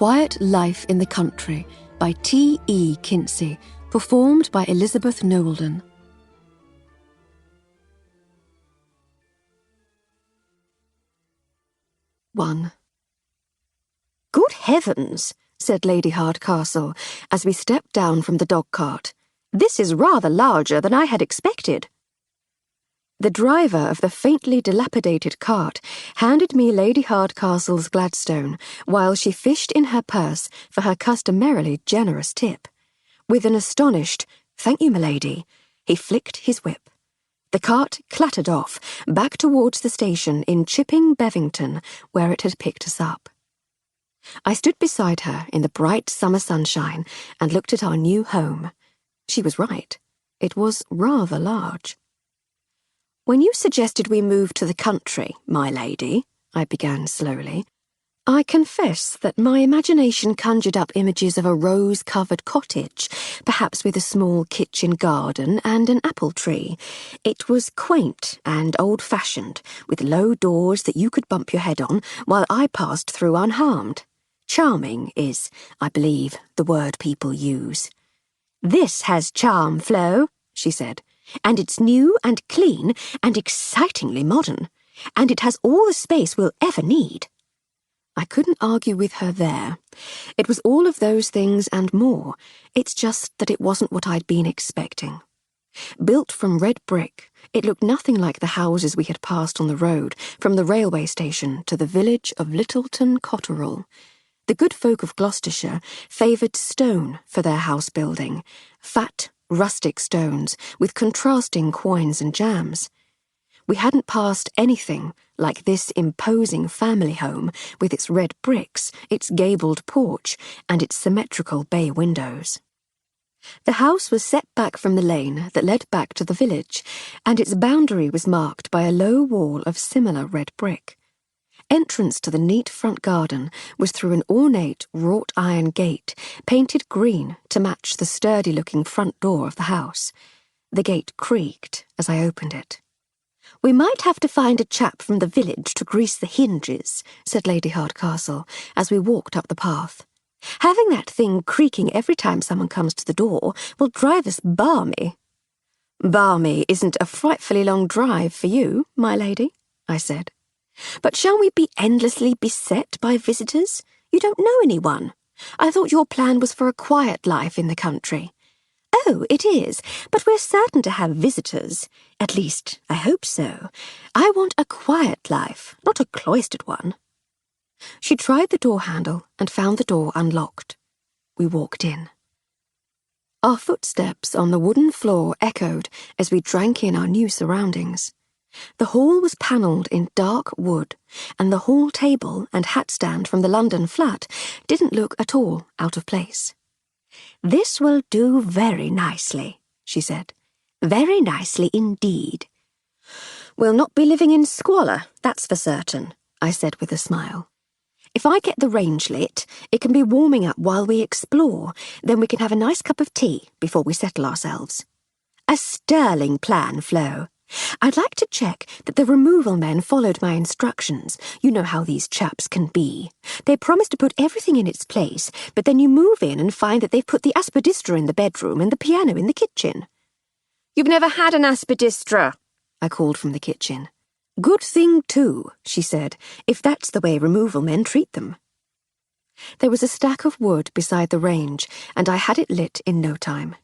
Quiet Life in the Country by T.E. Kinsey, performed by Elizabeth Nolden. One. "Good heavens," said Lady Hardcastle, as we stepped down from the dog-cart. "This is rather larger than I had expected." The driver of the faintly dilapidated cart handed me Lady Hardcastle's Gladstone while she fished in her purse for her customarily generous tip. With an astonished, "Thank you, m'lady," he flicked his whip. The cart clattered off, back towards the station in Chipping Bevington, where it had picked us up. I stood beside her in the bright summer sunshine and looked at our new home. She was right. It was rather large. "When you suggested we move to the country, my lady," I began slowly, "I confess that my imagination conjured up images of a rose-covered cottage, perhaps with a small kitchen garden and an apple tree. It was quaint and old-fashioned, with low doors that you could bump your head on while I passed through unharmed. Charming is, I believe, the word people use." "This has charm, Flo," she said, "and it's new and clean and excitingly modern, and it has all the space we'll ever need." I couldn't argue with her there. It was all of those things and more. It's just that it wasn't what I'd been expecting. Built from red brick, it looked nothing like the houses we had passed on the road from the railway station to the village of Littleton Cotterell. The good folk of Gloucestershire favoured stone for their house building, fat, rustic stones with contrasting quoins and jambs. We hadn't passed anything like this imposing family home with its red bricks, its gabled porch, and its symmetrical bay windows. The house was set back from the lane that led back to the village, and its boundary was marked by a low wall of similar red brick. Entrance to the neat front garden was through an ornate wrought iron gate, painted green to match the sturdy-looking front door of the house. The gate creaked as I opened it. "We might have to find a chap from the village to grease the hinges," said Lady Hardcastle, as we walked up the path. "Having that thing creaking every time someone comes to the door will drive us balmy." "Balmy isn't a frightfully long drive for you, my lady," I said. "But shall we be endlessly beset by visitors? You don't know anyone. I thought your plan was for a quiet life in the country." "Oh, it is, but we're certain to have visitors. At least, I hope so. I want a quiet life, not a cloistered one." She tried the door handle and found the door unlocked. We walked in. Our footsteps on the wooden floor echoed as we drank in our new surroundings. The hall was panelled in dark wood, and the hall table and hat stand from the London flat didn't look at all out of place. "This will do very nicely," she said. "Very nicely indeed." "We'll not be living in squalor, that's for certain," I said with a smile. "If I get the range lit, it can be warming up while we explore, then we can have a nice cup of tea before we settle ourselves." "A sterling plan, Flo. I'd like to check that the removal men followed my instructions. You know how these chaps can be. They promise to put everything in its place, but then you move in and find that they've put the aspidistra in the bedroom and the piano in the kitchen." "You've never had an aspidistra," I called from the kitchen. "Good thing, too," she said, "if that's the way removal men treat them." There was a stack of wood beside the range, and I had it lit in no time.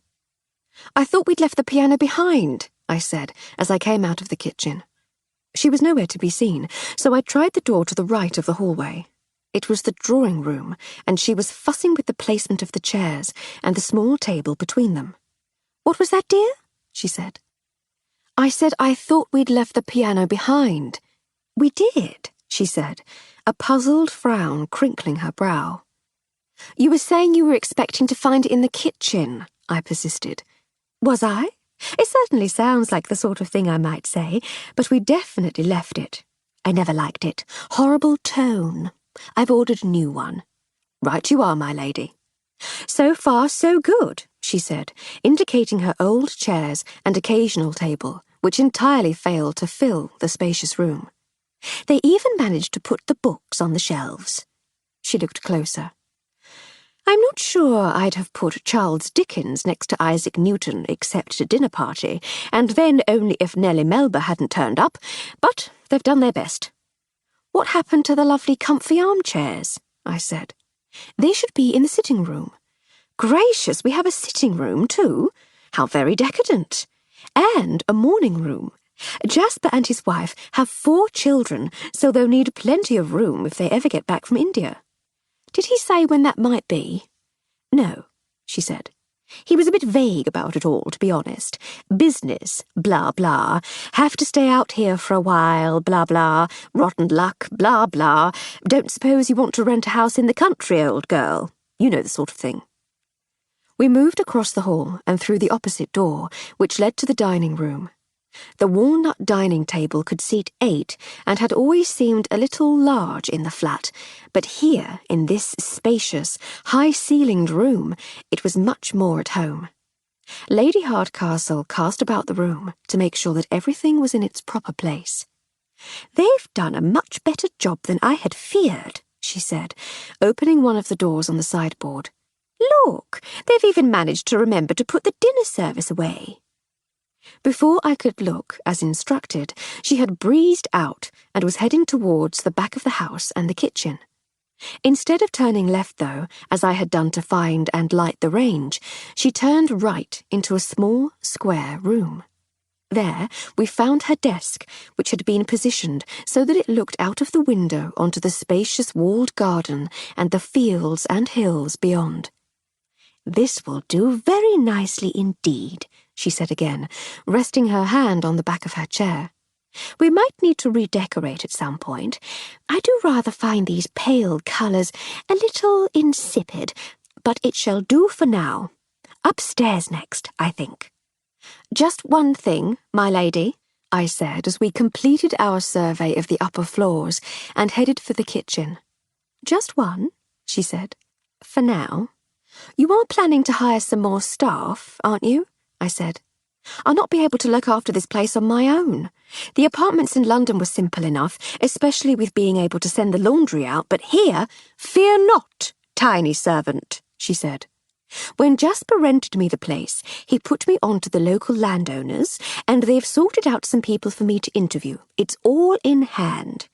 "I thought we'd left the piano behind," I said, as I came out of the kitchen. She was nowhere to be seen, so I tried the door to the right of the hallway. It was the drawing room, and she was fussing with the placement of the chairs and the small table between them. "What was that, dear?" she said. "I said I thought we'd left the piano behind." "We did," she said, a puzzled frown crinkling her brow. "You were saying you were expecting to find it in the kitchen," I persisted. "Was I? It certainly sounds like the sort of thing I might say, but we definitely left it. I never liked it. Horrible tone. I've ordered a new one." "Right you are, my lady." "So far, so good," she said, indicating her old chairs and occasional table, which entirely failed to fill the spacious room. "They even managed to put the books on the shelves." She looked closer. I'm not sure I'd have put Charles Dickens next to Isaac Newton except at a dinner party, and then only if Nellie Melba hadn't turned up, but they've done their best. What happened to the lovely comfy armchairs? I said. They should be in the sitting room. Gracious, we have a sitting room too. How very decadent. And a morning room. Jasper and his wife have 4 children, so they'll need plenty of room if they ever get back from India. Did he say when that might be? No, she said. He was a bit vague about it all, to be honest. Business, blah, blah. Have to stay out here for a while, blah, blah. Rotten luck, blah, blah. Don't suppose you want to rent a house in the country, old girl. You know the sort of thing. We moved across the hall and through the opposite door, which led to the dining room. The walnut dining table could seat 8 and had always seemed a little large in the flat, but here, in this spacious, high-ceilinged room, it was much more at home. Lady Hardcastle cast about the room to make sure that everything was in its proper place. "They've done a much better job than I had feared," she said, opening one of the doors on the sideboard. "Look, they've even managed to remember to put the dinner service away." Before I could look, as instructed, she had breezed out and was heading towards the back of the house and the kitchen. Instead of turning left, though, as I had done to find and light the range, she turned right into a small, square room. There we found her desk, which had been positioned so that it looked out of the window onto the spacious walled garden and the fields and hills beyond. "This will do very nicely indeed," she said again, resting her hand on the back of her chair. "We might need to redecorate at some point. I do rather find these pale colours a little insipid, but it shall do for now. Upstairs next, I think." "Just one thing, my lady," I said as we completed our survey of the upper floors and headed for the kitchen. "Just one," she said. "For now. You are planning to hire some more staff, aren't you?" I said. "I'll not be able to look after this place on my own. The apartments in London were simple enough, especially with being able to send the laundry out, but here—" "Fear not, tiny servant," she said. "When Jasper rented me the place, he put me on to the local landowners, and they've sorted out some people for me to interview. It's all in hand."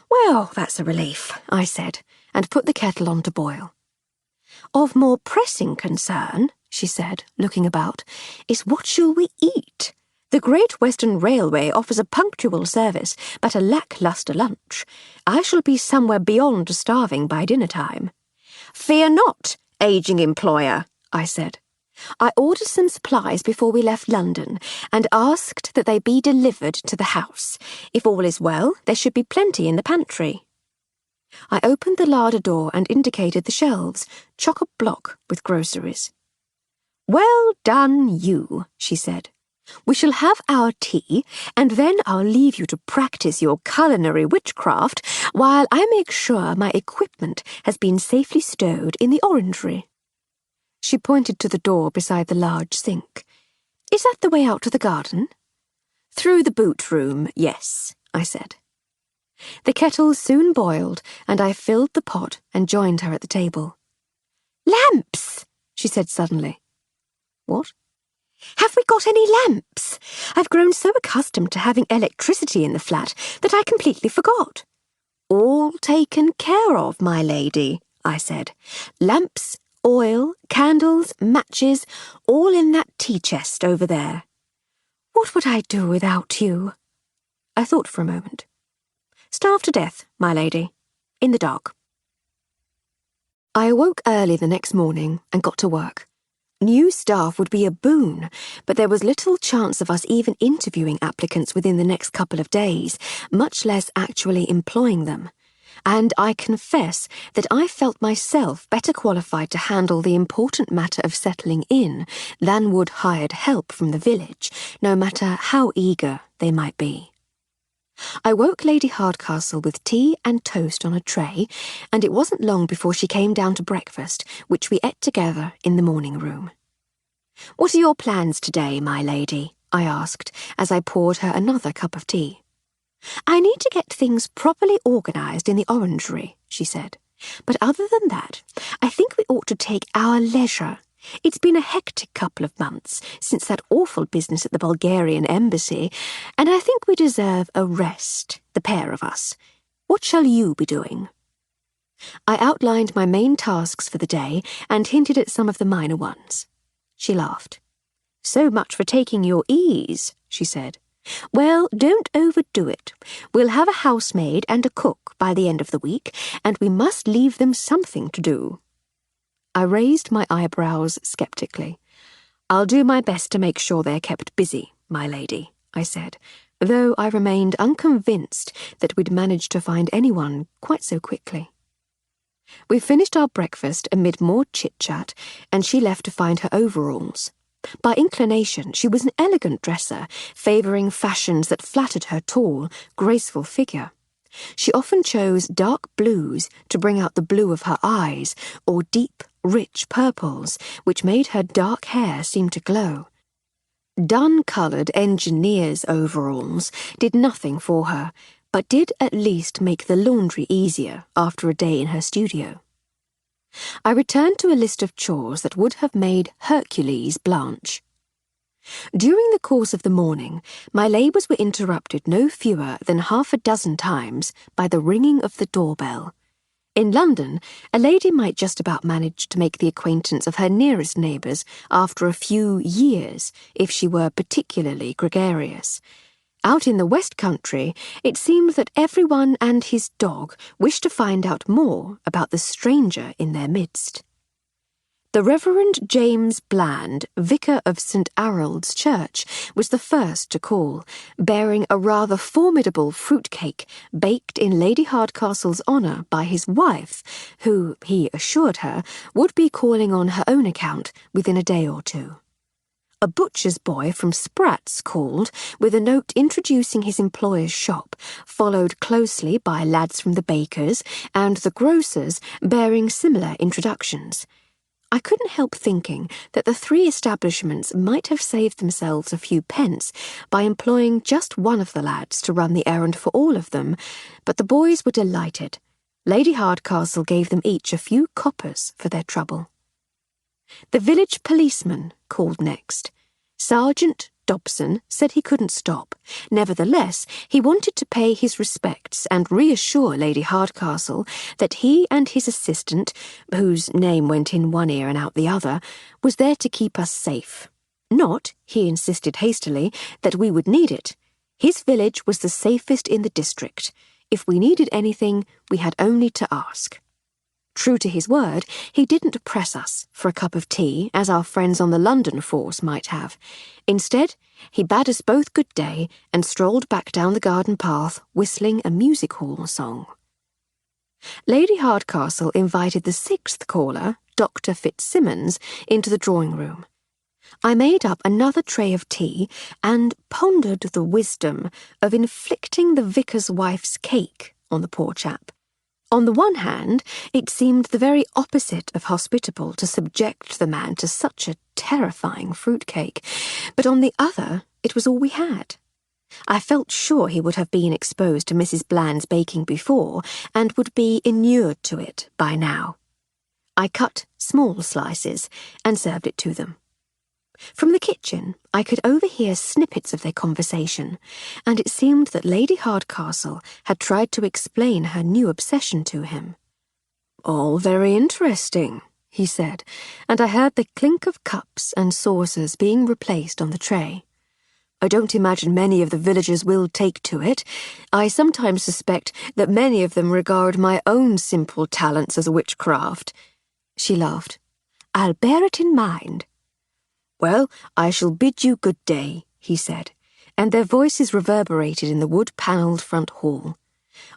"Well, that's a relief," I said, and put the kettle on to boil. "Of more pressing concern," she said, looking about, "is what shall we eat? The Great Western Railway offers a punctual service, but a lacklustre lunch. I shall be somewhere beyond starving by dinner-time." "Fear not, ageing employer," I said. "I ordered some supplies before we left London, and asked that they be delivered to the house. If all is well, there should be plenty in the pantry." I opened the larder door and indicated the shelves, chock-a-block with groceries. "Well done, you," she said. "We shall have our tea, and then I'll leave you to practice your culinary witchcraft while I make sure my equipment has been safely stowed in the orangery." She pointed to the door beside the large sink. "Is that the way out to the garden?" "Through the boot room, yes," I said. The kettle soon boiled, and I filled the pot and joined her at the table. "Lamps!" she said suddenly. "What?" "Have we got any lamps? I've grown so accustomed to having electricity in the flat that I completely forgot." "All taken care of, my lady," I said. "Lamps, oil, candles, matches, all in that tea chest over there." "What would I do without you?" I thought for a moment. "Starve to death, my lady, in the dark." I awoke early the next morning and got to work. New staff would be a boon, but there was little chance of us even interviewing applicants within the next couple of days, much less actually employing them. And I confess that I felt myself better qualified to handle the important matter of settling in than would hired help from the village, no matter how eager they might be. I woke Lady Hardcastle with tea and toast on a tray, and it wasn't long before she came down to breakfast, which we ate together in the morning room. "What are your plans today, my lady?" I asked, as I poured her another cup of tea. "I need to get things properly organised in the orangery," she said. But other than that, I think we ought to take our leisure. It's been a hectic couple of months since that awful business at the Bulgarian embassy, and I think we deserve a rest, the pair of us. What shall you be doing?" I outlined my main tasks for the day and hinted at some of the minor ones. She laughed. "So much for taking your ease," she said. "Well, don't overdo it. We'll have a housemaid and a cook by the end of the week, and we must leave them something to do." I raised my eyebrows sceptically. "I'll do my best to make sure they're kept busy, my lady," I said, though I remained unconvinced that we'd managed to find anyone quite so quickly. We finished our breakfast amid more chit-chat, and she left to find her overalls. By inclination, she was an elegant dresser, favouring fashions that flattered her tall, graceful figure. She often chose dark blues to bring out the blue of her eyes, or deep, rich purples, which made her dark hair seem to glow. Dun-coloured engineer's overalls did nothing for her, but did at least make the laundry easier after a day in her studio. I returned to a list of chores that would have made Hercules blanch. During the course of the morning, my labours were interrupted no fewer than half a dozen times by the ringing of the doorbell. In London, a lady might just about manage to make the acquaintance of her nearest neighbours after a few years if she were particularly gregarious. Out in the West Country, it seemed that everyone and his dog wished to find out more about the stranger in their midst. The Reverend James Bland, vicar of St. Harold's Church, was the first to call, bearing a rather formidable fruit-cake baked in Lady Hardcastle's honour by his wife, who, he assured her, would be calling on her own account within a day or two. A butcher's boy from Spratt's called, with a note introducing his employer's shop, followed closely by lads from the baker's and the grocer's bearing similar introductions. I couldn't help thinking that the three establishments might have saved themselves a few pence by employing just one of the lads to run the errand for all of them, but the boys were delighted. Lady Hardcastle gave them each a few coppers for their trouble. The village policeman called next. Sergeant Dobson said he couldn't stop. Nevertheless, he wanted to pay his respects and reassure Lady Hardcastle that he and his assistant, whose name went in one ear and out the other, was there to keep us safe. Not, he insisted hastily, that we would need it. His village was the safest in the district. If we needed anything, we had only to ask. True to his word, he didn't press us for a cup of tea, as our friends on the London force might have. Instead, he bade us both good day and strolled back down the garden path, whistling a music-hall song. Lady Hardcastle invited the sixth caller, Dr. Fitzsimmons, into the drawing-room. I made up another tray of tea and pondered the wisdom of inflicting the vicar's wife's cake on the poor chap. On the one hand, it seemed the very opposite of hospitable to subject the man to such a terrifying fruitcake, but on the other, it was all we had. I felt sure he would have been exposed to Mrs. Bland's baking before, and would be inured to it by now. I cut small slices and served it to them. From the kitchen, I could overhear snippets of their conversation, and it seemed that Lady Hardcastle had tried to explain her new obsession to him. "All very interesting," he said, and I heard the clink of cups and saucers being replaced on the tray. "I don't imagine many of the villagers will take to it. I sometimes suspect that many of them regard my own simple talents as witchcraft." She laughed. "I'll bear it in mind." "Well, I shall bid you good day," he said, and their voices reverberated in the wood-panelled front hall.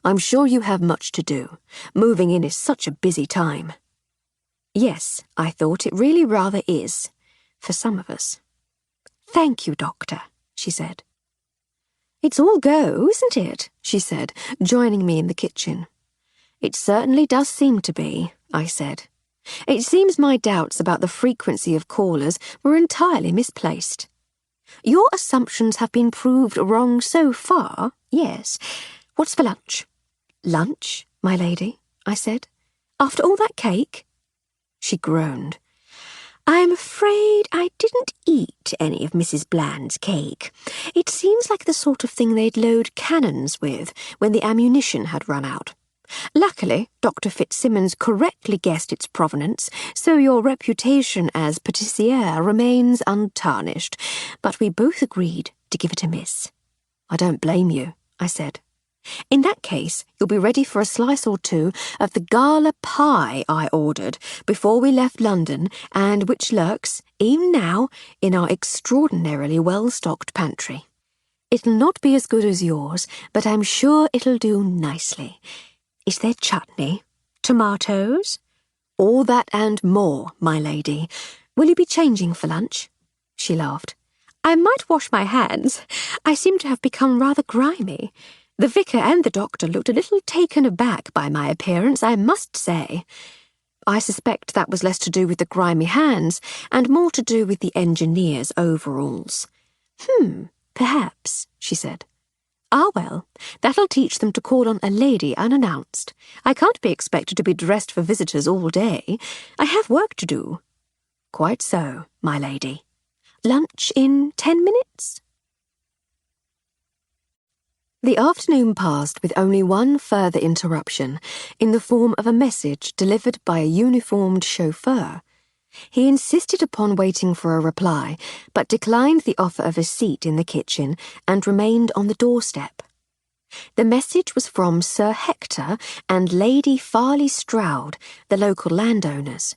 "I'm sure you have much to do. Moving in is such a busy time." Yes, I thought, it really rather is, for some of us. "Thank you, Doctor," she said. "It's all go, isn't it?" she said, joining me in the kitchen. "It certainly does seem to be," I said. "It seems my doubts about the frequency of callers were entirely misplaced. Your assumptions have been proved wrong so far, yes. What's for lunch?" "Lunch, my lady," I said. After all that cake?" She groaned. "I'm afraid I didn't eat any of Mrs. Bland's cake. It seems like the sort of thing they'd load cannons with when the ammunition had run out. Luckily, Dr. Fitzsimmons correctly guessed its provenance, so your reputation as pâtissière remains untarnished, but we both agreed to give it a miss." "I don't blame you," I said. "In that case, you'll be ready for a slice or two of the gala pie I ordered before we left London, and which lurks, even now, in our extraordinarily well-stocked pantry. It'll not be as good as yours, but I'm sure it'll do nicely. Is there chutney? Tomatoes?" "All that and more, my lady. Will you be changing for lunch?" She laughed. "I might wash my hands. I seem to have become rather grimy. The vicar and the doctor looked a little taken aback by my appearance, I must say. I suspect that was less to do with the grimy hands and more to do with the engineer's overalls." Perhaps," she said. "Ah, well, that'll teach them to call on a lady unannounced. I can't be expected to be dressed for visitors all day. I have work to do." "Quite so, my lady. Lunch in 10 minutes?" The afternoon passed with only one further interruption, in the form of a message delivered by a uniformed chauffeur. He insisted upon waiting for a reply, but declined the offer of a seat in the kitchen and remained on the doorstep. The message was from Sir Hector and Lady Farley Stroud, the local landowners.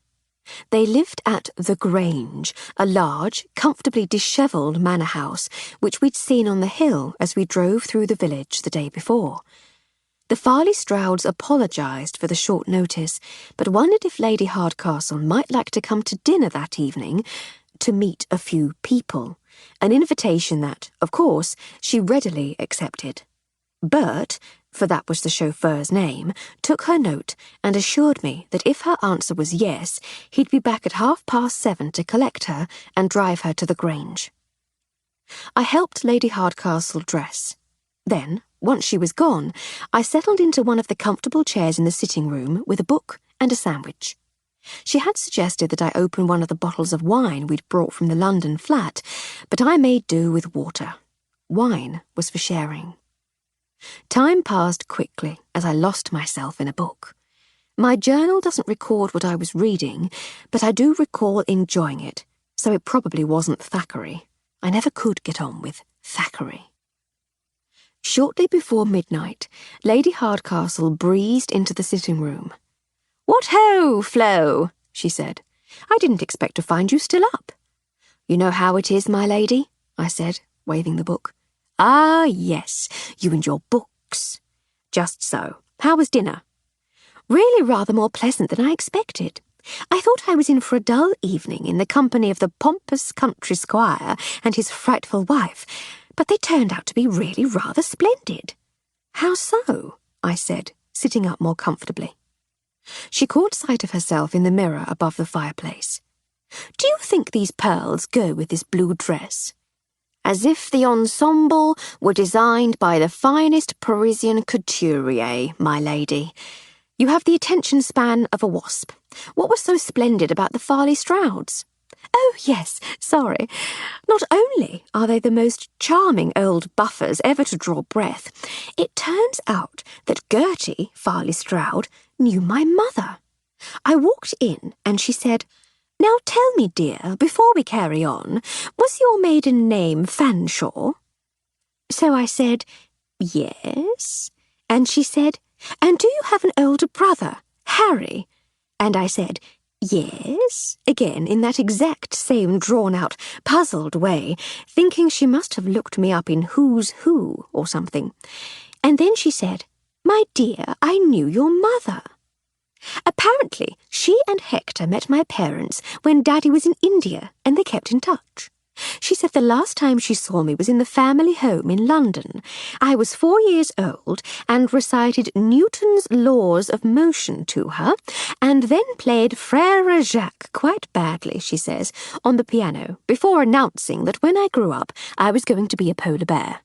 They lived at The Grange, a large, comfortably dishevelled manor house, which we'd seen on the hill as we drove through the village the day before. The Farley Strouds apologised for the short notice, but wondered if Lady Hardcastle might like to come to dinner that evening, to meet a few people, an invitation that, of course, she readily accepted. Bert, for that was the chauffeur's name, took her note and assured me that if her answer was yes, he'd be back at 7:30 to collect her and drive her to the Grange. I helped Lady Hardcastle dress. Then, once she was gone, I settled into one of the comfortable chairs in the sitting room with a book and a sandwich. She had suggested that I open one of the bottles of wine we'd brought from the London flat, but I made do with water. Wine was for sharing. Time passed quickly as I lost myself in a book. My journal doesn't record what I was reading, but I do recall enjoying it, so it probably wasn't Thackeray. I never could get on with Thackeray. Shortly before midnight, Lady Hardcastle breezed into the sitting room. "What ho, Flo?" she said. "I didn't expect to find you still up." "You know how it is, my lady," I said, waving the book. "Ah, yes, you and your books." "Just so. How was dinner?" "Really rather more pleasant than I expected. I thought I was in for a dull evening in the company of the pompous country squire and his frightful wife, but they turned out to be really rather splendid." "How so?" I said, sitting up more comfortably. She caught sight of herself in the mirror above the fireplace. "Do you think these pearls go with this blue dress?" "As if the ensemble were designed by the finest Parisian couturier, my lady. You have the attention span of a wasp. What was so splendid about the Farley Strouds?" "Oh, yes, sorry. Not only are they the most charming old buffers ever to draw breath, it turns out that Gertie Farley Stroud knew my mother. I walked in and she said, 'Now tell me, dear, before we carry on, was your maiden name Fanshawe?' So I said, 'Yes.' And she said, 'And do you have an older brother, Harry?' And I said, 'Yes,' again in that exact same drawn-out, puzzled way, thinking she must have looked me up in Who's Who or something. And then she said, 'My dear, I knew your mother.' Apparently, she and Hector met my parents when Daddy was in India, and they kept in touch. She said the last time she saw me was in the family home in London. I was 4 years old and recited Newton's laws of motion to her, and then played Frère Jacques quite badly, she says, on the piano, before announcing that when I grew up I was going to be a polar bear."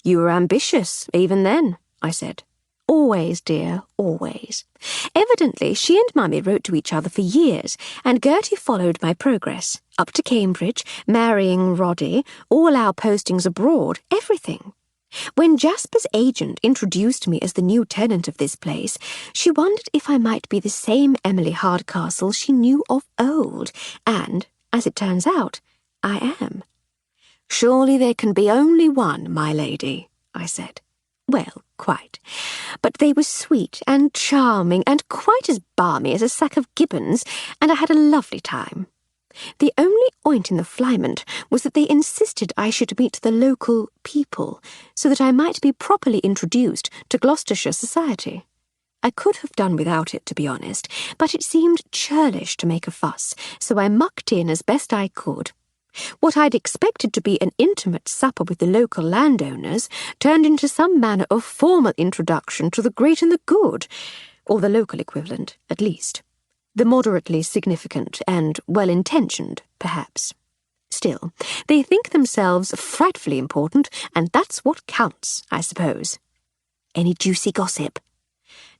"You were ambitious, even then," I said. Always, dear, always. Evidently, she and Mummy wrote to each other for years, and Gertie followed my progress, up to Cambridge, marrying Roddy, all our postings abroad, everything. When Jasper's agent introduced me as the new tenant of this place, she wondered if I might be the same Emily Hardcastle she knew of old, and, as it turns out, I am. "Surely there can be only one, my lady," I said. Well, quite. But they were sweet and charming and quite as balmy as a sack of gibbons, and I had a lovely time. The only oint in the flyment was that they insisted I should meet the local people, so that I might be properly introduced to Gloucestershire society. I could have done without it, to be honest, but it seemed churlish to make a fuss, so I mucked in as best I could. What I'd expected to be an intimate supper with the local landowners turned into some manner of formal introduction to the great and the good, or the local equivalent, at least. The moderately significant and well-intentioned, perhaps. Still, they think themselves frightfully important, and that's what counts, I suppose. Any juicy gossip?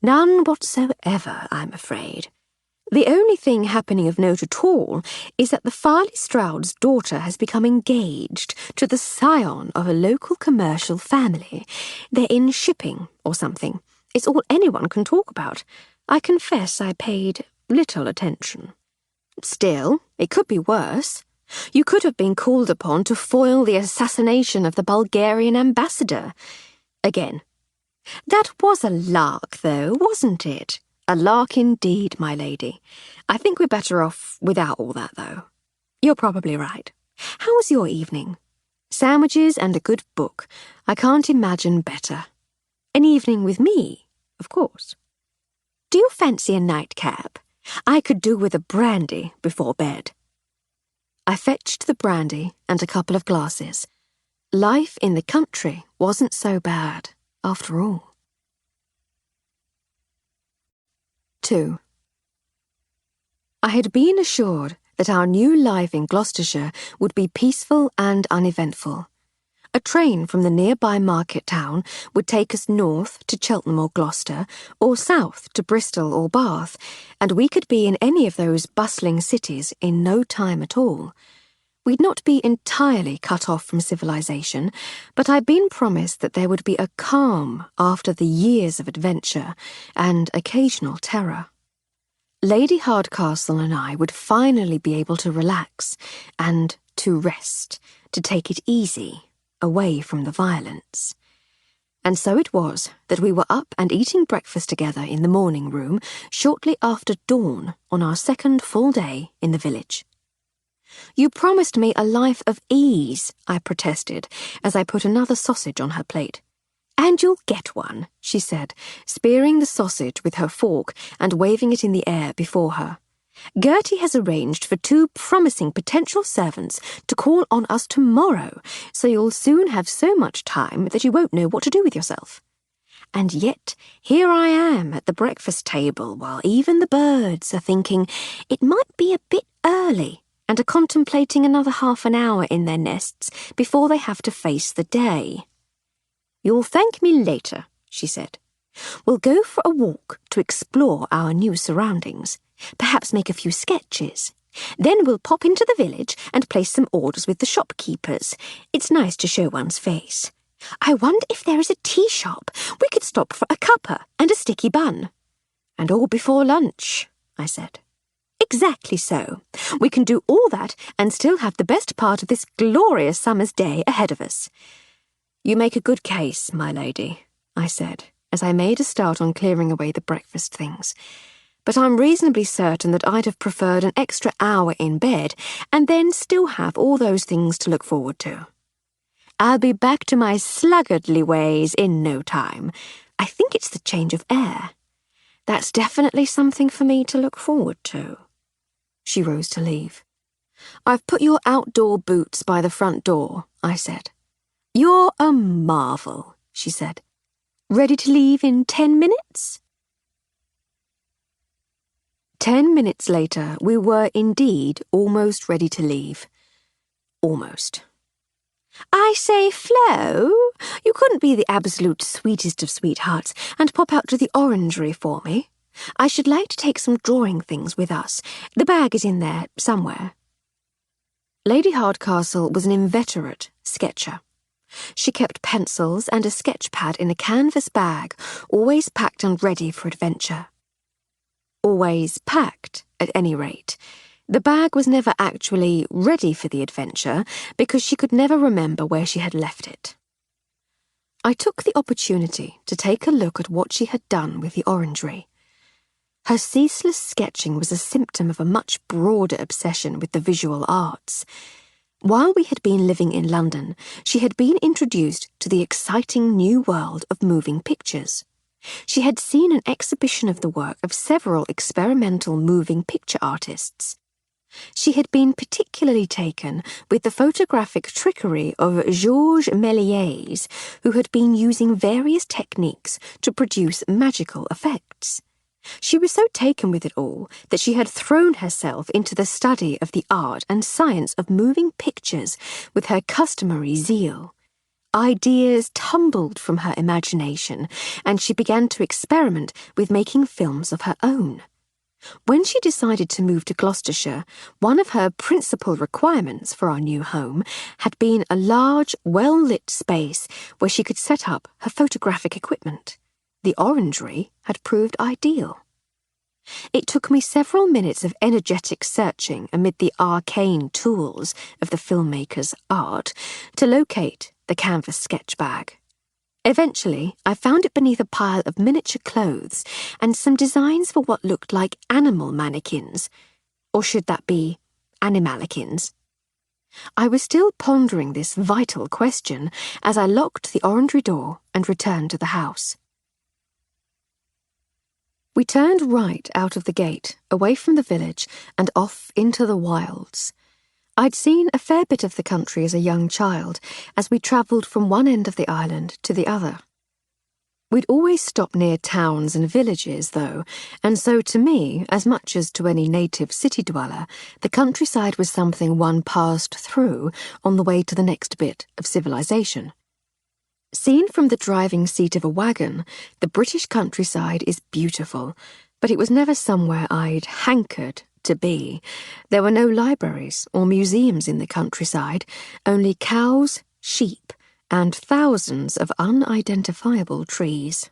None whatsoever, I'm afraid. The only thing happening of note at all is that the Farley Stroud's daughter has become engaged to the scion of a local commercial family. They're in shipping or something. It's all anyone can talk about. I confess I paid little attention. Still, it could be worse. You could have been called upon to foil the assassination of the Bulgarian ambassador. Again. That was a lark, though, wasn't it? A lark indeed, my lady. I think we're better off without all that, though. You're probably right. How was your evening? Sandwiches and a good book. I can't imagine better. An evening with me, of course. Do you fancy a nightcap? I could do with a brandy before bed. I fetched the brandy and a couple of glasses. Life in the country wasn't so bad, after all. 2. I had been assured that our new life in Gloucestershire would be peaceful and uneventful. A train from the nearby market town would take us north to Cheltenham or Gloucester, or south to Bristol or Bath, and we could be in any of those bustling cities in no time at all. We'd not be entirely cut off from civilization, but I'd been promised that there would be a calm after the years of adventure and occasional terror. Lady Hardcastle and I would finally be able to relax and to rest, to take it easy, away from the violence. And so it was that we were up and eating breakfast together in the morning room shortly after dawn on our second full day in the village. "You promised me a life of ease," I protested, as I put another sausage on her plate. "And you'll get one," she said, spearing the sausage with her fork and waving it in the air before her. "Gertie has arranged for 2 promising potential servants to call on us tomorrow, so you'll soon have so much time that you won't know what to do with yourself. And yet, here I am at the breakfast table while even the birds are thinking it might be a bit early and are contemplating another half an hour in their nests before they have to face the day." "You'll thank me later," she said. "We'll go for a walk to explore our new surroundings, perhaps make a few sketches. Then we'll pop into the village and place some orders with the shopkeepers. It's nice to show one's face. I wonder if there is a tea shop. We could stop for a cuppa and a sticky bun." "And all before lunch," I said. "Exactly so. We can do all that and still have the best part of this glorious summer's day ahead of us." "You make a good case, my lady," I said, as I made a start on clearing away the breakfast things. "But I'm reasonably certain that I'd have preferred an extra hour in bed and then still have all those things to look forward to. I'll be back to my sluggardly ways in no time. I think it's the change of air. That's definitely something for me to look forward to." She rose to leave. "I've put your outdoor boots by the front door," I said. "You're a marvel," she said. "Ready to leave in 10 minutes?" 10 minutes later, we were indeed almost ready to leave. Almost. I say, Flo, you couldn't be the absolute sweetest of sweethearts and pop out to the orangery for me. I should like to take some drawing things with us. The bag is in there somewhere. Lady Hardcastle was an inveterate sketcher. She kept pencils and a sketch pad in a canvas bag, always packed and ready for adventure. Always packed, at any rate. The bag was never actually ready for the adventure because she could never remember where she had left it. I took the opportunity to take a look at what she had done with the orangery. Her ceaseless sketching was a symptom of a much broader obsession with the visual arts. While we had been living in London, she had been introduced to the exciting new world of moving pictures. She had seen an exhibition of the work of several experimental moving picture artists. She had been particularly taken with the photographic trickery of Georges Méliès, who had been using various techniques to produce magical effects. She was so taken with it all that she had thrown herself into the study of the art and science of moving pictures with her customary zeal. Ideas tumbled from her imagination, and she began to experiment with making films of her own. When she decided to move to Gloucestershire, one of her principal requirements for our new home had been a large, well-lit space where she could set up her photographic equipment. The orangery had proved ideal. It took me several minutes of energetic searching amid the arcane tools of the filmmaker's art to locate the canvas sketch bag. Eventually, I found it beneath a pile of miniature clothes and some designs for what looked like animal mannequins. Or should that be animalikins? I was still pondering this vital question as I locked the orangery door and returned to the house. We turned right out of the gate, away from the village, and off into the wilds. I'd seen a fair bit of the country as a young child, as we travelled from one end of the island to the other. We'd always stop near towns and villages, though, and so to me, as much as to any native city dweller, the countryside was something one passed through on the way to the next bit of civilization. Seen from the driving seat of a wagon, the British countryside is beautiful, but it was never somewhere I'd hankered to be. There were no libraries or museums in the countryside, only cows, sheep, and thousands of unidentifiable trees.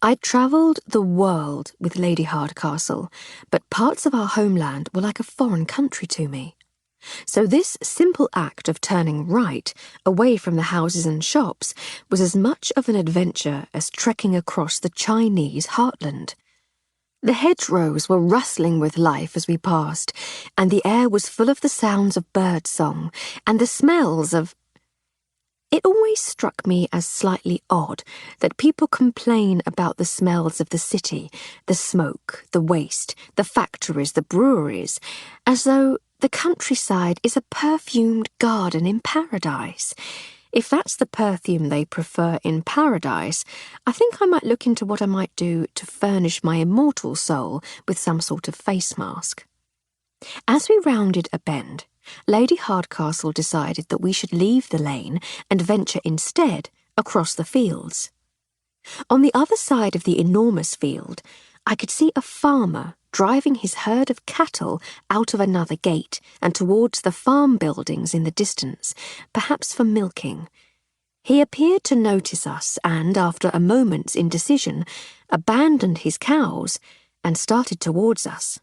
I'd travelled the world with Lady Hardcastle, but parts of our homeland were like a foreign country to me. So this simple act of turning right, away from the houses and shops, was as much of an adventure as trekking across the Chinese heartland. The hedgerows were rustling with life as we passed, and the air was full of the sounds of birdsong and the smells of... It always struck me as slightly odd that people complain about the smells of the city, the smoke, the waste, the factories, the breweries, as though the countryside is a perfumed garden in paradise. If that's the perfume they prefer in paradise, I think I might look into what I might do to furnish my immortal soul with some sort of face mask. As we rounded a bend, Lady Hardcastle decided that we should leave the lane and venture instead across the fields. On the other side of the enormous field, I could see a farmer driving his herd of cattle out of another gate and towards the farm buildings in the distance, perhaps for milking. He appeared to notice us and, after a moment's indecision, abandoned his cows and started towards us.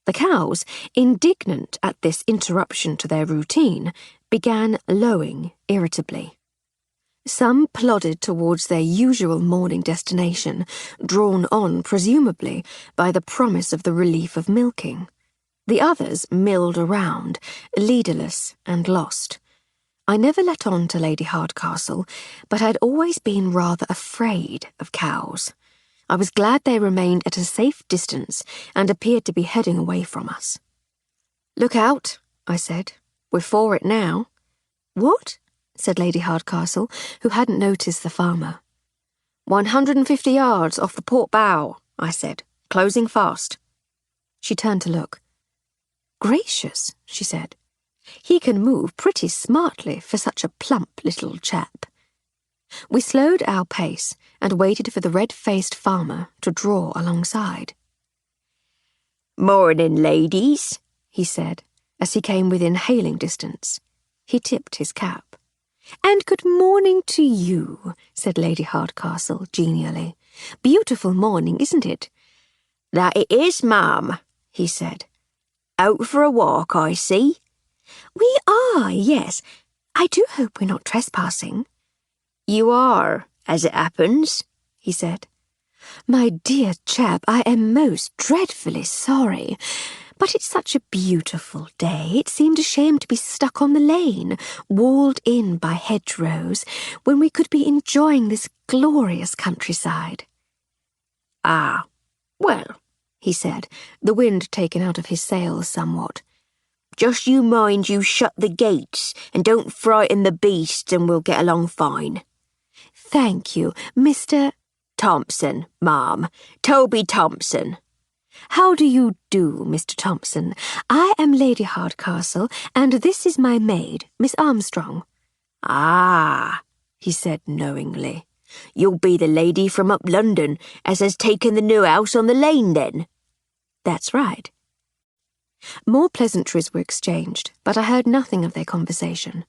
The cows, indignant at this interruption to their routine, began lowing irritably. Some plodded towards their usual morning destination, drawn on, presumably, by the promise of the relief of milking. The others milled around, leaderless and lost. I never let on to Lady Hardcastle, but I'd always been rather afraid of cows. I was glad they remained at a safe distance and appeared to be heading away from us. "Look out," I said. "We're for it now." "What?" said Lady Hardcastle, who hadn't noticed the farmer. 150 yards off the port bow," I said, "closing fast." She turned to look. "Gracious," she said. He can move pretty smartly for such a plump little chap. We slowed our pace and waited for the red-faced farmer to draw alongside. "Morning, ladies," he said, as he came within hailing distance. He tipped his cap. "And good morning to you," said Lady Hardcastle genially. "Beautiful morning, isn't it?" "That it is, ma'am," he said. "Out for a walk, I see." "We are, yes. I do hope we're not trespassing." "You are, as it happens," he said. "My dear chap, I am most dreadfully sorry. But it's such a beautiful day. It seemed a shame to be stuck on the lane, walled in by hedgerows, when we could be enjoying this glorious countryside." "Ah, well," he said, the wind taken out of his sails somewhat. "just you mind you shut the gates and don't frighten the beasts and we'll get along fine." "Thank you, Mr. "Thompson, ma'am. Toby Thompson." How do you do, Mr. Thompson? I am Lady Hardcastle, and this is my maid, Miss Armstrong." "Ah," he said knowingly. "You'll be the lady from up London as has taken the new house on the lane, then?" "That's right." More pleasantries were exchanged, but I heard nothing of their conversation.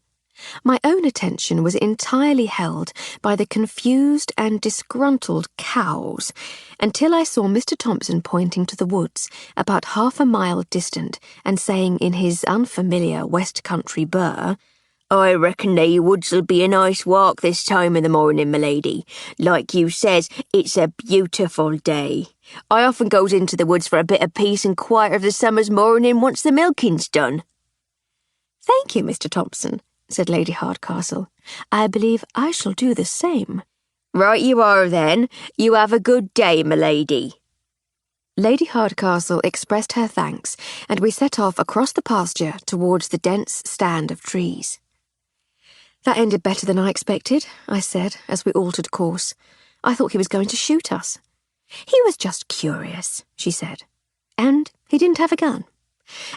My own attention was entirely held by the confused and disgruntled cows until I saw Mr. Thompson pointing to the woods about half a mile distant and saying in his unfamiliar West Country burr, "I reckon they woods'll be a nice walk this time in the morning, my lady. Like you says, it's a beautiful day. I often goes into the woods for a bit of peace and quiet of the summer's morning once the milking's done." "Thank you, Mr. Thompson," said Lady Hardcastle. "I believe I shall do the same." "Right you are, then. You have a good day, my lady." Lady Hardcastle expressed her thanks, and we set off across the pasture towards the dense stand of trees. "That ended better than I expected," I said, as we altered course. "I thought he was going to shoot us." "He was just curious," she said. "And he didn't have a gun.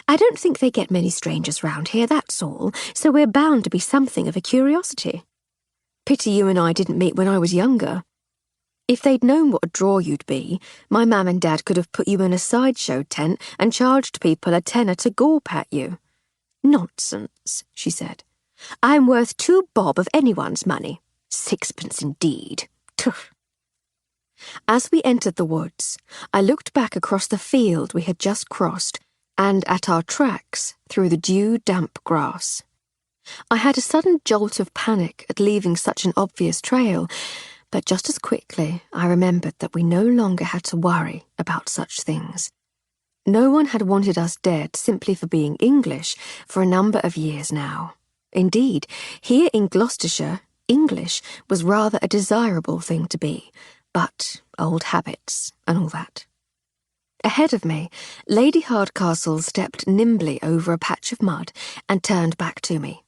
I don't think they get many strangers round here, that's all, so we're bound to be something of a curiosity. Pity you and I didn't meet when I was younger. If they'd known what a draw you'd be, my mam and dad could have put you in a sideshow tent and charged people a tenner to gawp at you." "Nonsense," she said. "I'm worth 2 bob of anyone's money. 6pence indeed. Tuff." As we entered the woods, I looked back across the field we had just crossed and at our tracks through the dew-damp grass. I had a sudden jolt of panic at leaving such an obvious trail, but just as quickly I remembered that we no longer had to worry about such things. No one had wanted us dead simply for being English for a number of years now. Indeed, here in Gloucestershire, English was rather a desirable thing to be, but old habits and all that. Ahead of me, Lady Hardcastle stepped nimbly over a patch of mud and turned back to me.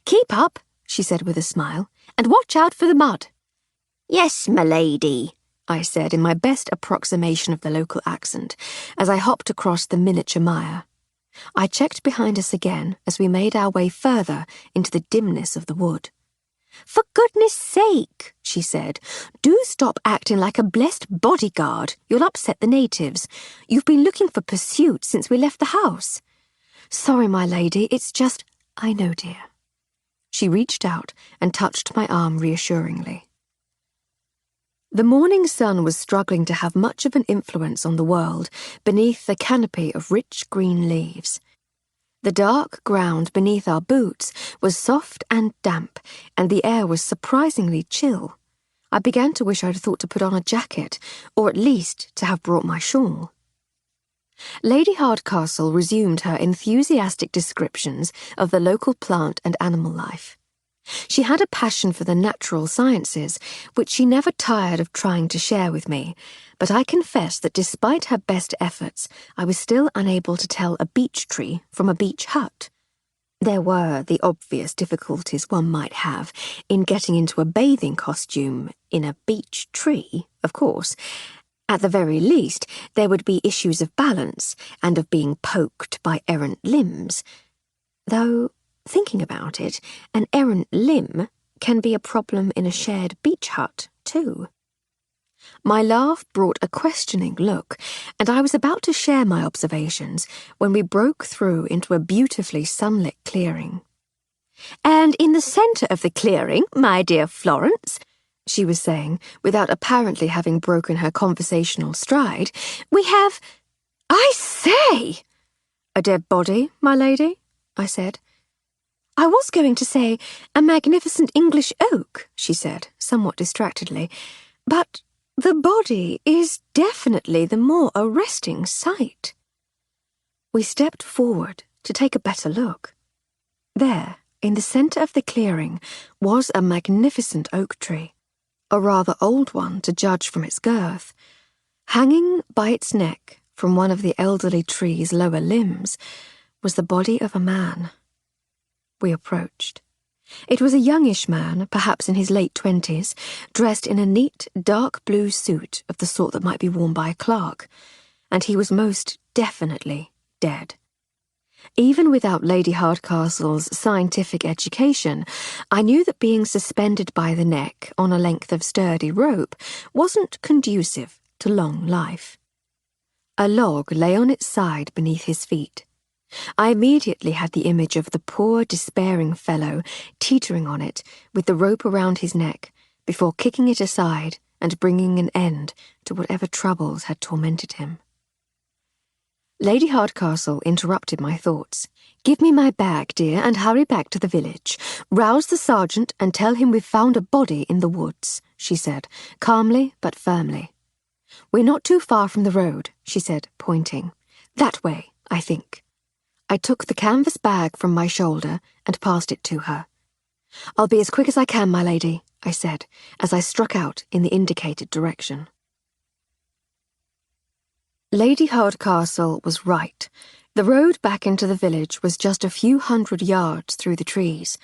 "Keep up," she said with a smile, "and watch out for the mud." "Yes, my lady," I said in my best approximation of the local accent, as I hopped across the miniature mire. I checked behind us again as we made our way further into the dimness of the wood. "For goodness sake," she said, "do stop acting like a blessed bodyguard. You'll upset the natives. You've been looking for pursuit since we left the house." "Sorry, my lady, it's just—" "I know, dear." She reached out and touched my arm reassuringly. The morning sun was struggling to have much of an influence on the world beneath the canopy of rich green leaves. The dark ground beneath our boots was soft and damp, and the air was surprisingly chill. I began to wish I'd thought to put on a jacket, or at least to have brought my shawl. Lady Hardcastle resumed her enthusiastic descriptions of the local plant and animal life. She had a passion for the natural sciences, which she never tired of trying to share with me, but I confess that despite her best efforts, I was still unable to tell a beech tree from a beech hut. There were the obvious difficulties one might have in getting into a bathing costume in a beech tree, of course. At the very least, there would be issues of balance and of being poked by errant limbs. Though, thinking about it, an errant limb can be a problem in a shared beach hut, too. My laugh brought a questioning look, and I was about to share my observations when we broke through into a beautifully sunlit clearing. "And in the centre of the clearing, my dear Florence," she was saying, without apparently having broken her conversational stride, "we have—" "I say!" "A dead body, my lady?" I said. "I was going to say a magnificent English oak," she said, somewhat distractedly, "but the body is definitely the more arresting sight." We stepped forward to take a better look. There, in the centre of the clearing, was a magnificent oak tree, a rather old one to judge from its girth. Hanging by its neck from one of the elderly tree's lower limbs was the body of a man. We approached. It was a youngish man, perhaps in his late 20s, dressed in a neat, dark blue suit of the sort that might be worn by a clerk, and he was most definitely dead. Even without Lady Hardcastle's scientific education, I knew that being suspended by the neck on a length of sturdy rope wasn't conducive to long life. A log lay on its side beneath his feet. I immediately had the image of the poor, despairing fellow teetering on it with the rope around his neck before kicking it aside and bringing an end to whatever troubles had tormented him. Lady Hardcastle interrupted my thoughts. "Give me my bag, dear, and hurry back to the village. Rouse the sergeant and tell him we've found a body in the woods," she said, calmly but firmly. "We're not too far from the road," she said, pointing. "That way, I think." I took the canvas bag from my shoulder and passed it to her. "I'll be as quick as I can, my lady," I said, as I struck out in the indicated direction. Lady Hardcastle was right. The road back into the village was just a few hundred yards through the trees.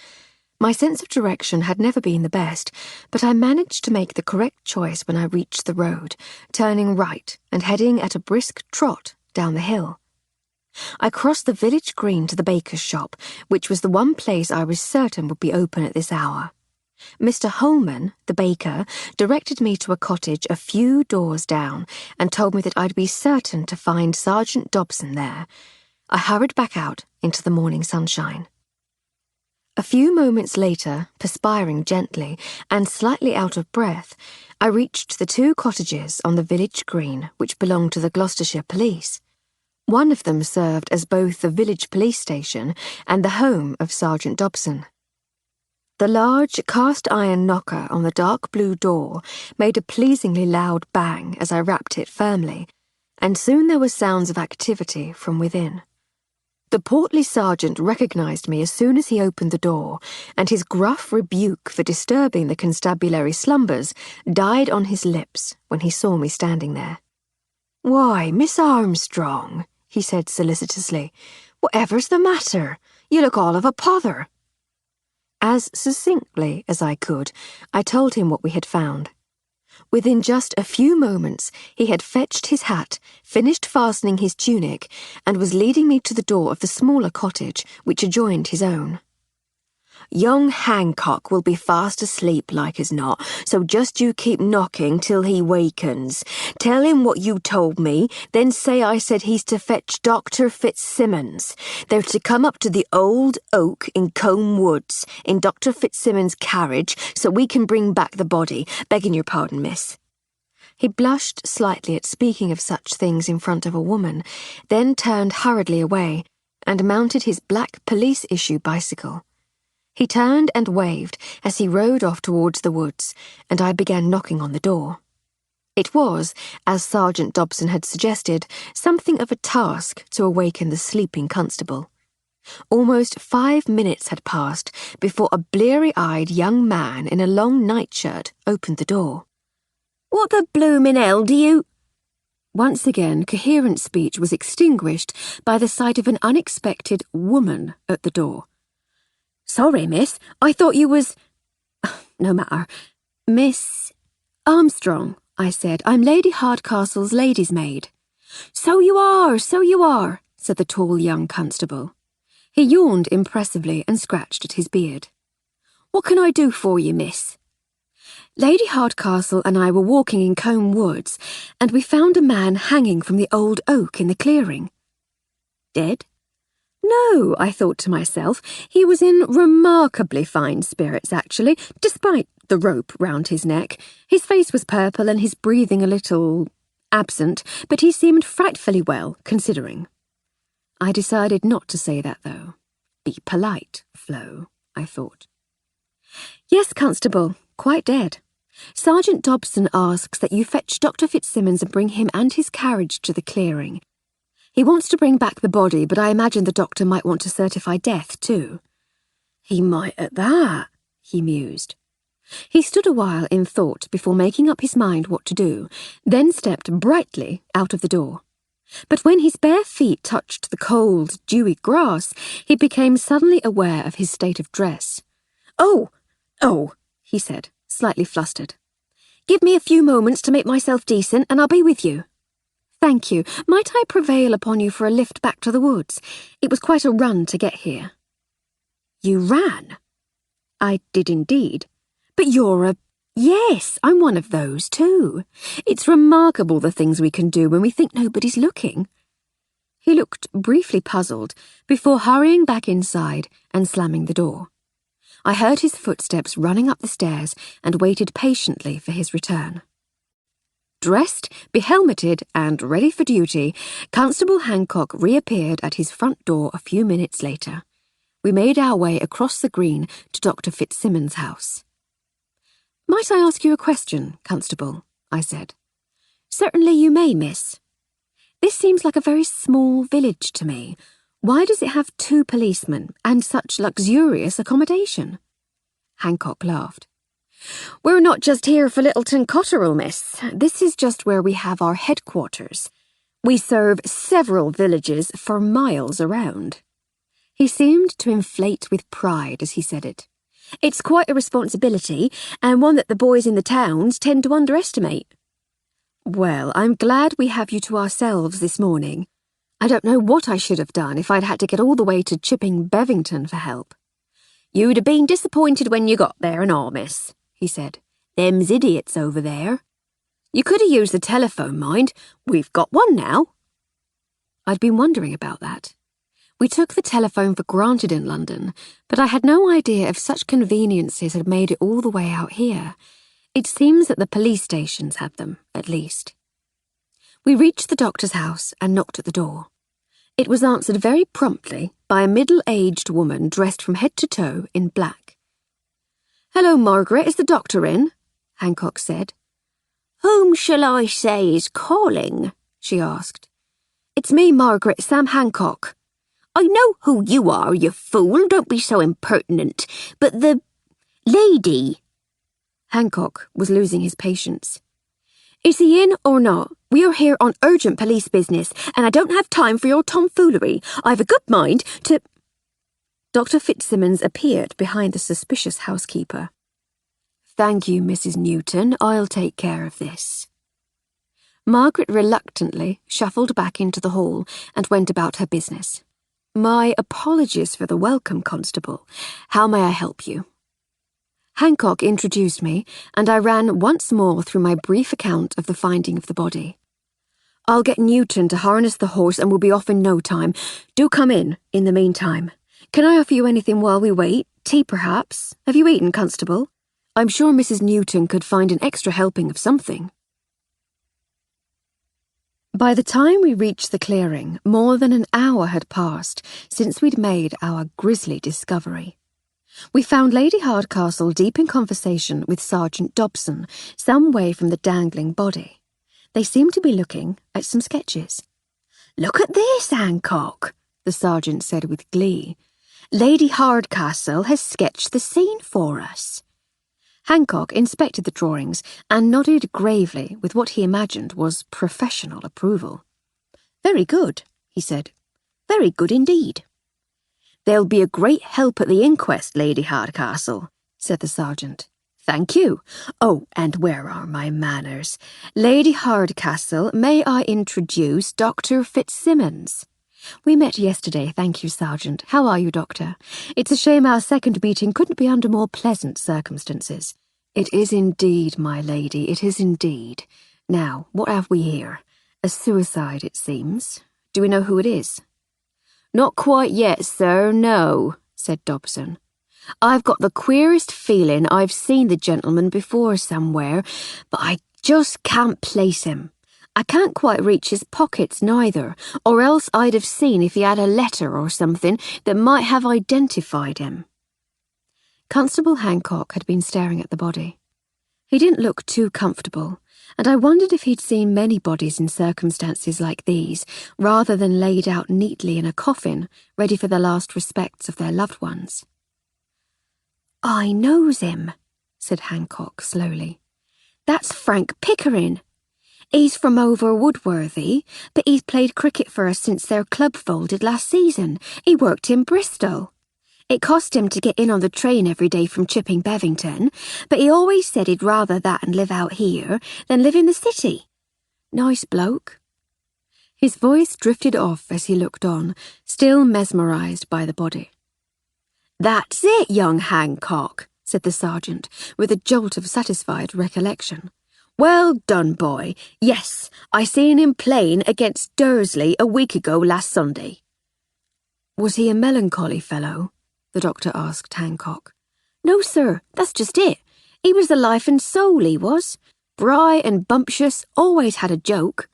My sense of direction had never been the best, but I managed to make the correct choice when I reached the road, turning right and heading at a brisk trot down the hill. I crossed the village green to the baker's shop, which was the one place I was certain would be open at this hour. Mr. Holman, the baker, directed me to a cottage a few doors down and told me that I'd be certain to find Sergeant Dobson there. I hurried back out into the morning sunshine. A few moments later, perspiring gently and slightly out of breath, I reached the two cottages on the village green which belonged to the Gloucestershire Police. One of them served as both the village police station and the home of Sergeant Dobson. The large cast-iron knocker on the dark blue door made a pleasingly loud bang as I rapped it firmly, and soon there were sounds of activity from within. The portly sergeant recognised me as soon as he opened the door, and his gruff rebuke for disturbing the constabulary slumbers died on his lips when he saw me standing there. "Why, Miss Armstrong," he said solicitously, "whatever's the matter? You look all of a pother." As succinctly as I could, I told him what we had found. Within just a few moments, he had fetched his hat, finished fastening his tunic, and was leading me to the door of the smaller cottage which adjoined his own. "Young Hancock will be fast asleep like as not, so just you keep knocking till he wakens. Tell him what you told me, then say I said he's to fetch Dr. Fitzsimmons. They're to come up to the old oak in Combe Woods, in Dr. Fitzsimmons' carriage, so we can bring back the body, begging your pardon, miss." He blushed slightly at speaking of such things in front of a woman, then turned hurriedly away, and mounted his black police-issue bicycle. He turned and waved as he rode off towards the woods, and I began knocking on the door. It was, as Sergeant Dobson had suggested, something of a task to awaken the sleeping constable. Almost 5 minutes had passed before a bleary-eyed young man in a long nightshirt opened the door. "What the bloomin' hell do you—" Once again, coherent speech was extinguished by the sight of an unexpected woman at the door. "Sorry, miss, I thought you was—" "No matter. Miss Armstrong," I said. "I'm Lady Hardcastle's lady's maid." So you are, said the tall young constable. He yawned impressively and scratched at his beard. "What can I do for you, miss?" Lady Hardcastle and I were walking in Combe Woods, and we found a man hanging from the old oak in the clearing. Dead? No, I thought to myself. He was in remarkably fine spirits, actually, despite the rope round his neck. His face was purple and his breathing a little absent, but he seemed frightfully well, considering. I decided not to say that, though. Be polite, Flo, I thought. "Yes, Constable, quite dead. Sergeant Dobson asks that you fetch Dr. Fitzsimmons and bring him and his carriage to the clearing. He wants to bring back the body, but I imagine the doctor might want to certify death, too." "He might at that," he mused. He stood a while in thought before making up his mind what to do, then stepped brightly out of the door. But when his bare feet touched the cold, dewy grass, he became suddenly aware of his state of dress. Oh, he said, slightly flustered. "Give me a few moments to make myself decent, and I'll be with you." "Thank you. Might I prevail upon you for a lift back to the woods? It was quite a run to get here." "You ran?" "I did indeed. But you're Yes, I'm one of those too. It's remarkable the things we can do when we think nobody's looking." He looked briefly puzzled before hurrying back inside and slamming the door. I heard his footsteps running up the stairs and waited patiently for his return. Dressed, behelmeted, and ready for duty, Constable Hancock reappeared at his front door a few minutes later. We made our way across the green to Dr. Fitzsimmons' house. "Might I ask you a question, Constable?" I said. "Certainly you may, miss." "This seems like a very small village to me. Why does it have 2 policemen and such luxurious accommodation?" Hancock laughed. "We're not just here for Littleton Cotterell, miss. This is just where we have our headquarters. We serve several villages for miles around." He seemed to inflate with pride as he said it. "It's quite a responsibility, and one that the boys in the towns tend to underestimate." "Well, I'm glad we have you to ourselves this morning. I don't know what I should have done if I'd had to get all the way to Chipping Bevington for help." "You'd have been disappointed when you got there and all, miss," he said. "Them's idiots over there. You could have used the telephone, mind. We've got one now." I'd been wondering about that. We took the telephone for granted in London, but I had no idea if such conveniences had made it all the way out here. It seems that the police stations had them, at least. We reached the doctor's house and knocked at the door. It was answered very promptly by a middle-aged woman dressed from head to toe in black. "Hello, Margaret, is the doctor in?" Hancock said. "Whom shall I say is calling?" she asked. "It's me, Margaret, Sam Hancock." "I know who you are, you fool, don't be so impertinent. But the lady—" Hancock was losing his patience. "Is he in or not? We are here on urgent police business, and I don't have time for your tomfoolery. I've a good mind to—" Dr. Fitzsimmons appeared behind the suspicious housekeeper. "Thank you, Mrs. Newton. I'll take care of this." Margaret reluctantly shuffled back into the hall and went about her business. "My apologies for the welcome, Constable. How may I help you?" Hancock introduced me, and I ran once more through my brief account of the finding of the body. "I'll get Newton to harness the horse and we'll be off in no time. Do come in the meantime. Can I offer you anything while we wait? Tea, perhaps? Have you eaten, Constable? I'm sure Mrs. Newton could find an extra helping of something." By the time we reached the clearing, more than an hour had passed since we'd made our grisly discovery. We found Lady Hardcastle deep in conversation with Sergeant Dobson, some way from the dangling body. They seemed to be looking at some sketches. "Look at this, Hancock," the sergeant said with glee. "Lady Hardcastle has sketched the scene for us." Hancock inspected the drawings and nodded gravely with what he imagined was professional approval. "Very good," he said. "Very good indeed." "They'll be a great help at the inquest, Lady Hardcastle," said the sergeant. "Thank you. Oh, and where are my manners? Lady Hardcastle, may I introduce Dr. Fitzsimmons? We met yesterday, thank you, Sergeant. How are you, Doctor? It's a shame our second meeting couldn't be under more pleasant circumstances. It is indeed, my lady, it is indeed. Now, what have we here? A suicide, it seems. Do we know who it is? Not quite yet, sir, no, said Dobson. I've got the queerest feeling I've seen the gentleman before somewhere, but I just can't place him. I can't quite reach his pockets neither, or else I'd have seen if he had a letter or something that might have identified him. Constable Hancock had been staring at the body. He didn't look too comfortable, and I wondered if he'd seen many bodies in circumstances like these, rather than laid out neatly in a coffin, ready for the last respects of their loved ones. "I knows him," said Hancock slowly. "That's Frank Pickering. He's from over Woodworthy, but he's played cricket for us since their club folded last season. He worked in Bristol. It cost him to get in on the train every day from Chipping Bevington, but he always said he'd rather that and live out here than live in the city. Nice bloke." His voice drifted off as he looked on, still mesmerised by the body. "That's it, young Hancock," said the sergeant, with a jolt of satisfied recollection. "Well done, boy. Yes, I seen him playing against Dursley a week ago last Sunday." "Was he a melancholy fellow?" the doctor asked Hancock. "No, sir, that's just it. He was the life and soul, he was. Bright and bumptious, always had a joke."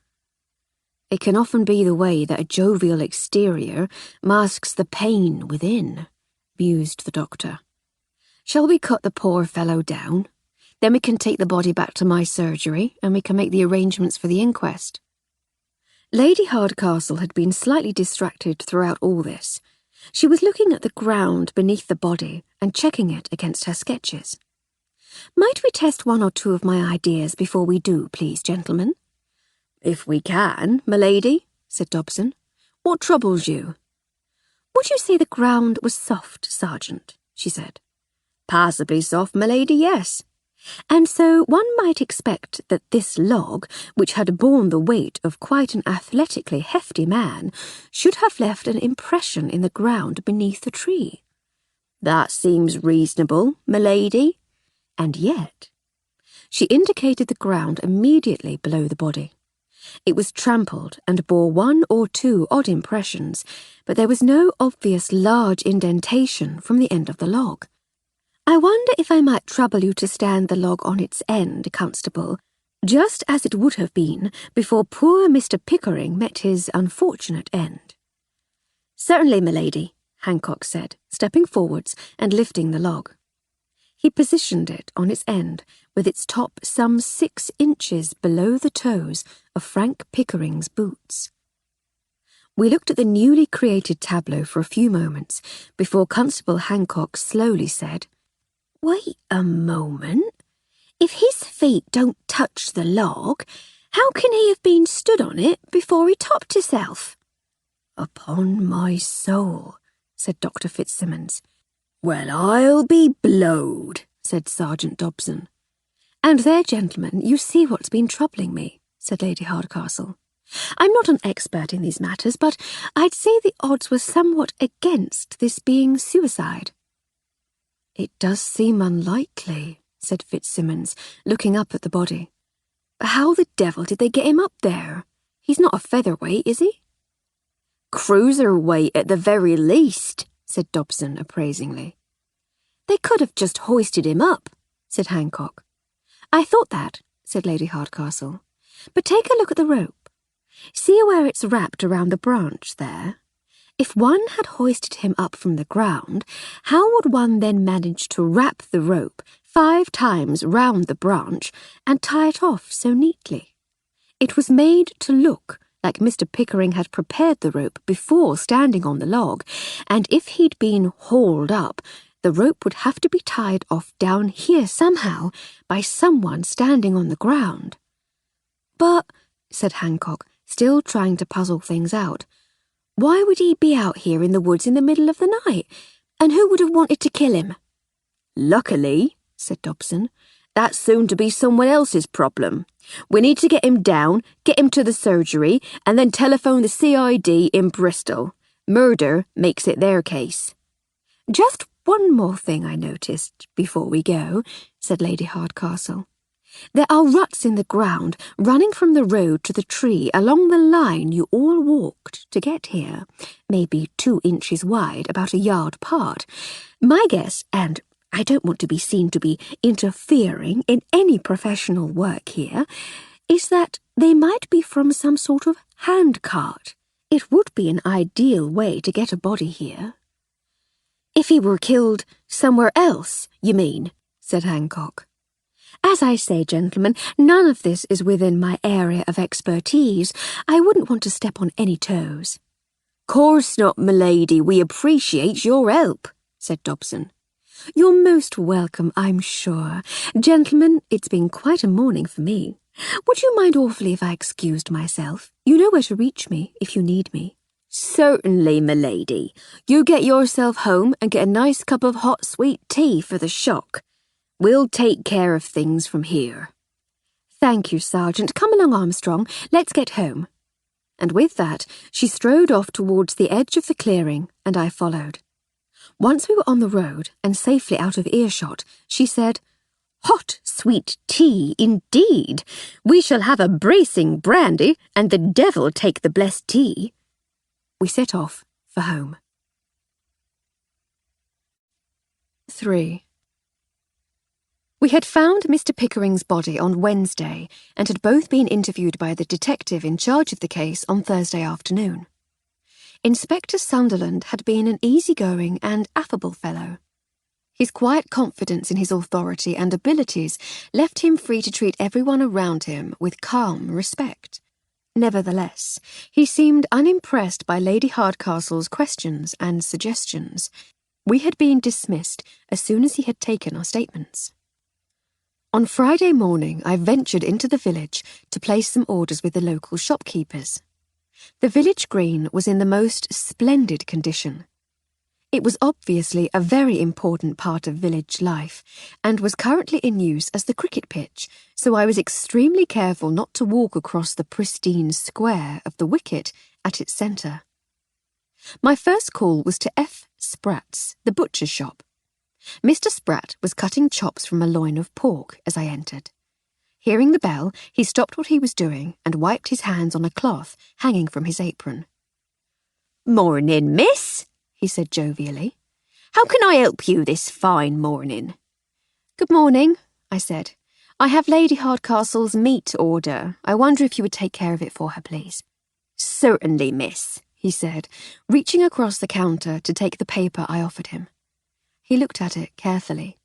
"It can often be the way that a jovial exterior masks the pain within," mused the doctor. "Shall we cut the poor fellow down? Then we can take the body back to my surgery, and we can make the arrangements for the inquest." Lady Hardcastle had been slightly distracted throughout all this. She was looking at the ground beneath the body and checking it against her sketches. "Might we test one or two of my ideas before we do, please, gentlemen?" "If we can, m'lady," said Dobson. "What troubles you?" "Would you say the ground was soft, Sergeant?" she said. "Passably soft, m'lady, yes." "And so one might expect that this log, which had borne the weight of quite an athletically hefty man, should have left an impression in the ground beneath the tree." "That seems reasonable, m'lady." "And yet—" She indicated the ground immediately below the body. It was trampled and bore one or two odd impressions, but there was no obvious large indentation from the end of the log. "I wonder if I might trouble you to stand the log on its end, Constable, just as it would have been before poor Mr. Pickering met his unfortunate end." "Certainly, m'lady," Hancock said, stepping forwards and lifting the log. He positioned it on its end, with its top some 6 inches below the toes of Frank Pickering's boots. We looked at the newly created tableau for a few moments before Constable Hancock slowly said, "Wait a moment. If his feet don't touch the log, how can he have been stood on it before he topped himself?" "Upon my soul," said Dr. Fitzsimmons. "Well, I'll be blowed," said Sergeant Dobson. "And there, gentlemen, you see what's been troubling me," said Lady Hardcastle. "I'm not an expert in these matters, but I'd say the odds were somewhat against this being suicide." "It does seem unlikely," said Fitzsimmons, looking up at the body. "How the devil did they get him up there? He's not a featherweight, is he?" "Cruiserweight at the very least," said Dobson appraisingly. "They could have just hoisted him up," said Hancock. "I thought that," said Lady Hardcastle. "But take a look at the rope. See where it's wrapped around the branch there? If one had hoisted him up from the ground, how would one then manage to wrap the rope 5 times round the branch and tie it off so neatly? It was made to look like Mr. Pickering had prepared the rope before standing on the log, and if he'd been hauled up, the rope would have to be tied off down here somehow by someone standing on the ground." "But," said Hancock, still trying to puzzle things out, "why would he be out here in the woods in the middle of the night? And who would have wanted to kill him?" "Luckily," said Dobson, That's soon to be someone else's problem. We need to get him down, get him to the surgery, and then telephone the CID in Bristol. Murder makes it their case. Just one more thing I noticed before we go, said Lady Hardcastle. There are ruts in the ground running from the road to the tree along the line you all walked to get here, maybe 2 inches wide, about a yard apart. My guess, and I don't want to be seen to be interfering in any professional work here, is that they might be from some sort of handcart. It would be an ideal way to get a body here. If he were killed somewhere else, you mean? Said Hancock. As I say, gentlemen, none of this is within my area of expertise. I wouldn't want to step on any toes. Course not, m'lady. We appreciate your help, said Dobson. You're most welcome, I'm sure. Gentlemen, it's been quite a morning for me. Would you mind awfully if I excused myself? You know where to reach me if you need me. Certainly, m'lady. You get yourself home and get a nice cup of hot sweet tea for the shock. We'll take care of things from here. Thank you, Sergeant. Come along, Armstrong. Let's get home. And with that, she strode off towards the edge of the clearing, and I followed. Once we were on the road and safely out of earshot, she said, "Hot sweet tea, indeed. We shall have a bracing brandy, and the devil take the blessed tea." We set off for home. 3. We had found Mr. Pickering's body on Wednesday and had both been interviewed by the detective in charge of the case on Thursday afternoon. Inspector Sunderland had been an easygoing and affable fellow. His quiet confidence in his authority and abilities left him free to treat everyone around him with calm respect. Nevertheless, he seemed unimpressed by Lady Hardcastle's questions and suggestions. We had been dismissed as soon as he had taken our statements. On Friday morning, I ventured into the village to place some orders with the local shopkeepers. The village green was in the most splendid condition. It was obviously a very important part of village life, and was currently in use as the cricket pitch, so I was extremely careful not to walk across the pristine square of the wicket at its centre. My first call was to F. Spratt's, the butcher's shop. Mr. Spratt was cutting chops from a loin of pork as I entered. Hearing the bell, he stopped what he was doing and wiped his hands on a cloth hanging from his apron. "Morning, miss," he said jovially. "How can I help you this fine morning?" "Good morning," I said. "I have Lady Hardcastle's meat order. I wonder if you would take care of it for her, please." "Certainly, miss," he said, reaching across the counter to take the paper I offered him. He looked at it carefully.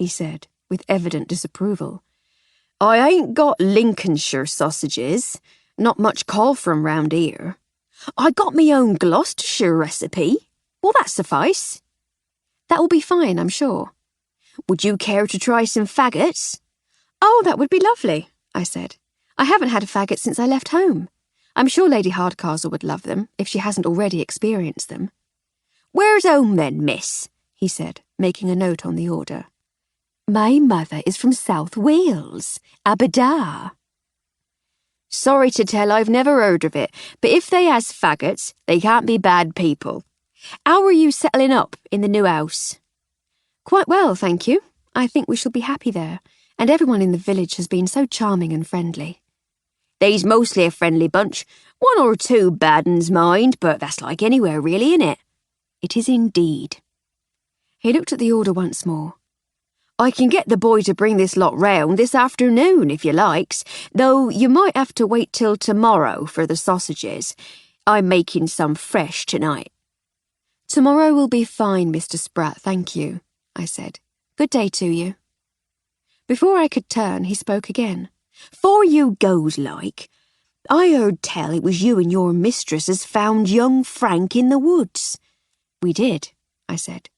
He said, with evident disapproval. "I ain't got Lincolnshire sausages. Not much call for 'em round here. I got me own Gloucestershire recipe. Will that suffice?" "That will be fine, I'm sure." "Would you care to try some faggots?" "Oh, that would be lovely," I said. "I haven't had a faggot since I left home. I'm sure Lady Hardcastle would love them, if she hasn't already experienced them." "Where's home then, miss?" he said, making a note on the order. "My mother is from South Wales, Aberdare." "Sorry to tell I've never heard of it, but if they has faggots, they can't be bad people. How are you settling up in the new house?" "Quite well, thank you. I think we shall be happy there, and everyone in the village has been so charming and friendly." "They's mostly a friendly bunch. 1 or 2 bad uns, mind, but that's like anywhere really, innit?" "It is indeed." He looked at the order once more. "I can get the boy to bring this lot round this afternoon if you likes, though you might have to wait till tomorrow for the sausages. I'm making some fresh tonight." "Tomorrow will be fine, Mr. Spratt, thank you," I said. "Good day to you." Before I could turn, he spoke again. "'Fore you goes, like, I heard tell it was you and your mistress as found young Frank in the woods." "We did," I said.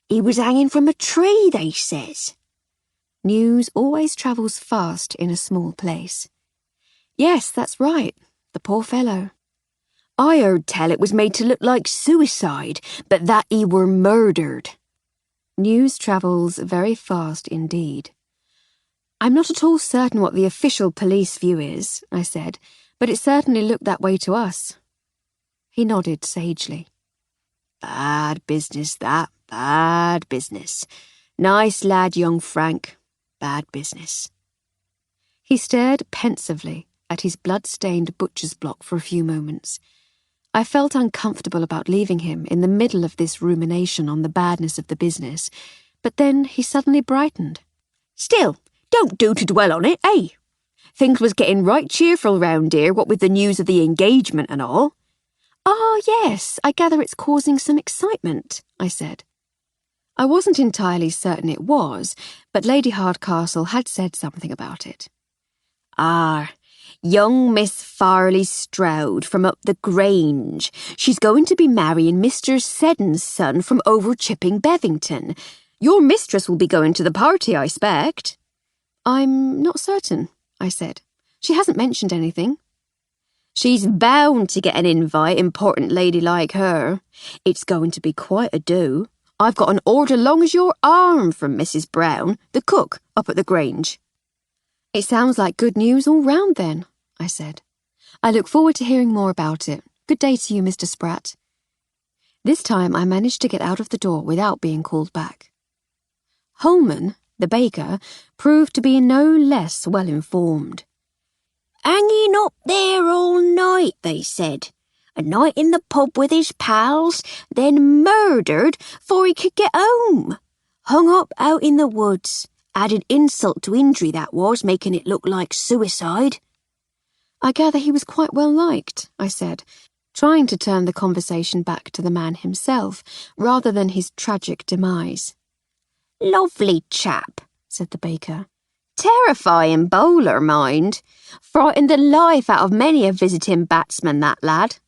"He was hanging from a tree, they says." News always travels fast in a small place. "Yes, that's right. The poor fellow." "I heard tell it was made to look like suicide, but that he were murdered." News travels very fast indeed. I'm not at all certain what the official police view is, I said, but it certainly looked that way to us. He nodded sagely. Bad business, that. Bad business. Nice lad, young Frank. Bad business. He stared pensively at his blood-stained butcher's block for a few moments. I felt uncomfortable about leaving him in the middle of this rumination on the badness of the business, but then he suddenly brightened. Still, don't do to dwell on it, eh? Things was getting right cheerful round here, what with the news of the engagement and all. Ah, yes, I gather it's causing some excitement, I said. I wasn't entirely certain it was, but Lady Hardcastle had said something about it. Ah, young Miss Farley Stroud from up the Grange. She's going to be marrying Mr. Seddon's son from over Chipping Bevington. Your mistress will be going to the party, I expect. I'm not certain, I said. She hasn't mentioned anything. She's bound to get an invite, important lady like her. It's going to be quite a do. I've got an order long as your arm from Mrs. Brown, the cook, up at the Grange. It sounds like good news all round then, I said. I look forward to hearing more about it. Good day to you, Mr. Spratt. This time I managed to get out of the door without being called back. Holman, the baker, proved to be no less well informed. Hanging up there all night, they said. A night in the pub with his pals, then murdered 'fore he could get home. Hung up out in the woods. Added insult to injury, that was, making it look like suicide. I gather he was quite well liked, I said, trying to turn the conversation back to the man himself, rather than his tragic demise. Lovely chap, said the baker. Terrifying bowler, mind. Frightened the life out of many a visiting batsman, that lad.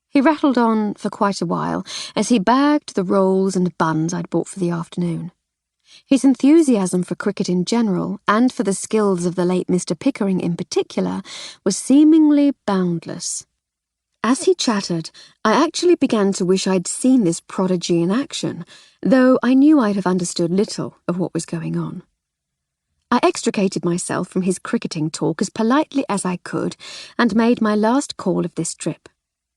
He rattled on for quite a while as he bagged the rolls and buns I'd bought for the afternoon. His enthusiasm for cricket in general, and for the skills of the late Mr. Pickering in particular, was seemingly boundless. As he chattered, I actually began to wish I'd seen this prodigy in action, though I knew I'd have understood little of what was going on. I extricated myself from his cricketing talk as politely as I could, and made my last call of this trip.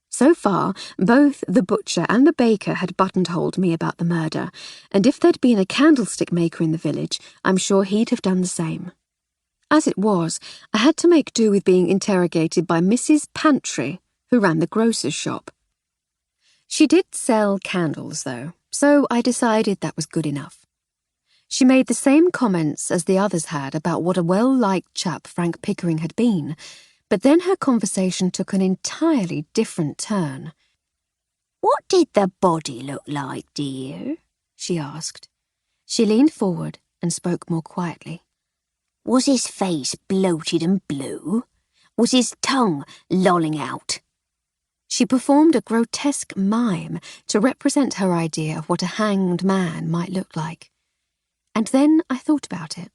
So far, both the butcher and the baker had buttonholed me about the murder, and if there'd been a candlestick maker in the village, I'm sure he'd have done the same. As it was, I had to make do with being interrogated by Mrs. Pantry, who ran the grocer's shop. She did sell candles, though, so I decided that was good enough. She made the same comments as the others had about what a well-liked chap Frank Pickering had been, but then her conversation took an entirely different turn. What did the body look like, dear? She asked. She leaned forward and spoke more quietly. Was his face bloated and blue? Was his tongue lolling out? She performed a grotesque mime to represent her idea of what a hanged man might look like. And then I thought about it.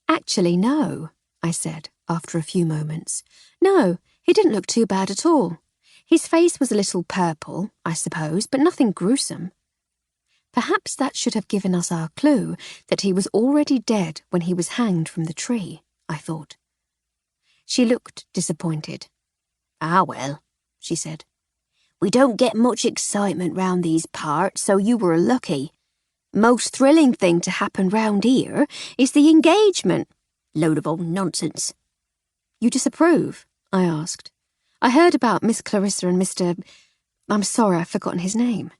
Actually, no, I said, after a few moments. No, he didn't look too bad at all. His face was a little purple, I suppose, but nothing gruesome. Perhaps that should have given us our clue that he was already dead when he was hanged from the tree, I thought. She looked disappointed. Ah, well, she said. We don't get much excitement round these parts, so you were lucky. Most thrilling thing to happen round here is the engagement. Load of old nonsense. You disapprove? I asked. I heard about Miss Clarissa and Mr. I'm sorry, I've forgotten his name.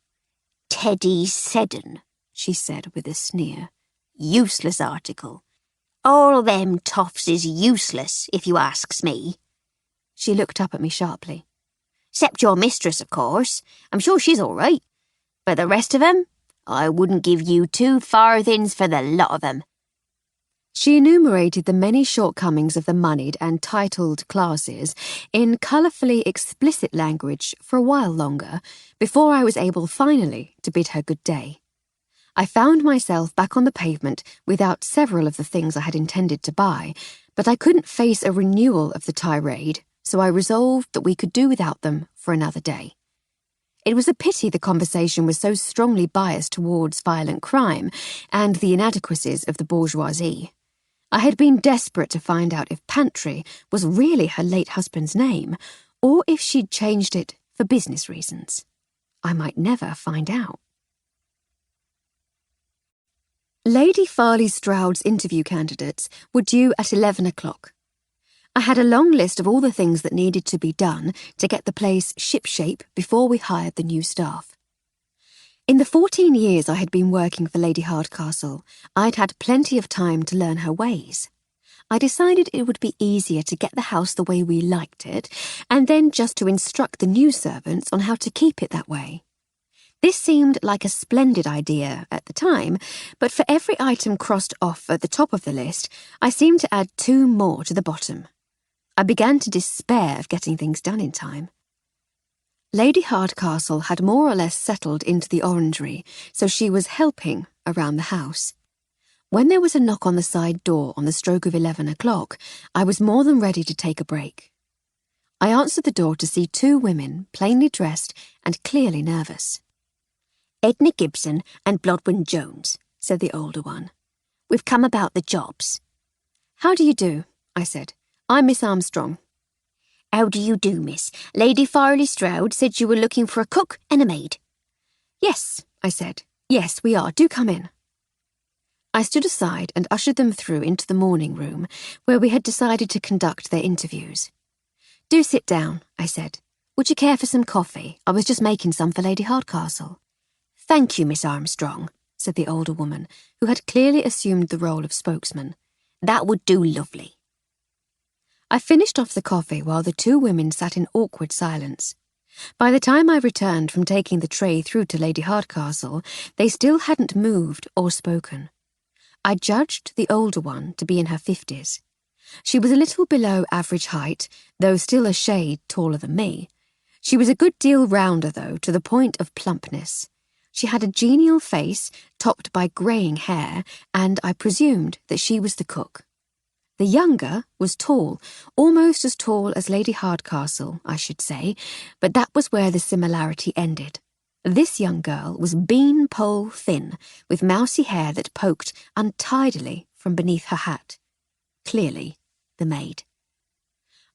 Teddy Seddon, she said with a sneer. Useless article. All them toffs is useless, if you asks me. She looked up at me sharply. Except your mistress, of course. I'm sure she's all right. But the rest of 'em, I wouldn't give you 2 farthings for the lot of 'em. She enumerated the many shortcomings of the moneyed and titled classes in colourfully explicit language for a while longer, before I was able finally to bid her good day. I found myself back on the pavement without several of the things I had intended to buy, but I couldn't face a renewal of the tirade, so I resolved that we could do without them for another day. It was a pity the conversation was so strongly biased towards violent crime and the inadequacies of the bourgeoisie. I had been desperate to find out if Pantry was really her late husband's name, or if she'd changed it for business reasons. I might never find out. Lady Farley Stroud's interview candidates were due at 11 o'clock. I had a long list of all the things that needed to be done to get the place shipshape before we hired the new staff. In the 14 years I had been working for Lady Hardcastle, I'd had plenty of time to learn her ways. I decided it would be easier to get the house the way we liked it, and then just to instruct the new servants on how to keep it that way. This seemed like a splendid idea at the time, but for every item crossed off at the top of the list, I seemed to add 2 more to the bottom. I began to despair of getting things done in time. Lady Hardcastle had more or less settled into the orangery, so she was helping around the house. When there was a knock on the side door on the stroke of 11 o'clock, I was more than ready to take a break. I answered the door to see 2 women, plainly dressed and clearly nervous. Edna Gibson and Blodwin Jones, said the older one. We've come about the jobs. How do you do? I said. I'm Miss Armstrong. How do you do, miss? Lady Farley Stroud said you were looking for a cook and a maid. Yes, I said. Yes, we are. Do come in. I stood aside and ushered them through into the morning room, where we had decided to conduct their interviews. Do sit down, I said. Would you care for some coffee? I was just making some for Lady Hardcastle. Thank you, Miss Armstrong, said the older woman, who had clearly assumed the role of spokesman. That would do lovely. I finished off the coffee while the 2 women sat in awkward silence. By the time I returned from taking the tray through to Lady Hardcastle, they still hadn't moved or spoken. I judged the older one to be in her 50s. She was a little below average height, though still a shade taller than me. She was a good deal rounder, though, to the point of plumpness. She had a genial face, topped by greying hair, and I presumed that she was the cook. The younger was tall, almost as tall as Lady Hardcastle, I should say, but that was where the similarity ended. This young girl was bean-pole thin, with mousy hair that poked untidily from beneath her hat. Clearly, the maid.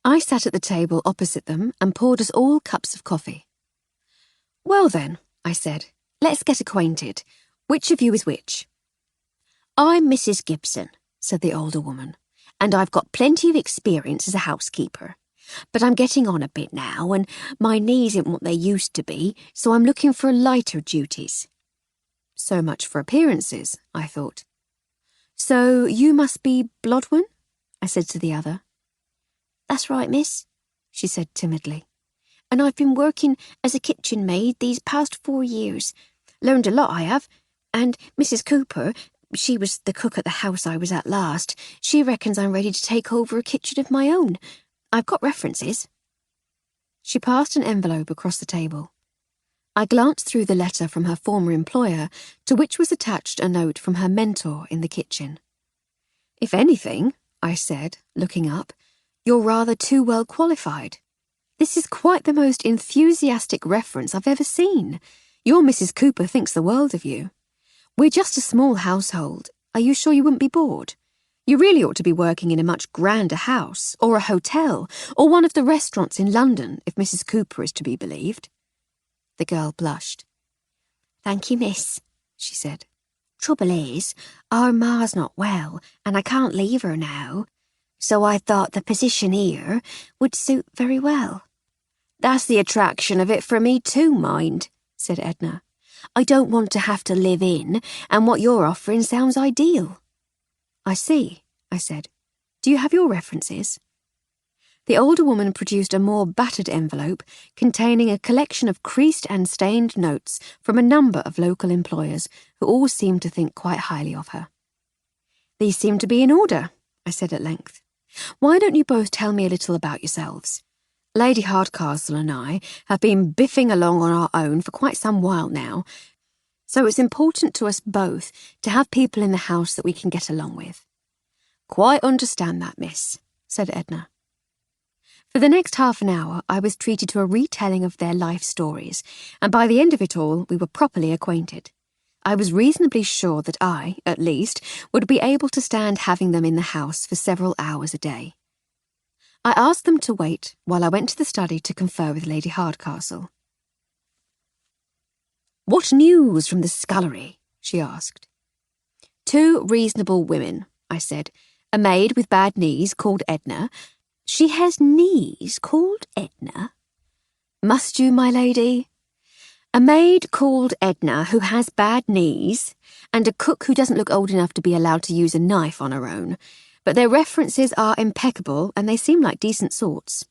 I sat at the table opposite them and poured us all cups of coffee. Well then, I said, let's get acquainted. Which of you is which? I'm Mrs. Gibson, said the older woman, and I've got plenty of experience as a housekeeper. But I'm getting on a bit now, and my knees aren't what they used to be, so I'm looking for lighter duties. So much for appearances, I thought. So you must be Blodwin? I said to the other. That's right, miss, she said timidly. And I've been working as a kitchen maid these past 4 years. Learned a lot, I have. And Mrs. Cooper, she was the cook at the house I was at last, she reckons I'm ready to take over a kitchen of my own. I've got references. She passed an envelope across the table. I glanced through the letter from her former employer, to which was attached a note from her mentor in the kitchen. If anything, I said, looking up, you're rather too well qualified. This is quite the most enthusiastic reference I've ever seen. Your Mrs. Cooper thinks the world of you. We're just a small household. Are you sure you wouldn't be bored? You really ought to be working in a much grander house, or a hotel, or one of the restaurants in London, if Mrs. Cooper is to be believed. The girl blushed. Thank you, miss, she said. Trouble is, our ma's not well, and I can't leave her now. So I thought the position here would suit very well. That's the attraction of it for me too, mind, said Edna. I don't want to have to live in, and what you're offering sounds ideal. I see, I said. Do you have your references? The older woman produced a more battered envelope containing a collection of creased and stained notes from a number of local employers who all seemed to think quite highly of her. These seem to be in order, I said at length. Why don't you both tell me a little about yourselves? Lady Hardcastle and I have been biffing along on our own for quite some while now, so it's important to us both to have people in the house that we can get along with. Quite understand that, miss, said Edna. For the next half an hour, I was treated to a retelling of their life stories, and by the end of it all, we were properly acquainted. I was reasonably sure that I, at least, would be able to stand having them in the house for several hours a day. I asked them to wait while I went to the study to confer with Lady Hardcastle. "What news from the scullery?" she asked. "Two reasonable women," I said. "A maid with bad knees called Edna." "She has knees called Edna?" "Must you, my lady?" "A maid called Edna who has bad knees, and a cook who doesn't look old enough to be allowed to use a knife on her own. But their references are impeccable, and they seem like decent sorts."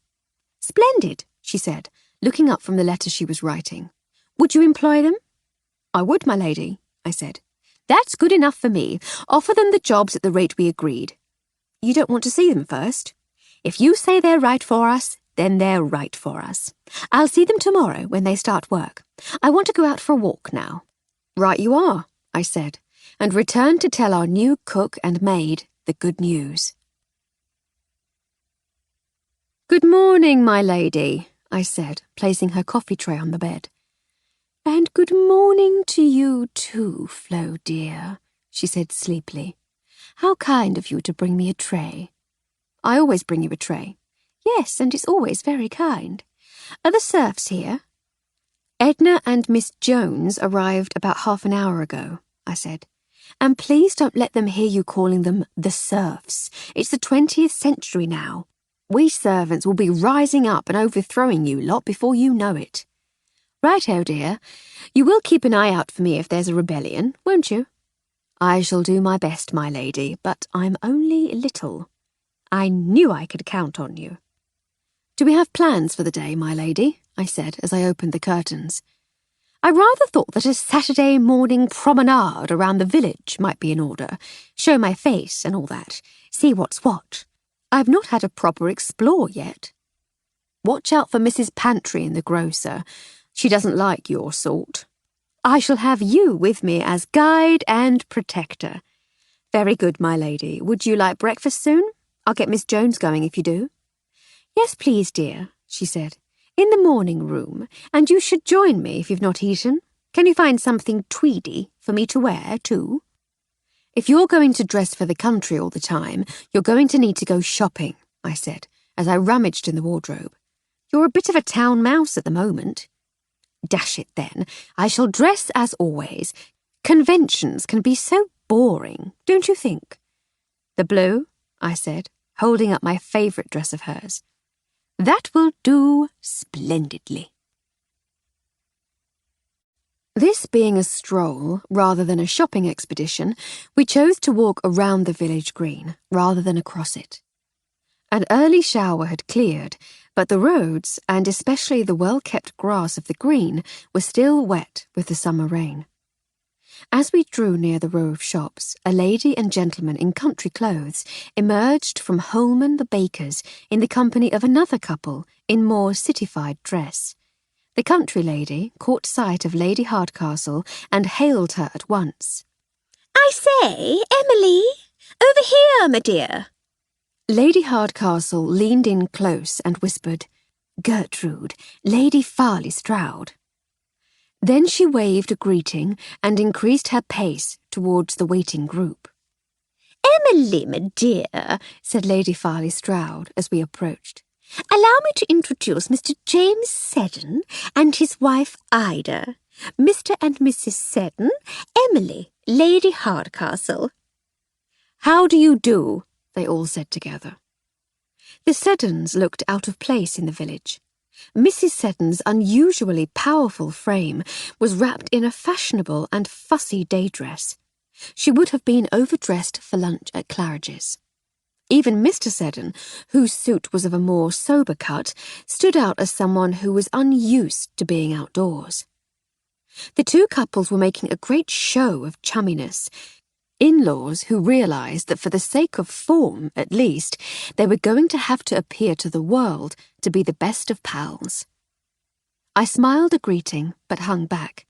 "Splendid," she said, looking up from the letter she was writing. "Would you employ them?" "I would, my lady," I said. "That's good enough for me. Offer them the jobs at the rate we agreed." "You don't want to see them first?" "If you say they're right for us, then they're right for us. I'll see them tomorrow when they start work. I want to go out for a walk now." "Right you are," I said, and returned to tell our new cook and maid the good news. "Good morning, my lady," I said, placing her coffee tray on the bed. "And good morning to you too, Flo dear," she said sleepily. "How kind of you to bring me a tray." "I always bring you a tray." "Yes, and it's always very kind. Are the serfs here?" "Edna and Miss Jones arrived about half an hour ago," I said. "And please don't let them hear you calling them the serfs. It's the 20th century now. We servants will be rising up and overthrowing you lot before you know it." "Right-o, dear. You will keep an eye out for me if there's a rebellion, won't you?" "I shall do my best, my lady, but I'm only little." "I knew I could count on you." "Do we have plans for the day, my lady?" I said as I opened the curtains. "I rather thought that a Saturday morning promenade around the village might be in order. Show my face and all that. See what's what. I've not had a proper explore yet. Watch out for Mrs. Pantry in the grocer. She doesn't like your sort. I shall have you with me as guide and protector." "Very good, my lady. Would you like breakfast soon? I'll get Miss Jones going if you do." "Yes, please, dear," she said. "In the morning room, and you should join me if you've not eaten. Can you find something tweedy for me to wear, too?" "If you're going to dress for the country all the time, you're going to need to go shopping," I said, as I rummaged in the wardrobe. "You're a bit of a town mouse at the moment." "Dash it, then. I shall dress as always. Conventions can be so boring, don't you think?" "The blue?" I said, holding up my favourite dress of hers. "That will do splendidly." This being a stroll rather than a shopping expedition, we chose to walk around the village green rather than across it. An early shower had cleared, but the roads, and especially the well-kept grass of the green, were still wet with the summer rain. As we drew near the row of shops, a lady and gentleman in country clothes emerged from Holman the baker's in the company of another couple in more citified dress. The country lady caught sight of Lady Hardcastle and hailed her at once. "I say, Emily, over here, my dear." Lady Hardcastle leaned in close and whispered, "Gertrude, Lady Farley Stroud." Then she waved a greeting and increased her pace towards the waiting group. "Emily, my dear," said Lady Farley Stroud as we approached. "Allow me to introduce Mr. James Seddon and his wife Ida. Mr. and Mrs. Seddon, Emily, Lady Hardcastle." "How do you do?" they all said together. The Seddons looked out of place in the village. Mrs. Seddon's unusually powerful frame was wrapped in a fashionable and fussy day dress. She would have been overdressed for lunch at Claridge's. Even Mr. Seddon, whose suit was of a more sober cut, stood out as someone who was unused to being outdoors. The two couples were making a great show of chumminess, in-laws who realised that for the sake of form, at least, they were going to have to appear to the world to be the best of pals. I smiled a greeting, but hung back.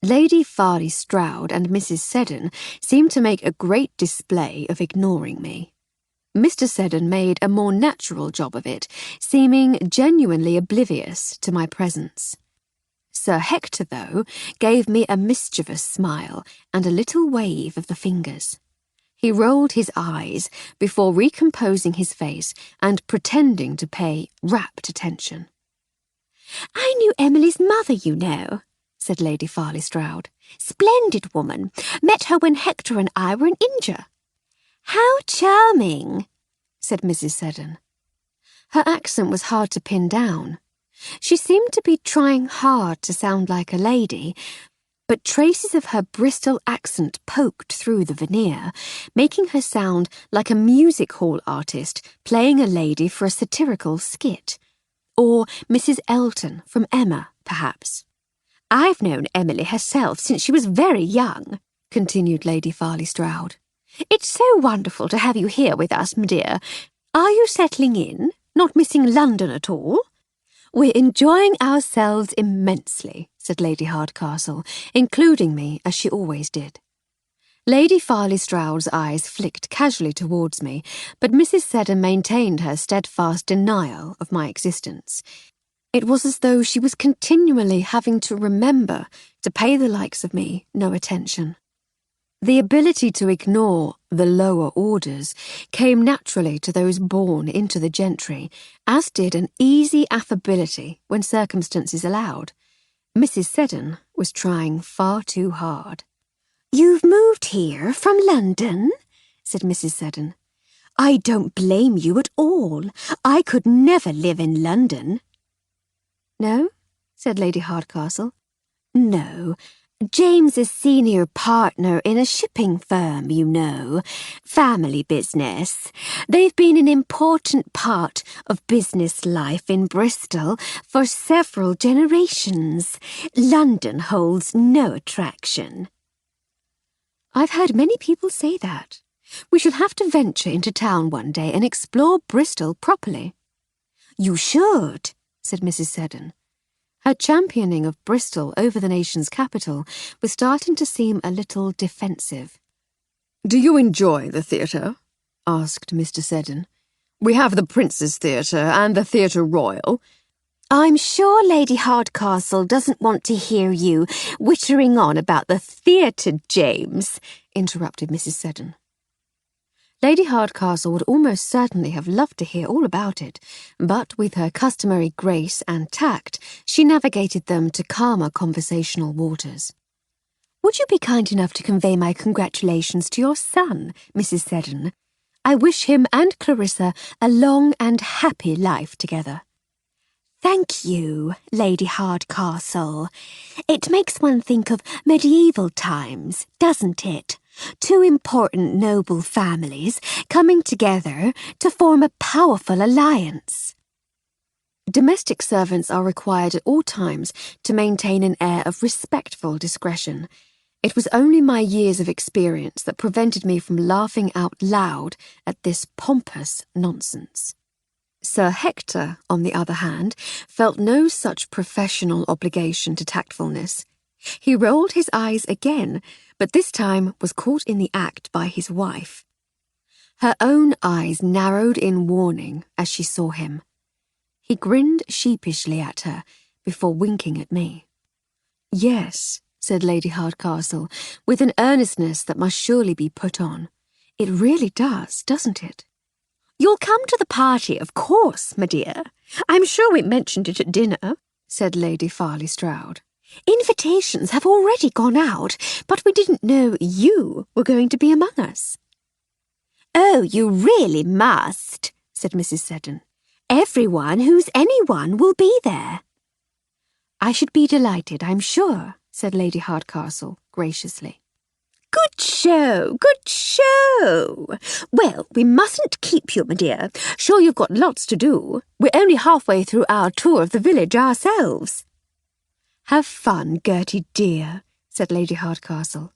Lady Farley Stroud and Mrs. Seddon seemed to make a great display of ignoring me. Mr. Seddon made a more natural job of it, seeming genuinely oblivious to my presence. Sir Hector, though, gave me a mischievous smile and a little wave of the fingers. He rolled his eyes before recomposing his face and pretending to pay rapt attention. "I knew Emily's mother, you know," said Lady Farley Stroud. "Splendid woman. Met her when Hector and I were in India." "How charming," said Mrs. Seddon. Her accent was hard to pin down. She seemed to be trying hard to sound like a lady, but traces of her Bristol accent poked through the veneer, making her sound like a music hall artist playing a lady for a satirical skit. Or Mrs. Elton from Emma, perhaps. "I've known Emily herself since she was very young," continued Lady Farley Stroud. "It's so wonderful to have you here with us, my dear. Are you settling in? Not missing London at all?" "We're enjoying ourselves immensely," said Lady Hardcastle, including me as she always did. Lady Farley Stroud's eyes flicked casually towards me, but Mrs. Seddon maintained her steadfast denial of my existence. It was as though she was continually having to remember to pay the likes of me no attention. The ability to ignore the lower orders came naturally to those born into the gentry, as did an easy affability when circumstances allowed. Mrs. Seddon was trying far too hard. "You've moved here from London?" said Mrs. Seddon. "I don't blame you at all. I could never live in London." "No?" said Lady Hardcastle. "No. James is senior partner in a shipping firm, you know. Family business. They've been an important part of business life in Bristol for several generations. London holds no attraction." "I've heard many people say that. We shall have to venture into town one day and explore Bristol properly." "You should," said Mrs. Seddon. Her championing of Bristol over the nation's capital was starting to seem a little defensive. "Do you enjoy the theatre?" asked Mr. Seddon. "We have the Prince's Theatre and the Theatre Royal." "I'm sure Lady Hardcastle doesn't want to hear you wittering on about the theatre, James," interrupted Mrs. Seddon. Lady Hardcastle would almost certainly have loved to hear all about it, but with her customary grace and tact, she navigated them to calmer conversational waters. "Would you be kind enough to convey my congratulations to your son, Mrs. Seddon? I wish him and Clarissa a long and happy life together." "Thank you, Lady Hardcastle. It makes one think of medieval times, doesn't it? Two important noble families coming together to form a powerful alliance." Domestic servants are required at all times to maintain an air of respectful discretion. It was only my years of experience that prevented me from laughing out loud at this pompous nonsense. Sir Hector, on the other hand, felt no such professional obligation to tactfulness. He rolled his eyes again, but this time was caught in the act by his wife. Her own eyes narrowed in warning as she saw him. He grinned sheepishly at her before winking at me. "Yes," said Lady Hardcastle, with an earnestness that must surely be put on. "It really does, doesn't it?" "You'll come to the party, of course, my dear. I'm sure we mentioned it at dinner," said Lady Farley Stroud. "Invitations have already gone out, but we didn't know you were going to be among us." "Oh, you really must," said Mrs. Seddon. "Everyone who's anyone will be there." "I should be delighted, I'm sure," said Lady Hardcastle graciously. "Good show, good show. Well, we mustn't keep you, my dear. Sure you've got lots to do. We're only halfway through our tour of the village ourselves." "Have fun, Gertie dear," said Lady Hardcastle.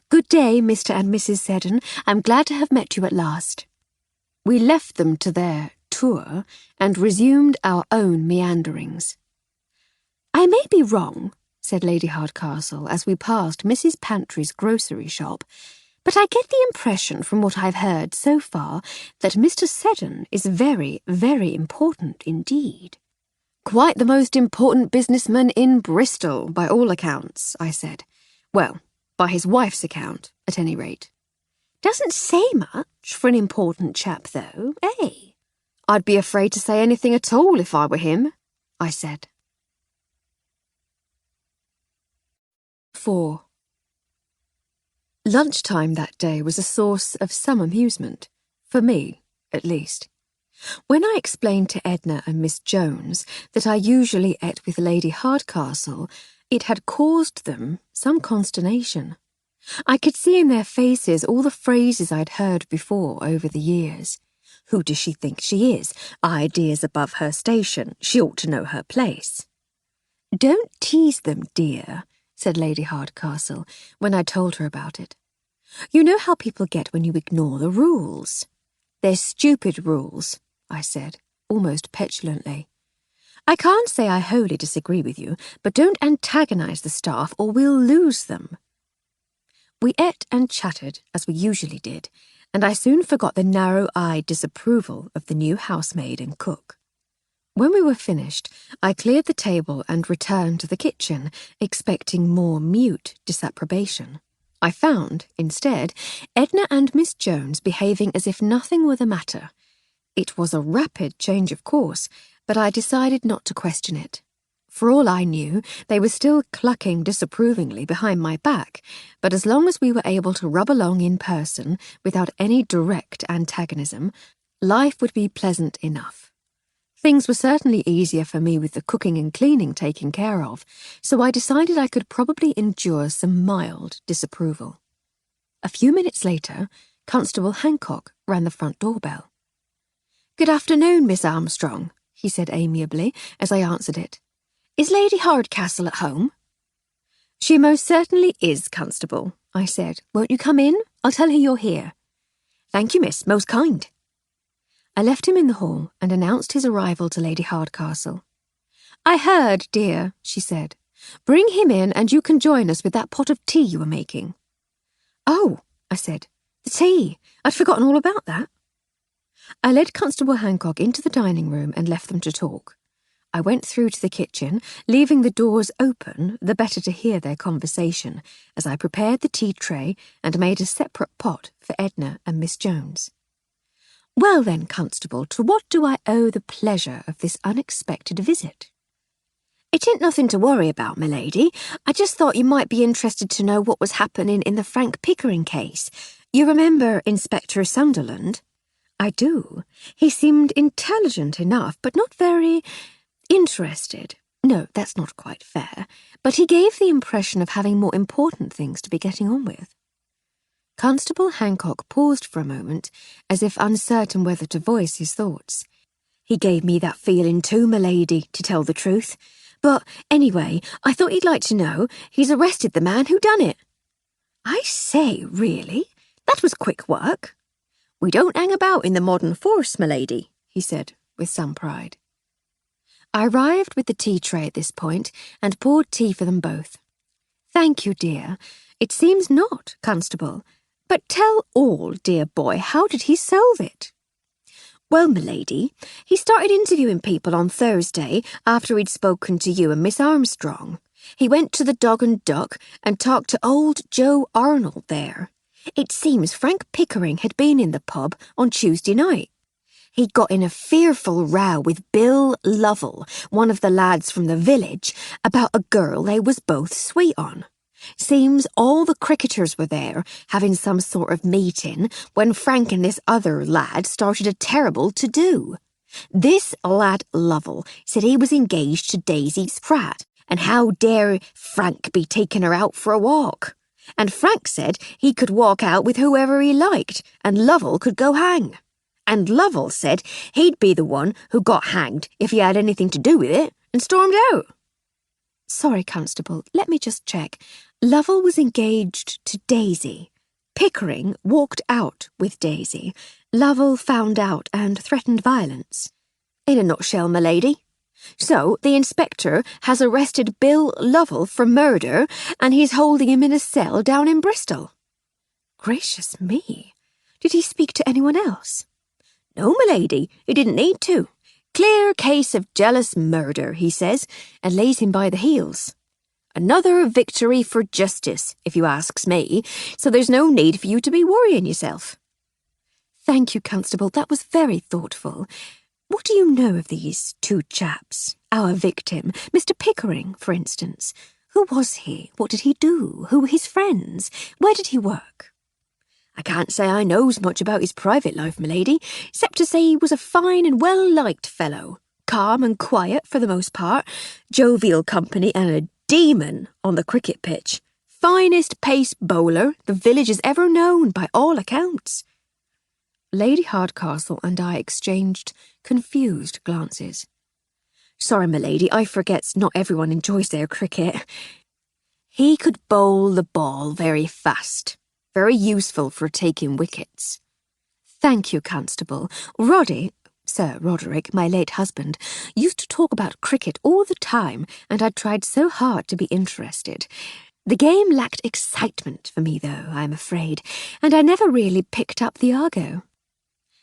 "Good day, Mr. and Mrs. Seddon. I'm glad to have met you at last." We left them to their tour and resumed our own meanderings. "I may be wrong," said Lady Hardcastle as we passed Mrs. Pantry's grocery shop, But I get the impression from what I've heard so far that Mr. Seddon is very, very important indeed. Quite the most important businessman in Bristol, by all accounts, I said. Well, by his wife's account, at any rate. Doesn't say much for an important chap, though, eh? I'd be afraid to say anything at all if I were him, I said. 4. Lunchtime that day was a source of some amusement, for me, at least. When I explained to Edna and Miss Jones that I usually ate with Lady Hardcastle, it had caused them some consternation. I could see in their faces all the phrases I'd heard before over the years. Who does she think she is? Ideas above her station. She ought to know her place. Don't tease them, dear, said Lady Hardcastle when I told her about it. You know how people get when you ignore the rules. They're stupid rules, I said, almost petulantly. I can't say I wholly disagree with you, but don't antagonise the staff or we'll lose them. We ate and chatted, as we usually did, and I soon forgot the narrow-eyed disapproval of the new housemaid and cook. When we were finished, I cleared the table and returned to the kitchen, expecting more mute disapprobation. I found, instead, Edna and Miss Jones behaving as if nothing were the matter. It was a rapid change of course, but I decided not to question it. For all I knew, they were still clucking disapprovingly behind my back, but as long as we were able to rub along in person without any direct antagonism, life would be pleasant enough. Things were certainly easier for me with the cooking and cleaning taken care of, so I decided I could probably endure some mild disapproval. A few minutes later, Constable Hancock rang the front doorbell. "Good afternoon, Miss Armstrong," he said amiably as I answered it. "Is Lady Hardcastle at home?" "She most certainly is, Constable," I said. "Won't you come in? I'll tell her you're here." "Thank you, miss, most kind." I left him in the hall and announced his arrival to Lady Hardcastle. "I heard, dear," she said. "Bring him in and you can join us with that pot of tea you were making." "Oh," I said, "the tea. I'd forgotten all about that." I led Constable Hancock into the dining room and left them to talk. I went through to the kitchen, leaving the doors open, the better to hear their conversation, as I prepared the tea tray and made a separate pot for Edna and Miss Jones. "Well then, Constable, to what do I owe the pleasure of this unexpected visit?" "It ain't nothing to worry about, my lady. I just thought you might be interested to know what was happening in the Frank Pickering case. You remember Inspector Sunderland?" "I do. He seemed intelligent enough, but not very interested. No, that's not quite fair. But he gave the impression of having more important things to be getting on with." Constable Hancock paused for a moment, as if uncertain whether to voice his thoughts. "He gave me that feeling too, my lady, to tell the truth. But anyway, I thought you'd like to know he's arrested the man who done it." "I say, really? That was quick work." "We don't hang about in the modern force, my lady," he said, with some pride. I arrived with the tea tray at this point and poured tea for them both. "Thank you, dear. It seems not, Constable. But tell all, dear boy, how did he solve it?" "Well, my lady, he started interviewing people on Thursday after he'd spoken to you and Miss Armstrong. He went to the Dog and Duck and talked to old Joe Arnold there. It seems Frank Pickering had been in the pub on Tuesday night. He'd got in a fearful row with Bill Lovell, one of the lads from the village, about a girl they was both sweet on. Seems all the cricketers were there, having some sort of meeting, when Frank and this other lad started a terrible to-do. This lad Lovell said he was engaged to Daisy Spratt, and how dare Frank be taking her out for a walk? And Frank said he could walk out with whoever he liked, and Lovell could go hang. And Lovell said he'd be the one who got hanged if he had anything to do with it, and stormed out." "Sorry, Constable, let me just check. Lovell was engaged to Daisy. Pickering walked out with Daisy. Lovell found out and threatened violence." "In a nutshell, my lady. So the inspector has arrested Bill Lovell for murder, and he's holding him in a cell down in Bristol." Gracious me. Did he speak to anyone else? No, m'lady, he didn't need to. Clear case of jealous murder, he says, and lays him by the heels. Another victory for justice, if you asks me, so there's no need for you to be worrying yourself. Thank you, Constable, that was very thoughtful. What do you know of these two chaps? Our victim, Mr. Pickering, for instance. Who was he? What did he do? Who were his friends? Where did he work? I can't say I knows much about his private life, m'lady, except to say he was a fine and well-liked fellow, calm and quiet for the most part, jovial company and a demon on the cricket pitch. Finest pace bowler the village has ever known, by all accounts. Lady Hardcastle and I exchanged confused glances. Sorry, m'lady, I forgets not everyone enjoys their cricket. He could bowl the ball very fast, very useful for taking wickets. Thank you, Constable. Sir Roderick, my late husband, used to talk about cricket all the time, and I tried so hard to be interested. The game lacked excitement for me, though, I'm afraid, and I never really picked up the argot.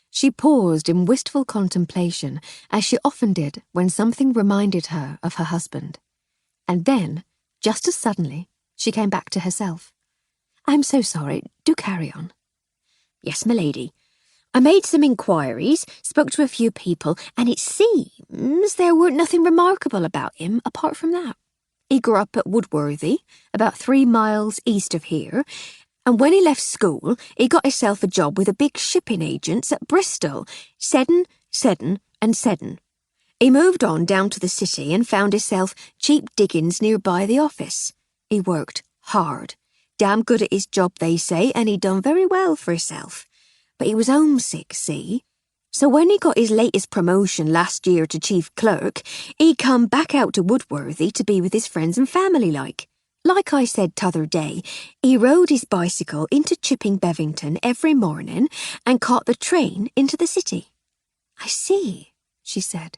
She paused in wistful contemplation, as she often did when something reminded her of her husband. And then, just as suddenly, she came back to herself. I'm so sorry. Do carry on. Yes, m'lady. I made some inquiries, spoke to a few people, and it seems there weren't nothing remarkable about him apart from that. He grew up at Woodworthy, about 3 miles east of here, and when he left school, he got himself a job with a big shipping agents at Bristol, Seddon, and Seddon. He moved on down to the city and found himself cheap diggings nearby the office. He worked hard, damn good at his job, they say, and he done very well for himself. But he was homesick, see? So when he got his latest promotion last year to chief clerk, he come back out to Woodworthy to be with his friends and family like. Like I said t'other day, he rode his bicycle into Chipping Bevington every morning and caught the train into the city. I see, she said.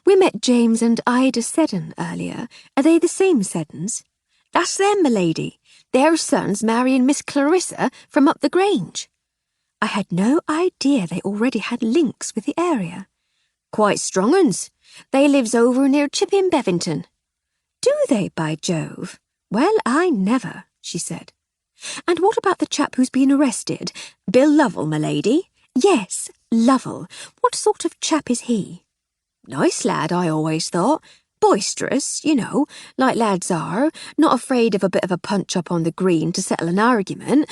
We met James and Ida Seddon earlier. Are they the same Seddons? That's them, m'lady. Their son's marrying Miss Clarissa from up the Grange. I had no idea they already had links with the area. Quite strong uns. They lives over near Chipping Bevington. Do they, by Jove? Well, I never, she said. And what about the chap who's been arrested? Bill Lovell, m'lady. Yes, Lovell. What sort of chap is he? Nice lad, I always thought. Boisterous, you know, like lads are, not afraid of a bit of a punch-up on the green to settle an argument.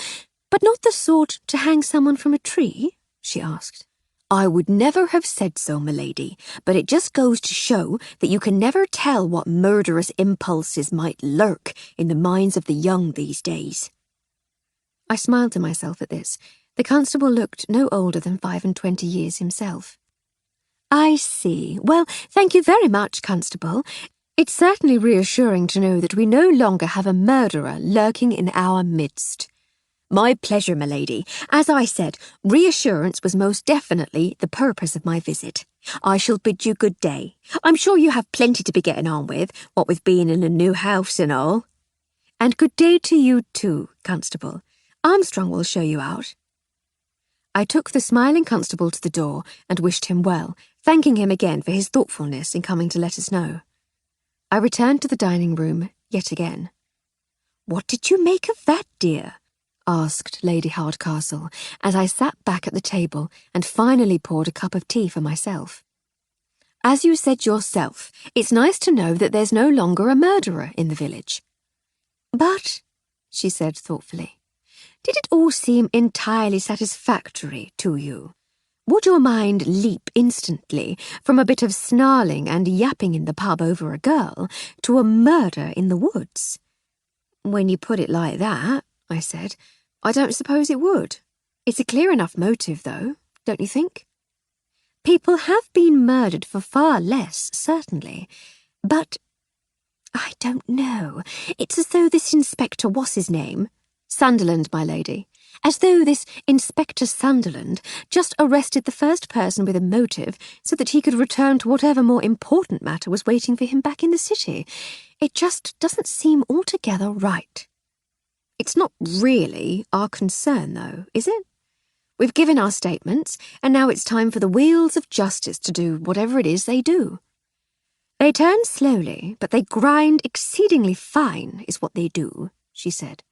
But not the sort to hang someone from a tree? She asked. I would never have said so, m'lady, but it just goes to show that you can never tell what murderous impulses might lurk in the minds of the young these days. I smiled to myself at this. The constable looked no older than 25 years himself. I see. Well, thank you very much, Constable. It's certainly reassuring to know that we no longer have a murderer lurking in our midst. My pleasure, m'lady. As I said, reassurance was most definitely the purpose of my visit. I shall bid you good day. I'm sure you have plenty to be getting on with, what with being in a new house and all. And good day to you too, Constable. Armstrong will show you out. I took the smiling constable to the door and wished him well, thanking him again for his thoughtfulness in coming to let us know. I returned to the dining room yet again. What did you make of that, dear? Asked Lady Hardcastle, as I sat back at the table and finally poured a cup of tea for myself. As you said yourself, it's nice to know that there's no longer a murderer in the village. But, she said thoughtfully, did it all seem entirely satisfactory to you? Would your mind leap instantly from a bit of snarling and yapping in the pub over a girl to a murder in the woods? When you put it like that, I said, I don't suppose it would. It's a clear enough motive, though, don't you think? People have been murdered for far less, certainly. But, I don't know. It's as though this Inspector what's-his-name? Sunderland, my lady. As though this Inspector Sunderland just arrested the first person with a motive so that he could return to whatever more important matter was waiting for him back in the city. It just doesn't seem altogether right. It's not really our concern, though, is it? We've given our statements, and now it's time for the wheels of justice to do whatever it is they do. They turn slowly, but they grind exceedingly fine, is what they do, she said.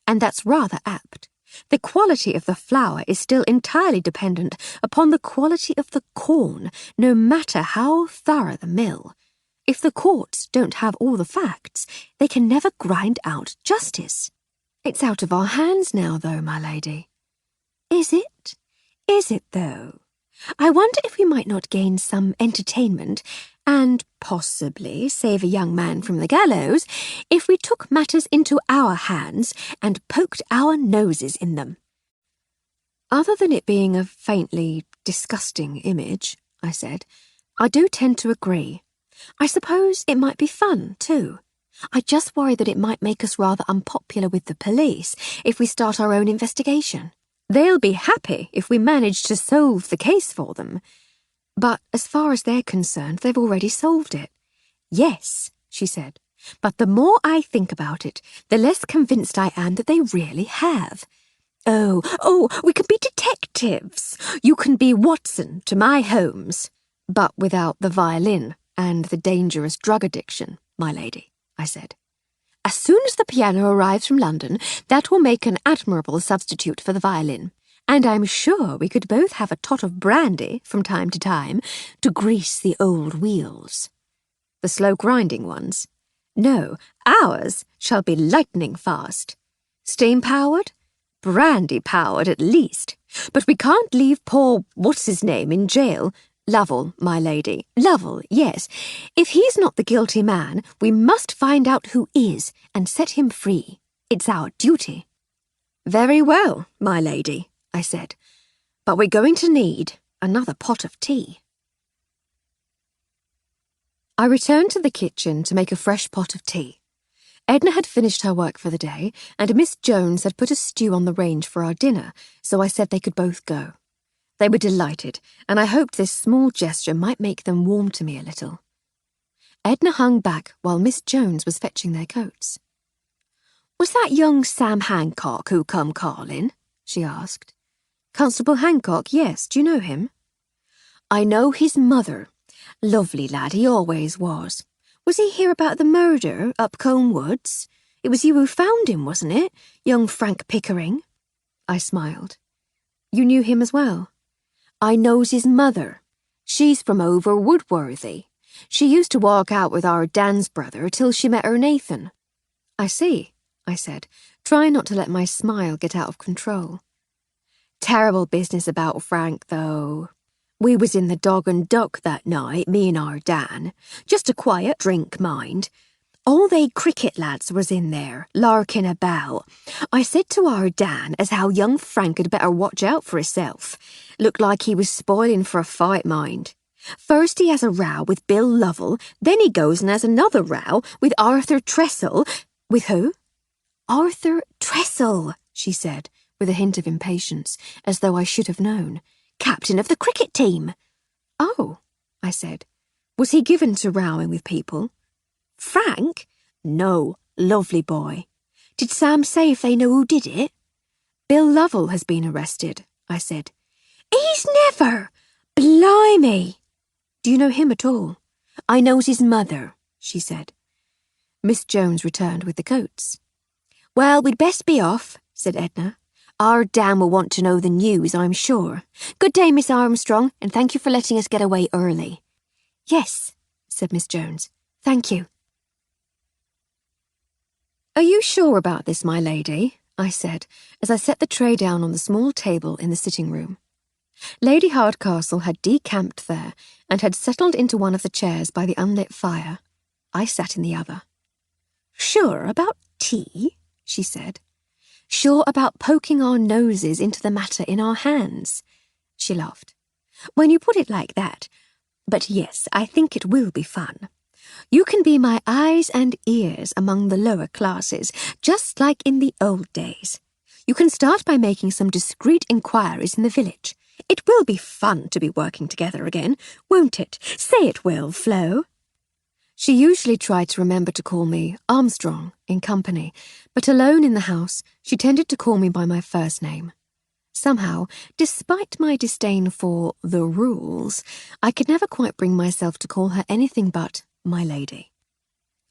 And that's rather apt. The quality of the flour is still entirely dependent upon the quality of the corn, no matter how thorough the mill. If the courts don't have all the facts, they can never grind out justice. It's out of our hands now, though, my lady. Is it? Is it, though? I wonder if we might not gain some entertainment and possibly save a young man from the gallows if we took matters into our hands and poked our noses in them. Other than it being a faintly disgusting image, I said, I do tend to agree. I suppose it might be fun, too. I just worry that it might make us rather unpopular with the police if we start our own investigation. They'll be happy if we manage to solve the case for them. But as far as they're concerned, they've already solved it. Yes, she said, but the more I think about it, the less convinced I am that they really have. Oh, we can be detectives. You can be Watson to my Holmes, but without the violin and the dangerous drug addiction, my lady, I said. As soon as the piano arrives from London, that will make an admirable substitute for the violin, and I'm sure we could both have a tot of brandy from time to time to grease the old wheels. The slow grinding ones? No, ours shall be lightning fast. Steam-powered? Brandy-powered at least. But we can't leave poor what's-his-name in jail. Lovell, my lady. Lovell, yes. If he's not the guilty man, we must find out who is and set him free. It's our duty. Very well, my lady, I said. But we're going to need another pot of tea. I returned to the kitchen to make a fresh pot of tea. Edna had finished her work for the day, and Miss Jones had put a stew on the range for our dinner, so I said they could both go. They were delighted, and I hoped this small gesture might make them warm to me a little. Edna hung back while Miss Jones was fetching their coats. "Was that young Sam Hancock who come calling?" she asked. "Constable Hancock, yes. Do you know him?" "I know his mother. Lovely lad, he always was. Was he here about the murder up Combe Woods? It was you who found him, wasn't it, young Frank Pickering?" I smiled. "You knew him as well?" "I knows his mother. She's from over Woodworthy. She used to walk out with our Dan's brother till she met her Nathan." "I see," I said, trying not to let my smile get out of control. "Terrible business about Frank, though. We was in the Dog and Duck that night, me and our Dan. Just a quiet drink, mind. All they cricket lads was in there, larking about. I said to our Dan as how young Frank had better watch out for hisself. Looked like he was spoiling for a fight, mind. First he has a row with Bill Lovell, then he goes and has another row with Arthur Tressel." "With who?" "Arthur Tressel," she said, with a hint of impatience, as though I should have known. "Captain of the cricket team." "Oh," I said. "Was he given to rowing with people?" "Frank? No, lovely boy. Did Sam say if they know who did it?" "Bill Lovell has been arrested," I said. "He's never! Blimey!" "Do you know him at all?" "I knows his mother," she said. Miss Jones returned with the coats. "Well, we'd best be off," said Edna. "Our Dan will want to know the news, I'm sure. Good day, Miss Armstrong, and thank you for letting us get away early." "Yes," said Miss Jones. "Thank you." "Are you sure about this, my lady?" I said, as I set the tray down on the small table in the sitting room. Lady Hardcastle had decamped there and had settled into one of the chairs by the unlit fire. I sat in the other. "Sure about tea?" she said. "Sure about poking our noses into the matter in our hands?" She laughed. "When you put it like that. But yes, I think it will be fun. You can be my eyes and ears among the lower classes, just like in the old days. You can start by making some discreet inquiries in the village. It will be fun to be working together again, won't it? Say it will, Flo." She usually tried to remember to call me Armstrong in company, but alone in the house, she tended to call me by my first name. Somehow, despite my disdain for the rules, I could never quite bring myself to call her anything but my lady.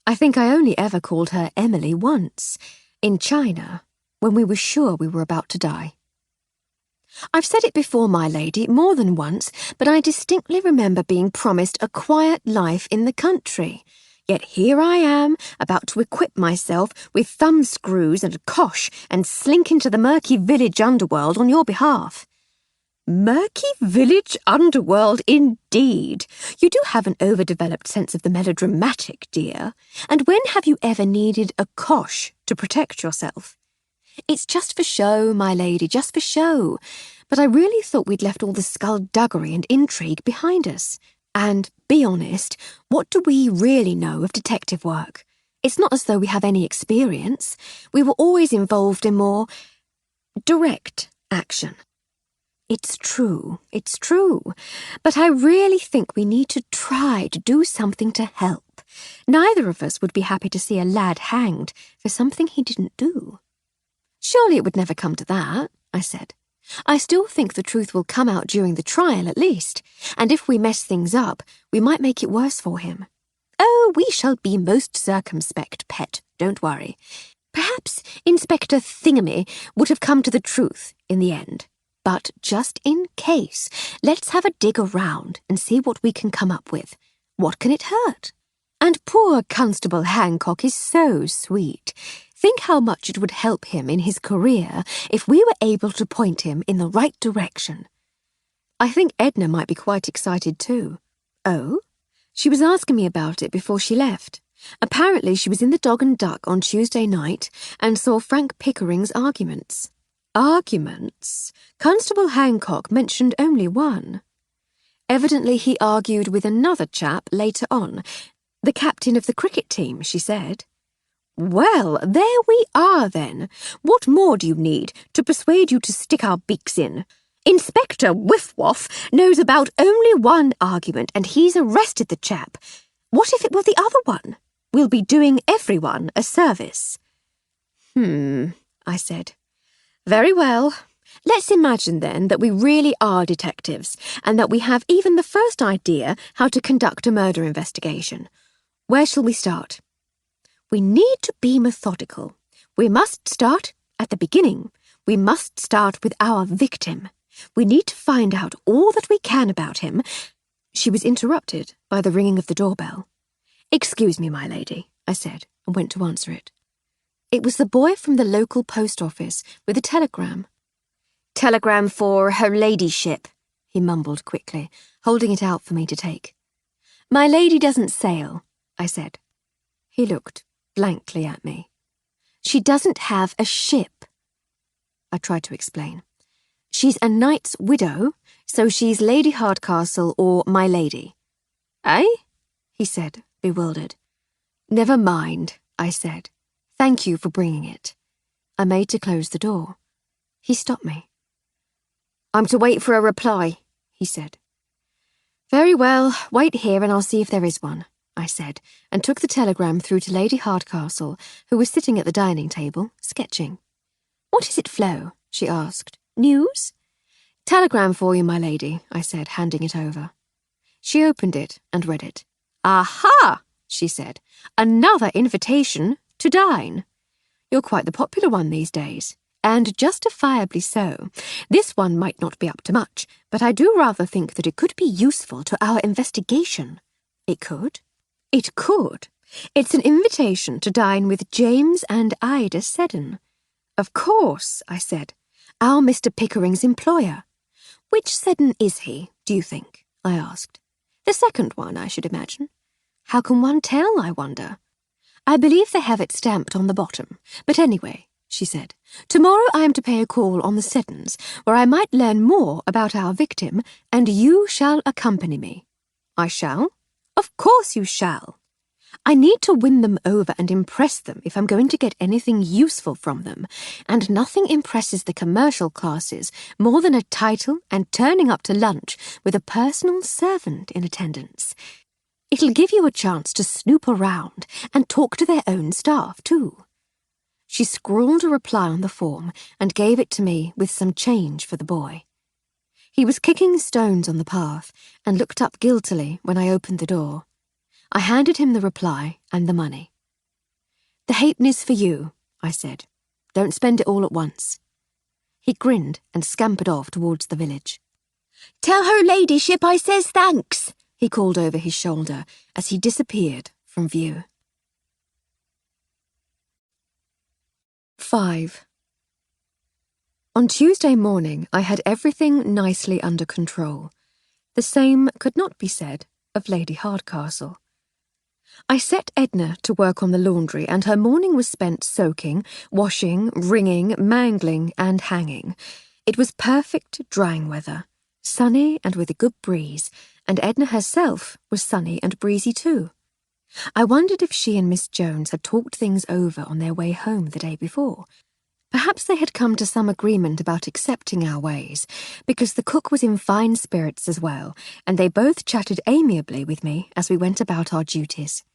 I think I only ever called her Emily once, in China, when we were sure we were about to die. I've said it before, my lady, more than once, but I distinctly remember being promised a quiet life in the country. Yet here I am, about to equip myself with thumbscrews and a cosh and slink into the murky village underworld on your behalf. Murky village underworld, indeed. You do have an overdeveloped sense of the melodramatic, dear. And when have you ever needed a cosh to protect yourself? It's just for show, my lady, just for show. But I really thought we'd left all the skullduggery and intrigue behind us. And, be honest, what do we really know of detective work? It's not as though we have any experience. We were always involved in more direct action. It's true, but I really think we need to try to do something to help. Neither of us would be happy to see a lad hanged for something he didn't do. Surely it would never come to that, I said. I still think the truth will come out during the trial at least, and if we mess things up, we might make it worse for him. Oh, we shall be most circumspect, pet, don't worry. Perhaps Inspector Thingamy would have come to the truth in the end. But just in case, let's have a dig around and see what we can come up with. What can it hurt? And poor Constable Hancock is so sweet. Think how much it would help him in his career if we were able to point him in the right direction. I think Edna might be quite excited too. Oh? She was asking me about it before she left. Apparently she was in the Dog and Duck on Tuesday night and saw Frank Pickering's arguments. Arguments? Constable Hancock mentioned only one. Evidently he argued with another chap later on, the captain of the cricket team, she said. Well, there we are then. What more do you need to persuade you to stick our beaks in? Inspector Whiff-Waff knows about only one argument and he's arrested the chap. What if it were the other one? We'll be doing everyone a service. I said. Very well. Let's imagine then that we really are detectives and that we have even the first idea how to conduct a murder investigation. Where shall we start? We need to be methodical. We must start at the beginning. We must start with our victim. We need to find out all that we can about him. She was interrupted by the ringing of the doorbell. Excuse me, my lady, I said, and went to answer it. It was the boy from the local post office with a telegram. Telegram for her ladyship, he mumbled quickly, holding it out for me to take. My lady doesn't sail, I said. He looked blankly at me. She doesn't have a ship. I tried to explain. She's a knight's widow, so she's Lady Hardcastle or my lady. Eh? He said, bewildered. Never mind, I said. Thank you for bringing it. I made to close the door. He stopped me. I'm to wait for a reply, he said. Very well, wait here and I'll see if there is one, I said, and took the telegram through to Lady Hardcastle, who was sitting at the dining table, sketching. What is it, Flo? She asked. News? Telegram for you, my lady, I said, handing it over. She opened it and read it. Aha, she said. Another invitation to dine. You're quite the popular one these days, and justifiably so. This one might not be up to much, but I do rather think that it could be useful to our investigation. It could? It could. It's an invitation to dine with James and Ida Seddon. Of course, I said. Our Mr. Pickering's employer. Which Seddon is he, do you think? I asked. The second one, I should imagine. How can one tell, I wonder? I believe they have it stamped on the bottom. But anyway, she said, tomorrow I am to pay a call on the Seddons, where I might learn more about our victim, and you shall accompany me. I shall? Of course you shall. I need to win them over and impress them if I'm going to get anything useful from them, and nothing impresses the commercial classes more than a title and turning up to lunch with a personal servant in attendance. It'll give you a chance to snoop around and talk to their own staff, too. She scrawled a reply on the form and gave it to me with some change for the boy. He was kicking stones on the path and looked up guiltily when I opened the door. I handed him the reply and the money. "The halfpenny's for you," I said. "Don't spend it all at once." He grinned and scampered off towards the village. Tell her ladyship I says thanks, he called over his shoulder as he disappeared from view. 5. On Tuesday morning, I had everything nicely under control. The same could not be said of Lady Hardcastle. I set Edna to work on the laundry, and her morning was spent soaking, washing, wringing, mangling, and hanging. It was perfect drying weather, sunny and with a good breeze, and Edna herself was sunny and breezy too. I wondered if she and Miss Jones had talked things over on their way home the day before. Perhaps they had come to some agreement about accepting our ways, because the cook was in fine spirits as well, and they both chatted amiably with me as we went about our duties.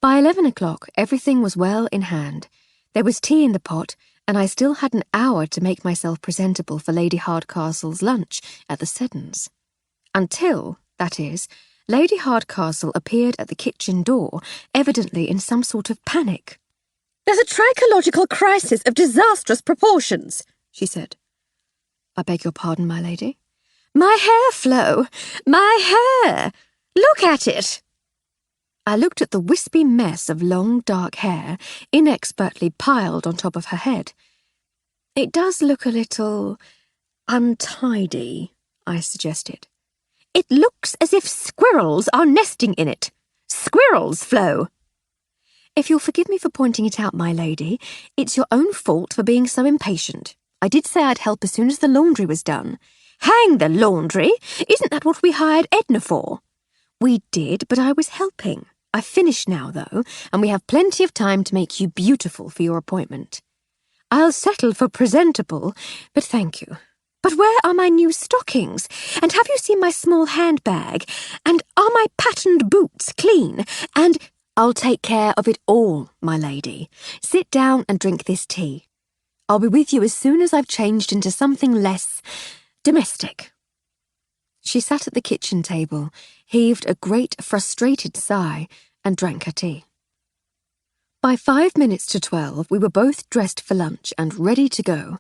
By 11 o'clock, everything was well in hand. There was tea in the pot, and I still had an hour to make myself presentable for Lady Hardcastle's lunch at the Seddons. Until, that is, Lady Hardcastle appeared at the kitchen door, evidently in some sort of panic. "There's a trichological crisis of disastrous proportions," she said. "I beg your pardon, my lady?" "My hair, Flo! My hair! Look at it!" I looked at the wispy mess of long, dark hair, inexpertly piled on top of her head. "It does look a little untidy," I suggested. "It looks as if squirrels are nesting in it. Squirrels, Flo!" "If you'll forgive me for pointing it out, my lady, it's your own fault for being so impatient. I did say I'd help as soon as the laundry was done." "Hang the laundry! Isn't that what we hired Edna for?" "We did, but I was helping. I've finished now, though, and we have plenty of time to make you beautiful for your appointment." "I'll settle for presentable, but thank you. But where are my new stockings? And have you seen my small handbag? And are my patterned boots clean? And—" "I'll take care of it all, my lady. Sit down and drink this tea. I'll be with you as soon as I've changed into something less domestic." She sat at the kitchen table, heaved a great frustrated sigh, and drank her tea. By 5 minutes to 12, we were both dressed for lunch and ready to go.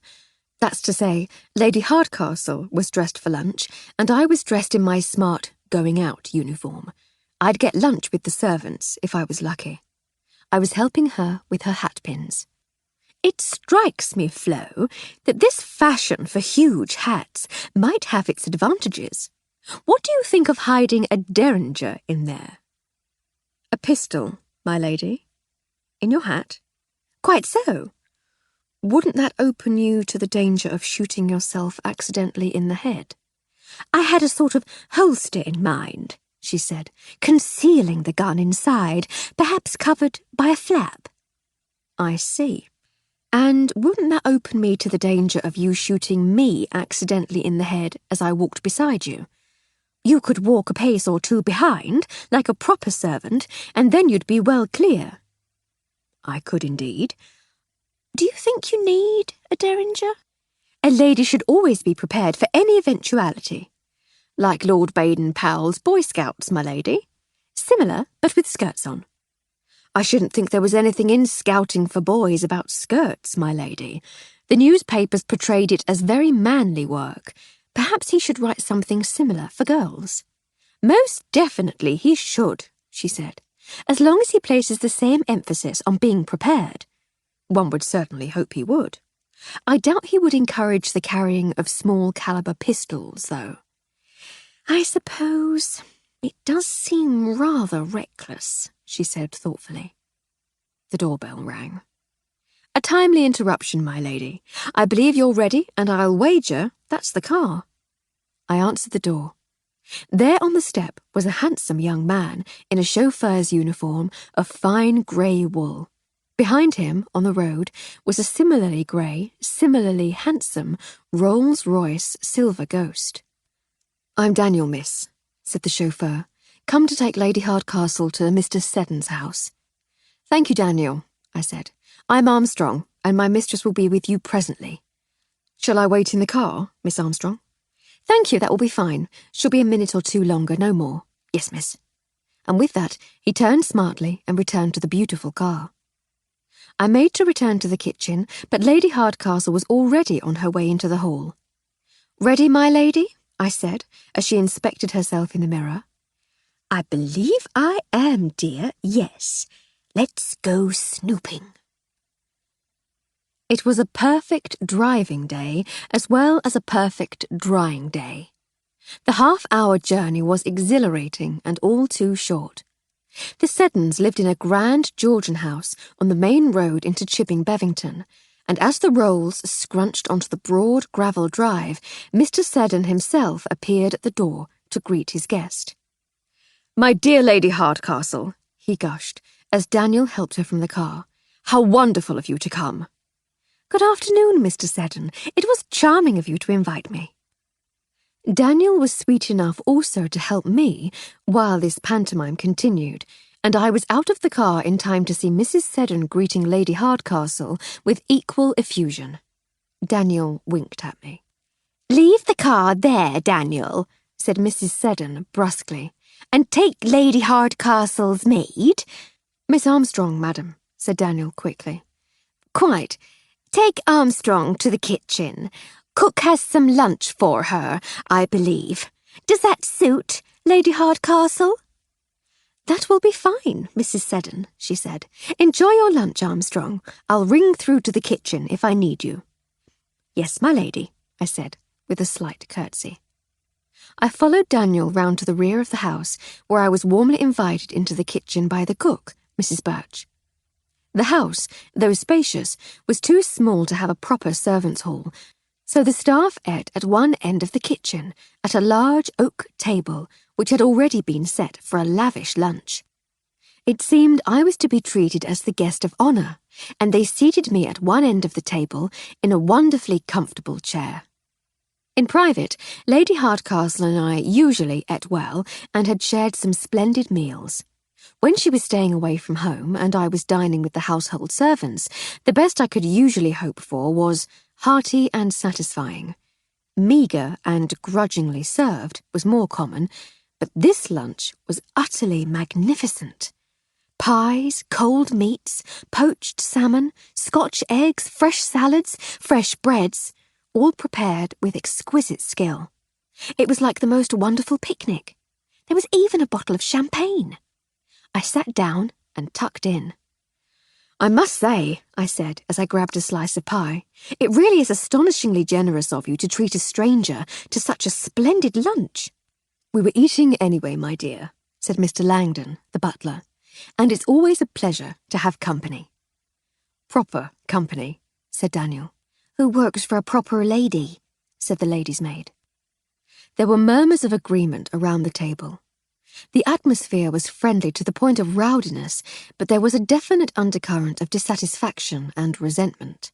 That's to say, Lady Hardcastle was dressed for lunch, and I was dressed in my smart going-out uniform. I'd get lunch with the servants if I was lucky. I was helping her with her hatpins. "It strikes me, Flo, that this fashion for huge hats might have its advantages. What do you think of hiding a derringer in there?" "A pistol, my lady? In your hat?" "Quite so." "Wouldn't that open you to the danger of shooting yourself accidentally in the head?" "I had a sort of holster in mind," she said, "concealing the gun inside, perhaps covered by a flap." "I see. And wouldn't that open me to the danger of you shooting me accidentally in the head as I walked beside you?" "You could walk a pace or two behind, like a proper servant, and then you'd be well clear." "I could indeed. Do you think you need a derringer?" "A lady should always be prepared for any eventuality." "Like Lord Baden-Powell's Boy Scouts, my lady. Similar, but with skirts on." "I shouldn't think there was anything in scouting for boys about skirts, my lady. The newspapers portrayed it as very manly work. Perhaps he should write something similar for girls." "Most definitely he should," she said, "as long as he places the same emphasis on being prepared." One would certainly hope he would. I doubt he would encourage the carrying of small-caliber pistols, though. "I suppose it does seem rather reckless," she said thoughtfully. The doorbell rang. "A timely interruption, my lady. I believe you're ready, and I'll wager that's the car." I answered the door. There on the step was a handsome young man in a chauffeur's uniform of fine grey wool. Behind him, on the road, was a similarly grey, similarly handsome Rolls-Royce silver ghost. "I'm Daniel, miss," said the chauffeur, come to take Lady Hardcastle to Mr. Seddon's house. Thank you, Daniel, I said. I'm Armstrong, and my mistress will be with you presently. Shall I wait in the car, Miss Armstrong? Thank you, that will be fine. She'll be a minute or two longer, no more. Yes, miss. And with that, he turned smartly and returned to the beautiful car. I made to return to the kitchen, but Lady Hardcastle was already on her way into the hall. Ready, my lady? I said, as she inspected herself in the mirror. I believe I am, dear, yes. Let's go snooping. It was a perfect driving day as well as a perfect drying day. The half-hour journey was exhilarating and all too short. The Seddons lived in a grand Georgian house on the main road into Chipping Bevington, and as the rolls scrunched onto the broad gravel drive, Mr. Seddon himself appeared at the door to greet his guest. "My dear Lady Hardcastle," he gushed, as Daniel helped her from the car. "How wonderful of you to come." "Good afternoon, Mr. Seddon. It was charming of you to invite me." Daniel was sweet enough also to help me while this pantomime continued, and I was out of the car in time to see Mrs. Seddon greeting Lady Hardcastle with equal effusion. Daniel winked at me. "Leave the car there, Daniel," said Mrs. Seddon brusquely, "and take Lady Hardcastle's maid." "Miss Armstrong, madam," said Daniel quickly. "Quite. Take Armstrong to the kitchen. Cook has some lunch for her, I believe. Does that suit, Lady Hardcastle?" "That will be fine, Mrs. Seddon," she said. "Enjoy your lunch, Armstrong. I'll ring through to the kitchen if I need you." "Yes, my lady," I said, with a slight curtsy. I followed Daniel round to the rear of the house, where I was warmly invited into the kitchen by the cook, Mrs. Birch. The house, though spacious, was too small to have a proper servants' hall, so the staff ate at one end of the kitchen, at a large oak table which had already been set for a lavish lunch. It seemed I was to be treated as the guest of honour, and they seated me at one end of the table in a wonderfully comfortable chair. In private, Lady Hardcastle and I usually ate well and had shared some splendid meals. When she was staying away from home and I was dining with the household servants, the best I could usually hope for was hearty and satisfying. Meagre and grudgingly served was more common, but this lunch was utterly magnificent. Pies, cold meats, poached salmon, Scotch eggs, fresh salads, fresh breads, all prepared with exquisite skill. It was like the most wonderful picnic. There was even a bottle of champagne. I sat down and tucked in. "I must say," I said as I grabbed a slice of pie, "it really is astonishingly generous of you to treat a stranger to such a splendid lunch." "We were eating anyway, my dear," said Mr. Langdon, the butler, "and it's always a pleasure to have company." "Proper company," said Daniel. "Who works for a proper lady," said the lady's maid. There were murmurs of agreement around the table. The atmosphere was friendly to the point of rowdiness, but there was a definite undercurrent of dissatisfaction and resentment.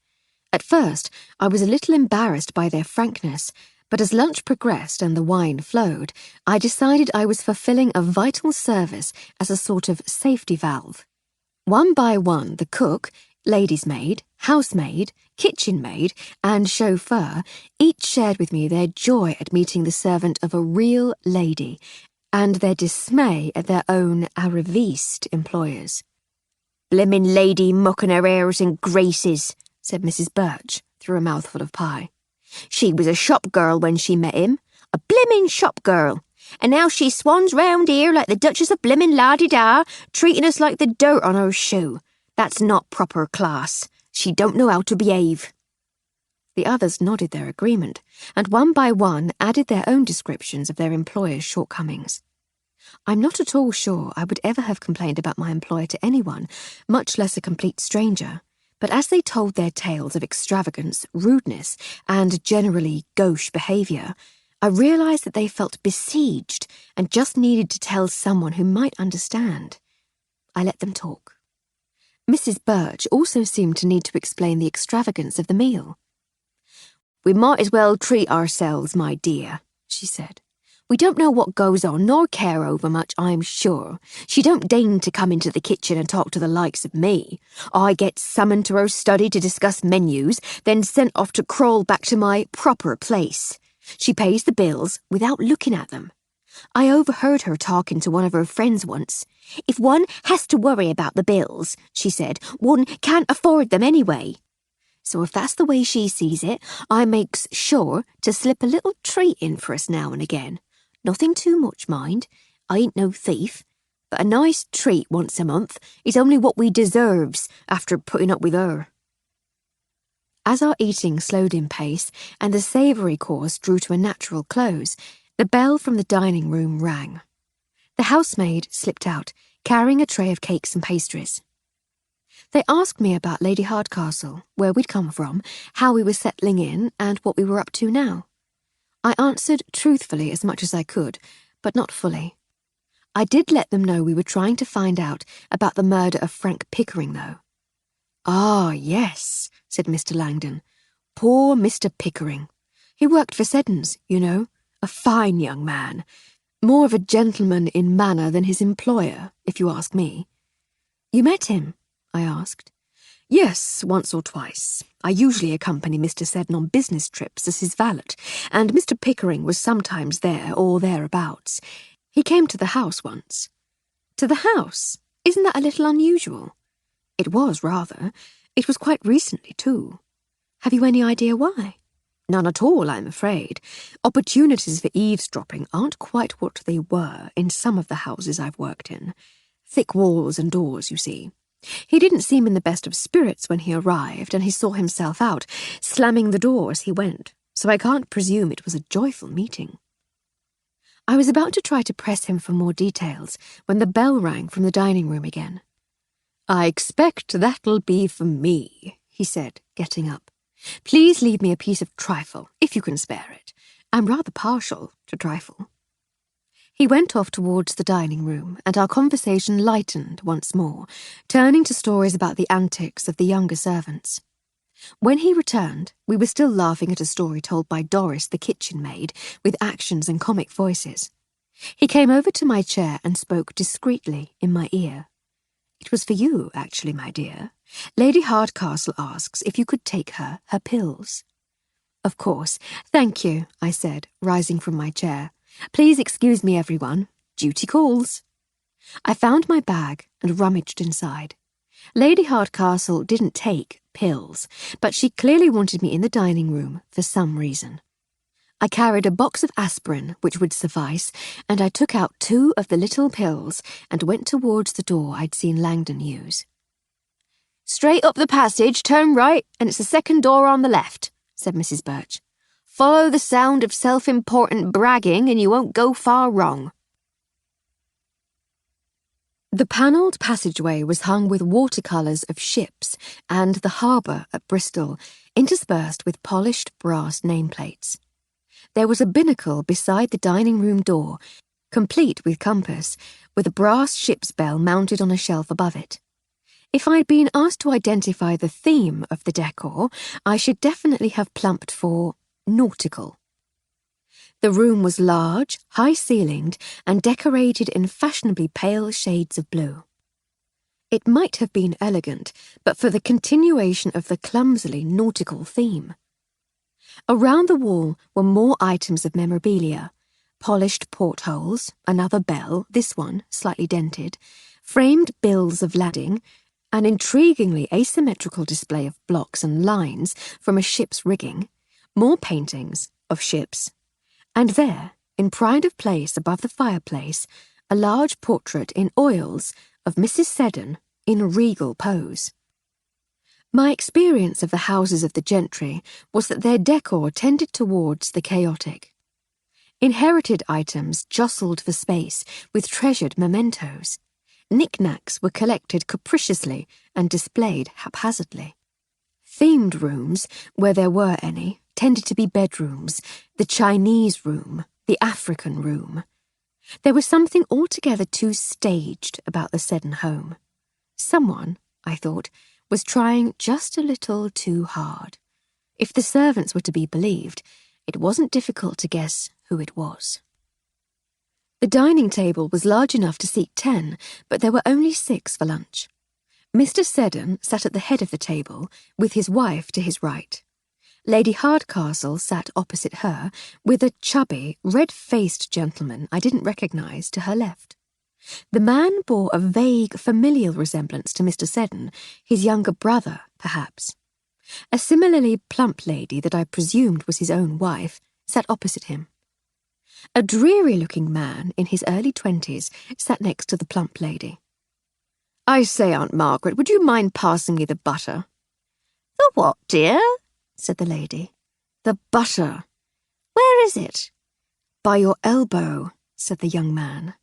At first, I was a little embarrassed by their frankness, but as lunch progressed and the wine flowed, I decided I was fulfilling a vital service as a sort of safety valve. One by one, the cook, lady's maid, housemaid, kitchen maid, and chauffeur each shared with me their joy at meeting the servant of a real lady, and their dismay at their own arriviste employers. "Blimmin' lady mucking her airs and graces," said Mrs. Birch through a mouthful of pie. "She was a shop girl when she met him, a blimmin' shop girl, and now she swans round here like the Duchess of blimmin' La-di-da, treating us like the dirt on her shoe. That's not proper class. She don't know how to behave." The others nodded their agreement, and one by one added their own descriptions of their employer's shortcomings. I'm not at all sure I would ever have complained about my employer to anyone, much less a complete stranger, but as they told their tales of extravagance, rudeness, and generally gauche behaviour, I realised that they felt besieged and just needed to tell someone who might understand. I let them talk. Mrs. Birch also seemed to need to explain the extravagance of the meal. "We might as well treat ourselves, my dear," she said. We don't know what goes on, nor care over much, I'm sure. She don't deign to come into the kitchen and talk to the likes of me. I get summoned to her study to discuss menus, then sent off to crawl back to my proper place. She pays the bills without looking at them. I overheard her talking to one of her friends once. If one has to worry about the bills, she said, one can't afford them anyway. So if that's the way she sees it, I makes sure to slip a little treat in for us now and again. Nothing too much, mind. I ain't no thief. But a nice treat once a month is only what we deserves after putting up with her. As our eating slowed in pace and the savoury course drew to a natural close, the bell from the dining room rang. The housemaid slipped out, carrying a tray of cakes and pastries. They asked me about Lady Hardcastle, where we'd come from, how we were settling in, and what we were up to now. I answered truthfully as much as I could, but not fully. I did let them know we were trying to find out about the murder of Frank Pickering, though. "Ah, yes," said Mr. Langdon. "Poor Mr. Pickering. He worked for Seddons, you know. A fine young man. More of a gentleman in manner than his employer, if you ask me." "You met him?" I asked. "Yes, once or twice. I usually accompany Mr. Seddon on business trips as his valet, and Mr. Pickering was sometimes there or thereabouts. He came to the house once." "To the house? Isn't that a little unusual?" "It was, rather. It was quite recently, too." "Have you any idea why?" "None at all, I'm afraid. Opportunities for eavesdropping aren't quite what they were in some of the houses I've worked in. Thick walls and doors, you see. He didn't seem in the best of spirits when he arrived, and he saw himself out, slamming the door as he went, so I can't presume it was a joyful meeting." I was about to try to press him for more details when the bell rang from the dining room again. "I expect that'll be for me," he said, getting up. "Please leave me a piece of trifle, if you can spare it. I'm rather partial to trifle." He went off towards the dining room, and our conversation lightened once more, turning to stories about the antics of the younger servants. When he returned, we were still laughing at a story told by Doris, the kitchen maid, with actions and comic voices. He came over to my chair and spoke discreetly in my ear. "It was for you, actually, my dear. Lady Hardcastle asks if you could take her pills." "Of course. Thank you," I said, rising from my chair. "Please excuse me, everyone. Duty calls." I found my bag and rummaged inside. Lady Hardcastle didn't take pills, but she clearly wanted me in the dining room for some reason. I carried a box of aspirin, which would suffice, and I took out 2 of the little pills and went towards the door I'd seen Langdon use. "Straight up the passage, turn right, and it's the second door on the left," said Mrs. Birch. "Follow the sound of self-important bragging and you won't go far wrong." The panelled passageway was hung with watercolours of ships and the harbour at Bristol, interspersed with polished brass nameplates. There was a binnacle beside the dining-room door, complete with compass, with a brass ship's bell mounted on a shelf above it. If I'd been asked to identify the theme of the decor, I should definitely have plumped for nautical. The room was large, high-ceilinged, and decorated in fashionably pale shades of blue. It might have been elegant, but for the continuation of the clumsily nautical theme. Around the wall were more items of memorabilia: polished portholes, another bell, this one slightly dented, framed bills of lading, an intriguingly asymmetrical display of blocks and lines from a ship's rigging, more paintings of ships, and there, in pride of place above the fireplace, a large portrait in oils of Mrs. Seddon in regal pose. My experience of the houses of the gentry was that their decor tended towards the chaotic. Inherited items jostled for space with treasured mementos. Knickknacks were collected capriciously and displayed haphazardly. Themed rooms, where there were any, tended to be bedrooms, the Chinese room, the African room. There was something altogether too staged about the Seddon home. Someone, I thought, was trying just a little too hard. If the servants were to be believed, it wasn't difficult to guess who it was. The dining table was large enough to seat 10, but there were only 6 for lunch. Mr. Seddon sat at the head of the table, with his wife to his right. Lady Hardcastle sat opposite her, with a chubby, red-faced gentleman I didn't recognise to her left. The man bore a vague, familial resemblance to Mr. Seddon, his younger brother, perhaps. A similarly plump lady that I presumed was his own wife sat opposite him. A dreary-looking man in his early 20s sat next to the plump lady. "I say, Aunt Margaret, would you mind passing me the butter?" "The what, dear?" said the lady. "The butter." "Where is it?" "By your elbow," said the young man.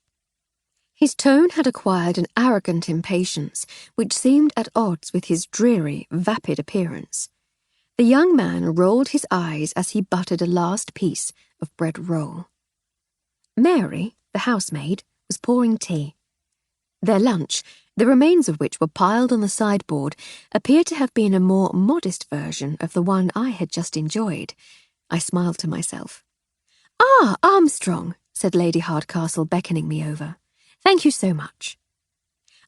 His tone had acquired an arrogant impatience which seemed at odds with his dreary, vapid appearance. The young man rolled his eyes as he buttered a last piece of bread roll. Mary, the housemaid, was pouring tea. Their lunch, the remains of which were piled on the sideboard, appeared to have been a more modest version of the one I had just enjoyed. I smiled to myself. "Ah, Armstrong," said Lady Hardcastle, beckoning me over. "Thank you so much."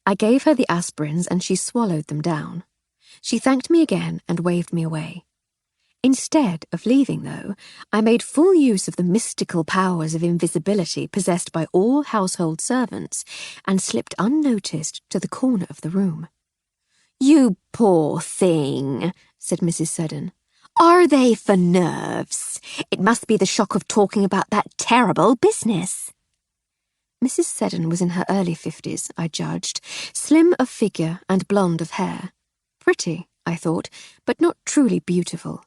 I gave her the aspirins and she swallowed them down. She thanked me again and waved me away. Instead of leaving, though, I made full use of the mystical powers of invisibility possessed by all household servants and slipped unnoticed to the corner of the room. "You poor thing," said Mrs. Seddon. "Are they for nerves? It must be the shock of talking about that terrible business." Mrs. Seddon was in her early 50s, I judged, slim of figure and blonde of hair. Pretty, I thought, but not truly beautiful.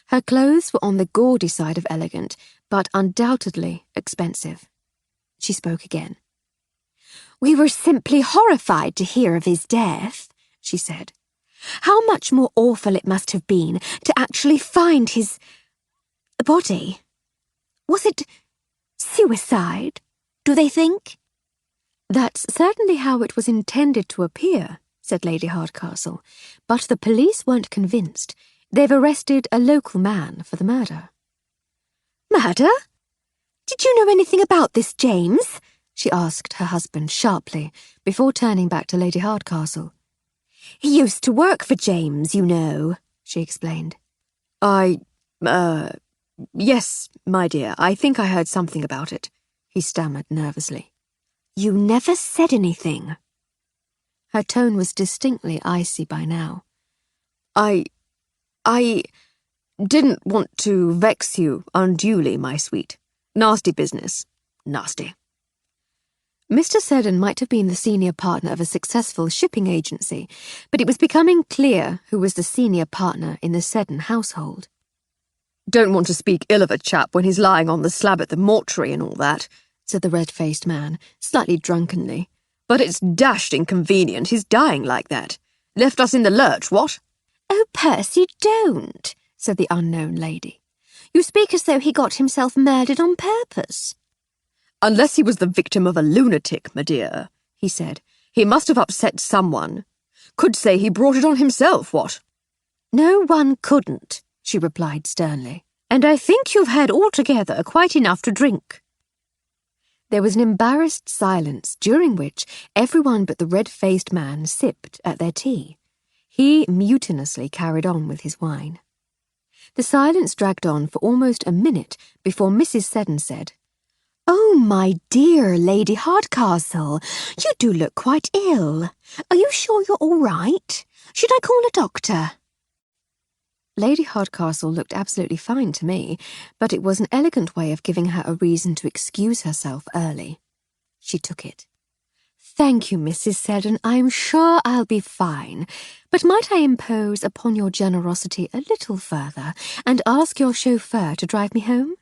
Her clothes were on the gaudy side of elegant, but undoubtedly expensive. She spoke again. "We were simply horrified to hear of his death," she said. "How much more awful it must have been to actually find his body. Was it suicide, do they think?" "That's certainly how it was intended to appear," said Lady Hardcastle, "but the police weren't convinced. They've arrested a local man for the murder." "Murder? Did you know anything about this, James?" she asked her husband sharply, before turning back to Lady Hardcastle. "He used to work for James, you know," she explained. Yes, my dear, I think I heard something about it," he stammered nervously. "You never said anything." Her tone was distinctly icy by now. I didn't want to vex you unduly, my sweet. Nasty business. Nasty." Mr. Seddon might have been the senior partner of a successful shipping agency, but it was becoming clear who was the senior partner in the Seddon household. "Don't want to speak ill of a chap when he's lying on the slab at the mortuary and all that," said the red-faced man, slightly drunkenly. "But it's dashed inconvenient he's dying like that. Left us in the lurch, what?" "Oh, Percy, don't," said the unknown lady. "You speak as though he got himself murdered on purpose." "Unless he was the victim of a lunatic, my dear," he said. "He must have upset someone. Could say he brought it on himself, what?" "No one couldn't," she replied sternly. "And I think you've had altogether quite enough to drink." There was an embarrassed silence, during which everyone but the red-faced man sipped at their tea. He mutinously carried on with his wine. The silence dragged on for almost a minute before Mrs. Seddon said, "Oh, my dear Lady Hardcastle, you do look quite ill. Are you sure you're all right? Should I call a doctor?" Lady Hardcastle looked absolutely fine to me, but it was an elegant way of giving her a reason to excuse herself early. She took it. "Thank you, Mrs. Seddon. I'm sure I'll be fine. But might I impose upon your generosity a little further and ask your chauffeur to drive me home?"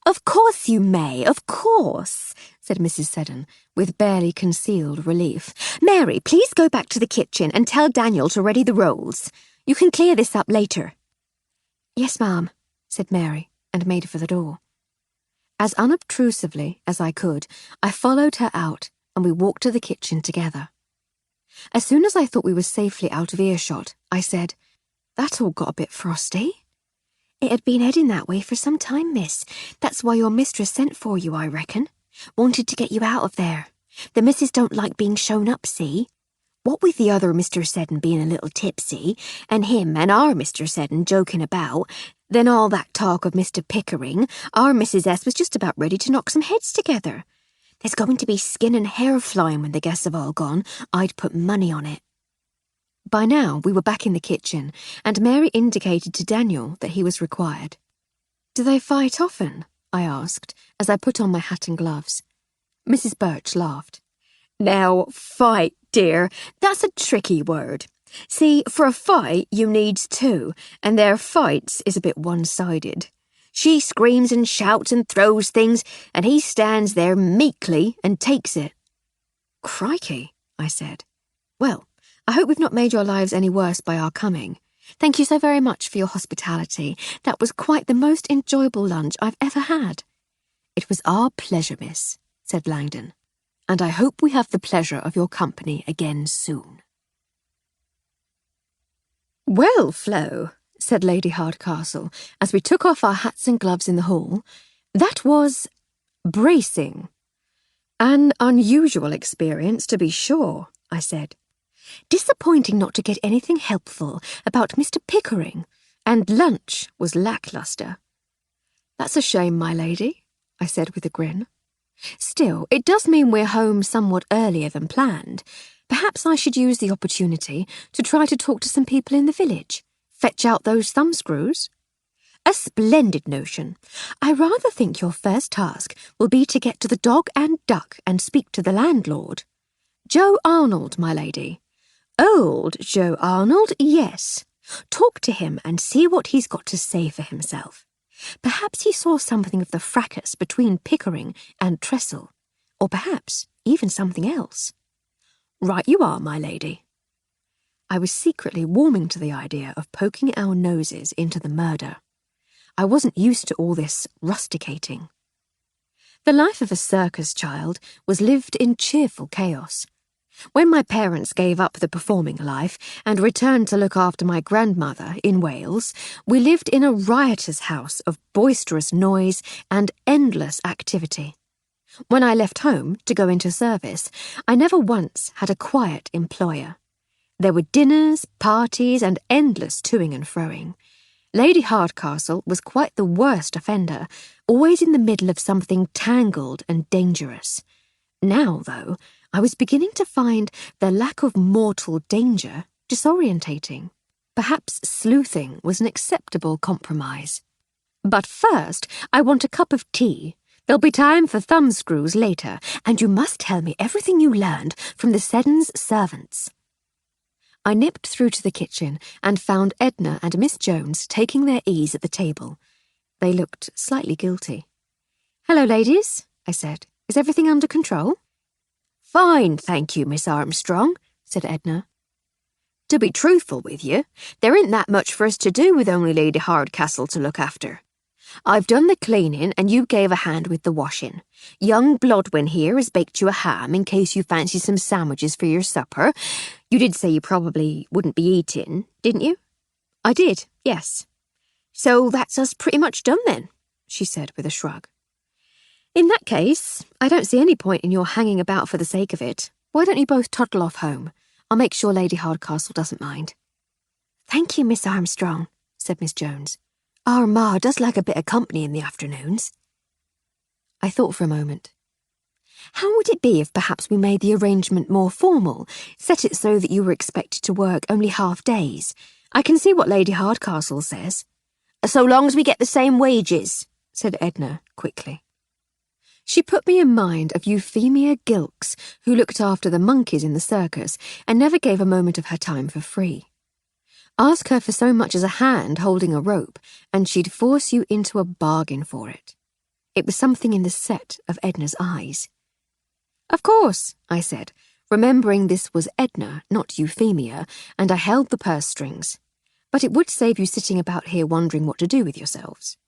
"Of course you may, of course," said Mrs. Seddon, with barely concealed relief. "Mary, please go back to the kitchen and tell Daniel to ready the rolls. You can clear this up later." "Yes, ma'am," said Mary, and made for the door. As unobtrusively as I could, I followed her out, and we walked to the kitchen together. As soon as I thought we were safely out of earshot, I said, "That all got a bit frosty." "It had been heading that way for some time, miss. That's why your mistress sent for you, I reckon. Wanted to get you out of there. The missus don't like being shown up, see? What with the other Mr. Seddon being a little tipsy, and him and our Mr. Seddon joking about, then all that talk of Mr. Pickering, our Mrs. S was just about ready to knock some heads together. There's going to be skin and hair flying when the guests have all gone. I'd put money on it. By now, we were back in the kitchen, and Mary indicated to Daniel that he was required. "Do they fight often?" I asked, as I put on my hat and gloves. Mrs. Birch laughed. "Now, fight, dear, that's a tricky word. See, for a fight you needs two, and their fights is a bit one-sided. She screams and shouts and throws things, and he stands there meekly and takes it." "Crikey," I said. "Well, I hope we've not made your lives any worse by our coming. Thank you so very much for your hospitality. That was quite the most enjoyable lunch I've ever had." "It was our pleasure, miss," said Langdon, "and I hope we have the pleasure of your company again soon." "Well, Flo," said Lady Hardcastle, as we took off our hats and gloves in the hall, "that was bracing." "An unusual experience, to be sure," I said. "Disappointing not to get anything helpful about Mr. Pickering, and lunch was lacklustre." "That's a shame, my lady," I said with a grin. "Still, it does mean we're home somewhat earlier than planned. Perhaps I should use the opportunity to try to talk to some people in the village. Fetch out those thumbscrews." "A splendid notion. I rather think your first task will be to get to the Dog and Duck and speak to the landlord." "Joe Arnold, my lady." "Old Joe Arnold, yes. Talk to him and see what he's got to say for himself. Perhaps he saw something of the fracas between Pickering and Trestle, or perhaps even something else." "Right you are, my lady." I was secretly warming to the idea of poking our noses into the murder. I wasn't used to all this rusticating. The life of a circus child was lived in cheerful chaos. When my parents gave up the performing life and returned to look after my grandmother in Wales, we lived in a riotous house of boisterous noise and endless activity. When I left home to go into service, I never once had a quiet employer. There were dinners, parties, and endless toing and froing. Lady Hardcastle was quite the worst offender, always in the middle of something tangled and dangerous. Now, though, I was beginning to find the lack of mortal danger disorientating. Perhaps sleuthing was an acceptable compromise. "But first, I want a cup of tea. There'll be time for thumbscrews later, and you must tell me everything you learned from the Seddons' servants." I nipped through to the kitchen and found Edna and Miss Jones taking their ease at the table. They looked slightly guilty. "Hello, ladies," I said. "Is everything under control?" "Fine, thank you, Miss Armstrong," said Edna. "To be truthful with you, there ain't that much for us to do with only Lady Hardcastle to look after. I've done the cleaning and you gave a hand with the washing. Young Blodwin here has baked you a ham in case you fancy some sandwiches for your supper. You did say you probably wouldn't be eating, didn't you?" "I did, yes." "So that's us pretty much done then," she said with a shrug. "In that case, I don't see any point in your hanging about for the sake of it. Why don't you both toddle off home? I'll make sure Lady Hardcastle doesn't mind." "Thank you, Miss Armstrong," said Miss Jones. "Our ma does like a bit of company in the afternoons." I thought for a moment. How would it be if perhaps we made the arrangement more formal, set it so that you were expected to work only half days? I can see what Lady Hardcastle says. "So long as we get the same wages," said Edna quickly. She put me in mind of Euphemia Gilks, who looked after the monkeys in the circus and never gave a moment of her time for free. Ask her for so much as a hand holding a rope, and she'd force you into a bargain for it. It was something in the set of Edna's eyes. "Of course," I said, remembering this was Edna, not Euphemia, and I held the purse strings. "But it would save you sitting about here wondering what to do with yourselves."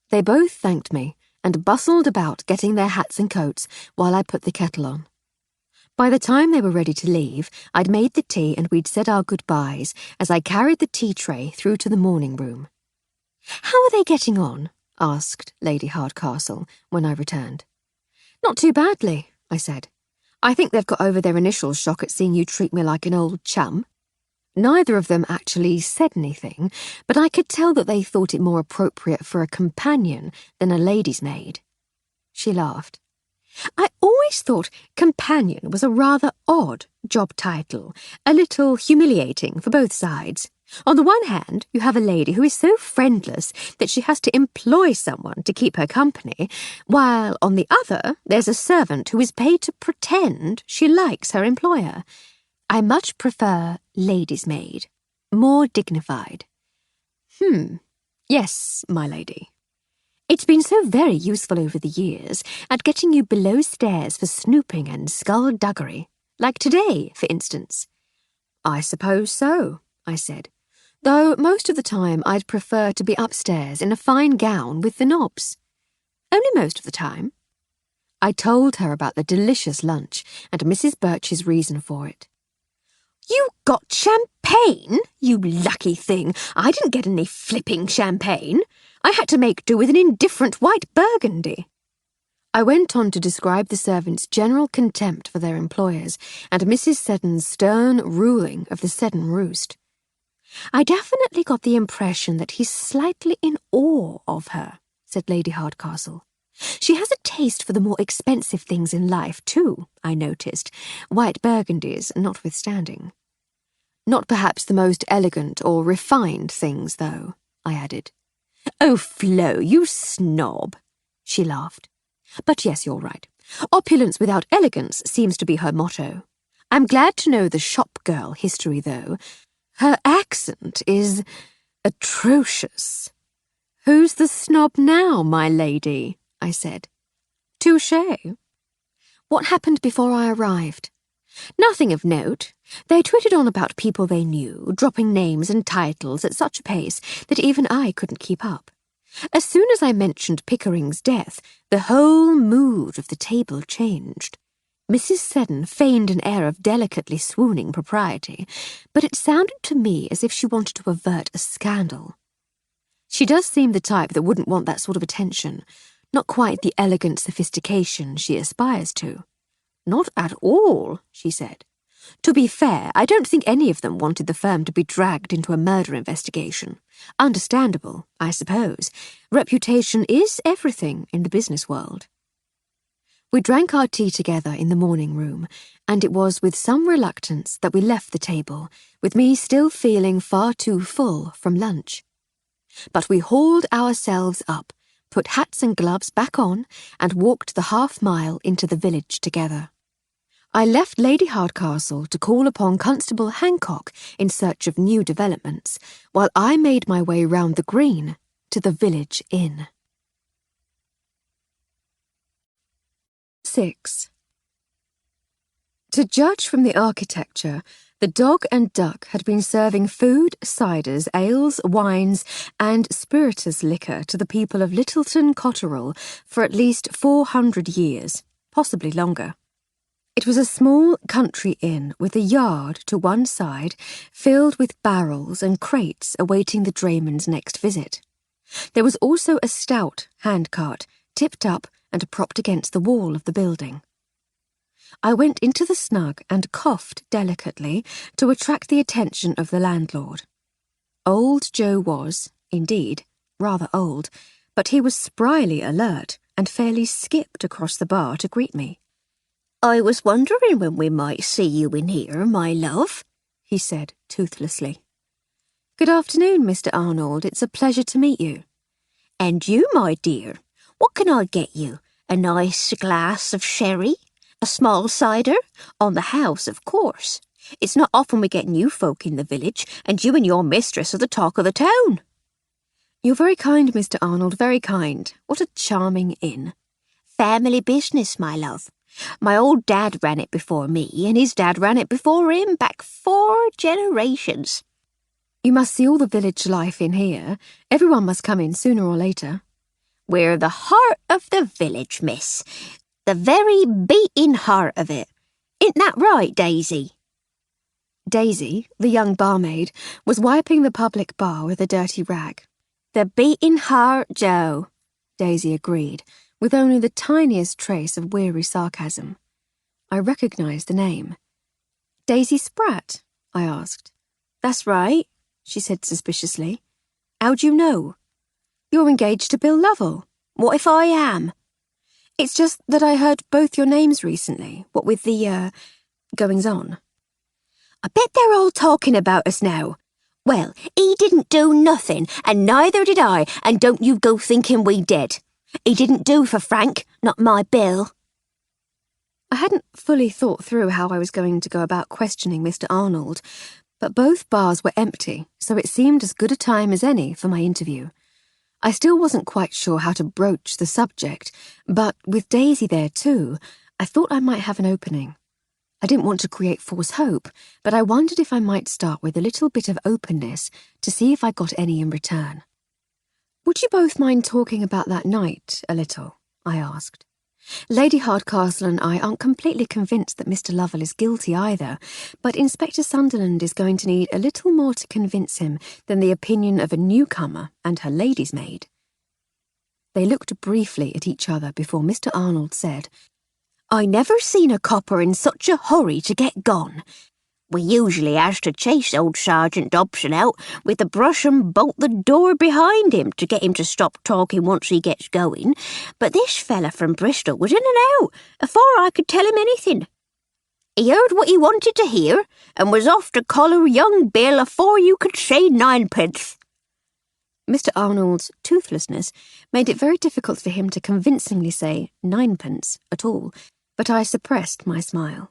They both thanked me and bustled about getting their hats and coats while I put the kettle on. By the time they were ready to leave, I'd made the tea and we'd said our goodbyes as I carried the tea tray through to the morning room. "How are they getting on?" asked Lady Hardcastle when I returned. Not too badly, I said. I think they've got over their initial shock at seeing you treat me like an old chum. Neither of them actually said anything, but I could tell that they thought it more appropriate for a companion than a lady's maid. She laughed. I always thought companion was a rather odd job title, a little humiliating for both sides. On the one hand, you have a lady who is so friendless that she has to employ someone to keep her company, while on the other, there's a servant who is paid to pretend she likes her employer. I much prefer lady's maid, more dignified. Yes, my lady. It's been so very useful over the years at getting you below stairs for snooping and skullduggery, like today, for instance. I suppose so, I said, though most of the time I'd prefer to be upstairs in a fine gown with the knobs. Only most of the time. I told her about the delicious lunch and Mrs. Birch's reason for it. You got champagne, you lucky thing. I didn't get any flipping champagne. I had to make do with an indifferent white burgundy. I went on to describe the servants' general contempt for their employers and Mrs. Seddon's stern ruling of the Seddon roost. I definitely got the impression that he's slightly in awe of her, said Lady Hardcastle. She has a taste for the more expensive things in life, too, I noticed, white burgundies notwithstanding. Not perhaps the most elegant or refined things, though, I added. Oh, Flo, you snob, she laughed. But yes, you're right. Opulence without elegance seems to be her motto. I'm glad to know the shop girl history, though. Her accent is atrocious. Who's the snob now, my lady? I said. Touché. What happened before I arrived? Nothing of note. They twittered on about people they knew, dropping names and titles at such a pace that even I couldn't keep up. As soon as I mentioned Pickering's death, the whole mood of the table changed. Mrs. Seddon feigned an air of delicately swooning propriety, but it sounded to me as if she wanted to avert a scandal. She does seem the type that wouldn't want that sort of attention, not quite the elegant sophistication she aspires to. Not at all, she said. To be fair, I don't think any of them wanted the firm to be dragged into a murder investigation. Understandable, I suppose. Reputation is everything in the business world. We drank our tea together in the morning room, and it was with some reluctance that we left the table, with me still feeling far too full from lunch. But we hauled ourselves up, put hats and gloves back on, and walked the half-mile into the village together. I left Lady Hardcastle to call upon Constable Hancock in search of new developments, while I made my way round the green to the village inn. 6. To judge from the architecture, the Dog and Duck had been serving food, ciders, ales, wines, and spirituous liquor to the people of Littleton Cotterell for at least 400 years, possibly longer. It was a small country inn with a yard to one side filled with barrels and crates awaiting the drayman's next visit. There was also a stout handcart, tipped up and propped against the wall of the building. I went into the snug and coughed delicately to attract the attention of the landlord. Old Joe was, indeed, rather old, but he was spryly alert and fairly skipped across the bar to greet me. I was wondering when we might see you in here, my love, he said toothlessly. Good afternoon, Mr. Arnold. It's a pleasure to meet you. And you, my dear, what can I get you? A nice glass of sherry? A small cider? On the house, of course. It's not often we get new folk in the village, and you and your mistress are the talk of the town. You're very kind, Mr. Arnold, very kind. What a charming inn. Family business, my love. My old dad ran it before me, and his dad ran it before him, back 4 generations. You must see all the village life in here. Everyone must come in sooner or later. We're the heart of the village, miss. The very beating heart of it. Isn't that right, Daisy? Daisy, the young barmaid, was wiping the public bar with a dirty rag. The beating heart, Joe, Daisy agreed, with only the tiniest trace of weary sarcasm. I recognised the name. Daisy Spratt? I asked. That's right, she said suspiciously. How do you know? You're engaged to Bill Lovell. What if I am? It's just that I heard both your names recently, what with the, goings-on. I bet they're all talking about us now. Well, he didn't do nothing, and neither did I, and don't you go thinking we did. He didn't do for Frank, not my Bill. I hadn't fully thought through how I was going to go about questioning Mr. Arnold, but both bars were empty, so it seemed as good a time as any for my interview. I still wasn't quite sure how to broach the subject, but with Daisy there too, I thought I might have an opening. I didn't want to create false hope, but I wondered if I might start with a little bit of openness to see if I got any in return. Would you both mind talking about that night a little? I asked. Lady Hardcastle and I aren't completely convinced that Mr. Lovell is guilty either, but Inspector Sunderland is going to need a little more to convince him than the opinion of a newcomer and her lady's maid. They looked briefly at each other before Mr. Arnold said, I never seen a copper in such a hurry to get gone. We usually has to chase old Sergeant Dobson out with the brush and bolt the door behind him to get him to stop talking once he gets going, but this fella from Bristol was in and out afore I could tell him anything. He heard what he wanted to hear and was off to collar young Bill afore you could say ninepence. Mr. Arnold's toothlessness made it very difficult for him to convincingly say ninepence at all, but I suppressed my smile.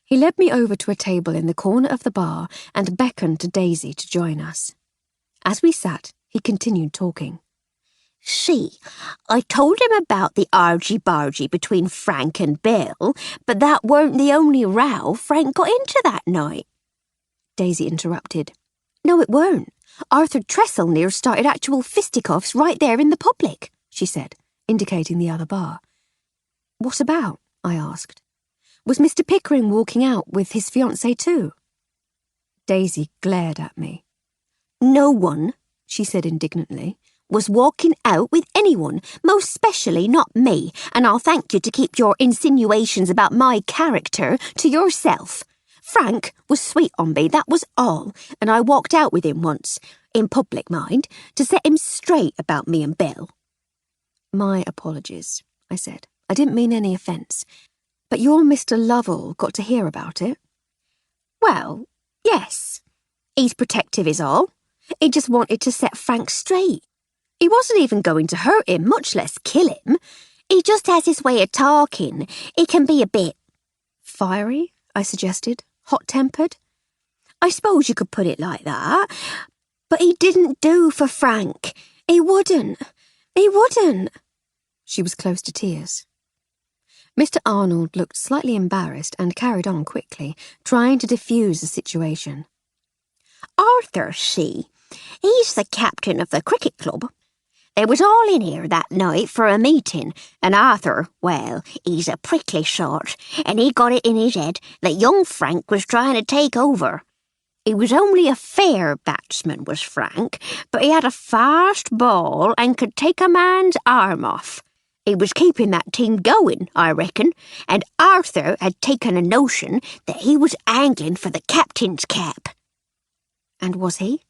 He led me over to a table in the corner of the bar and beckoned to Daisy to join us. As we sat, he continued talking. See, I told him about the argy-bargy between Frank and Bill, but that weren't the only row Frank got into that night. Daisy interrupted. No, it weren't. Arthur Tressel near started actual fisticuffs right there in the public, she said, indicating the other bar. What about? I asked. Was Mr. Pickering walking out with his fiancée too? Daisy glared at me. No one, she said indignantly, was walking out with anyone, most specially not me, and I'll thank you to keep your insinuations about my character to yourself. Frank was sweet on me, that was all, and I walked out with him once, in public mind, to set him straight about me and Bill. My apologies, I said. I didn't mean any offence. But your Mr. Lovell got to hear about it? Well, yes. He's protective is all. He just wanted to set Frank straight. He wasn't even going to hurt him, much less kill him. He just has his way of talking. He can be a bit... Fiery, I suggested. Hot-tempered. I suppose you could put it like that. But he didn't do for Frank. He wouldn't. He wouldn't. She was close to tears. Mr. Arnold looked slightly embarrassed and carried on quickly, trying to diffuse the situation. Arthur, see, he's the captain of the cricket club. They was all in here that night for a meeting, and Arthur, well, he's a prickly sort, and he got it in his head that young Frank was trying to take over. He was only a fair batsman, was Frank, but he had a fast ball and could take a man's arm off. He was keeping that team going, I reckon, and Arthur had taken a notion that he was angling for the captain's cap. And was he?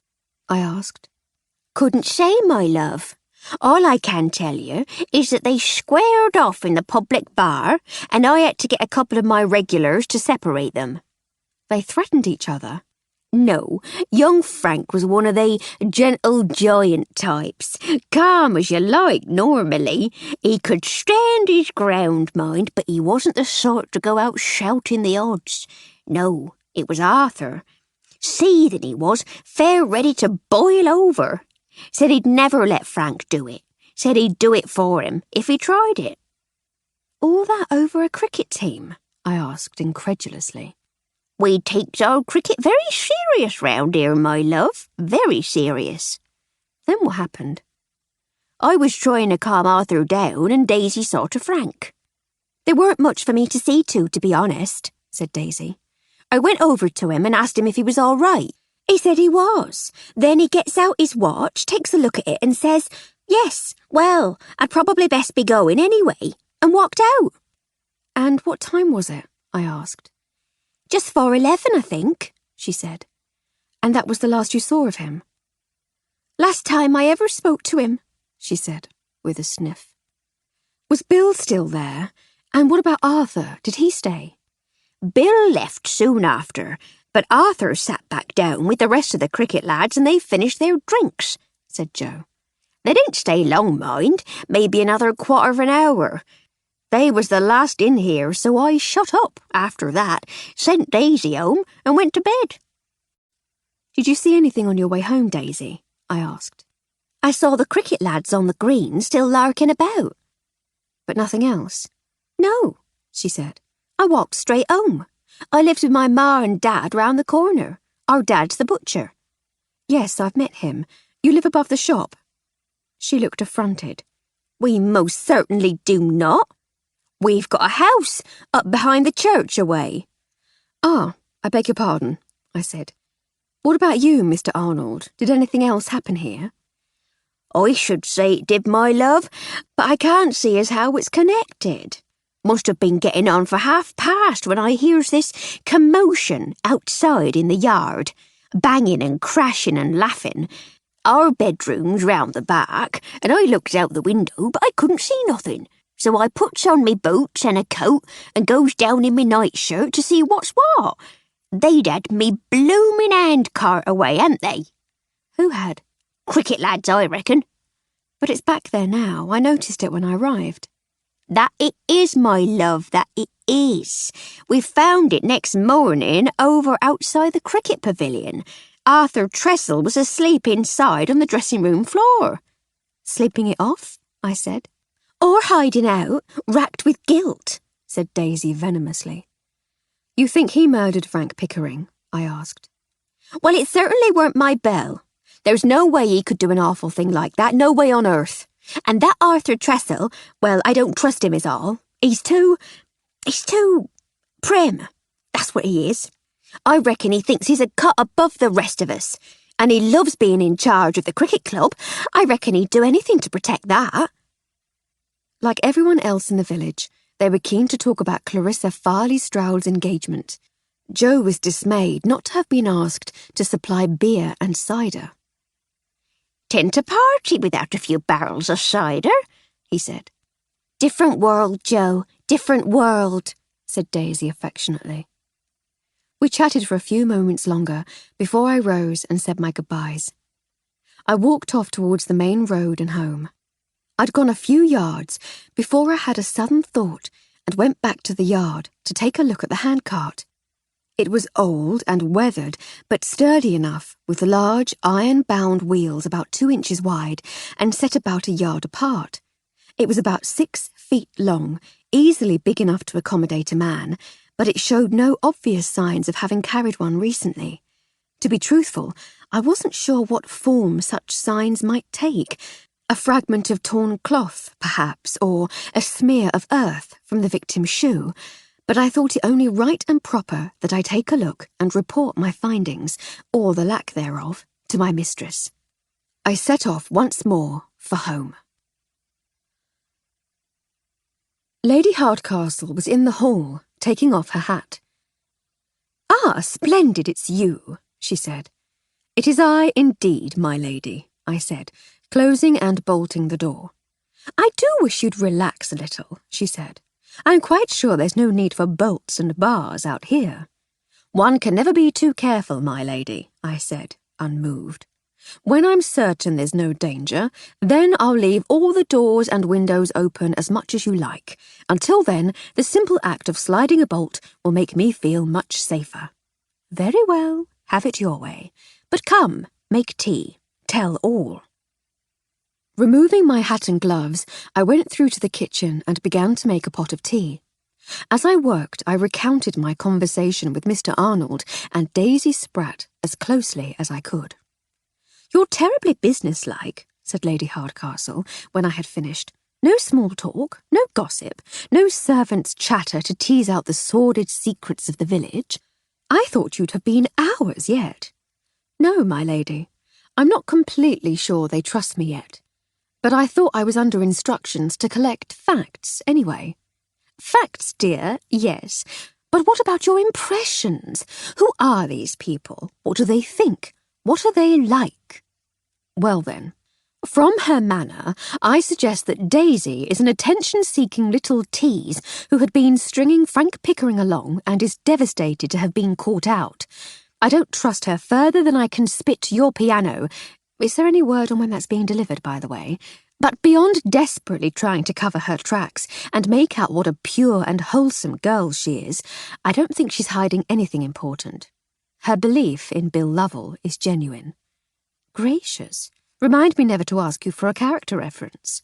I asked. Couldn't say, my love. All I can tell you is that they squared off in the public bar, and I had to get a couple of my regulars to separate them. They threatened each other? No, young Frank was one of they gentle giant types. Calm as you like, normally. He could stand his ground, mind, but he wasn't the sort to go out shouting the odds. No, it was Arthur. Seething he was, fair ready to boil over. Said he'd never let Frank do it. Said he'd do it for him, if he tried it. All that over a cricket team? I asked incredulously. We takes our cricket very serious round here, my love. Very serious. Then what happened? I was trying to calm Arthur down and Daisy saw to Frank. There weren't much for me to see to be honest, said Daisy. I went over to him and asked him if he was all right. He said he was. Then he gets out his watch, takes a look at it and says, Yes, well, I'd probably best be going anyway, and walked out. And what time was it? I asked. Just 4:11, I think, she said. And that was the last you saw of him? Last time I ever spoke to him, she said, with a sniff. Was Bill still there? And what about Arthur? Did he stay? Bill left soon after, but Arthur sat back down with the rest of the cricket lads and they finished their drinks, said Joe. They didn't stay long, mind, maybe another quarter of an hour. They was the last in here, so I shut up after that, sent Daisy home and went to bed. Did you see anything on your way home, Daisy? I asked. I saw the cricket lads on the green still larking about. But nothing else? No, she said. I walked straight home. I lived with my ma and dad round the corner. Our dad's the butcher. Yes, I've met him. You live above the shop. She looked affronted. We most certainly do not. We've got a house up behind the church away. Ah, I beg your pardon, I said. What about you, Mr. Arnold? Did anything else happen here? I should say it did, my love, but I can't see as how it's connected. Must have been getting on for 1:30 when I hears this commotion outside in the yard, banging and crashing and laughing. Our bedroom's round the back, and I looked out the window, but I couldn't see nothing. So I puts on me boots and a coat and goes down in me nightshirt to see what's what. They'd had me bloomin' handcart away, hadn't they? Who had? Cricket lads, I reckon. But it's back there now. I noticed it when I arrived. That it is, my love, that it is. We found it next morning over outside the cricket pavilion. Arthur Trestle was asleep inside on the dressing-room floor. Sleeping it off? I said. Or hiding out, racked with guilt, said Daisy venomously. You think he murdered Frank Pickering? I asked. Well, it certainly weren't my Belle. There's no way he could do an awful thing like that, no way on earth. And that Arthur Trestle, well, I don't trust him is all. He's too prim. That's what he is. I reckon he thinks he's a cut above the rest of us. And he loves being in charge of the cricket club. I reckon he'd do anything to protect that. Like everyone else in the village, they were keen to talk about Clarissa Farley-Stroud's engagement. Joe was dismayed not to have been asked to supply beer and cider. "'Tain't a party without a few barrels of cider," he said. "Different world, Joe, different world," said Daisy affectionately. We chatted for a few moments longer before I rose and said my goodbyes. I walked off towards the main road and home. I'd gone a few yards before I had a sudden thought and went back to the yard to take a look at the handcart. It was old and weathered, but sturdy enough, with large iron-bound wheels about 2 inches wide and set about a yard apart. It was about 6 feet long, easily big enough to accommodate a man, but it showed no obvious signs of having carried one recently. To be truthful, I wasn't sure what form such signs might take. A fragment of torn cloth, perhaps, or a smear of earth from the victim's shoe, but I thought it only right and proper that I take a look and report my findings, or the lack thereof, to my mistress. I set off once more for home. Lady Hardcastle was in the hall, taking off her hat. "Ah, splendid, it's you," she said. "It is I, indeed, my lady," I said, closing and bolting the door. "I do wish you'd relax a little," she said. "I'm quite sure there's no need for bolts and bars out here." "One can never be too careful, my lady," I said, unmoved. "When I'm certain there's no danger, then I'll leave all the doors and windows open as much as you like. Until then, the simple act of sliding a bolt will make me feel much safer." "Very well, have it your way. But come, make tea. Tell all." Removing my hat and gloves, I went through to the kitchen and began to make a pot of tea. As I worked, I recounted my conversation with Mr. Arnold and Daisy Spratt as closely as I could. "You're terribly businesslike," said Lady Hardcastle when I had finished. "No small talk, no gossip, no servants' chatter to tease out the sordid secrets of the village. I thought you'd have been ours yet." "No, my lady. I'm not completely sure they trust me yet. But I thought I was under instructions to collect facts anyway. Facts, dear, yes. But what about your impressions? Who are these people? What do they think? What are they like? Well then, from her manner, I suggest that Daisy is an attention-seeking little tease who had been stringing Frank Pickering along and is devastated to have been caught out. I don't trust her further than I can spit your piano. Is there any word on when that's being delivered, by the way? But beyond desperately trying to cover her tracks and make out what a pure and wholesome girl she is, I don't think she's hiding anything important. Her belief in Bill Lovell is genuine. Gracious. Remind me never to ask you for a character reference.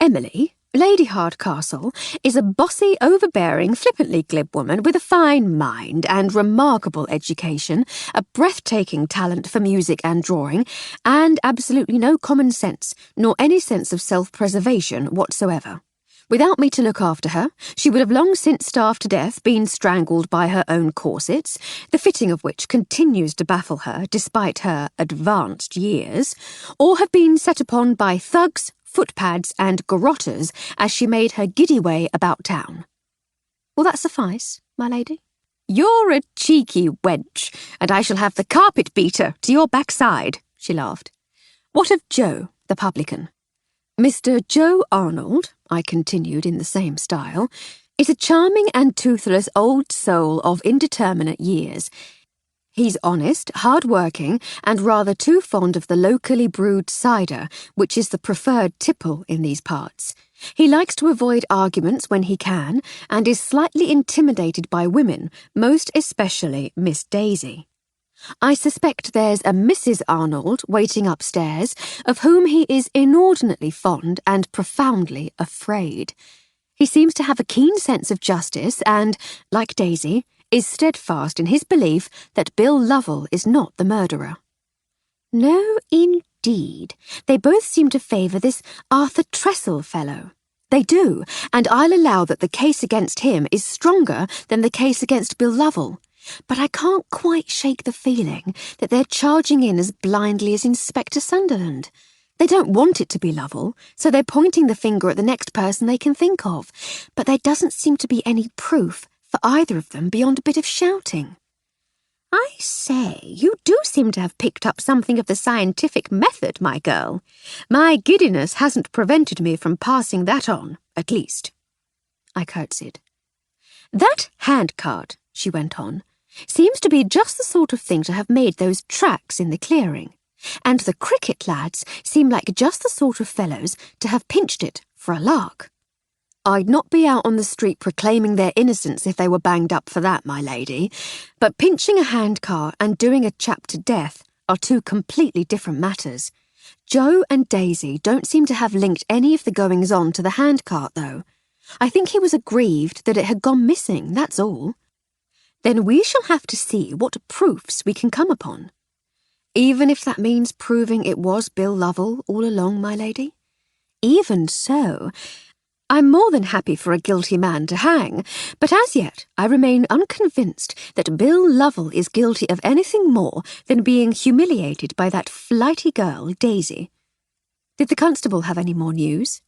Emily, Lady Hardcastle, is a bossy, overbearing, flippantly glib woman with a fine mind and remarkable education, a breathtaking talent for music and drawing, and absolutely no common sense, nor any sense of self-preservation whatsoever. Without me to look after her, she would have long since starved to death, been strangled by her own corsets, the fitting of which continues to baffle her despite her advanced years, or have been set upon by thugs, footpads and garrotters as she made her giddy way about town. Will that suffice, my lady? You're a cheeky wench, and I shall have the carpet beater to your backside, she laughed. What of Joe, the publican? Mr. Joe Arnold, I continued in the same style, is a charming and toothless old soul of indeterminate years. He's honest, hard-working, and rather too fond of the locally brewed cider, which is the preferred tipple in these parts. He likes to avoid arguments when he can, and is slightly intimidated by women, most especially Miss Daisy. I suspect there's a Mrs. Arnold waiting upstairs, of whom he is inordinately fond and profoundly afraid. He seems to have a keen sense of justice and, like Daisy, is steadfast in his belief that Bill Lovell is not the murderer. No, indeed. They both seem to favour this Arthur Tressel fellow. They do, and I'll allow that the case against him is stronger than the case against Bill Lovell. But I can't quite shake the feeling that they're charging in as blindly as Inspector Sunderland. They don't want it to be Lovell, so they're pointing the finger at the next person they can think of. But there doesn't seem to be any proof for either of them beyond a bit of shouting. I say, you do seem to have picked up something of the scientific method, my girl. My giddiness hasn't prevented me from passing that on, at least. I curtsied. That handcart, she went on, seems to be just the sort of thing to have made those tracks in the clearing, and the cricket lads seem like just the sort of fellows to have pinched it for a lark. I'd not be out on the street proclaiming their innocence if they were banged up for that, my lady, but pinching a handcart and doing a chap to death are two completely different matters. Joe and Daisy don't seem to have linked any of the goings-on to the handcart, though. I think he was aggrieved that it had gone missing, that's all. Then we shall have to see what proofs we can come upon. Even if that means proving it was Bill Lovell all along, my lady. Even so, I'm more than happy for a guilty man to hang, but as yet I remain unconvinced that Bill Lovell is guilty of anything more than being humiliated by that flighty girl, Daisy. Did the constable have any more news?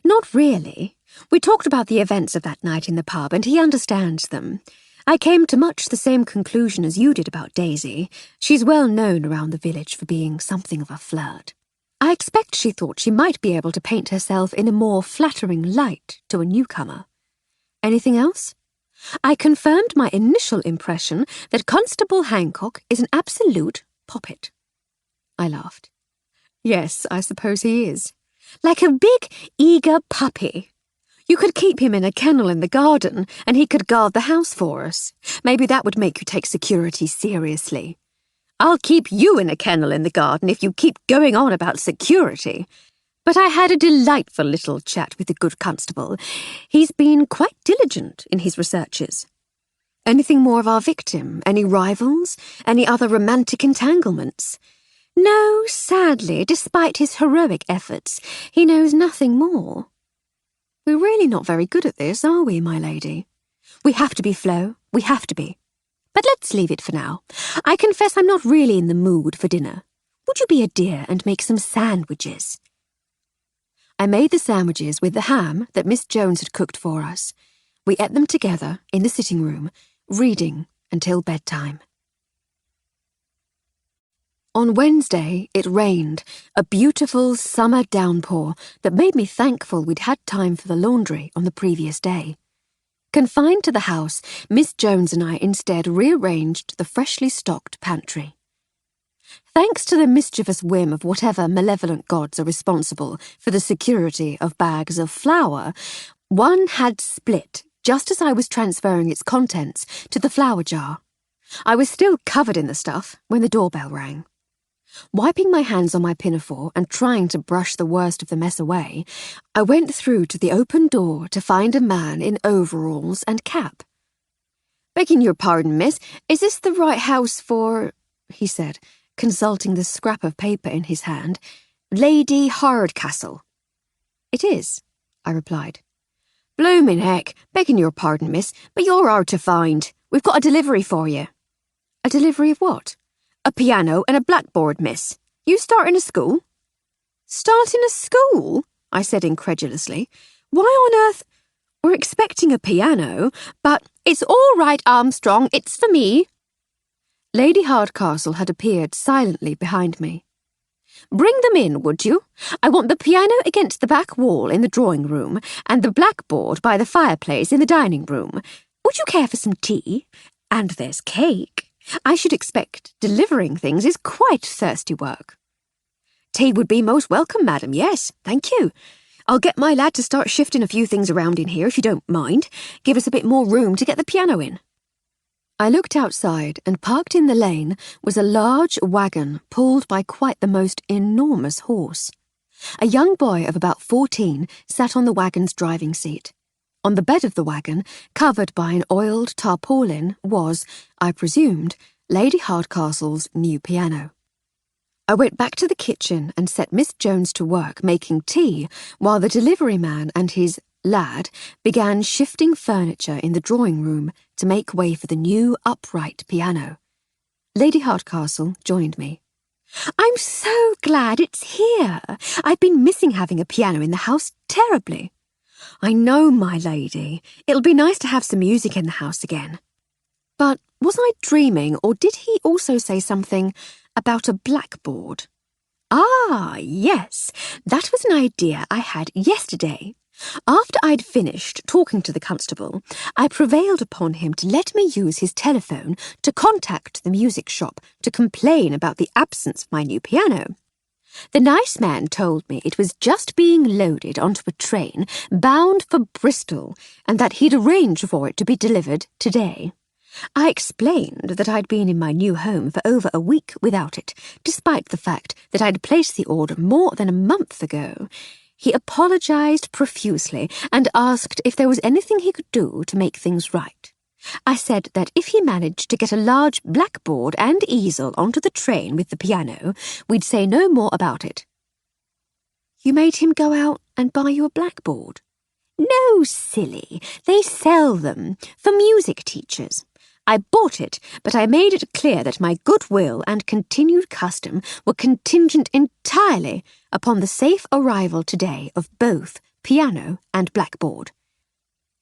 Not really. We talked about the events of that night in the pub, and he understands them. I came to much the same conclusion as you did about Daisy. She's well known around the village for being something of a flirt. I expect she thought she might be able to paint herself in a more flattering light to a newcomer. Anything else? I confirmed my initial impression that Constable Hancock is an absolute poppet. I laughed. Yes, I suppose he is. Like a big, eager puppy. You could keep him in a kennel in the garden, and he could guard the house for us. Maybe that would make you take security seriously. I'll keep you in a kennel in the garden if you keep going on about security. But I had a delightful little chat with the good constable. He's been quite diligent in his researches. Anything more of our victim? Any rivals? Any other romantic entanglements? No, sadly, despite his heroic efforts, he knows nothing more. We're really not very good at this, are we, my lady? We have to be, Flo. We have to be. But let's leave it for now. I confess I'm not really in the mood for dinner. Would you be a dear and make some sandwiches? I made the sandwiches with the ham that Miss Jones had cooked for us. We ate them together in the sitting room, reading until bedtime. On Wednesday, it rained, a beautiful summer downpour that made me thankful we'd had time for the laundry on the previous day. Confined to the house, Miss Jones and I instead rearranged the freshly stocked pantry. Thanks to the mischievous whim of whatever malevolent gods are responsible for the security of bags of flour, one had split just as I was transferring its contents to the flour jar. I was still covered in the stuff when the doorbell rang. Wiping my hands on my pinafore and trying to brush the worst of the mess away, I went through to the open door to find a man in overalls and cap. "Begging your pardon, miss, is this the right house for," he said, consulting the scrap of paper in his hand, "Lady Hardcastle?" "It is," I replied. "Bloomin' heck, begging your pardon, miss, but you're hard to find. We've got a delivery for you." "A delivery of what?" "A piano and a blackboard, miss. You starting a school?" "Starting a school?" I said incredulously. "Why on earth—" "We're expecting a piano, but—" "It's all right, Armstrong, it's for me." Lady Hardcastle had appeared silently behind me. "Bring them in, would you? I want the piano against the back wall in the drawing room, and the blackboard by the fireplace in the dining room. Would you care for some tea? And there's cake. I should expect delivering things is quite thirsty work." "Tea would be most welcome, madam, yes, thank you. I'll get my lad to start shifting a few things around in here, if you don't mind. Give us a bit more room to get the piano in." I looked outside, and parked in the lane was a large wagon pulled by quite the most enormous horse. A young boy of about 14 sat on the wagon's driving seat. On the bed of the wagon, covered by an oiled tarpaulin, was, I presumed, Lady Hardcastle's new piano. I went back to the kitchen and set Miss Jones to work making tea while the delivery man and his lad began shifting furniture in the drawing room to make way for the new upright piano. Lady Hardcastle joined me. "I'm so glad it's here. I've been missing having a piano in the house terribly." "I know, my lady. It'll be nice to have some music in the house again." But was I dreaming, or did he also say something about a blackboard? Ah, yes, that was an idea I had yesterday. After I'd finished talking to the constable, I prevailed upon him to let me use his telephone to contact the music shop to complain about the absence of my new piano. The nice man told me it was just being loaded onto a train bound for Bristol and that he'd arrange for it to be delivered today. I explained that I'd been in my new home for over a week without it, despite the fact that I'd placed the order more than a month ago. He apologised profusely and asked if there was anything he could do to make things right. I said that if he managed to get a large blackboard and easel onto the train with the piano, we'd say no more about it. "You made him go out and buy you a blackboard?" "No, silly. They sell them for music teachers. I bought it, but I made it clear that my goodwill and continued custom were contingent entirely upon the safe arrival today of both piano and blackboard."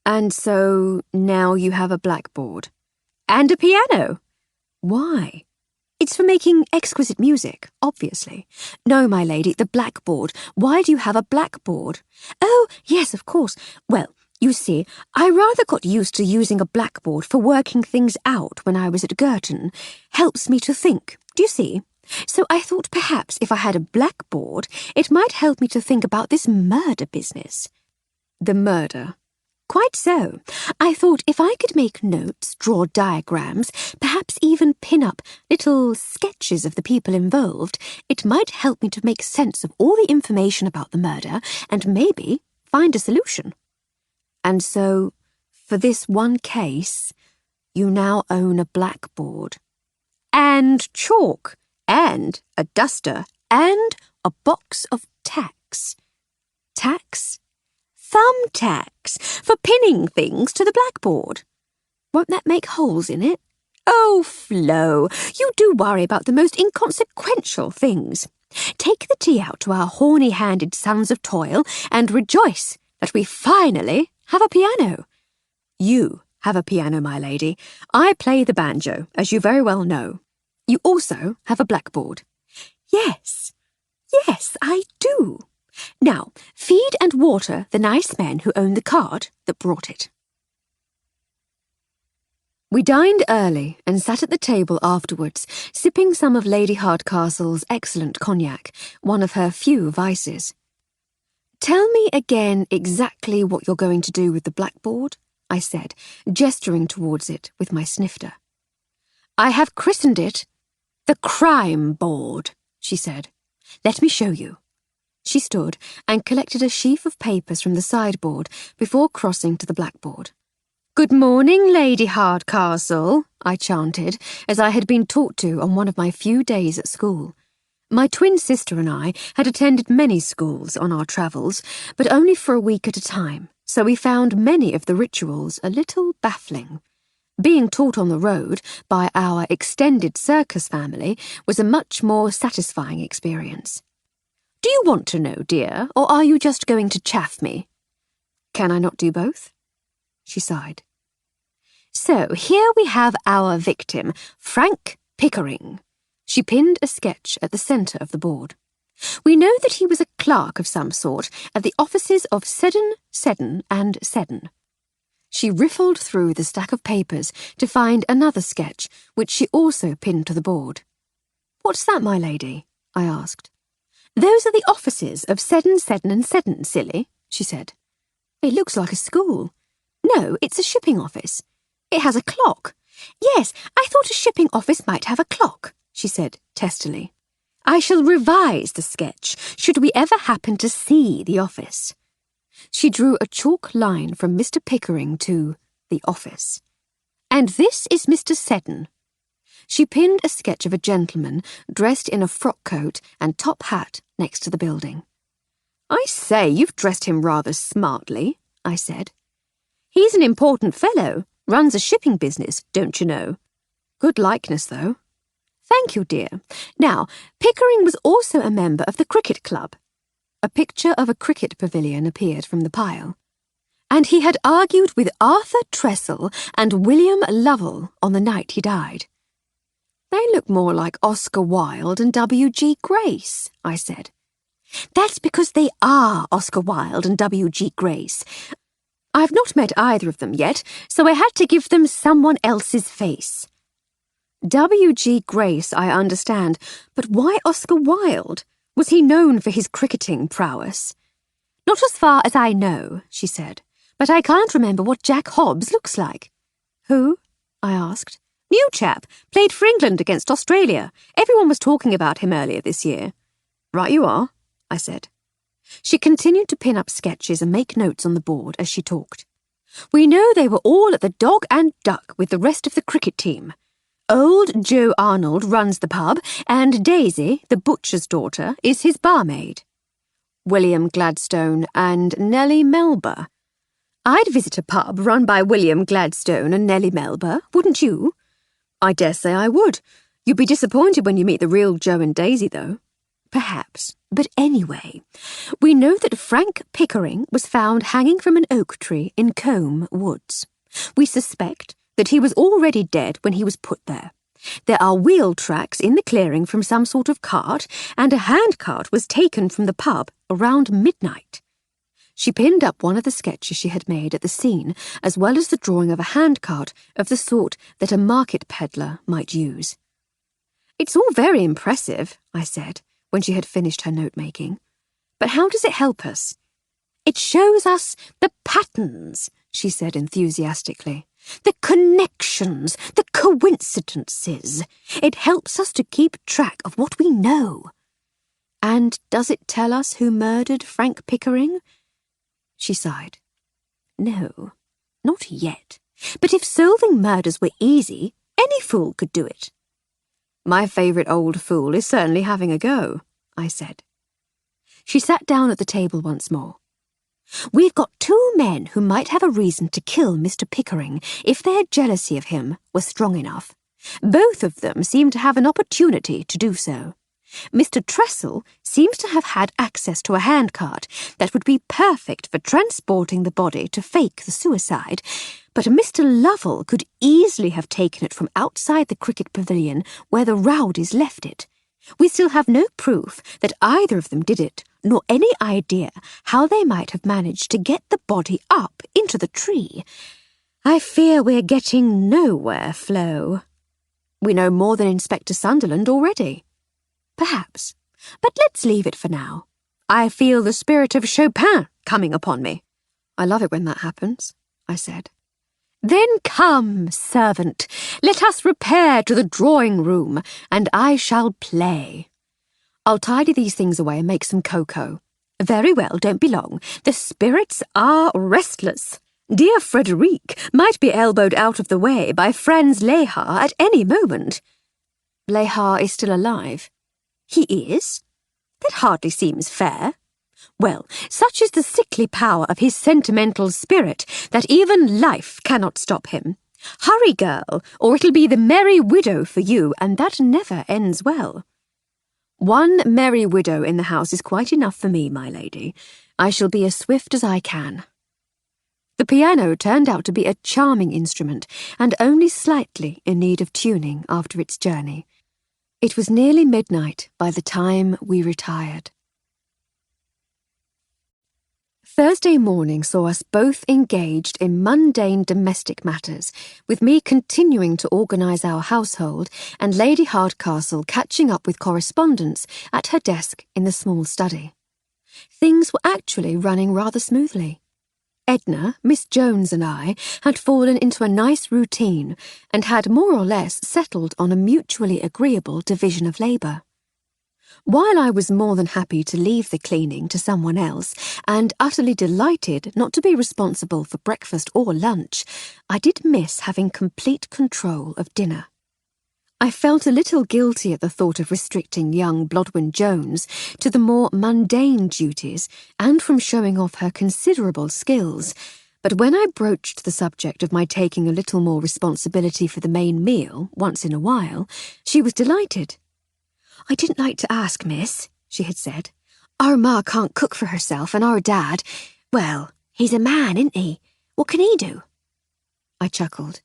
"And so now you have a blackboard?" "And a piano." "Why?" "It's for making exquisite music, obviously." "No, my lady, the blackboard. Why do you have a blackboard?" "Oh, yes, of course. Well, you see, I rather got used to using a blackboard for working things out when I was at Girton. Helps me to think, do you see? So I thought perhaps if I had a blackboard, it might help me to think about this murder business." "The murder?" "Quite so. I thought if I could make notes, draw diagrams, perhaps even pin up little sketches of the people involved, it might help me to make sense of all the information about the murder and maybe find a solution." "And so, for this one case, you now own a blackboard?" "And chalk, and a duster, and a box of tacks." "Tacks?" "Thumbtacks, for pinning things to the blackboard." "Won't that make holes in it?" "Oh, Flo, you do worry about the most inconsequential things. Take the tea out to our horny-handed sons of toil and rejoice that we finally have a piano. You have a piano, my lady. I play the banjo, as you very well know. You also have a blackboard. Yes, I do. Now, feed and water the nice men who own the cart that brought it. We dined early and sat at the table afterwards, sipping some of Lady Hardcastle's excellent cognac, one of her few vices. Tell me again exactly what you're going to do with the blackboard, I said, gesturing towards it with my snifter. I have christened it the crime board, she said. Let me show you. She stood and collected a sheaf of papers from the sideboard before crossing to the blackboard. Good morning, Lady Hardcastle, I chanted, as I had been taught to on one of my few days at school. My twin sister and I had attended many schools on our travels, but only for a week at a time, so we found many of the rituals a little baffling. Being taught on the road by our extended circus family was a much more satisfying experience. Do you want to know, dear, or are you just going to chaff me? Can I not do both? She sighed. So here we have our victim, Frank Pickering. She pinned a sketch at the centre of the board. We know that he was a clerk of some sort at the offices of Seddon, Seddon and Seddon. She riffled through the stack of papers to find another sketch, which she also pinned to the board. What's that, my lady? I asked. Those are the offices of Seddon, Seddon and Seddon, silly, she said. It looks like a school. No, it's a shipping office. It has a clock. Yes, I thought a shipping office might have a clock, she said testily. I shall revise the sketch, should we ever happen to see the office. She drew a chalk line from Mr. Pickering to the office. And this is Mr. Seddon. She pinned a sketch of a gentleman dressed in a frock coat and top hat next to the building. I say, you've dressed him rather smartly, I said. He's an important fellow, runs a shipping business, don't you know? Good likeness, though. Thank you, dear. Now, Pickering was also a member of the cricket club. A picture of a cricket pavilion appeared from the pile. And he had argued with Arthur Tressel and William Lovell on the night he died. They look more like Oscar Wilde and W.G. Grace, I said. That's because they are Oscar Wilde and W.G. Grace. I've not met either of them yet, so I had to give them someone else's face. W.G. Grace, I understand, but why Oscar Wilde? Was he known for his cricketing prowess? Not as far as I know, she said, but I can't remember what Jack Hobbs looks like. Who? I asked. New chap, played for England against Australia. Everyone was talking about him earlier this year. Right you are, I said. She continued to pin up sketches and make notes on the board as she talked. We know they were all at the Dog and Duck with the rest of the cricket team. Old Joe Arnold runs the pub, and Daisy, the butcher's daughter, is his barmaid. William Gladstone and Nellie Melba. I'd visit a pub run by William Gladstone and Nellie Melba, wouldn't you? I dare say I would. You'd be disappointed when you meet the real Joe and Daisy, though. Perhaps. But anyway, we know that Frank Pickering was found hanging from an oak tree in Combe Woods. We suspect that he was already dead when he was put there. There are wheel tracks in the clearing from some sort of cart, and a handcart was taken from the pub around midnight. She pinned up one of the sketches she had made at the scene, as well as the drawing of a handcart of the sort that a market peddler might use. It's all very impressive, I said, when she had finished her note-making. But how does it help us? It shows us the patterns, she said enthusiastically. The connections, the coincidences. It helps us to keep track of what we know. And does it tell us who murdered Frank Pickering? She sighed. No, not yet. But if solving murders were easy, any fool could do it. My favourite old fool is certainly having a go, I said. She sat down at the table once more. We've got two men who might have a reason to kill Mr. Pickering if their jealousy of him was strong enough. Both of them seem to have an opportunity to do so. Mr. Tressel seems to have had access to a handcart that would be perfect for transporting the body to fake the suicide, but Mr. Lovell could easily have taken it from outside the cricket pavilion where the rowdies left it. We still have no proof that either of them did it, nor any idea how they might have managed to get the body up into the tree. I fear we're getting nowhere, Flo. We know more than Inspector Sunderland already. Perhaps, but let's leave it for now. I feel the spirit of Chopin coming upon me. I love it when that happens, I said. Then come, servant, let us repair to the drawing-room, and I shall play. I'll tidy these things away and make some cocoa. Very well, don't be long. The spirits are restless. Dear Frederique might be elbowed out of the way by Franz Lehar at any moment. Lehar is still alive. He is? That hardly seems fair. Well, such is the sickly power of his sentimental spirit that even life cannot stop him. Hurry, girl, or it'll be the merry widow for you, and that never ends well. One merry widow in the house is quite enough for me, my lady. I shall be as swift as I can. The piano turned out to be a charming instrument, and only slightly in need of tuning after its journey. It was nearly midnight by the time we retired. Thursday morning saw us both engaged in mundane domestic matters, with me continuing to organise our household and Lady Hardcastle catching up with correspondence at her desk in the small study. Things were actually running rather smoothly. Edna, Miss Jones and I had fallen into a nice routine and had more or less settled on a mutually agreeable division of labour. While I was more than happy to leave the cleaning to someone else and utterly delighted not to be responsible for breakfast or lunch, I did miss having complete control of dinner. I felt a little guilty at the thought of restricting young Blodwin Jones to the more mundane duties and from showing off her considerable skills, but when I broached the subject of my taking a little more responsibility for the main meal once in a while, she was delighted. "I didn't like to ask, miss," she had said. "Our ma can't cook for herself, and our dad, well, he's a man, isn't he? What can he do?" I chuckled.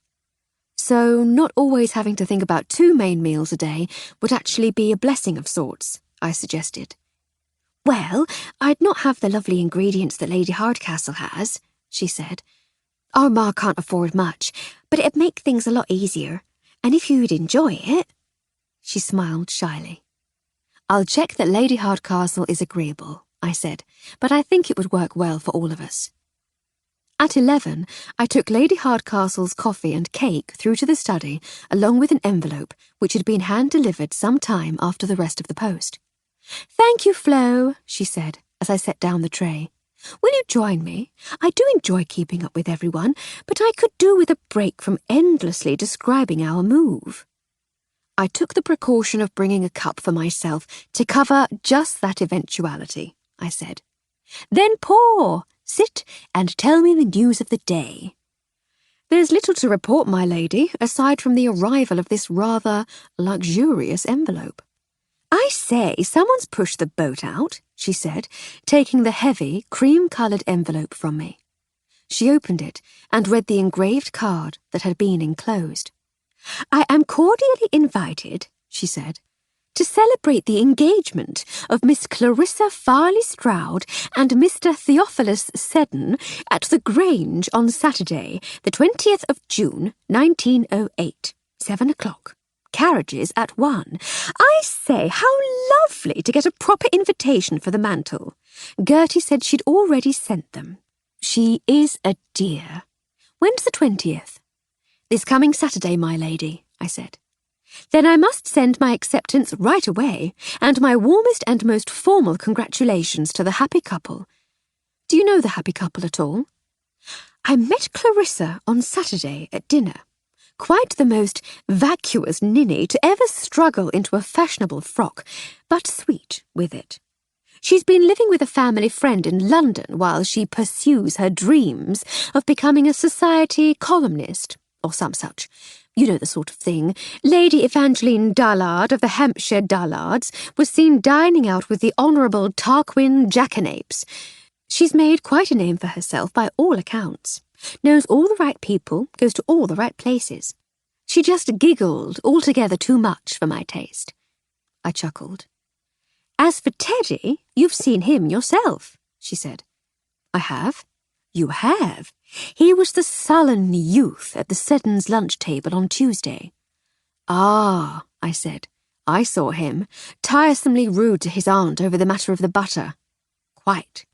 So not always having to think about 2 main meals a day would actually be a blessing of sorts, I suggested. "Well, I'd not have the lovely ingredients that Lady Hardcastle has," she said. "Our ma can't afford much, but it'd make things a lot easier, and if you'd enjoy it—" She smiled shyly. "I'll check that Lady Hardcastle is agreeable," I said, "but I think it would work well for all of us." At 11, I took Lady Hardcastle's coffee and cake through to the study, along with an envelope, which had been hand-delivered some time after the rest of the post. "Thank you, Flo," she said, as I set down the tray. "Will you join me? I do enjoy keeping up with everyone, but I could do with a break from endlessly describing our move." I took the precaution of bringing a cup for myself to cover just that eventuality, I said. "Then pour, sit, and tell me the news of the day." "There's little to report, my lady, aside from the arrival of this rather luxurious envelope." "I say, someone's pushed the boat out," she said, taking the heavy, cream-coloured envelope from me. She opened it and read the engraved card that had been enclosed. "I am cordially invited," she said, "to celebrate the engagement of Miss Clarissa Farley-Stroud and Mr. Theophilus Seddon at the Grange on Saturday, the 20th of June, 1908, 7 o'clock. Carriages at 1. I say, how lovely to get a proper invitation for the mantle. Gertie said she'd already sent them. She is a dear. When's the 20th? "This coming Saturday, my lady," I said. "Then I must send my acceptance right away, and my warmest and most formal congratulations to the happy couple. Do you know the happy couple at all?" "I met Clarissa on Saturday at dinner. Quite the most vacuous ninny to ever struggle into a fashionable frock, but sweet with it. She's been living with a family friend in London while she pursues her dreams of becoming a society columnist, or some such. You know the sort of thing. Lady Evangeline Dullard of the Hampshire Dullards was seen dining out with the Honourable Tarquin Jackanapes. She's made quite a name for herself by all accounts. Knows all the right people, goes to all the right places. She just giggled altogether too much for my taste. I chuckled. As for Teddy, you've seen him yourself, she said. I have. You have. He was the sullen youth at the Seddons' lunch table on Tuesday. Ah, I said. I saw him, tiresomely rude to his aunt over the matter of the butter. Quite.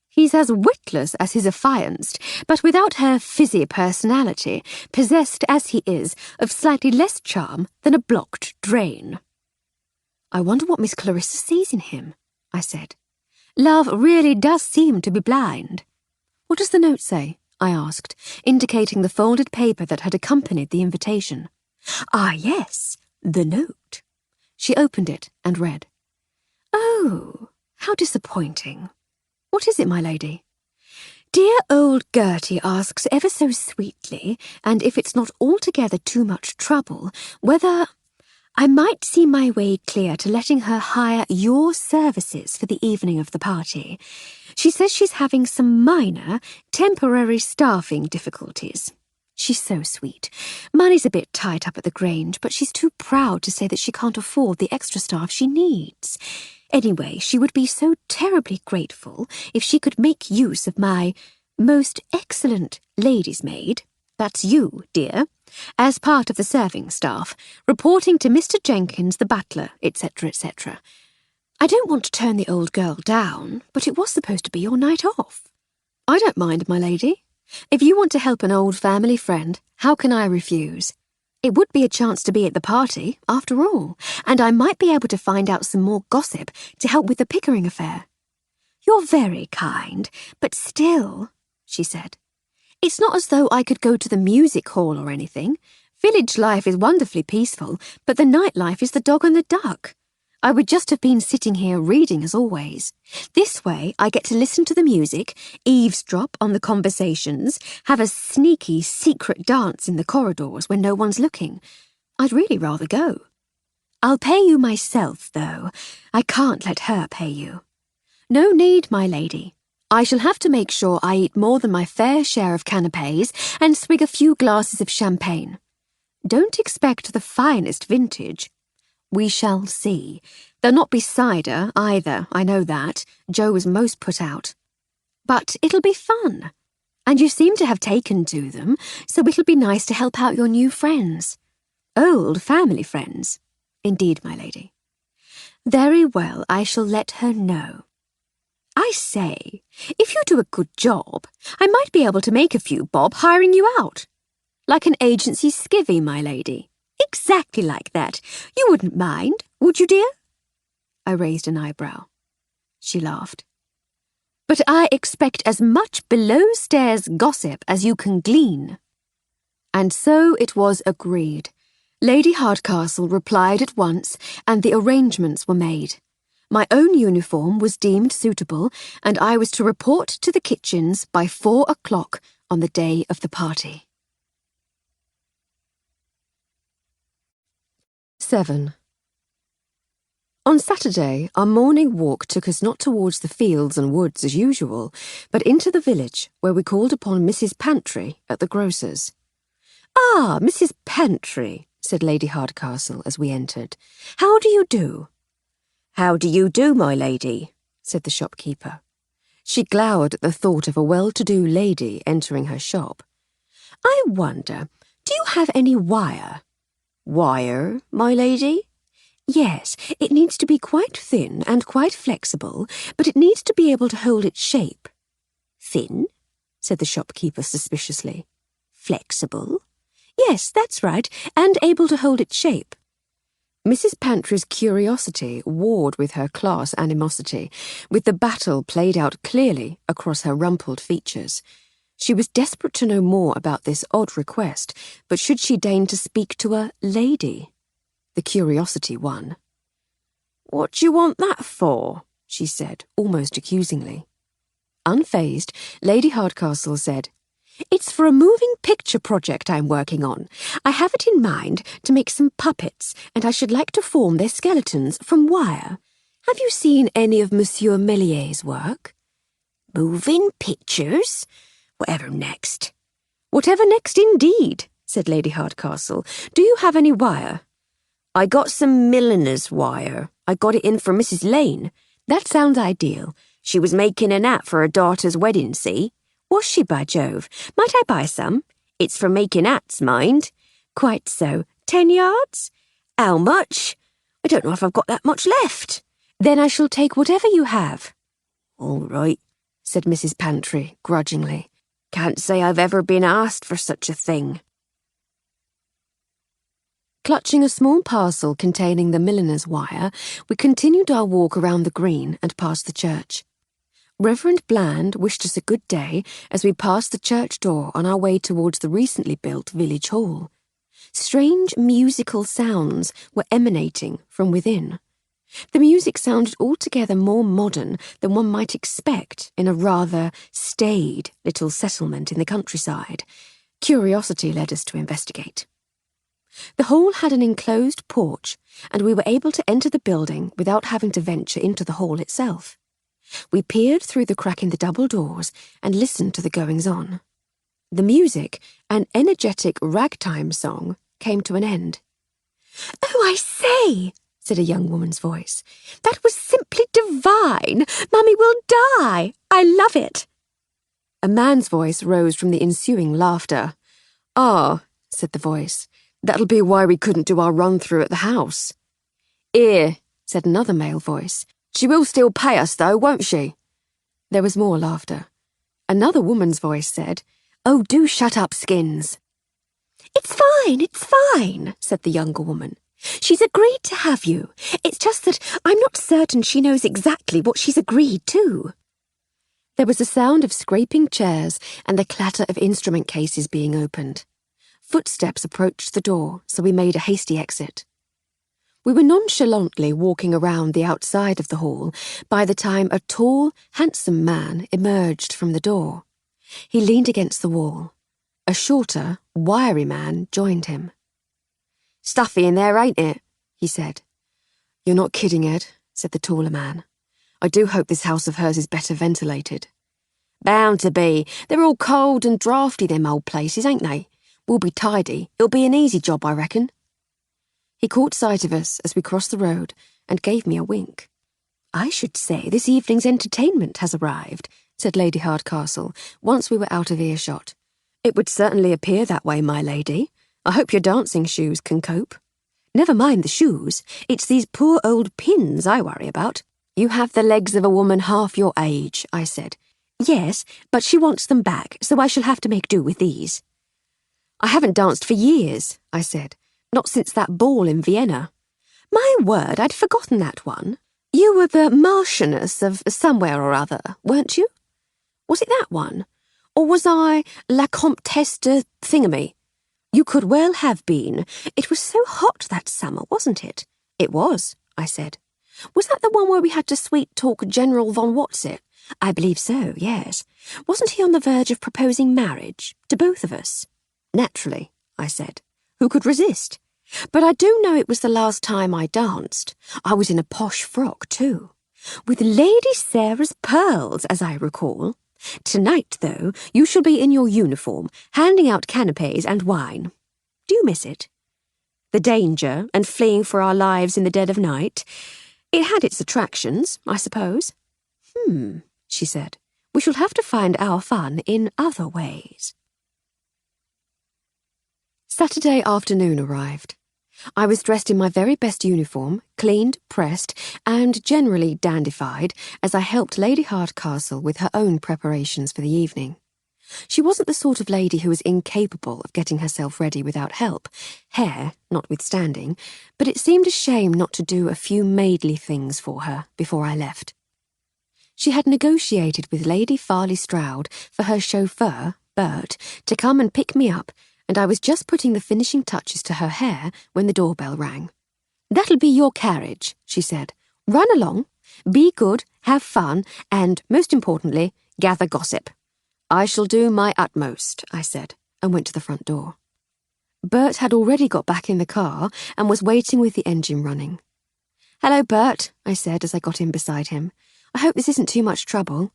He's as witless as his affianced, but without her fizzy personality, possessed as he is of slightly less charm than a blocked drain. I wonder what Miss Clarissa sees in him, I said. Love really does seem to be blind. What does the note say? I asked, indicating the folded paper that had accompanied the invitation. Ah, yes, the note. She opened it and read. Oh, how disappointing. What is it, my lady? Dear old Gertie asks ever so sweetly, and if it's not altogether too much trouble, whether I might see my way clear to letting her hire your services for the evening of the party. She says she's having some minor, temporary staffing difficulties. She's so sweet. Money's a bit tight up at the Grange, but she's too proud to say that she can't afford the extra staff she needs. Anyway, she would be so terribly grateful if she could make use of my most excellent lady's maid, that's you, dear, as part of the serving staff, reporting to Mr. Jenkins the butler, etc., etc. I don't want to turn the old girl down, but it was supposed to be your night off. I don't mind, my lady. If you want to help an old family friend, how can I refuse? It would be a chance to be at the party, after all, and I might be able to find out some more gossip to help with the Pickering affair. You're very kind, but still, she said. It's not as though I could go to the music hall or anything. Village life is wonderfully peaceful, but the night life is the dog and the duck. I would just have been sitting here reading as always. This way I get to listen to the music, eavesdrop on the conversations, have a sneaky, secret dance in the corridors when no one's looking. I'd really rather go. I'll pay you myself, though. I can't let her pay you. No need, my lady. I shall have to make sure I eat more than my fair share of canapes and swig a few glasses of champagne. Don't expect the finest vintage. We shall see. There'll not be cider either, I know that. Joe was most put out. But it'll be fun. And you seem to have taken to them, so it'll be nice to help out your new friends. Old family friends. Indeed, my lady. Very well, I shall let her know. I say, if you do a good job, I might be able to make a few bob hiring you out. Like an agency skivvy, my lady. Exactly like that. You wouldn't mind, would you, dear? I raised an eyebrow. She laughed. But I expect as much below-stairs gossip as you can glean. And so it was agreed. Lady Hardcastle replied at once, and the arrangements were made. My own uniform was deemed suitable, and I was to report to the kitchens by 4 o'clock on the day of the party. 7. On Saturday, our morning walk took us not towards the fields and woods as usual, but into the village, where we called upon Mrs. Pantry at the grocer's. "Ah, Mrs. Pantry," said Lady Hardcastle as we entered. "How do you do?" "How do you do, my lady?" said the shopkeeper. She glowered at the thought of a well-to-do lady entering her shop. "I wonder, do you have any wire?" "Wire, my lady?" "Yes, it needs to be quite thin and quite flexible, but it needs to be able to hold its shape." "Thin?" said the shopkeeper suspiciously. "Flexible?" "Yes, that's right, and able to hold its shape." Mrs. Pantry's curiosity warred with her class animosity, with the battle played out clearly across her rumpled features. She was desperate to know more about this odd request, but should she deign to speak to a lady? The curiosity won. "What do you want that for?" she said, almost accusingly. Unfazed, Lady Hardcastle said, It's for a moving picture project I'm working on. I have it in mind to make some puppets, and I should like to form their skeletons from wire. Have you seen any of Monsieur Mellier's work? Moving pictures? Whatever next? Whatever next indeed, said Lady Hardcastle. Do you have any wire? I got some milliner's wire. I got it in from Mrs. Lane. That sounds ideal. She was making an hat for her daughter's wedding, see? Was she, by Jove? Might I buy some? It's for making hats, mind. Quite so. 10 yards? How much? I don't know if I've got that much left. Then I shall take whatever you have. All right, said Mrs. Pantry, grudgingly. Can't say I've ever been asked for such a thing. Clutching a small parcel containing the milliner's wire, we continued our walk around the green and past the church. Reverend Bland wished us a good day as we passed the church door on our way towards the recently built village hall. Strange musical sounds were emanating from within. The music sounded altogether more modern than one might expect in a rather staid little settlement in the countryside. Curiosity led us to investigate. The hall had an enclosed porch, and we were able to enter the building without having to venture into the hall itself. We peered through the crack in the double doors and listened to the goings-on. The music, an energetic ragtime song, came to an end. "Oh, I say," said a young woman's voice. "That was simply divine. Mummy will die. I love it." A man's voice rose from the ensuing laughter. "Ah," said the voice, "that'll be why we couldn't do our run-through at the house." "'Ere," said another male voice. "She will still pay us, though, won't she?" There was more laughter. Another woman's voice said, "Oh, do shut up, Skins." It's fine, said the younger woman. "She's agreed to have you. It's just that I'm not certain she knows exactly what she's agreed to." There was a sound of scraping chairs and the clatter of instrument cases being opened. Footsteps approached the door, so we made a hasty exit. We were nonchalantly walking around the outside of the hall by the time a tall, handsome man emerged from the door. He leaned against the wall. A shorter, wiry man joined him. "Stuffy in there, ain't it?" he said. "You're not kidding, Ed," said the taller man. "I do hope this house of hers is better ventilated." "Bound to be. They're all cold and draughty, them old places, ain't they? We'll be tidy. It'll be an easy job, I reckon." He caught sight of us as we crossed the road and gave me a wink. "I should say this evening's entertainment has arrived," said Lady Hardcastle, once we were out of earshot. "It would certainly appear that way, my lady. I hope your dancing shoes can cope." "Never mind the shoes. It's these poor old pins I worry about." "You have the legs of a woman half your age," I said. "Yes, but she wants them back, so I shall have to make do with these." "I haven't danced for years," I said. "Not since that ball in Vienna." "My word, I'd forgotten that one. You were the Marchioness of somewhere or other, weren't you? Was it that one? Or was I La Comtesse de Thingamy? You could well have been. It was so hot that summer, wasn't it?" "It was," I said. "Was that the one where we had to sweet-talk General von Whatsit?" "I believe so, yes. Wasn't he on the verge of proposing marriage to both of us?" "Naturally," I said. "Who could resist? But I do know it was the last time I danced. I was in a posh frock, too. With Lady Sarah's pearls, as I recall. Tonight, though, you shall be in your uniform, handing out canapes and wine. Do you miss it? The danger and fleeing for our lives in the dead of night. It had its attractions, I suppose." She said. "We shall have to find our fun in other ways." Saturday afternoon arrived. I was dressed in my very best uniform, cleaned, pressed, and generally dandified as I helped Lady Hardcastle with her own preparations for the evening. She wasn't the sort of lady who was incapable of getting herself ready without help, hair notwithstanding, but it seemed a shame not to do a few maidly things for her before I left. She had negotiated with Lady Farley Stroud for her chauffeur, Bert, to come and pick me up, and I was just putting the finishing touches to her hair when the doorbell rang. "That'll be your carriage," she said. "Run along, be good, have fun, and, most importantly, gather gossip. I shall do my utmost, I said, and went to the front door. Bert had already got back in the car and was waiting with the engine running. Hello, Bert, I said as I got in beside him. I hope this isn't too much trouble.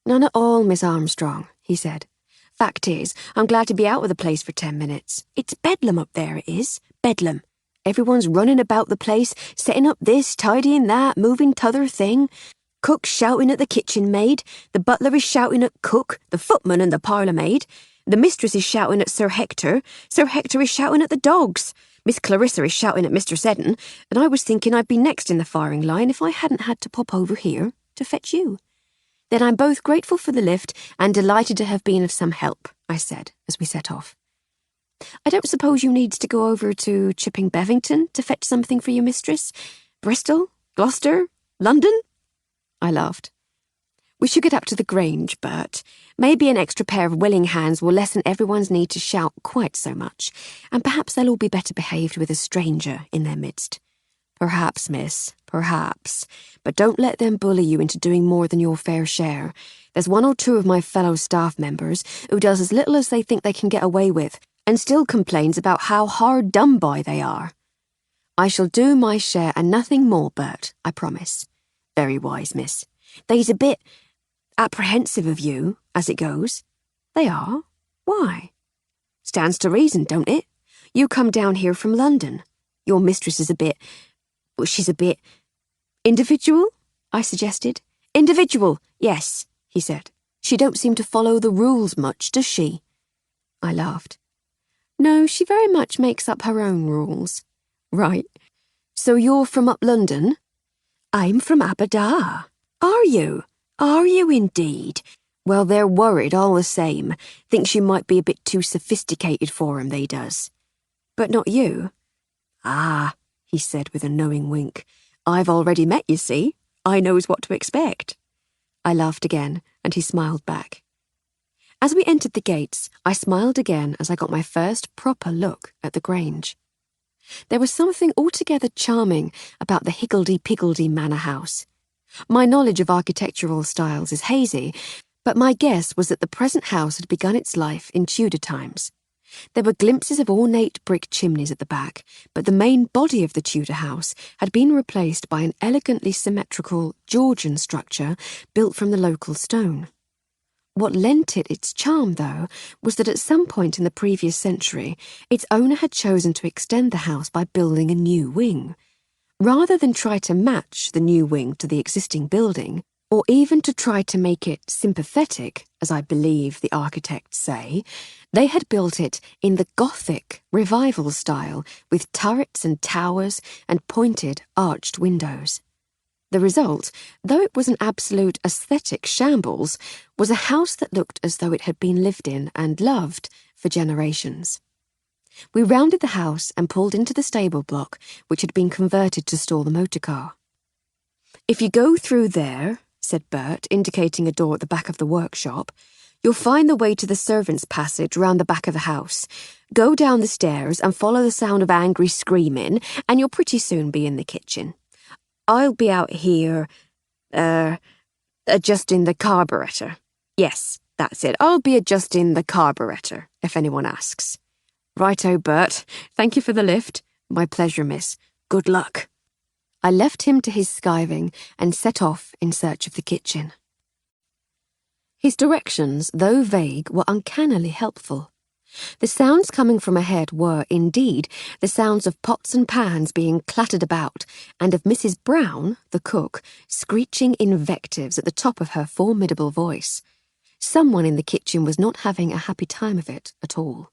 None at all, Miss Armstrong, he said. Fact is, I'm glad to be out of the place for 10 minutes. It's bedlam up there, it is. Bedlam. Everyone's running about the place, setting up this, tidying that, moving t'other thing. Cook's shouting at the kitchen maid, the butler is shouting at cook, the footman and the parlour maid. The mistress is shouting at Sir Hector is shouting at the dogs. Miss Clarissa is shouting at Mr. Seddon, and I was thinking I'd be next in the firing line if I hadn't had to pop over here to fetch you. Then I'm both grateful for the lift and delighted to have been of some help, I said as we set off. I don't suppose you needs to go over to Chipping Bevington to fetch something for your mistress? Bristol? Gloucester? London? I laughed. We should get up to the Grange, Bert. Maybe an extra pair of willing hands will lessen everyone's need to shout quite so much, and perhaps they'll all be better behaved with a stranger in their midst. Perhaps, miss, perhaps. But don't let them bully you into doing more than your fair share. There's one or two of my fellow staff members who does as little as they think they can get away with, and still complains about how hard done by they are. I shall do my share and nothing more, Bert, I promise. Very wise, miss. They's a bit apprehensive of you, as it goes. They are? Why? Stands to reason, don't it? You come down here from London. Your mistress is she's a bit... Individual? I suggested. Individual, yes, he said. She don't seem to follow the rules much, does she? I laughed. No, she very much makes up her own rules. Right. So you're from up London? I'm from Aberdeen. Are you? Are you indeed? Well, they're worried all the same. Thinks you might be a bit too sophisticated for 'em, they does. But not you. Ah, he said with a knowing wink. I've already met, you see. I knows what to expect. I laughed again, and he smiled back. As we entered the gates, I smiled again as I got my first proper look at the Grange. There was something altogether charming about the higgledy-piggledy manor house. My knowledge of architectural styles is hazy, but my guess was that the present house had begun its life in Tudor times. There were glimpses of ornate brick chimneys at the back, but the main body of the Tudor house had been replaced by an elegantly symmetrical Georgian structure built from the local stone. What lent it its charm, though, was that at some point in the previous century, its owner had chosen to extend the house by building a new wing. Rather than try to match the new wing to the existing building, or even to try to make it sympathetic, as I believe the architects say, they had built it in the Gothic revival style with turrets and towers and pointed, arched windows. The result, though it was an absolute aesthetic shambles, was a house that looked as though it had been lived in and loved for generations. We rounded the house and pulled into the stable block, which had been converted to store the motor car. If you go through there, said Bert, indicating a door at the back of the workshop, you'll find the way to the servants' passage round the back of the house. Go down the stairs and follow the sound of angry screaming, and you'll pretty soon be in the kitchen. I'll be out here, adjusting the carburetor. Yes, that's it. I'll be adjusting the carburetor, if anyone asks. Righto, Bert. Thank you for the lift. My pleasure, miss. Good luck. I left him to his skiving and set off in search of the kitchen. His directions, though vague, were uncannily helpful. The sounds coming from ahead were, indeed, the sounds of pots and pans being clattered about, and of Mrs. Brown, the cook, screeching invectives at the top of her formidable voice. Someone in the kitchen was not having a happy time of it at all.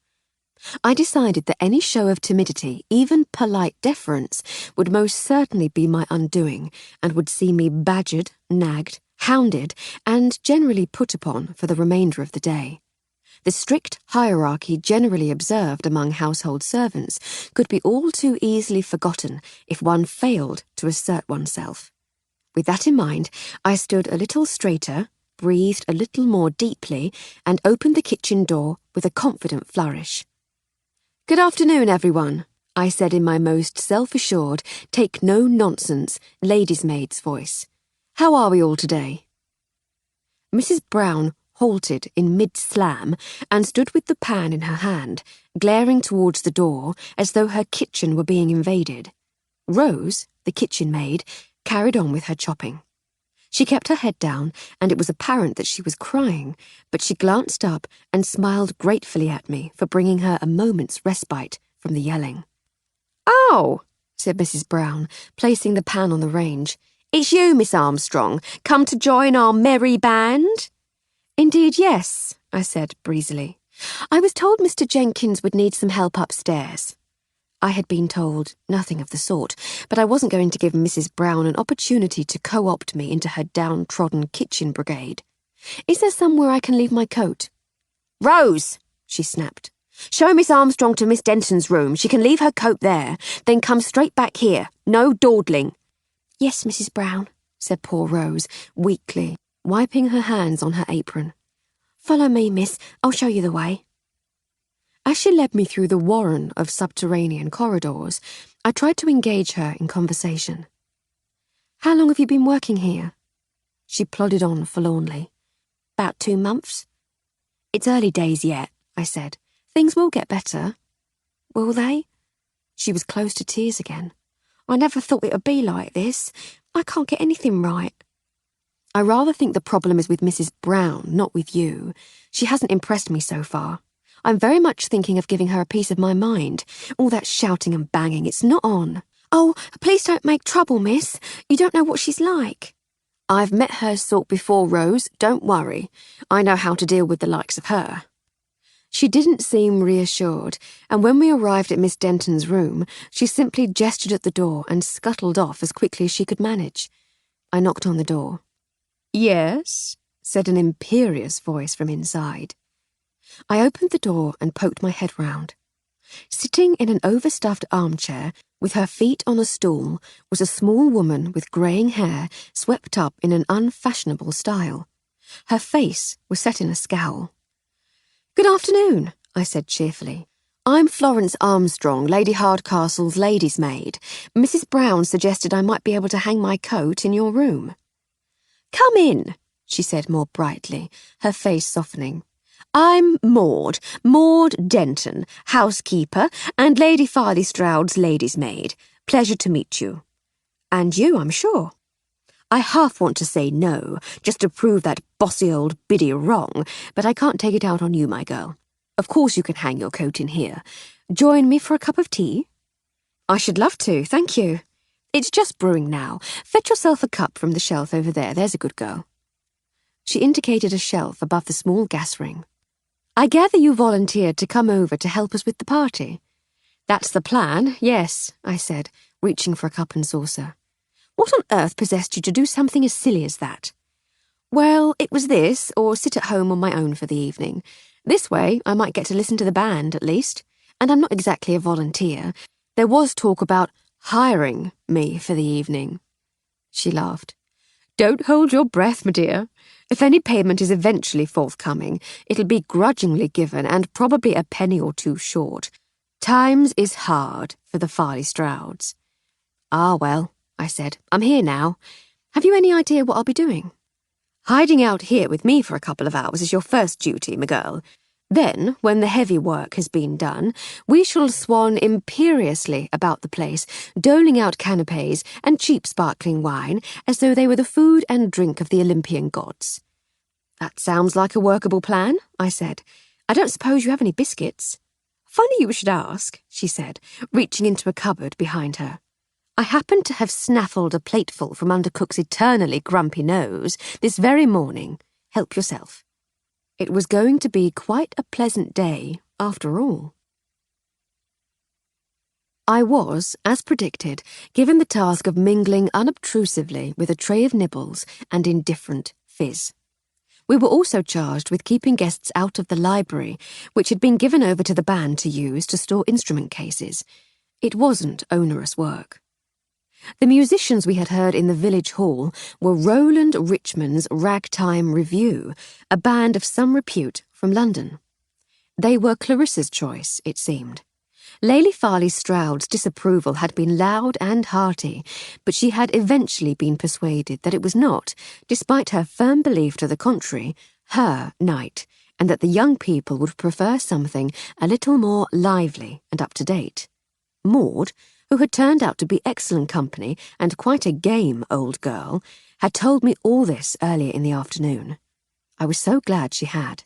I decided that any show of timidity, even polite deference, would most certainly be my undoing, and would see me badgered, nagged, hounded, and generally put upon for the remainder of the day. The strict hierarchy generally observed among household servants could be all too easily forgotten if one failed to assert oneself. With that in mind, I stood a little straighter, breathed a little more deeply, and opened the kitchen door with a confident flourish. "Good afternoon, everyone," I said in my most self-assured, take-no-nonsense, lady's maid's voice. "How are we all today?" Mrs. Brown halted in mid-slam and stood with the pan in her hand, glaring towards the door as though her kitchen were being invaded. Rose, the kitchen maid, carried on with her chopping. She kept her head down, and it was apparent that she was crying, but she glanced up and smiled gratefully at me for bringing her a moment's respite from the yelling. "Oh," said Mrs. Brown, placing the pan on the range. "It's you, Miss Armstrong, come to join our merry band?" "Indeed, yes," I said breezily. "I was told Mr. Jenkins would need some help upstairs." I had been told nothing of the sort, but I wasn't going to give Mrs. Brown an opportunity to co-opt me into her downtrodden kitchen brigade. "Is there somewhere I can leave my coat?" "Rose," she snapped. "Show Miss Armstrong to Miss Denton's room. She can leave her coat there. Then come straight back here. No dawdling." "Yes, Mrs. Brown," said poor Rose, weakly, wiping her hands on her apron. "Follow me, miss. I'll show you the way." As she led me through the warren of subterranean corridors, I tried to engage her in conversation. "How long have you been working here?" She plodded on forlornly. "About 2 months." "It's early days yet," I said. "Things will get better." "Will they?" She was close to tears again. "I never thought it would be like this. I can't get anything right." "I rather think the problem is with Mrs. Brown, not with you. She hasn't impressed me so far. I'm very much thinking of giving her a piece of my mind. All that shouting and banging, it's not on." "Oh, please don't make trouble, miss. You don't know what she's like." "I've met her sort before, Rose. Don't worry. I know how to deal with the likes of her." She didn't seem reassured, and when we arrived at Miss Denton's room, she simply gestured at the door and scuttled off as quickly as she could manage. I knocked on the door. "Yes?" said an imperious voice from inside. I opened the door and poked my head round. Sitting in an overstuffed armchair, with her feet on a stool, was a small woman with greying hair swept up in an unfashionable style. Her face was set in a scowl. "Good afternoon," I said cheerfully. "I'm Florence Armstrong, Lady Hardcastle's lady's maid. Mrs. Brown suggested I might be able to hang my coat in your room." "Come in," she said more brightly, her face softening. "I'm Maud Denton, housekeeper, and Lady Farley Stroud's lady's maid. Pleasure to meet you. And you, I'm sure." I half want to say no, just to prove that bossy old biddy wrong, but I can't take it out on you, my girl. Of course you can hang your coat in here. Join me for a cup of tea? "I should love to, thank you. It's just brewing now. Fetch yourself a cup from the shelf over there, there's a good girl." She indicated a shelf above the small gas ring. "I gather you volunteered to come over to help us with the party." "That's the plan, yes," I said, reaching for a cup and saucer. "What on earth possessed you to do something as silly as that?" "Well, it was this, or sit at home on my own for the evening. This way, I might get to listen to the band, at least. And I'm not exactly a volunteer. There was talk about hiring me for the evening." She laughed. "Don't hold your breath, my dear. If any payment is eventually forthcoming, it'll be grudgingly given and probably a penny or two short. Times is hard for the Farley Strouds." "Ah, well," I said, "I'm here now. Have you any idea what I'll be doing?" "Hiding out here with me for a couple of hours is your first duty, my girl. Then, when the heavy work has been done, we shall swan imperiously about the place, doling out canapes and cheap sparkling wine as though they were the food and drink of the Olympian gods." "That sounds like a workable plan," I said. "I don't suppose you have any biscuits?" "Funny you should ask," she said, reaching into a cupboard behind her. "I happen to have snaffled a plateful from under Cook's eternally grumpy nose this very morning. Help yourself." It was going to be quite a pleasant day, after all. I was, as predicted, given the task of mingling unobtrusively with a tray of nibbles and indifferent fizz. We were also charged with keeping guests out of the library, which had been given over to the band to use to store instrument cases. It wasn't onerous work. The musicians we had heard in the village hall were Roland Richmond's Ragtime Review, a band of some repute from London. They were Clarissa's choice, it seemed. Lady Farley Stroud's disapproval had been loud and hearty, but she had eventually been persuaded that it was not, despite her firm belief to the contrary, her night, and that the young people would prefer something a little more lively and up-to-date. Maud, who had turned out to be excellent company and quite a game old girl, had told me all this earlier in the afternoon. I was so glad she had.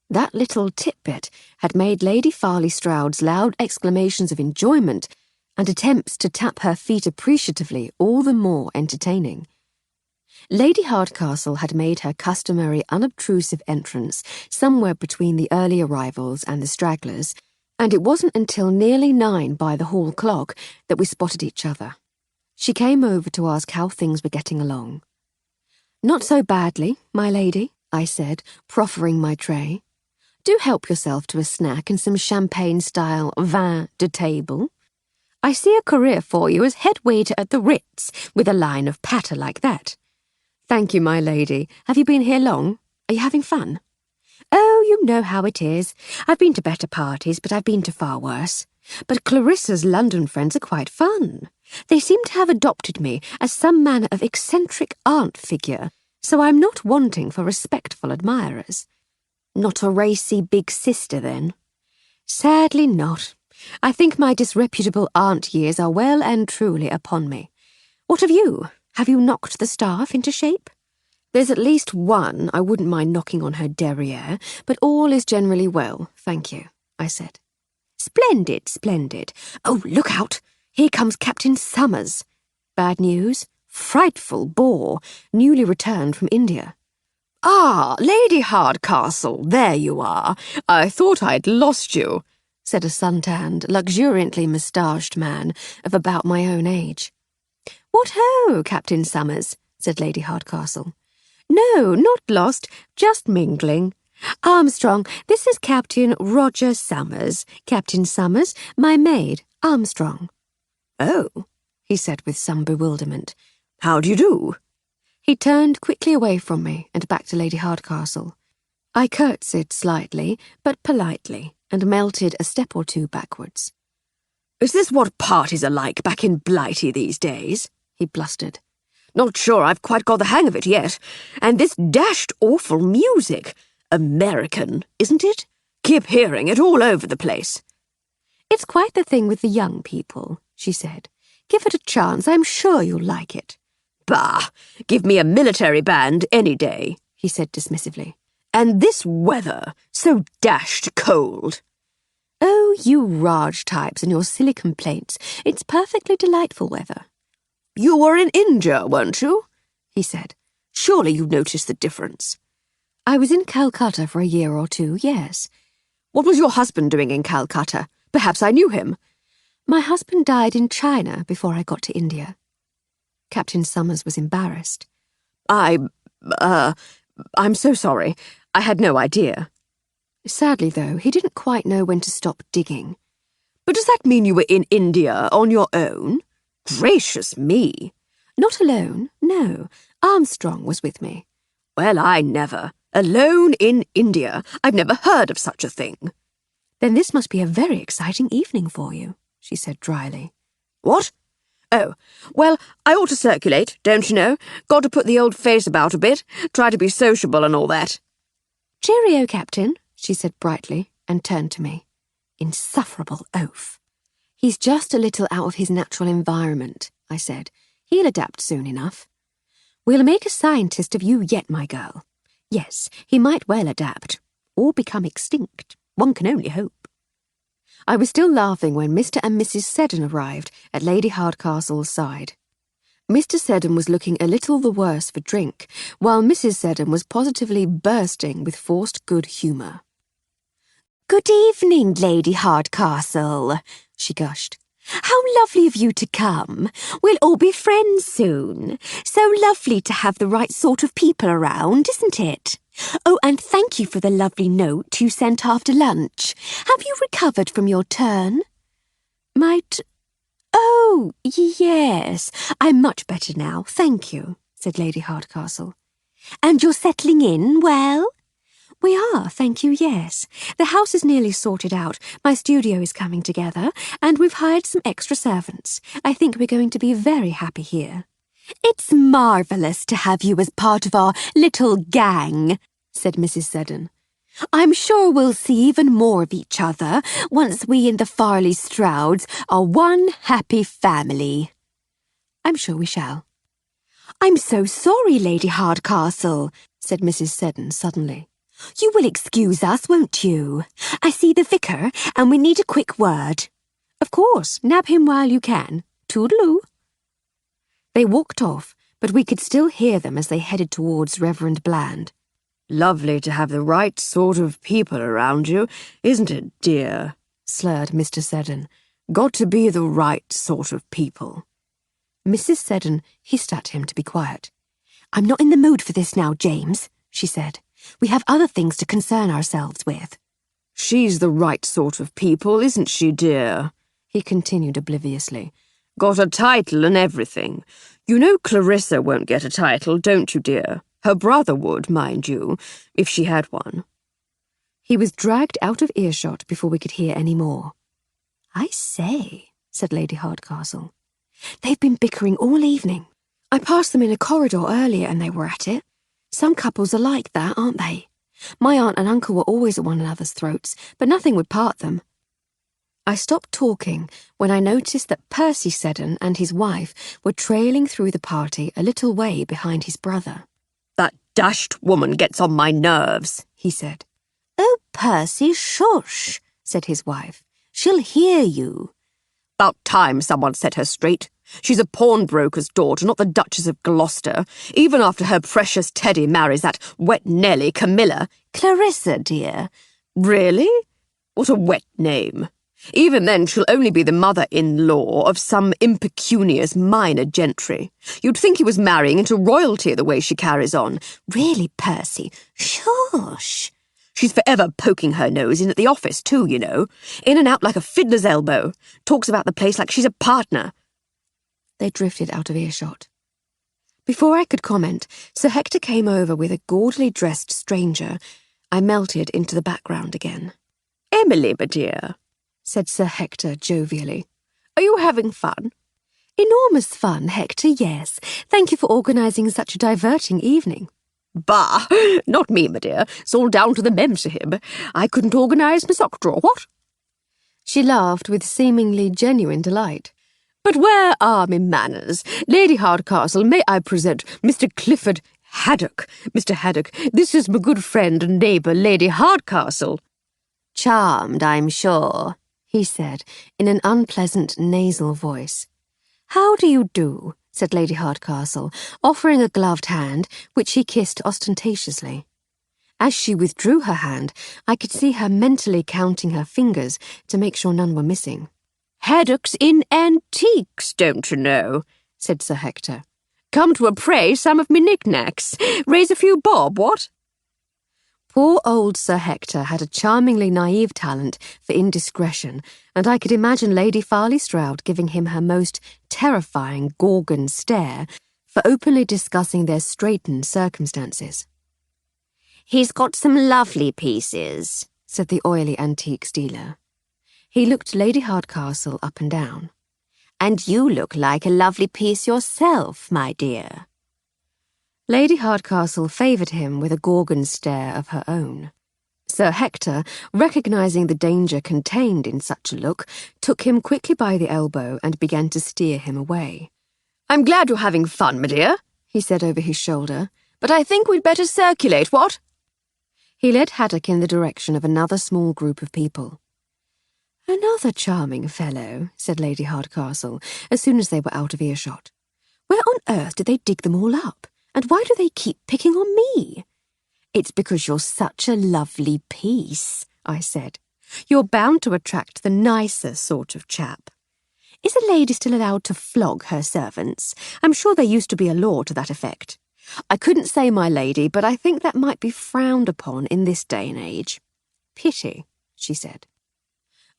That little tidbit had made Lady Farley Stroud's loud exclamations of enjoyment and attempts to tap her feet appreciatively all the more entertaining. Lady Hardcastle had made her customary unobtrusive entrance somewhere between the early arrivals and the stragglers, and it wasn't until nearly 9 by the hall clock that we spotted each other. She came over to ask how things were getting along. "Not so badly, my lady," I said, proffering my tray. "Do help yourself to a snack and some champagne-style vin de table. I see a career for you as head waiter at the Ritz, with a line of patter like that." "Thank you, my lady. Have you been here long? Are you having fun?" "Oh, you know how it is. I've been to better parties, but I've been to far worse. But Clarissa's London friends are quite fun. They seem to have adopted me as some manner of eccentric aunt figure, so I'm not wanting for respectful admirers." "Not a racy big sister, then?" "Sadly not. I think my disreputable aunt years are well and truly upon me. What of you? Have you knocked the staff into shape?" "There's at least one I wouldn't mind knocking on her derriere, but all is generally well, thank you," I said. "Splendid, splendid. Oh, look out! Here comes Captain Summers. Bad news? Frightful bore, newly returned from India." "Ah, Lady Hardcastle, there you are. I thought I'd lost you," said a sun-tanned, luxuriantly moustached man of about my own age. "What ho, Captain Summers," said Lady Hardcastle. "No, not lost, just mingling. Armstrong, this is Captain Roger Summers. Captain Summers, my maid, Armstrong." "Oh," he said with some bewilderment. "How do you do?" He turned quickly away from me and back to Lady Hardcastle. I curtsied slightly, but politely, and melted a step or two backwards. "Is this what parties are like back in Blighty these days?" he blustered. "Not sure I've quite got the hang of it yet. And this dashed awful music. American, isn't it? Keep hearing it all over the place." "It's quite the thing with the young people," she said. "Give it a chance, I'm sure you'll like it." "Bah! Give me a military band any day," he said dismissively. "And this weather, so dashed cold." "Oh, you Raj types and your silly complaints. It's perfectly delightful weather." "You were in India, weren't you?" he said. "Surely you noticed the difference." "I was in Calcutta for a year or two, yes." "What was your husband doing in Calcutta? Perhaps I knew him." "My husband died in China before I got to India." Captain Summers was embarrassed. I'm so sorry. I had no idea." Sadly, though, he didn't quite know when to stop digging. "But does that mean you were in India on your own? Gracious me." "Not alone, no. Armstrong was with me." "Well, I never. Alone in India. I've never heard of such a thing." "Then this must be a very exciting evening for you," she said dryly. "What? Oh, well, I ought to circulate, don't you know? Got to put the old face about a bit, try to be sociable and all that." "Cheerio, Captain," she said brightly, and turned to me. Insufferable oaf. "He's just a little out of his natural environment," I said. "He'll adapt soon enough." "We'll make a scientist of you yet, my girl. Yes, he might well adapt, or become extinct. One can only hope." I was still laughing when Mr. and Mrs. Seddon arrived at Lady Hardcastle's side. Mr. Seddon was looking a little the worse for drink, while Mrs. Seddon was positively bursting with forced good humour. "Good evening, Lady Hardcastle," she gushed. "How lovely of you to come. We'll all be friends soon. So lovely to have the right sort of people around, isn't it? Oh, and thank you for the lovely note you sent after lunch. Have you recovered from your turn?" "Oh, yes, I'm much better now, thank you," said Lady Hardcastle. "And you're settling in well?" "We are, thank you, yes. The house is nearly sorted out, my studio is coming together, and we've hired some extra servants. I think we're going to be very happy here." "It's marvellous to have you as part of our little gang," said Mrs. Seddon. I'm sure we'll see even more of each other once we and the Farley Strouds are one happy family. I'm sure we shall. I'm so sorry, Lady Hardcastle, said Mrs. Seddon suddenly. You will excuse us, won't you? I see the vicar, and we need a quick word. Of course, nab him while you can. Toodaloo. They walked off, but we could still hear them as they headed towards Reverend Bland. Lovely to have the right sort of people around you, isn't it, dear? Slurred Mr. Seddon. Got to be the right sort of people. Mrs. Seddon hissed at him to be quiet. I'm not in the mood for this now, James, she said. We have other things to concern ourselves with. She's the right sort of people, isn't she, dear? He continued obliviously. Got a title and everything. You know Clarissa won't get a title, don't you, dear? Her brother would, mind you, if she had one. He was dragged out of earshot before we could hear any more. I say, said Lady Hardcastle. They've been bickering all evening. I passed them in a corridor earlier and they were at it. Some couples are like that, aren't they? My aunt and uncle were always at one another's throats, but nothing would part them. I stopped talking when I noticed that Percy Seddon and his wife were trailing through the party a little way behind his brother. That dashed woman gets on my nerves, he said. Oh, Percy, shush, said his wife. She'll hear you. About time someone set her straight. She's a pawnbroker's daughter, not the Duchess of Gloucester, even after her precious Teddy marries that wet Nelly Camilla. Clarissa, dear. Really? What a wet name. Even then she'll only be the mother-in-law of some impecunious minor gentry. You'd think he was marrying into royalty the way she carries on. Really, Percy? Shush. She's forever poking her nose in at the office, too, you know. In and out like a fiddler's elbow. Talks about the place like she's a partner. They drifted out of earshot. Before I could comment, Sir Hector came over with a gaudily dressed stranger. I melted into the background again. Emily, my dear, said Sir Hector jovially. Are you having fun? Enormous fun, Hector, yes. Thank you for organising such a diverting evening. Bah! Not me, my dear. It's all down to the memsahib. I couldn't organise my sock drawer, what? She laughed with seemingly genuine delight. But where are me manners? Lady Hardcastle, may I present Mr. Clifford Haddock? Mr. Haddock, this is my good friend and neighbour, Lady Hardcastle. Charmed, I'm sure, he said, in an unpleasant nasal voice. How do you do? Said Lady Hardcastle, offering a gloved hand, which she kissed ostentatiously. As she withdrew her hand, I could see her mentally counting her fingers to make sure none were missing. Haddocks in antiques, don't you know, said Sir Hector. Come to appraise some of me knickknacks. Raise a few bob, what? Poor old Sir Hector had a charmingly naive talent for indiscretion, and I could imagine Lady Farley Stroud giving him her most terrifying Gorgon stare for openly discussing their straitened circumstances. He's got some lovely pieces, said the oily antiques dealer. He looked Lady Hardcastle up and down. And you look like a lovely piece yourself, my dear. Lady Hardcastle favoured him with a Gorgon stare of her own. Sir Hector, recognising the danger contained in such a look, took him quickly by the elbow and began to steer him away. I'm glad you're having fun, my dear, he said over his shoulder, but I think we'd better circulate, what? He led Haddock in the direction of another small group of people. Another charming fellow, said Lady Hardcastle, as soon as they were out of earshot. Where on earth did they dig them all up? And why do they keep picking on me? It's because you're such a lovely piece, I said. You're bound to attract the nicer sort of chap. Is a lady still allowed to flog her servants? I'm sure there used to be a law to that effect. I couldn't say, my lady, but I think that might be frowned upon in this day and age. Pity, she said.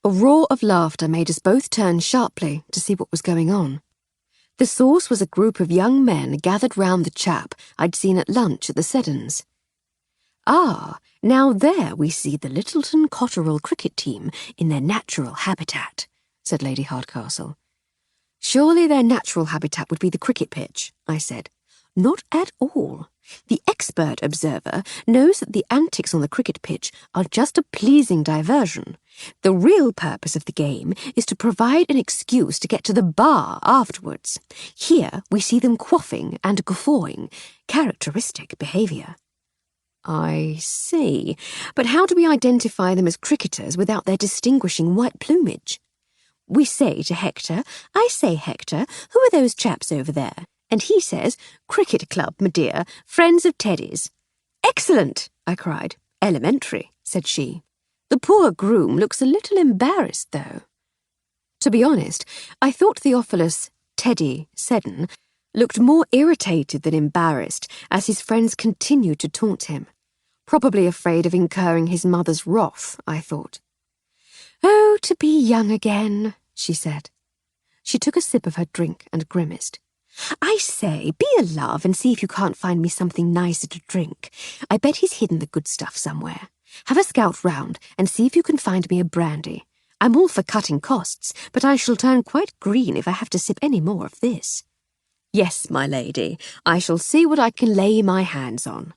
A roar of laughter made us both turn sharply to see what was going on. The source was a group of young men gathered round the chap I'd seen at lunch at the Seddons. Ah, now there we see the Littleton Cotterell cricket team in their natural habitat, said Lady Hardcastle. Surely their natural habitat would be the cricket pitch, I said. Not at all. The expert observer knows that the antics on the cricket pitch are just a pleasing diversion. The real purpose of the game is to provide an excuse to get to the bar afterwards. Here we see them quaffing and guffawing, characteristic behaviour. I see. But how do we identify them as cricketers without their distinguishing white plumage? We say to Hector, I say, Hector, who are those chaps over there? And he says, Cricket Club, my dear, friends of Teddy's. Excellent, I cried. Elementary, said she. The poor groom looks a little embarrassed, though. To be honest, I thought Theophilus, Teddy Seddon, looked more irritated than embarrassed as his friends continued to taunt him. Probably afraid of incurring his mother's wrath, I thought. Oh, to be young again, she said. She took a sip of her drink and grimaced. I say, be a love and see if you can't find me something nicer to drink. I bet he's hidden the good stuff somewhere. Have a scout round and see if you can find me a brandy. I'm all for cutting costs, but I shall turn quite green if I have to sip any more of this. Yes, my lady, I shall see what I can lay my hands on.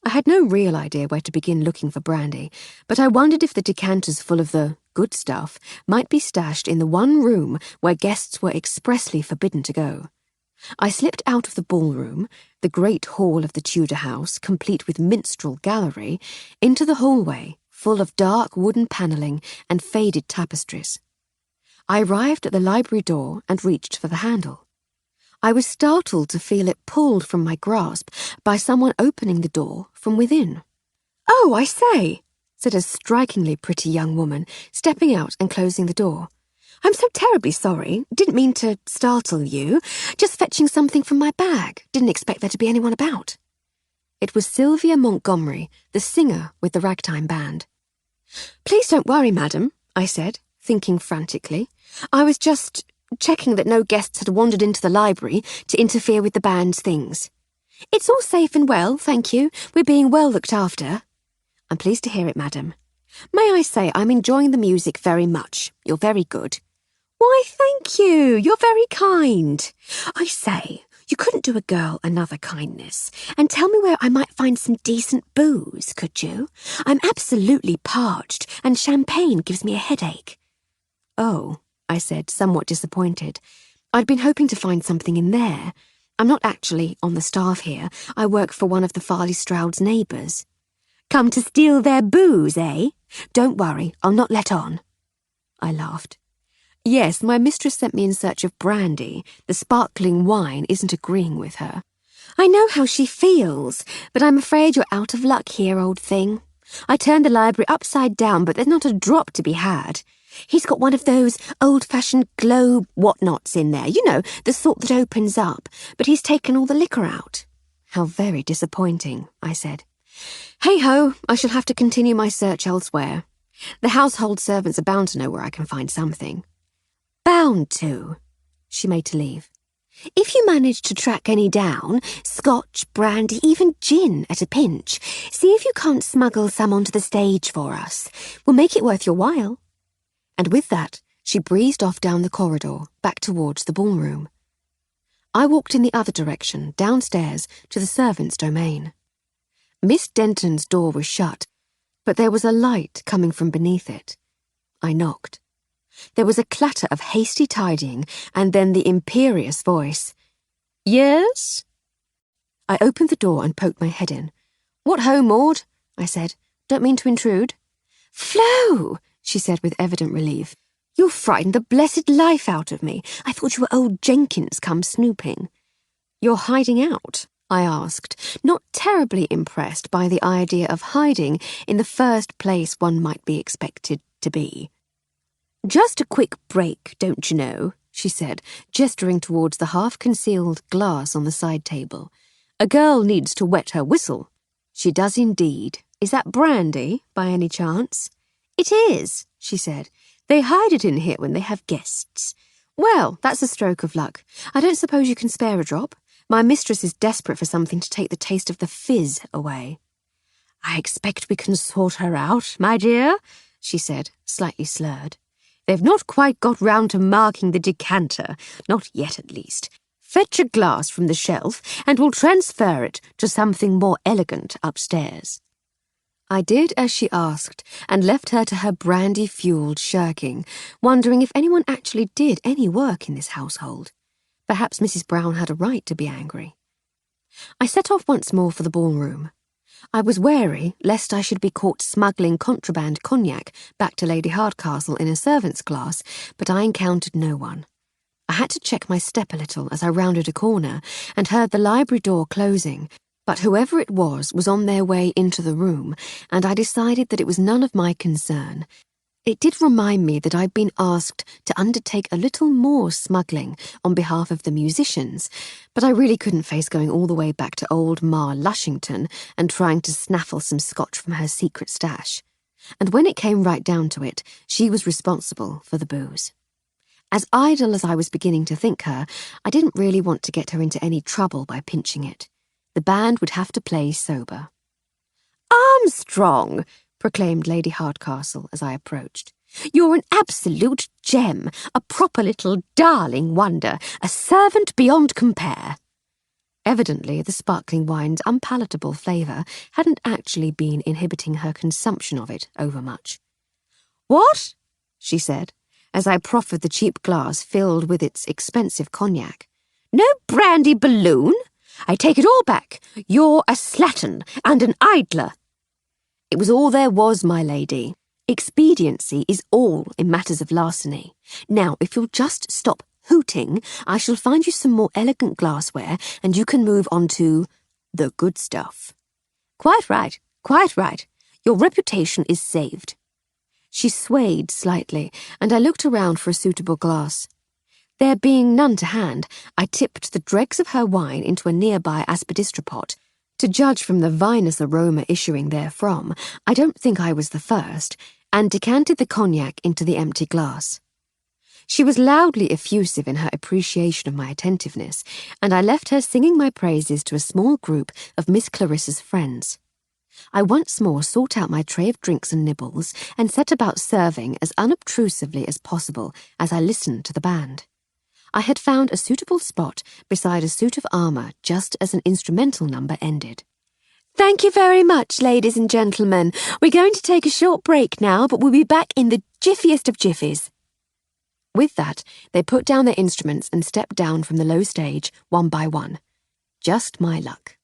I had no real idea where to begin looking for brandy, but I wondered if the decanters full of the good stuff might be stashed in the one room where guests were expressly forbidden to go. I slipped out of the ballroom, the great hall of the Tudor house, complete with minstrel gallery, into the hallway, full of dark wooden panelling and faded tapestries. I arrived at the library door and reached for the handle. I was startled to feel it pulled from my grasp by someone opening the door from within. Oh, I say, said a strikingly pretty young woman, stepping out and closing the door. I'm so terribly sorry. Didn't mean to startle you. Just fetching something from my bag. Didn't expect there to be anyone about. It was Sylvia Montgomery, the singer with the ragtime band. Please don't worry, madam, I said, thinking frantically. I was just checking that no guests had wandered into the library to interfere with the band's things. It's all safe and well, thank you. We're being well looked after. I'm pleased to hear it, madam. May I say I'm enjoying the music very much. You're very good. Why, thank you. You're very kind. I say, you couldn't do a girl another kindness and tell me where I might find some decent booze, could you? I'm absolutely parched and champagne gives me a headache. Oh, I said, somewhat disappointed. I'd been hoping to find something in there. I'm not actually on the staff here. I work for one of the Farley Stroud's neighbours. Come to steal their booze, eh? Don't worry, I'll not let on. I laughed. Yes, my mistress sent me in search of brandy. The sparkling wine isn't agreeing with her. I know how she feels, but I'm afraid you're out of luck here, old thing. I turned the library upside down, but there's not a drop to be had. He's got one of those old-fashioned globe whatnots in there, you know, the sort that opens up, but he's taken all the liquor out. How very disappointing, I said. Hey-ho, I shall have to continue my search elsewhere. The household servants are bound to know where I can find something. Bound to, she made to leave. If you manage to track any down, scotch, brandy, even gin at a pinch, see if you can't smuggle some onto the stage for us. We'll make it worth your while. And with that, she breezed off down the corridor, back towards the ballroom. I walked in the other direction, downstairs, to the servants' domain. Miss Denton's door was shut, but there was a light coming from beneath it. I knocked. There was a clatter of hasty tidying, and then the imperious voice. Yes? I opened the door and poked my head in. What ho, Maud? I said. Don't mean to intrude. Flo! She said with evident relief. You frightened the blessed life out of me. I thought you were old Jenkins come snooping. You're hiding out? I asked, not terribly impressed by the idea of hiding in the first place one might be expected to be. Just a quick break, don't you know, she said, gesturing towards the half-concealed glass on the side table. A girl needs to wet her whistle. She does indeed. Is that brandy, by any chance? It is, she said. They hide it in here when they have guests. Well, that's a stroke of luck. I don't suppose you can spare a drop? My mistress is desperate for something to take the taste of the fizz away. I expect we can sort her out, my dear, she said, slightly slurred. They've not quite got round to marking the decanter, not yet at least. Fetch a glass from the shelf and we'll transfer it to something more elegant upstairs." I did as she asked and left her to her brandy-fueled shirking, wondering if anyone actually did any work in this household. Perhaps Mrs. Brown had a right to be angry. I set off once more for the ballroom. I was wary lest I should be caught smuggling contraband cognac back to Lady Hardcastle in a servant's glass, but I encountered no one. I had to check my step a little as I rounded a corner and heard the library door closing, but whoever it was on their way into the room, and I decided that it was none of my concern. It did remind me that I'd been asked to undertake a little more smuggling on behalf of the musicians, but I really couldn't face going all the way back to old Ma Lushington and trying to snaffle some scotch from her secret stash. And when it came right down to it, she was responsible for the booze. As idle as I was beginning to think her, I didn't really want to get her into any trouble by pinching it. The band would have to play sober. "Armstrong!" proclaimed Lady Hardcastle as I approached. "You're an absolute gem, a proper little darling wonder, a servant beyond compare." Evidently, the sparkling wine's unpalatable flavour hadn't actually been inhibiting her consumption of it overmuch. "What?" she said, as I proffered the cheap glass filled with its expensive cognac. "No brandy balloon? I take it all back. You're a slattern and an idler." "It was all there was, my lady. Expediency is all in matters of larceny. Now, if you'll just stop hooting, I shall find you some more elegant glassware, and you can move on to the good stuff." Quite right, quite right. Your reputation is saved." She swayed slightly, and I looked around for a suitable glass. There being none to hand, I tipped the dregs of her wine into a nearby aspidistra pot. To judge from the vinous aroma issuing therefrom, I don't think I was the first, and decanted the cognac into the empty glass. She was loudly effusive in her appreciation of my attentiveness, and I left her singing my praises to a small group of Miss Clarissa's friends. I once more sought out my tray of drinks and nibbles and set about serving as unobtrusively as possible as I listened to the band. I had found a suitable spot beside a suit of armour just as an instrumental number ended. "Thank you very much, ladies and gentlemen. We're going to take a short break now, but we'll be back in the jiffiest of jiffies." With that, they put down their instruments and stepped down from the low stage, one by one. Just my luck.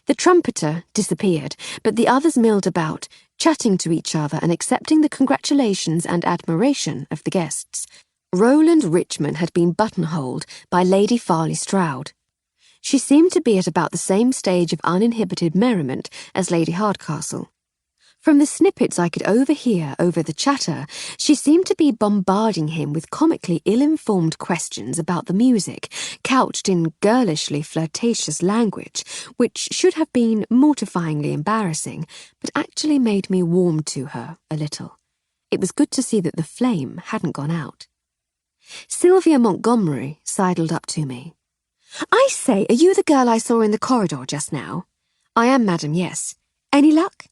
The trumpeter disappeared, but the others milled about, chatting to each other and accepting the congratulations and admiration of the guests. Roland Richmond had been buttonholed by Lady Farley Stroud. She seemed to be at about the same stage of uninhibited merriment as Lady Hardcastle. From the snippets I could overhear over the chatter, she seemed to be bombarding him with comically ill-informed questions about the music, couched in girlishly flirtatious language, which should have been mortifyingly embarrassing, but actually made me warm to her a little. It was good to see that the flame hadn't gone out. Sylvia Montgomery sidled up to me. "I say, are you the girl I saw in the corridor just now?" "I am, madam, yes." "Any luck?"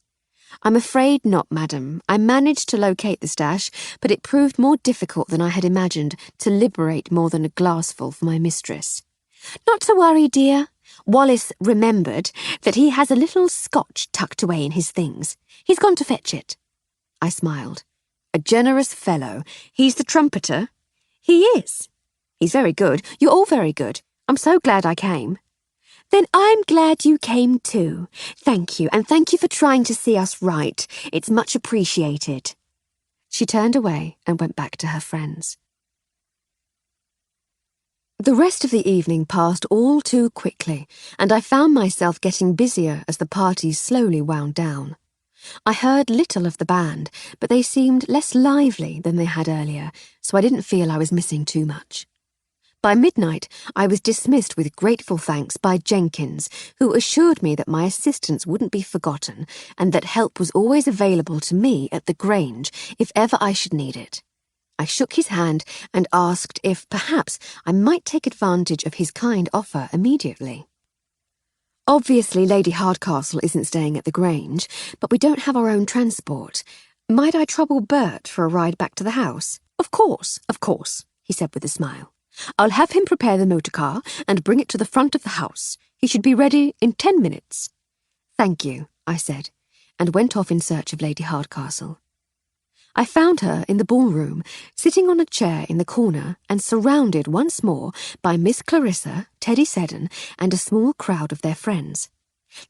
"I'm afraid not, madam. I managed to locate the stash, but it proved more difficult than I had imagined to liberate more than a glassful for my mistress." "Not to worry, dear. Wallace remembered that he has a little scotch tucked away in his things. He's gone to fetch it." I smiled. "A generous fellow. He's the trumpeter?" "He is." "He's very good. You're all very good. I'm so glad I came." "Then I'm glad you came too. Thank you, and thank you for trying to see us right. It's much appreciated." She turned away and went back to her friends. The rest of the evening passed all too quickly, and I found myself getting busier as the party slowly wound down. I heard little of the band, but they seemed less lively than they had earlier, so I didn't feel I was missing too much. By midnight, I was dismissed with grateful thanks by Jenkins, who assured me that my assistance wouldn't be forgotten and that help was always available to me at the Grange if ever I should need it. I shook his hand and asked if perhaps I might take advantage of his kind offer immediately. "Obviously, Lady Hardcastle isn't staying at the Grange, but we don't have our own transport. Might I trouble Bert for a ride back to the house?" Of course," he said with a smile. I'll have him prepare the motor car and bring it to the front of the house. He should be ready in 10 minutes. Thank you, I said, and went off in search of Lady Hardcastle. I found her in the ballroom, sitting on a chair in the corner and surrounded once more by Miss Clarissa, Teddy Seddon, and a small crowd of their friends.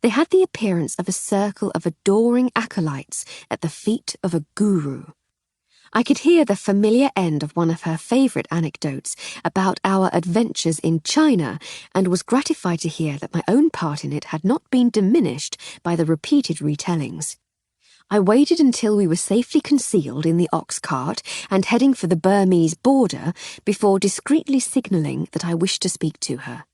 They had the appearance of a circle of adoring acolytes at the feet of a guru. I could hear the familiar end of one of her favourite anecdotes about our adventures in China, and was gratified to hear that my own part in it had not been diminished by the repeated retellings. I waited until we were safely concealed in the ox cart and heading for the Burmese border before discreetly signalling that I wished to speak to her.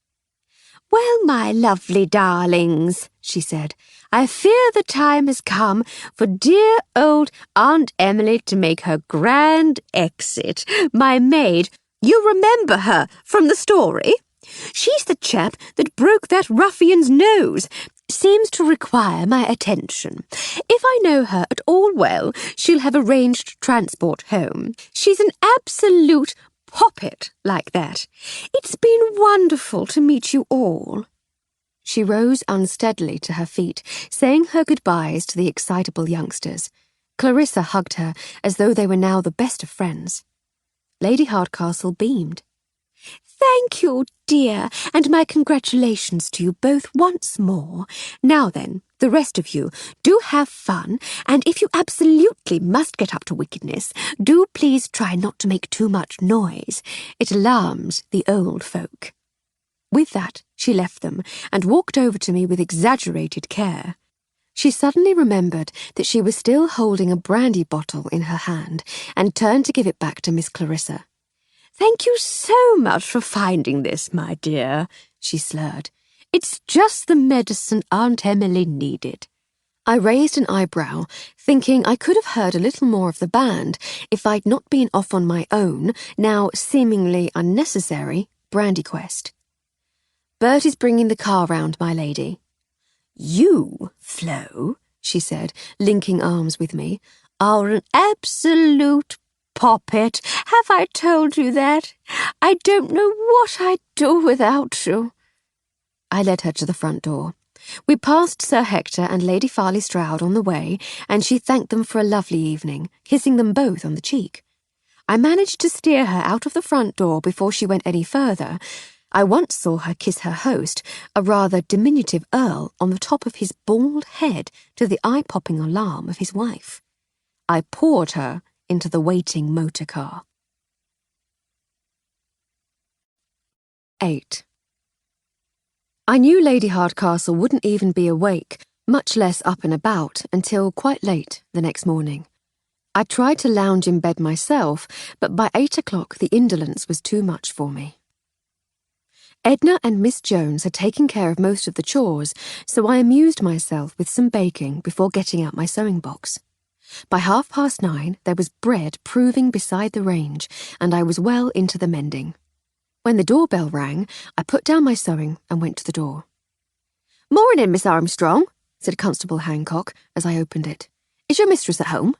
"Well, my lovely darlings," she said, "I fear the time has come for dear old Aunt Emily to make her grand exit. My maid, you remember her from the story? She's the chap that broke that ruffian's nose. Seems to require my attention. If I know her at all well, she'll have arranged transport home. She's an absolute poppet like that. It's been wonderful to meet you all." She rose unsteadily to her feet, saying her goodbyes to the excitable youngsters. Clarissa hugged her as though they were now the best of friends. Lady Hardcastle beamed. "Thank you, dear, and my congratulations to you both once more. Now then, the rest of you, do have fun, and if you absolutely must get up to wickedness, do please try not to make too much noise. It alarms the old folk." With that, she left them and walked over to me with exaggerated care. She suddenly remembered that she was still holding a brandy bottle in her hand and turned to give it back to Miss Clarissa. "Thank you so much for finding this, my dear," she slurred. "It's just the medicine Aunt Emily needed." I raised an eyebrow, thinking I could have heard a little more of the band if I'd not been off on my own, now seemingly unnecessary, brandy quest. "Bertie's bringing the car round, my lady." "You, Flo," she said, linking arms with me, "are an absolute poppet. Have I told you that? I don't know what I'd do without you." I led her to the front door. We passed Sir Hector and Lady Farley Stroud on the way, and she thanked them for a lovely evening, kissing them both on the cheek. I managed to steer her out of the front door before she went any further. I once saw her kiss her host, a rather diminutive earl, on the top of his bald head to the eye-popping alarm of his wife. I poured her into the waiting motor car. 8. I knew Lady Hardcastle wouldn't even be awake, much less up and about, until quite late the next morning. I tried to lounge in bed myself, but by 8 o'clock the indolence was too much for me. Edna and Miss Jones had taken care of most of the chores, so I amused myself with some baking before getting out my sewing box. By 9:30, there was bread proving beside the range, and I was well into the mending. When the doorbell rang, I put down my sewing and went to the door. "Morning, Miss Armstrong," said Constable Hancock as I opened it. "Is your mistress at home?"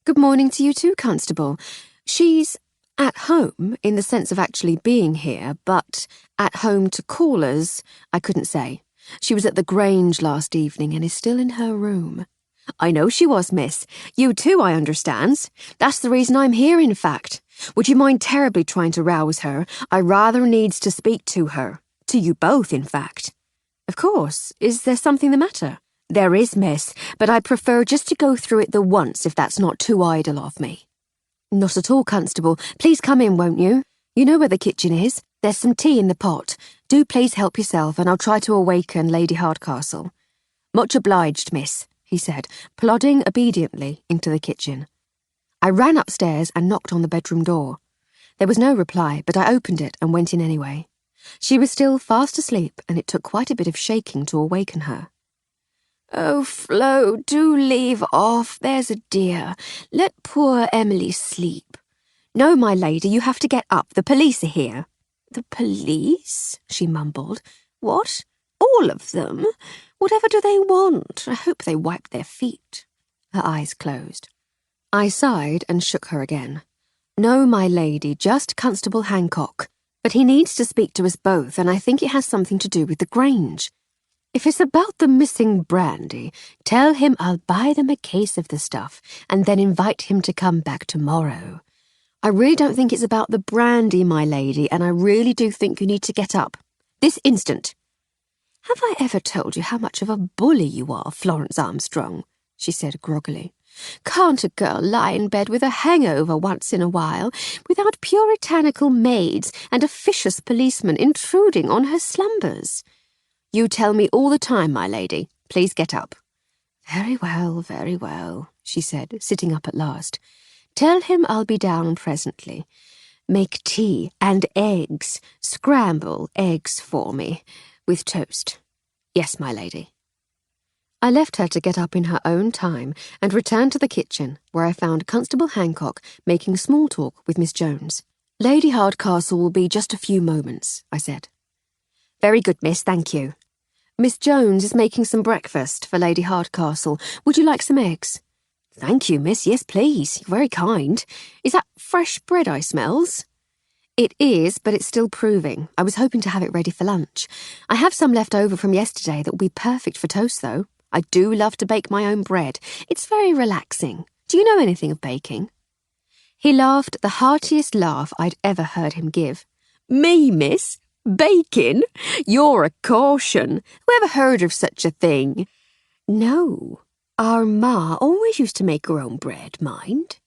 "Good morning to you too, Constable. She's at home in the sense of actually being here, but at home to callers, I couldn't say. She was at the Grange last evening and is still in her room." "I know she was, miss. You too, I understands. That's the reason I'm here, in fact. Would you mind terribly trying to rouse her? I rather needs to speak to her. To you both, in fact." "Of course. Is there something the matter?" "There is, miss, but I'd prefer just to go through it the once if that's not too idle of me." "Not at all, Constable. Please come in, won't you? You know where the kitchen is. There's some tea in the pot. Do please help yourself, and I'll try to awaken Lady Hardcastle." "Much obliged, miss," he said, plodding obediently into the kitchen. I ran upstairs and knocked on the bedroom door. There was no reply, but I opened it and went in anyway. She was still fast asleep, and it took quite a bit of shaking to awaken her. "Oh, Flo, do leave off, there's a dear. Let poor Emily sleep." "No, my lady, you have to get up. The police are here." "The police?" she mumbled. "What? All of them? Whatever do they want? I hope they wipe their feet." Her eyes closed. I sighed and shook her again. "No, my lady, just Constable Hancock. But he needs to speak to us both, and I think it has something to do with the Grange. If it's about the missing brandy, tell him I'll buy them a case of the stuff and then invite him to come back tomorrow. I really don't think it's about the brandy, my lady, and I really do think you need to get up. This instant. Have I ever told you how much of a bully you are, Florence Armstrong? She said groggily. Can't a girl lie in bed with a hangover once in a while without puritanical maids and officious policemen intruding on her slumbers? You tell me all the time, my lady. Please get up. Very well, she said, sitting up at last. Tell him I'll be down presently. Make tea and eggs. Scramble eggs for me, with toast. Yes, my lady. I left her to get up in her own time and returned to the kitchen, where I found Constable Hancock making small talk with Miss Jones. Lady Hardcastle will be just a few moments, I said. Very good, miss, thank you. Miss Jones is making some breakfast for Lady Hardcastle. Would you like some eggs? Thank you, miss. Yes, please. You're very kind. Is that fresh bread I smells? It is, but it's still proving. I was hoping to have it ready for lunch. I have some left over from yesterday that will be perfect for toast, though. I do love to bake my own bread. It's very relaxing. Do you know anything of baking? He laughed the heartiest laugh I'd ever heard him give. Me, miss? Baking? You're a caution. Who ever heard of such a thing? No. Our ma always used to make her own bread, mind.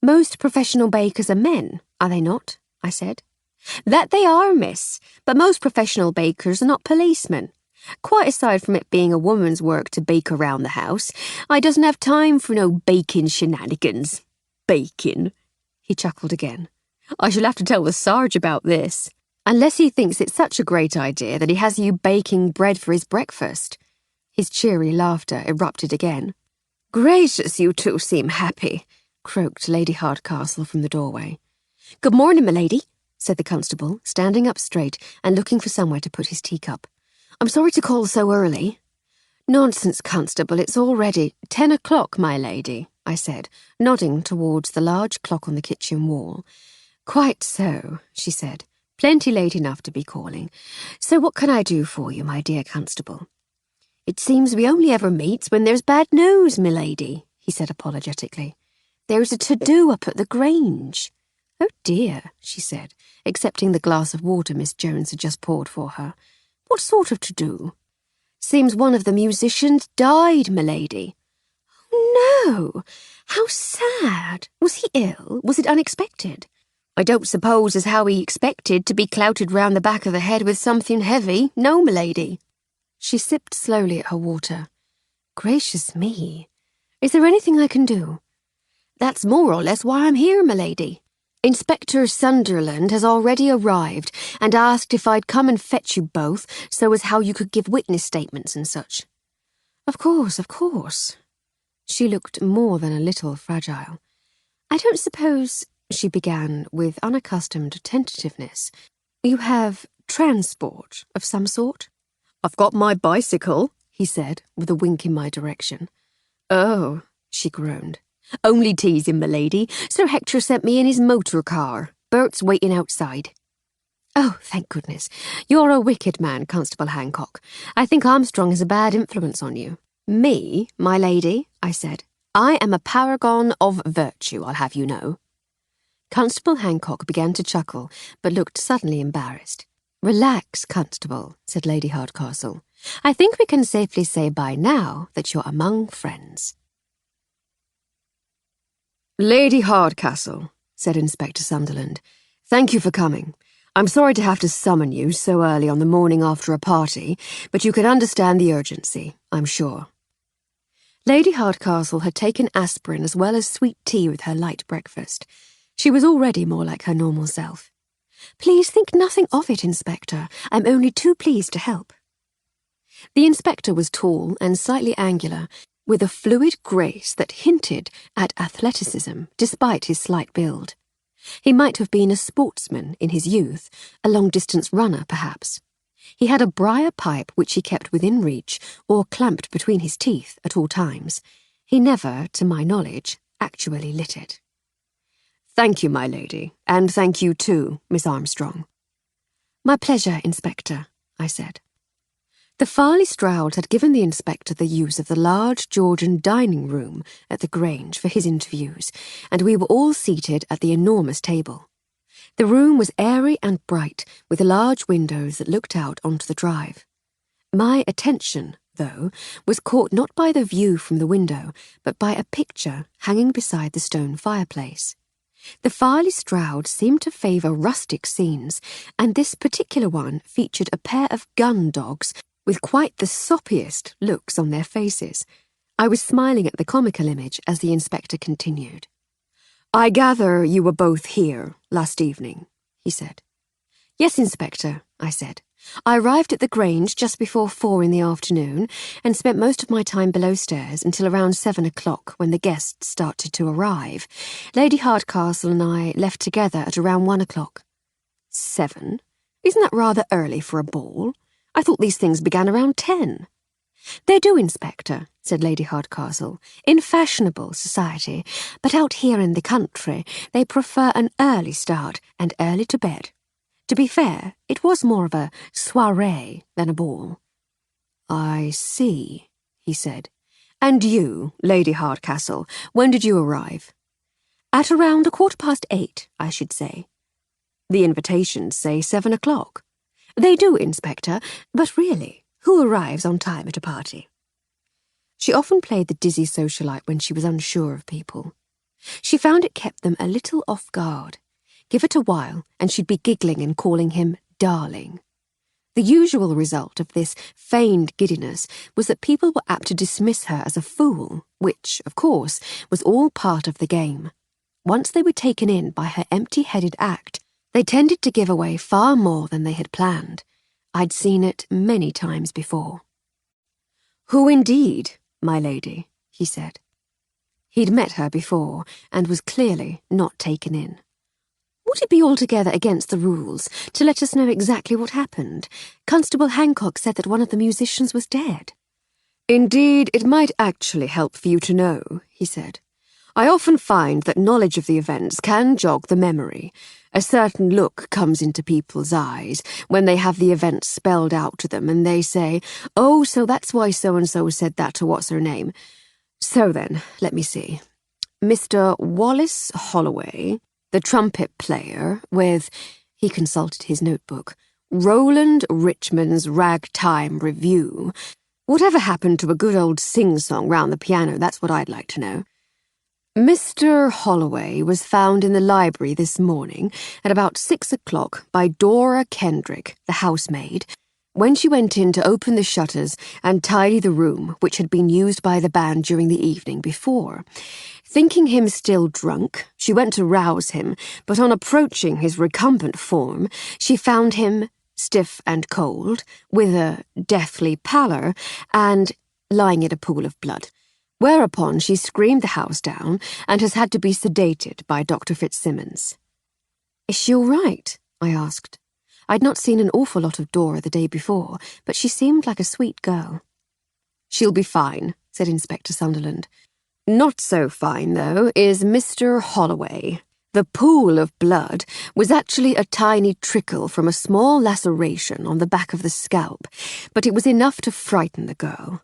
Most professional bakers are men, are they not? I said. That they are, miss, but most professional bakers are not policemen. Quite aside from it being a woman's work to bake around the house, I doesn't have time for no baking shenanigans. Baking? He chuckled again. I shall have to tell the Sarge about this. Unless he thinks it's such a great idea that he has you baking bread for his breakfast. His cheery laughter erupted again. Gracious, you two seem happy, croaked Lady Hardcastle from the doorway. Good morning, m'lady, said the constable, standing up straight and looking for somewhere to put his teacup. I'm sorry to call so early. Nonsense, constable, it's already 10 o'clock, my lady, I said, nodding towards the large clock on the kitchen wall. Quite so, she said, plenty late enough to be calling. So what can I do for you, my dear constable? It seems we only ever meets when there's bad news, m'lady, he said apologetically. There's a to-do up at the Grange. Oh dear, she said, accepting the glass of water Miss Jones had just poured for her. What sort of to-do? Seems one of the musicians died, m'lady. Oh, no! How sad! Was he ill? Was it unexpected? I don't suppose as how he expected to be clouted round the back of the head with something heavy, no, m'lady. She sipped slowly at her water. Gracious me! Is there anything I can do? That's more or less why I'm here, m'lady. Inspector Sunderland has already arrived and asked if I'd come and fetch you both so as how you could give witness statements and such. Of course, of course. She looked more than a little fragile. I don't suppose, she began with unaccustomed tentativeness, you have transport of some sort? I've got my bicycle, he said, with a wink in my direction. Oh, she groaned. Only teasing, m'lady. Sir Hector sent me in his motor car. Bert's waiting outside. Oh, thank goodness. You're a wicked man, Constable Hancock. I think Armstrong is a bad influence on you. Me, my lady, I said. I am a paragon of virtue, I'll have you know. Constable Hancock began to chuckle, but looked suddenly embarrassed. Relax, Constable, said Lady Hardcastle. I think we can safely say by now that you're among friends. Lady Hardcastle, said Inspector Sunderland, thank you for coming. I'm sorry to have to summon you so early on the morning after a party, but you can understand the urgency, I'm sure. Lady Hardcastle had taken aspirin as well as sweet tea with her light breakfast. She was already more like her normal self. Please think nothing of it, Inspector. I'm only too pleased to help. The inspector was tall and slightly angular, with a fluid grace that hinted at athleticism despite his slight build. He might have been a sportsman in his youth, a long-distance runner perhaps. He had a briar pipe which he kept within reach or clamped between his teeth at all times. He never, to my knowledge, actually lit it. Thank you, my lady, and thank you too, Miss Armstrong. My pleasure, Inspector, I said. The Farley Strouds had given the inspector the use of the large Georgian dining room at the Grange for his interviews, and we were all seated at the enormous table. The room was airy and bright, with large windows that looked out onto the drive. My attention, though, was caught not by the view from the window, but by a picture hanging beside the stone fireplace. The Farley Strouds seemed to favour rustic scenes, and this particular one featured a pair of gun dogs with quite the soppiest looks on their faces. I was smiling at the comical image as the inspector continued. "I gather you were both here last evening," he said. "Yes, Inspector," I said. "I arrived at the Grange just before 4 in the afternoon and spent most of my time below stairs until around 7 o'clock when the guests started to arrive. Lady Hardcastle and I left together at around 1 o'clock." 7? Isn't that rather early for a ball? I thought these things began around 10. "They do, Inspector," said Lady Hardcastle, "in fashionable society, but out here in the country they prefer an early start and early to bed. To be fair, it was more of a soirée than a ball." "I see," he said. "And you, Lady Hardcastle, when did you arrive?" "At around 8:15, I should say." "The invitations say 7 o'clock." "They do, Inspector, but really, who arrives on time at a party?" She often played the dizzy socialite when she was unsure of people. She found it kept them a little off guard. Give it a while, and she'd be giggling and calling him darling. The usual result of this feigned giddiness was that people were apt to dismiss her as a fool, which, of course, was all part of the game. Once they were taken in by her empty-headed act, they tended to give away far more than they had planned. I'd seen it many times before. "Who indeed, my lady?" he said. He'd met her before, and was clearly not taken in. "Would it be altogether against the rules to let us know exactly what happened? Constable Hancock said that one of the musicians was dead." "Indeed, it might actually help for you to know," he said. "I often find that knowledge of the events can jog the memory. A certain look comes into people's eyes when they have the events spelled out to them, and they say, 'Oh, so that's why so-and-so said that to what's-her-name.' So then, let me see. Mr. Wallace Holloway, the trumpet player, with," he consulted his notebook, "Roland Richmond's Ragtime Review. Whatever happened to a good old sing-song round the piano, that's what I'd like to know. Mr. Holloway was found in the library this morning at about 6 o'clock by Dora Kendrick, the housemaid, when she went in to open the shutters and tidy the room which had been used by the band during the evening before. Thinking him still drunk, she went to rouse him, but on approaching his recumbent form, she found him stiff and cold, with a deathly pallor, and lying in a pool of blood. Whereupon she screamed the house down and has had to be sedated by Dr. Fitzsimmons." "Is she all right?" I asked. I'd not seen an awful lot of Dora the day before, but she seemed like a sweet girl. "She'll be fine," said Inspector Sunderland. "Not so fine, though, is Mr. Holloway. The pool of blood was actually a tiny trickle from a small laceration on the back of the scalp, but it was enough to frighten the girl.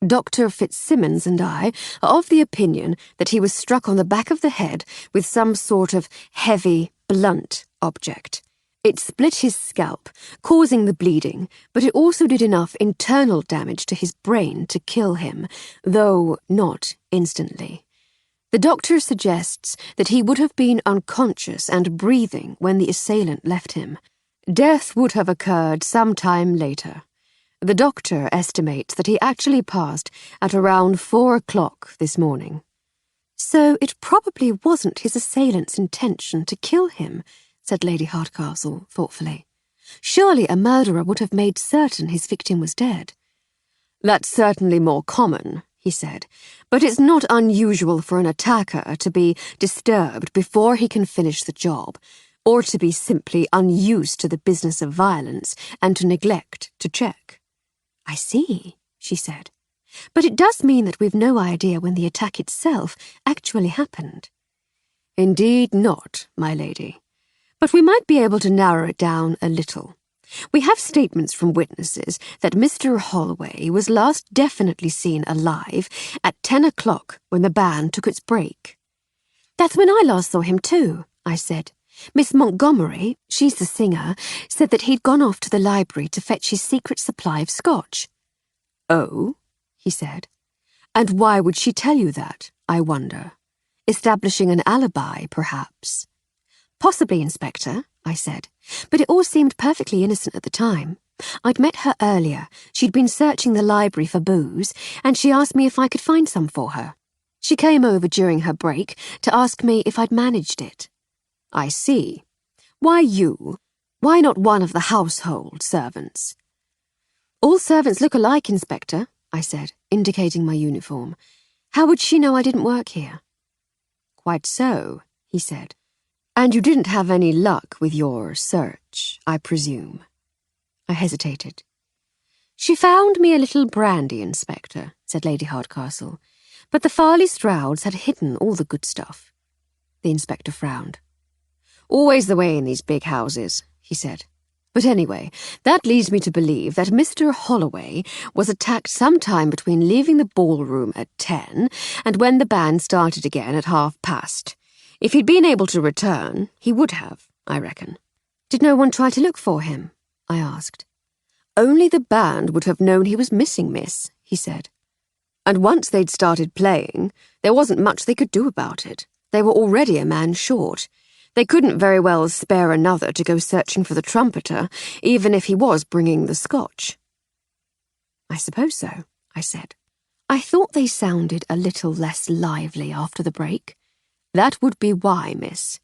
Dr. Fitzsimmons and I are of the opinion that he was struck on the back of the head with some sort of heavy, blunt object. It split his scalp, causing the bleeding, but it also did enough internal damage to his brain to kill him, though not instantly. The doctor suggests that he would have been unconscious and breathing when the assailant left him. Death would have occurred some time later. The doctor estimates that he actually passed at around 4 o'clock this morning." "So it probably wasn't his assailant's intention to kill him," said Lady Hardcastle thoughtfully. "Surely a murderer would have made certain his victim was dead." "That's certainly more common," he said, "but it's not unusual for an attacker to be disturbed before he can finish the job, or to be simply unused to the business of violence and to neglect to check." "I see," she said. "But it does mean that we've no idea when the attack itself actually happened." "Indeed not, my lady. But we might be able to narrow it down a little. We have statements from witnesses that Mr. Holloway was last definitely seen alive at 10 o'clock when the band took its break. That's when I last saw him too, I said. Miss Montgomery, she's the singer, said that he'd gone off to the library to fetch his secret supply of scotch. Oh, he said. And why would she tell you that, I wonder? Establishing an alibi, perhaps? Possibly, Inspector, I said, but it all seemed perfectly innocent at the time. I'd met her earlier. She'd been searching the library for booze, and she asked me if I could find some for her. She came over during her break to ask me if I'd managed it. I see. Why you? Why not one of the household servants? All servants look alike, Inspector, I said, indicating my uniform. How would she know I didn't work here? Quite so, he said. And you didn't have any luck with your search, I presume. I hesitated. She found me a little brandy, Inspector, said Lady Hardcastle, but the Farley Strouds had hidden all the good stuff. The inspector frowned. Always the way in these big houses, he said. But anyway, that leads me to believe that Mr. Holloway was attacked sometime between leaving the ballroom at 10 and when the band started again at past. If he'd been able to return, he would have, I reckon. Did no one try to look for him? I asked. Only the band would have known he was missing, miss, he said. And once they'd started playing, there wasn't much they could do about it. They were already a man short. They couldn't very well spare another to go searching for the trumpeter, even if he was bringing the scotch. I suppose so, I said. I thought they sounded a little less lively after the break. That would be why, miss.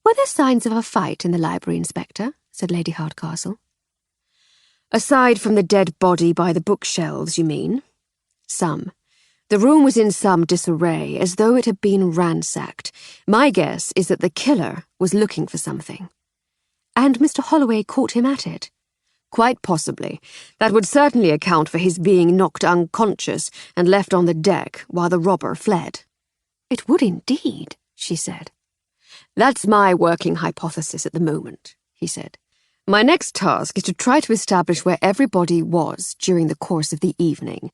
Were there signs of a fight in the library, Inspector? Said Lady Hardcastle. Aside from the dead body by the bookshelves, you mean? Some. The room was in some disarray, as though it had been ransacked. My guess is that the killer was looking for something. And Mr. Holloway caught him at it? Quite possibly. That would certainly account for his being knocked unconscious and left on the deck while the robber fled. It would indeed, she said. That's my working hypothesis at the moment, he said. My next task is to try to establish where everybody was during the course of the evening.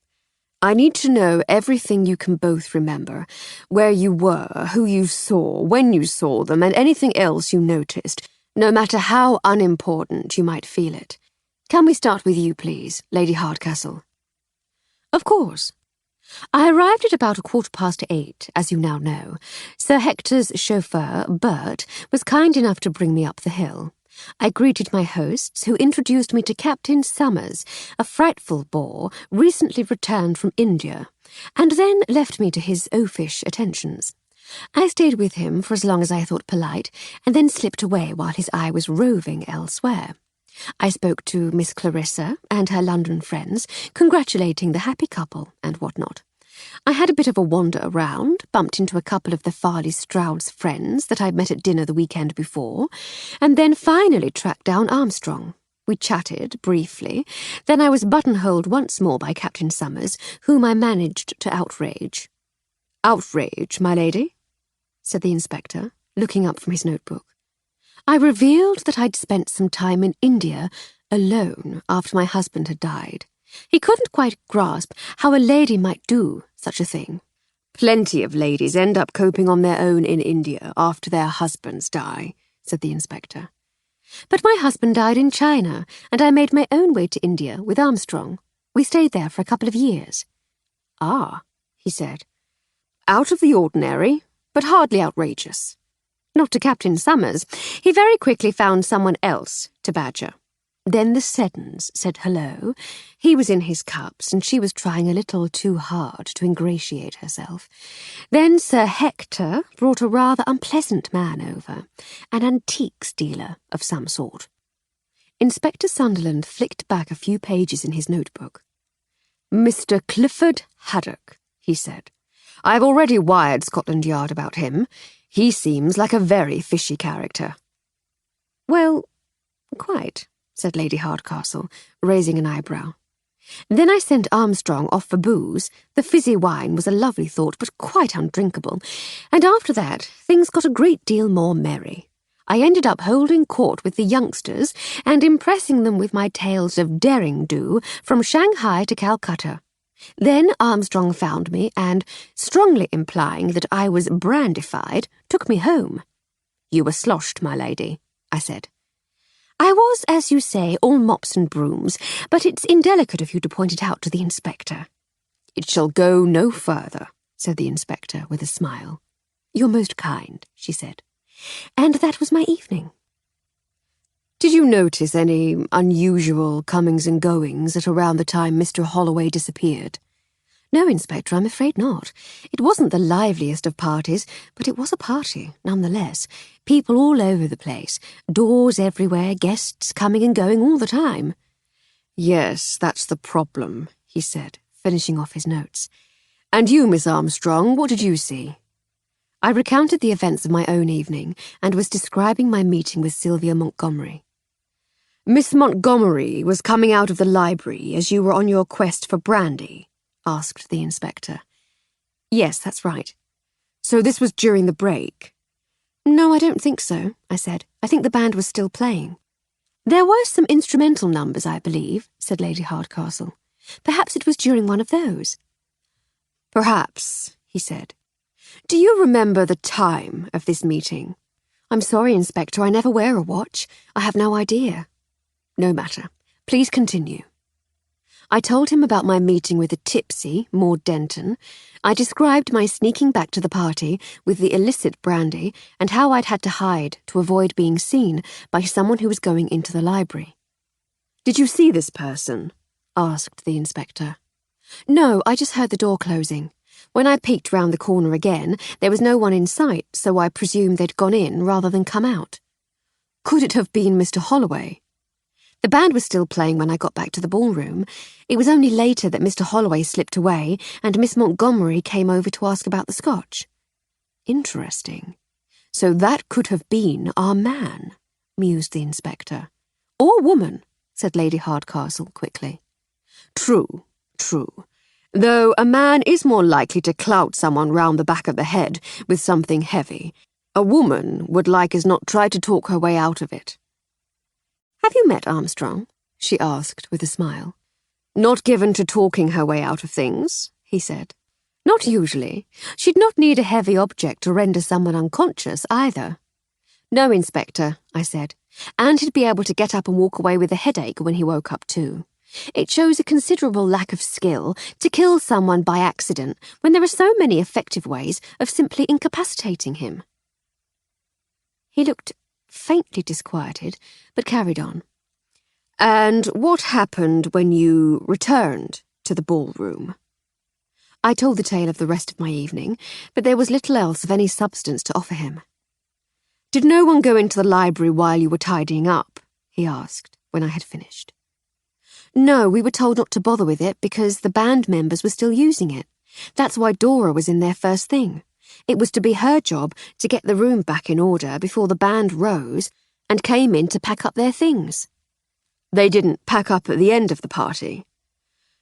I need to know everything you can both remember, where you were, who you saw, when you saw them, and anything else you noticed, no matter how unimportant you might feel it. Can we start with you, please, Lady Hardcastle? Of course. I arrived at about 8:15, as you now know. Sir Hector's chauffeur, Bert, was kind enough to bring me up the hill. I greeted my hosts, who introduced me to Captain Summers, a frightful bore, recently returned from India, and then left me to his oafish attentions. I stayed with him for as long as I thought polite, and then slipped away while his eye was roving elsewhere. I spoke to Miss Clarissa and her London friends, congratulating the happy couple and what-not. I had a bit of a wander around, bumped into a couple of the Farley Strouds' friends that I'd met at dinner the weekend before, and then finally tracked down Armstrong. We chatted briefly, then I was buttonholed once more by Captain Summers, whom I managed to outrage. "Outrage, my lady?" said the inspector, looking up from his notebook. I revealed that I'd spent some time in India alone after my husband had died. He couldn't quite grasp how a lady might do such a thing. Plenty of ladies end up coping on their own in India after their husbands die, said the inspector. But my husband died in China, and I made my own way to India with Armstrong. We stayed there for a couple of years. Ah, he said. Out of the ordinary, but hardly outrageous. Not to Captain Summers. He very quickly found someone else to badger. Then the Seddons said hello. He was in his cups, and she was trying a little too hard to ingratiate herself. Then Sir Hector brought a rather unpleasant man over, an antiques dealer of some sort. Inspector Sunderland flicked back a few pages in his notebook. "Mr. Clifford Haddock," he said. "I've already wired Scotland Yard about him. He seems like a very fishy character." "Well, quite," said Lady Hardcastle, raising an eyebrow. "Then I sent Armstrong off for booze. The fizzy wine was a lovely thought, but quite undrinkable. And after that, things got a great deal more merry. I ended up holding court with the youngsters and impressing them with my tales of daring-do from Shanghai to Calcutta. Then Armstrong found me and, strongly implying that I was brandified, took me home. You were sloshed, my lady, I said. I was, as you say, all mops and brooms, but it's indelicate of you to point it out to the inspector. It shall go no further, said the inspector with a smile. You're most kind, she said. And that was my evening. Did you notice any unusual comings and goings at around the time Mr. Holloway disappeared? No, Inspector, I'm afraid not. It wasn't the liveliest of parties, but it was a party, nonetheless. People all over the place, doors everywhere, guests coming and going all the time. Yes, that's the problem, he said, finishing off his notes. And you, Miss Armstrong, what did you see? I recounted the events of my own evening and was describing my meeting with Sylvia Montgomery. Miss Montgomery was coming out of the library as you were on your quest for brandy, asked the inspector. Yes, that's right. So this was during the break? No, I don't think so, I said. I think the band was still playing. There were some instrumental numbers, I believe, said Lady Hardcastle. Perhaps it was during one of those. Perhaps, he said. Do you remember the time of this meeting? I'm sorry, Inspector, I never wear a watch. I have no idea. No matter. Please continue. I told him about my meeting with the tipsy, Maud Denton. I described my sneaking back to the party with the illicit brandy and how I'd had to hide to avoid being seen by someone who was going into the library. Did you see this person? Asked the inspector. No, I just heard the door closing. When I peeked round the corner again, there was no one in sight, so I presumed they'd gone in rather than come out. Could it have been Mr. Holloway? The band was still playing when I got back to the ballroom. It was only later that Mr. Holloway slipped away and Miss Montgomery came over to ask about the scotch. Interesting. So that could have been our man, mused the inspector. Or woman, said Lady Hardcastle quickly. True, true. Though a man is more likely to clout someone round the back of the head with something heavy. A woman would like as not try to talk her way out of it. Have you met Armstrong? She asked with a smile. Not given to talking her way out of things, he said. Not usually. She'd not need a heavy object to render someone unconscious either. No, Inspector, I said, and he'd be able to get up and walk away with a headache when he woke up too. It shows a considerable lack of skill to kill someone by accident when there are so many effective ways of simply incapacitating him. He looked faintly disquieted, but carried on. And what happened when you returned to the ballroom? I told the tale of the rest of my evening, but there was little else of any substance to offer him. Did no one go into the library while you were tidying up? He asked, when I had finished. No, we were told not to bother with it because the band members were still using it. That's why Dora was in there first thing. It was to be her job to get the room back in order before the band rose and came in to pack up their things. They didn't pack up at the end of the party.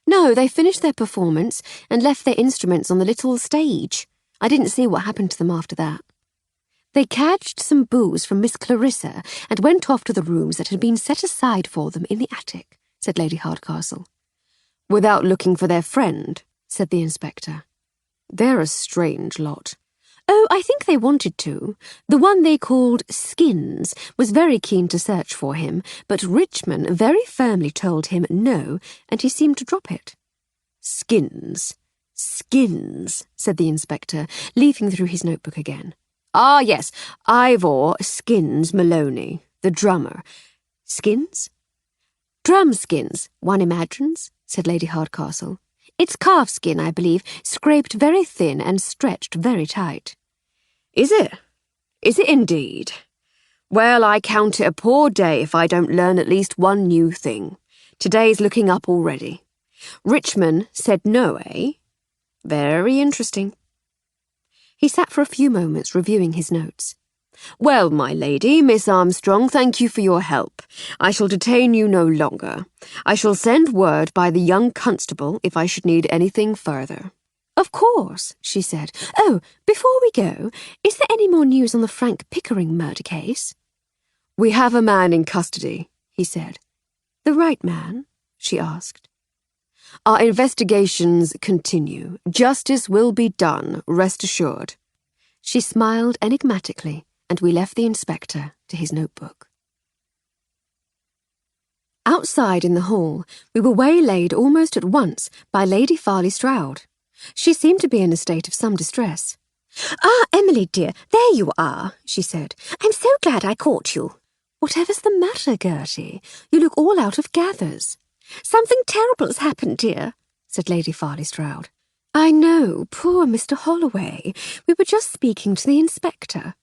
No, they finished their performance and left their instruments on the little stage. I didn't see what happened to them after that. They cadged some booze from Miss Clarissa and went off to the rooms that had been set aside for them in the attic, said Lady Hardcastle. Without looking for their friend, said the inspector. They're a strange lot. Oh, I think they wanted to. The one they called Skins was very keen to search for him, but Richmond very firmly told him no, and he seemed to drop it. Skins, said the inspector, leafing through his notebook again. Ah, yes, Ivor Skins Maloney, the drummer. Skins? Drum skins, one imagines, said Lady Hardcastle. It's calf skin, I believe, scraped very thin and stretched very tight. Is it? Is it indeed? Well, I count it a poor day if I don't learn at least one new thing. Today's looking up already. Richmond said no, eh? Very interesting. He sat for a few moments reviewing his notes. Well, my lady, Miss Armstrong, thank you for your help. I shall detain you no longer. I shall send word by the young constable if I should need anything further. Of course, she said. Oh, before we go, is there any more news on the Frank Pickering murder case? "We have a man in custody," he said. "The right man?" she asked. "Our investigations continue. Justice will be done, rest assured." She smiled enigmatically, and we left the inspector to his notebook. Outside in the hall, we were waylaid almost at once by Lady Farley Stroud. She seemed to be in a state of some distress. "Ah, Emily, dear, there you are," she said. "I'm so glad I caught you." "Whatever's the matter, Gertie? You look all out of gathers." "Something terrible has happened, dear," said Lady Farley Stroud. "I know, poor Mr. Holloway. We were just speaking to the inspector."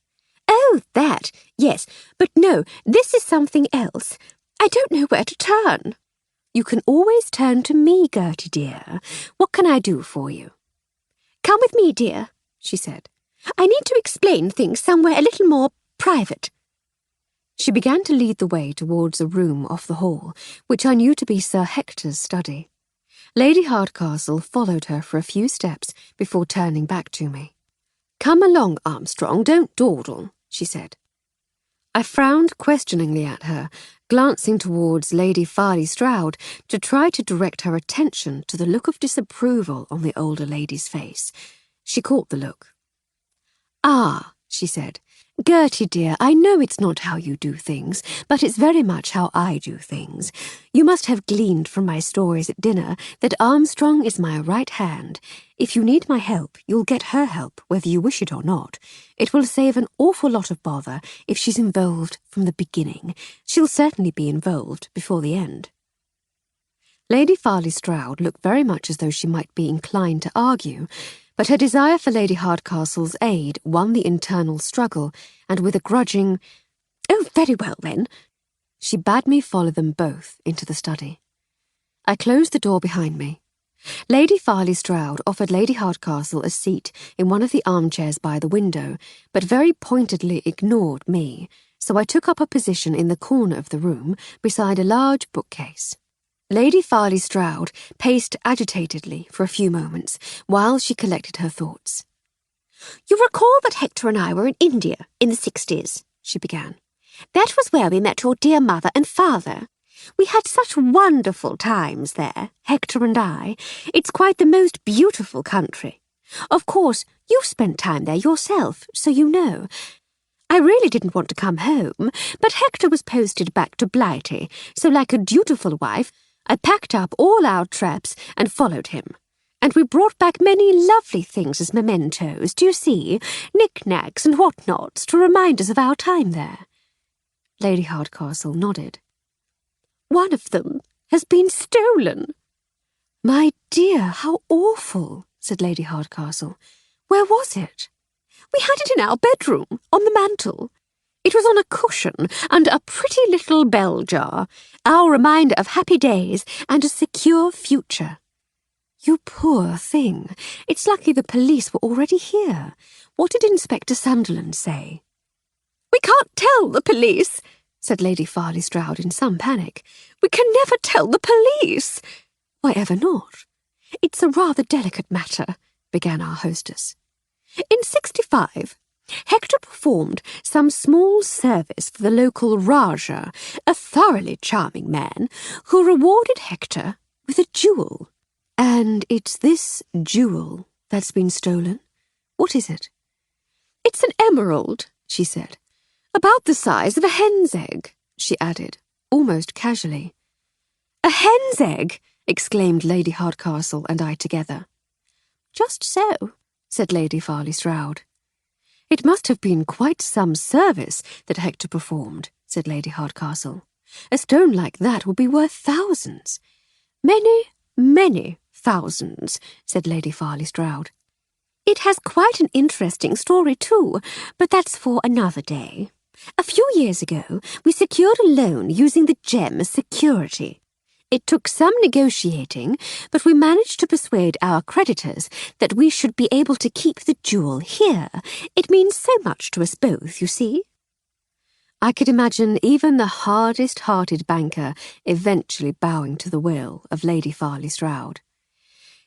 "Oh, that, yes, but no, this is something else. I don't know where to turn." "You can always turn to me, Gertie dear. What can I do for you?" "Come with me, dear," she said. "I need to explain things somewhere a little more private." She began to lead the way towards a room off the hall, which I knew to be Sir Hector's study. Lady Hardcastle followed her for a few steps before turning back to me. "Come along, Armstrong, don't dawdle," she said. I frowned questioningly at her, glancing towards Lady Farley Stroud to try to direct her attention to the look of disapproval on the older lady's face. She caught the look. "Ah," she said, "Gertie dear, I know it's not how you do things, but it's very much how I do things. You must have gleaned from my stories at dinner that Armstrong is my right hand. If you need my help, you'll get her help, whether you wish it or not. It will save an awful lot of bother if she's involved from the beginning. She'll certainly be involved before the end." Lady Farley Stroud looked very much as though she might be inclined to argue, but her desire for Lady Hardcastle's aid won the internal struggle, and with a grudging, "Oh, very well, then," she bade me follow them both into the study. I closed the door behind me. Lady Farley Stroud offered Lady Hardcastle a seat in one of the armchairs by the window, but very pointedly ignored me, so I took up a position in the corner of the room beside a large bookcase. Lady Farley Stroud paced agitatedly for a few moments while she collected her thoughts. "You recall that Hector and I were in India in the 60s, she began. "That was where we met your dear mother and father. We had such wonderful times there, Hector and I. It's quite the most beautiful country. Of course, you've spent time there yourself, so you know. I really didn't want to come home, but Hector was posted back to Blighty, so like a dutiful wife, I packed up all our traps and followed him. And we brought back many lovely things as mementos, do you see? Knick-knacks and what-nots to remind us of our time there." Lady Hardcastle nodded. "One of them has been stolen." "My dear, how awful," said Lady Hardcastle. "Where was it?" "We had it in our bedroom, on the mantel. It was on a cushion under a pretty little bell jar, our reminder of happy days and a secure future." "You poor thing. It's lucky the police were already here. What did Inspector Sunderland say?" "We can't tell the police," said Lady Farley Stroud in some panic. "We can never tell the police." "Why ever not?" "It's a rather delicate matter," began our hostess. "In '65, Hector performed some small service for the local Rajah, a thoroughly charming man, who rewarded Hector with a jewel." "And it's this jewel that's been stolen? What is it?" "It's an emerald," she said. "About the size of a hen's egg," she added, almost casually. "A hen's egg!" exclaimed Lady Hardcastle and I together. "Just so," said Lady Farley Stroud. "It must have been quite some service that Hector performed," said Lady Hardcastle. "A stone like that would be worth thousands." Many thousands," said Lady Farley Stroud. "It has quite an interesting story too, but that's for another day. A few years ago, we secured a loan using the gem as security. It took some negotiating, but we managed to persuade our creditors that we should be able to keep the jewel here. It means so much to us both, you see." I could imagine even the hardest-hearted banker eventually bowing to the will of Lady Farley Stroud.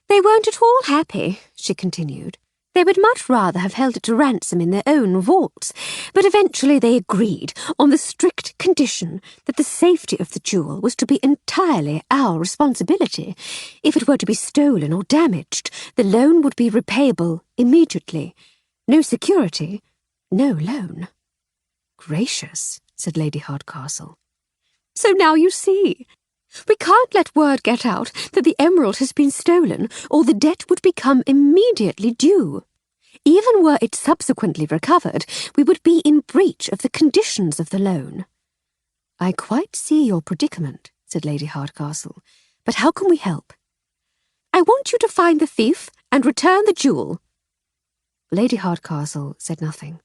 "They weren't at all happy," she continued. They would much rather have held it to ransom in their own vaults, but eventually they agreed on the strict condition that the safety of the jewel was to be entirely our responsibility. If it were to be stolen or damaged, the loan would be repayable immediately. No security, no loan. Gracious, said Lady Hardcastle. So now you see. We can't let word get out that the emerald has been stolen, or the debt would become immediately due. Even were it subsequently recovered, we would be in breach of the conditions of the loan. I quite see your predicament, said Lady Hardcastle, but how can we help? I want you to find the thief and return the jewel. Lady Hardcastle said nothing.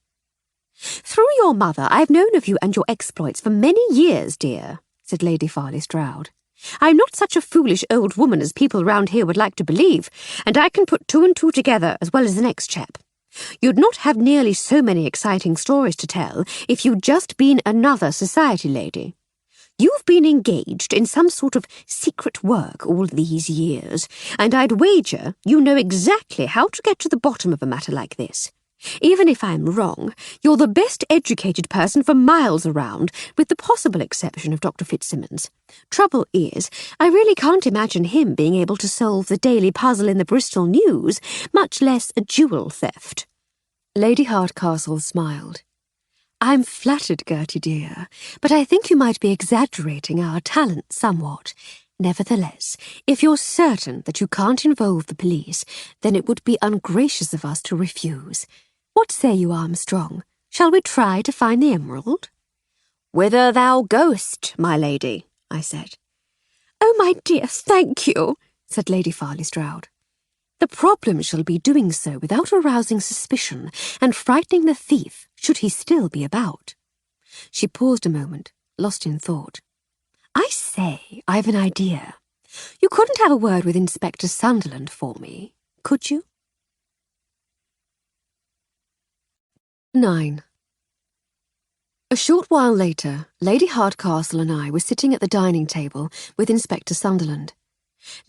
Through your mother, I have known of you and your exploits for many years, dear, said Lady Farley Stroud. I'm not such a foolish old woman as people round here would like to believe, and I can put two and two together as well as the next chap. You'd not have nearly so many exciting stories to tell if you'd just been another society lady. You've been engaged in some sort of secret work all these years, and I'd wager you know exactly how to get to the bottom of a matter like this. Even if I'm wrong, you're the best educated person for miles around, with the possible exception of Dr. Fitzsimmons. Trouble is, I really can't imagine him being able to solve the daily puzzle in the Bristol News, much less a jewel theft. Lady Hardcastle smiled. I'm flattered, Gertie dear, but I think you might be exaggerating our talent somewhat. Nevertheless, if you're certain that you can't involve the police, then it would be ungracious of us to refuse. What say you, Armstrong? Shall we try to find the emerald? Whither thou goest, my lady, I said. Oh, my dear, thank you, said Lady Farley Stroud. The problem shall be doing so without arousing suspicion and frightening the thief should he still be about. She paused a moment, lost in thought. I say, I've an idea. You couldn't have a word with Inspector Sunderland for me, could you? 9. A short while later, Lady Hardcastle and I were sitting at the dining table with Inspector Sunderland.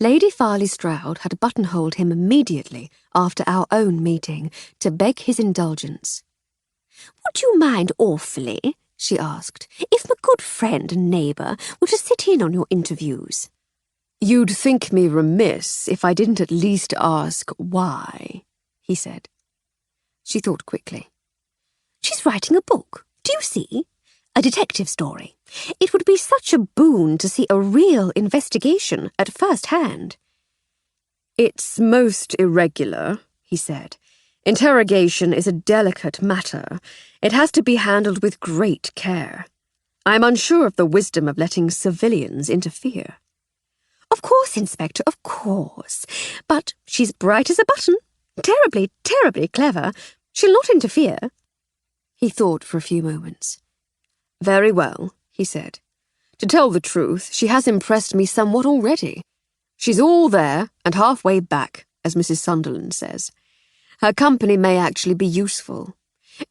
Lady Farley Stroud had buttonholed him immediately after our own meeting to beg his indulgence. Would you mind awfully, she asked, if my good friend and neighbour were to sit in on your interviews? You'd think me remiss if I didn't at least ask why, he said. She thought quickly. She's writing a book, do you see? A detective story. It would be such a boon to see a real investigation at first hand. It's most irregular, he said. Interrogation is a delicate matter. It has to be handled with great care. I'm unsure of the wisdom of letting civilians interfere. Of course, Inspector, of course. But she's bright as a button. Terribly, terribly clever. She'll not interfere. He thought for a few moments. Very well, he said. To tell the truth, she has impressed me somewhat already. She's all there and halfway back, as Mrs. Sunderland says. Her company may actually be useful.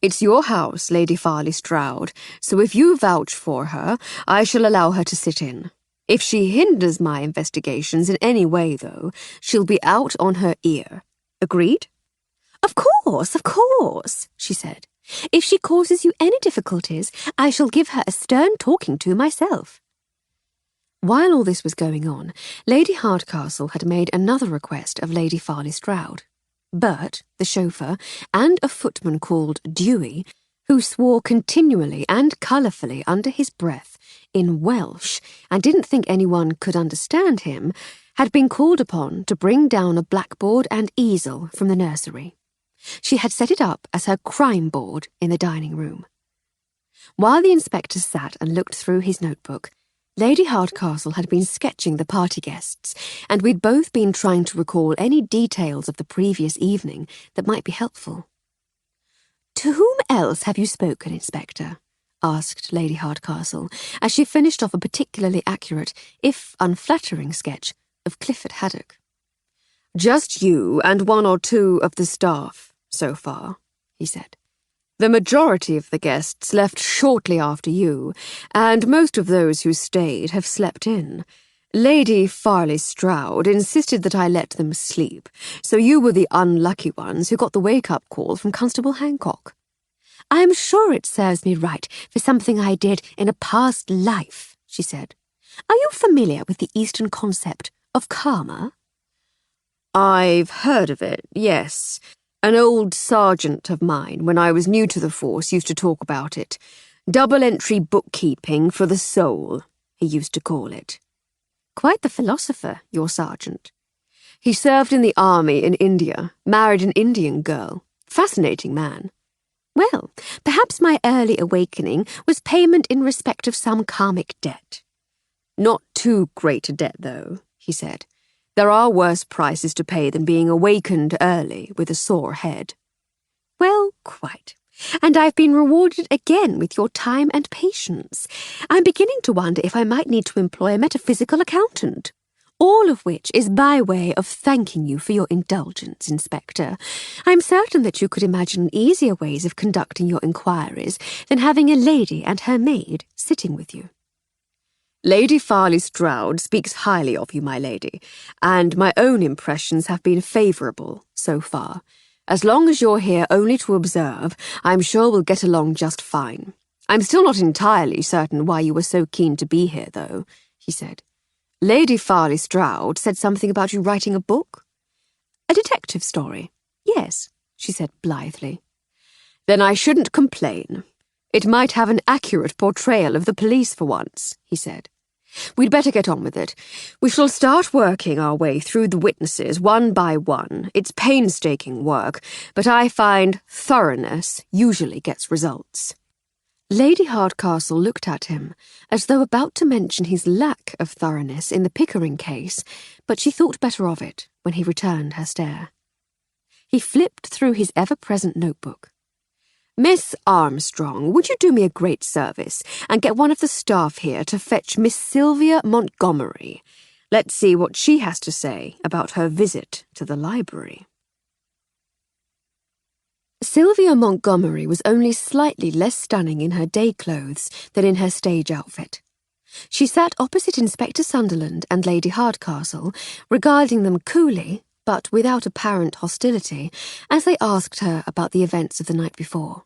It's your house, Lady Farley Stroud, so if you vouch for her, I shall allow her to sit in. If she hinders my investigations in any way, though, she'll be out on her ear. Agreed? Of course, she said. If she causes you any difficulties, I shall give her a stern talking to myself. While all this was going on, Lady Hardcastle had made another request of Lady Farley Stroud. Bert, the chauffeur, and a footman called Dewey, who swore continually and colourfully under his breath in Welsh and didn't think anyone could understand him, had been called upon to bring down a blackboard and easel from the nursery. She had set it up as her crime board in the dining room. While the inspector sat and looked through his notebook, Lady Hardcastle had been sketching the party guests, and we'd both been trying to recall any details of the previous evening that might be helpful. To whom else have you spoken, Inspector? Asked Lady Hardcastle, as she finished off a particularly accurate, if unflattering, sketch of Clifford Haddock. Just you and one or two of the staff, so far, he said. The majority of the guests left shortly after you, and most of those who stayed have slept in. Lady Farley Stroud insisted that I let them sleep, so you were the unlucky ones who got the wake-up call from Constable Hancock. I am sure it serves me right for something I did in a past life, she said. Are you familiar with the Eastern concept of karma? I've heard of it, yes. An old sergeant of mine, when I was new to the force, used to talk about it. Double-entry bookkeeping for the soul, he used to call it. Quite the philosopher, your sergeant. He served in the army in India, married an Indian girl. Fascinating man. Well, perhaps my early awakening was payment in respect of some karmic debt. Not too great a debt, though, he said. There are worse prices to pay than being awakened early with a sore head. Well, quite. And I've been rewarded again with your time and patience. I'm beginning to wonder if I might need to employ a metaphysical accountant. All of which is by way of thanking you for your indulgence, Inspector. I'm certain that you could imagine easier ways of conducting your inquiries than having a lady and her maid sitting with you. Lady Farley Stroud speaks highly of you, my lady, and my own impressions have been favourable so far. As long as you're here only to observe, I'm sure we'll get along just fine. I'm still not entirely certain why you were so keen to be here, though, he said. Lady Farley Stroud said something about you writing a book? A detective story? Yes, she said blithely. Then I shouldn't complain. It might have an accurate portrayal of the police for once, he said. We'd better get on with it. We shall start working our way through the witnesses one by one. It's painstaking work, but I find thoroughness usually gets results. Lady Hardcastle looked at him, as though about to mention his lack of thoroughness in the Pickering case, but she thought better of it when he returned her stare. He flipped through his ever-present notebook. Miss Armstrong, would you do me a great service and get one of the staff here to fetch Miss Sylvia Montgomery? Let's see what she has to say about her visit to the library. Sylvia Montgomery was only slightly less stunning in her day clothes than in her stage outfit. She sat opposite Inspector Sunderland and Lady Hardcastle, regarding them coolly, but without apparent hostility, as they asked her about the events of the night before.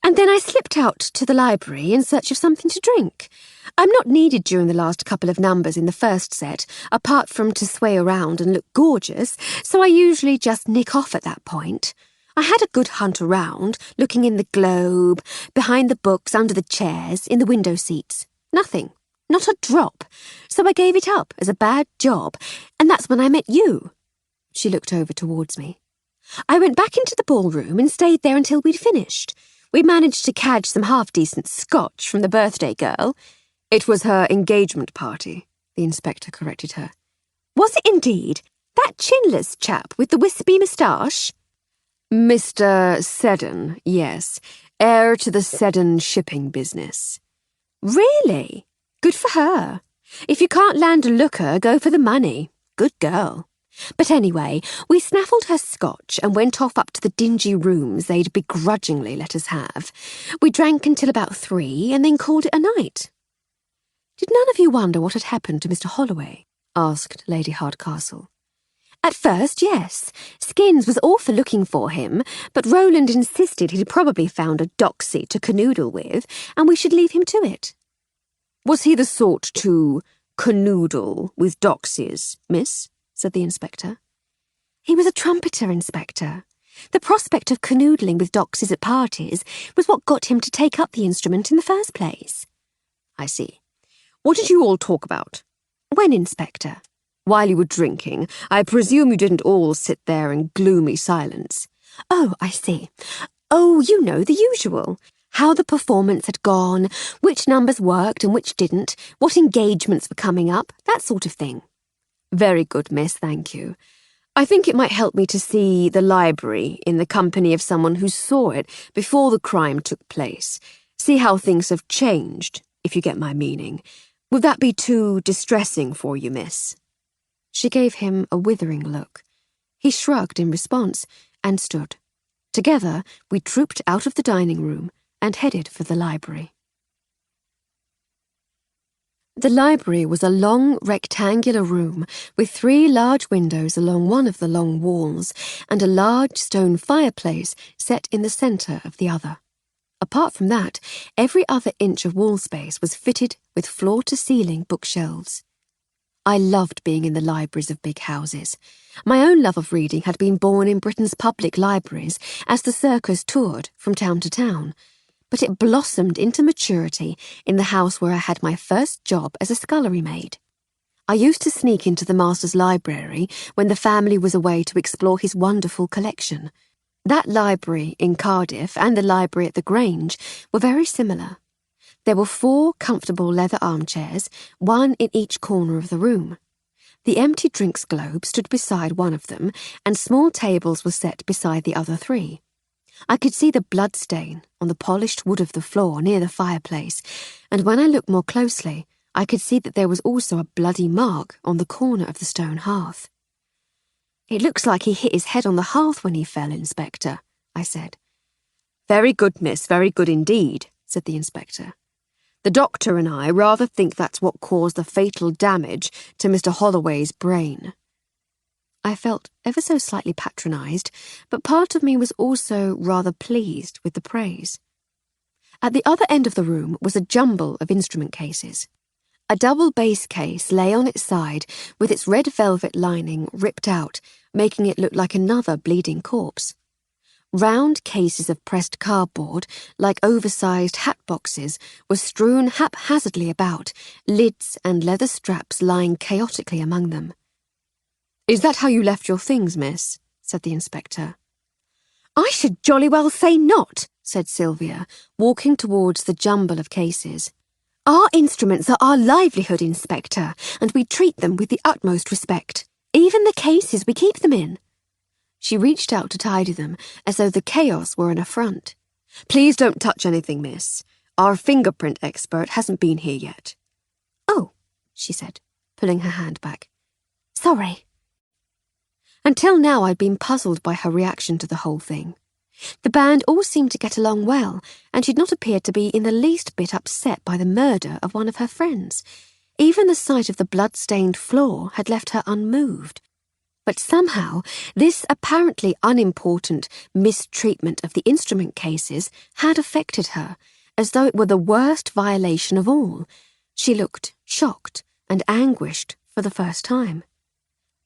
And then I slipped out to the library in search of something to drink. I'm not needed during the last couple of numbers in the first set, apart from to sway around and look gorgeous, so I usually just nick off at that point. I had a good hunt around, looking in the globe, behind the books, under the chairs, in the window seats. Nothing. Not a drop. So I gave it up as a bad job, and that's when I met you. She looked over towards me. I went back into the ballroom and stayed there until we'd finished. We managed to cadge some half-decent scotch from the birthday girl. It was her engagement party, the inspector corrected her. Was it indeed? That chinless chap with the wispy moustache? Mr. Seddon, yes. Heir to the Seddon shipping business. Really? Good for her. If you can't land a looker, go for the money. Good girl. But anyway, we snaffled her scotch and went off up to the dingy rooms they'd begrudgingly let us have. We drank until about 3 and then called it a night. Did none of you wonder what had happened to Mr. Holloway? Asked Lady Hardcastle. At first, yes. Skins was all for looking for him, but Roland insisted he'd probably found a doxy to canoodle with, and we should leave him to it. Was he the sort to canoodle with doxies, miss? Said the inspector. He was a trumpeter, Inspector. The prospect of canoodling with doxies at parties was what got him to take up the instrument in the first place. I see. What did you all talk about? When, Inspector? While you were drinking. I presume you didn't all sit there in gloomy silence. Oh, I see. Oh, you know, the usual. How the performance had gone, which numbers worked and which didn't, what engagements were coming up, that sort of thing. Very good, miss, thank you. I think it might help me to see the library in the company of someone who saw it before the crime took place. See how things have changed, if you get my meaning. Would that be too distressing for you, miss? She gave him a withering look. He shrugged in response and stood. Together, we trooped out of the dining room and headed for the library. The library was a long rectangular room with 3 large windows along one of the long walls and a large stone fireplace set in the centre of the other. Apart from that, every other inch of wall space was fitted with floor-to-ceiling bookshelves. I loved being in the libraries of big houses. My own love of reading had been born in Britain's public libraries as the circus toured from town to town, but it blossomed into maturity in the house where I had my first job as a scullery maid. I used to sneak into the master's library when the family was away to explore his wonderful collection. That library in Cardiff and the library at the Grange were very similar. There were 4 comfortable leather armchairs, 1 in each corner of the room. The empty drinks globe stood beside one of them, and small tables were set beside the other 3. I could see the blood stain on the polished wood of the floor near the fireplace, and when I looked more closely, I could see that there was also a bloody mark on the corner of the stone hearth. "It looks like he hit his head on the hearth when he fell, Inspector," I said. "Very good, miss, very good indeed," said the inspector. "The doctor and I rather think that's what caused the fatal damage to Mr. Holloway's brain." I felt ever so slightly patronised, but part of me was also rather pleased with the praise. At the other end of the room was a jumble of instrument cases. A double bass case lay on its side with its red velvet lining ripped out, making it look like another bleeding corpse. Round cases of pressed cardboard, like oversized hat boxes, were strewn haphazardly about, lids and leather straps lying chaotically among them. "Is that how you left your things, miss?" said the inspector. "I should jolly well say not," said Sylvia, walking towards the jumble of cases. "Our instruments are our livelihood, Inspector, and we treat them with the utmost respect. Even the cases we keep them in." She reached out to tidy them, as though the chaos were an affront. "Please don't touch anything, miss. Our fingerprint expert hasn't been here yet." "Oh," she said, pulling her hand back. "Sorry." Until now I'd been puzzled by her reaction to the whole thing. The band all seemed to get along well, and she'd not appeared to be in the least bit upset by the murder of one of her friends. Even the sight of the blood-stained floor had left her unmoved. But somehow, this apparently unimportant mistreatment of the instrument cases had affected her, as though it were the worst violation of all. She looked shocked and anguished for the first time.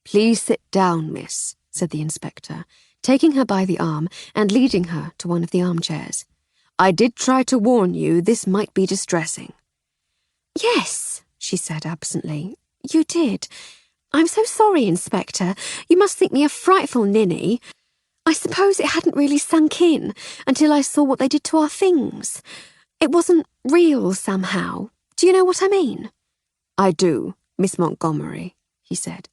"Please sit down, miss," said the inspector, taking her by the arm and leading her to one of the armchairs. "I did try to warn you this might be distressing." "Yes," she said absently, "you did. I'm so sorry, Inspector. You must think me a frightful ninny. I suppose it hadn't really sunk in until I saw what they did to our things. It wasn't real somehow. Do you know what I mean?" "I do, Miss Montgomery," he said.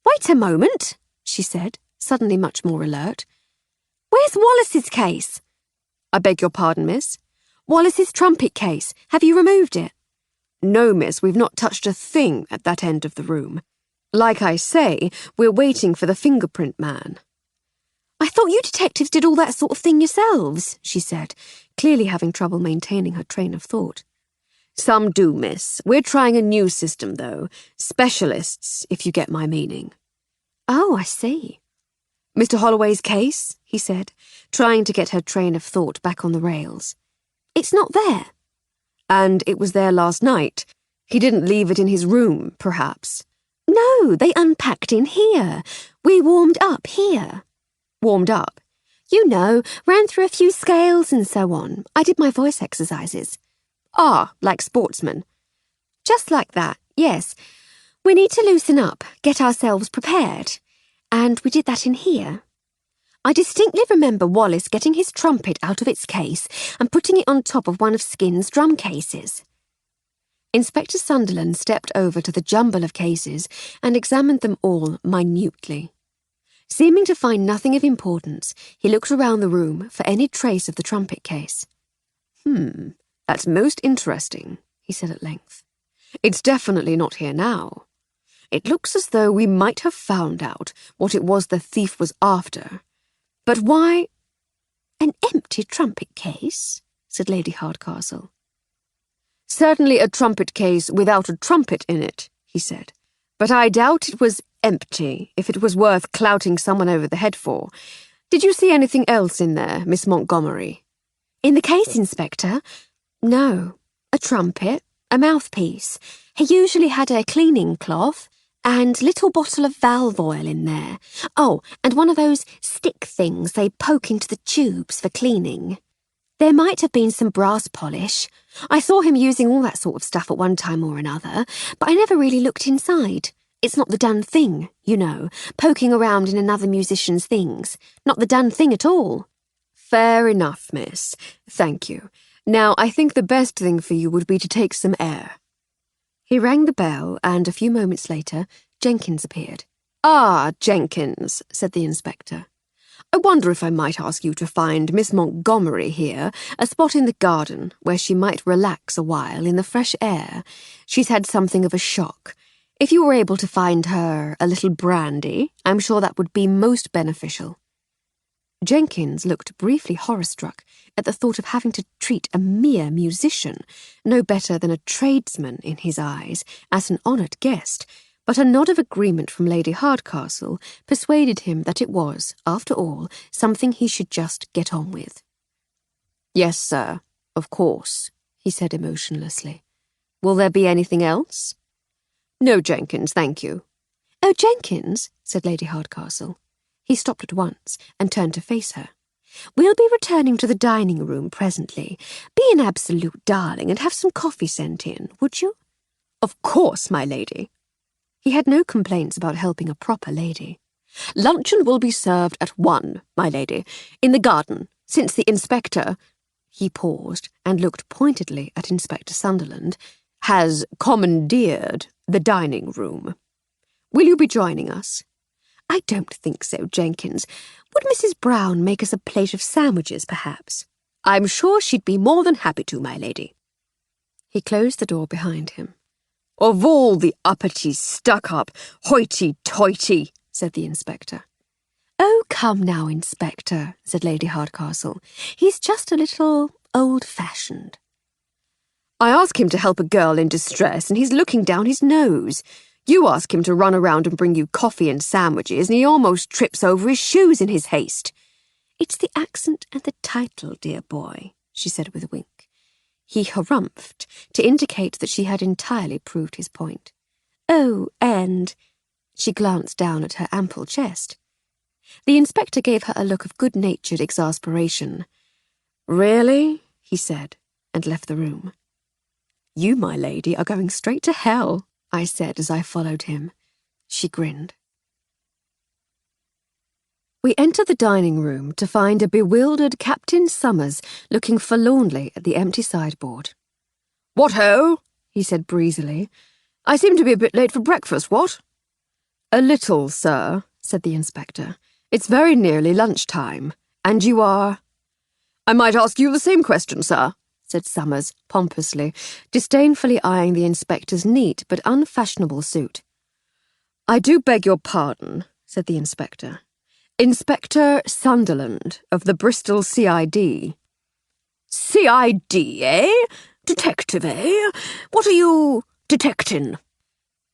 "Wait a moment," she said, suddenly much more alert. "Where's Wallace's case?" "I beg your pardon, miss?" "Wallace's trumpet case. Have you removed it?" "No, miss, we've not touched a thing at that end of the room. Like I say, we're waiting for the fingerprint man." "I thought you detectives did all that sort of thing yourselves," she said, clearly having trouble maintaining her train of thought. "Some do, miss. We're trying a new system, though. Specialists, if you get my meaning." "Oh, I see." "Mr. Holloway's case?" he said, trying to get her train of thought back on the rails. "It's not there." "And it was there last night. He didn't leave it in his room, perhaps." "No, they unpacked in here. We warmed up here." "Warmed up?" "You know, ran through a few scales and so on. I did my voice exercises." "Ah, like sportsmen." "Just like that, yes. We need to loosen up, get ourselves prepared. And we did that in here. I distinctly remember Wallace getting his trumpet out of its case and putting it on top of one of Skin's drum cases." Inspector Sunderland stepped over to the jumble of cases and examined them all minutely. Seeming to find nothing of importance, he looked around the room for any trace of the trumpet case. That's most interesting," he said at length. "It's definitely not here now. It looks as though we might have found out what it was the thief was after. But why—" "An empty trumpet case?" said Lady Hardcastle. Certainly a trumpet case without a trumpet in it, he said. But I doubt it was empty, if it was worth clouting someone over the head for. Did you see anything else in there, Miss Montgomery? In the case, Inspector? No. A trumpet, a mouthpiece. He usually had a cleaning cloth and little bottle of valve oil in there. Oh, and one of those stick things they poke into the tubes for cleaning. There might have been some brass polish. I saw him using all that sort of stuff at one time or another, but I never really looked inside. It's not the done thing, you know, poking around in another musician's things. Not the done thing at all. Fair enough, miss. Thank you. Now, I think the best thing for you would be to take some air. He rang the bell, and a few moments later, Jenkins appeared. Ah, Jenkins, said the inspector. I wonder if I might ask you to find Miss Montgomery here a spot in the garden where she might relax a while in the fresh air. She's had something of a shock. If you were able to find her a little brandy, I'm sure that would be most beneficial. Jenkins looked briefly horror-struck at the thought of having to treat a mere musician, no better than a tradesman in his eyes, as an honoured guest, but a nod of agreement from Lady Hardcastle persuaded him that it was, after all, something he should just get on with. Yes, sir, of course, he said emotionlessly. Will there be anything else? No, Jenkins, thank you. Oh, Jenkins, said Lady Hardcastle. He stopped at once and turned to face her. We'll be returning to the dining room presently. Be an absolute darling and have some coffee sent in, would you? Of course, my lady. He had no complaints about helping a proper lady. Luncheon will be served at 1, my lady, in the garden, since the inspector— he paused and looked pointedly at Inspector Sunderland— has commandeered the dining room. Will you be joining us? I don't think so, Jenkins. Would Mrs. Brown make us a plate of sandwiches, perhaps? I'm sure she'd be more than happy to, my lady. He closed the door behind him. Of all the uppity, stuck-up, hoity-toity, said the inspector. Oh, come now, Inspector, said Lady Hardcastle. He's just a little old-fashioned. I ask him to help a girl in distress, and he's looking down his nose. You ask him to run around and bring you coffee and sandwiches, and he almost trips over his shoes in his haste. It's the accent and the title, dear boy, she said with a wink. He harumphed to indicate that she had entirely proved his point. Oh, and— she glanced down at her ample chest. The inspector gave her a look of good-natured exasperation. Really? He said, and left the room. You, my lady, are going straight to hell, I said as I followed him. She grinned. We entered the dining room to find a bewildered Captain Summers looking forlornly at the empty sideboard. What ho? He said breezily. I seem to be a bit late for breakfast, what? A little, sir, said the inspector. It's very nearly lunchtime. And you are— I might ask you the same question, sir, said Summers pompously, disdainfully eyeing the inspector's neat but unfashionable suit. I do beg your pardon, said the inspector. Inspector Sunderland of the Bristol CID. CID, eh? Detective, eh? What are you detecting?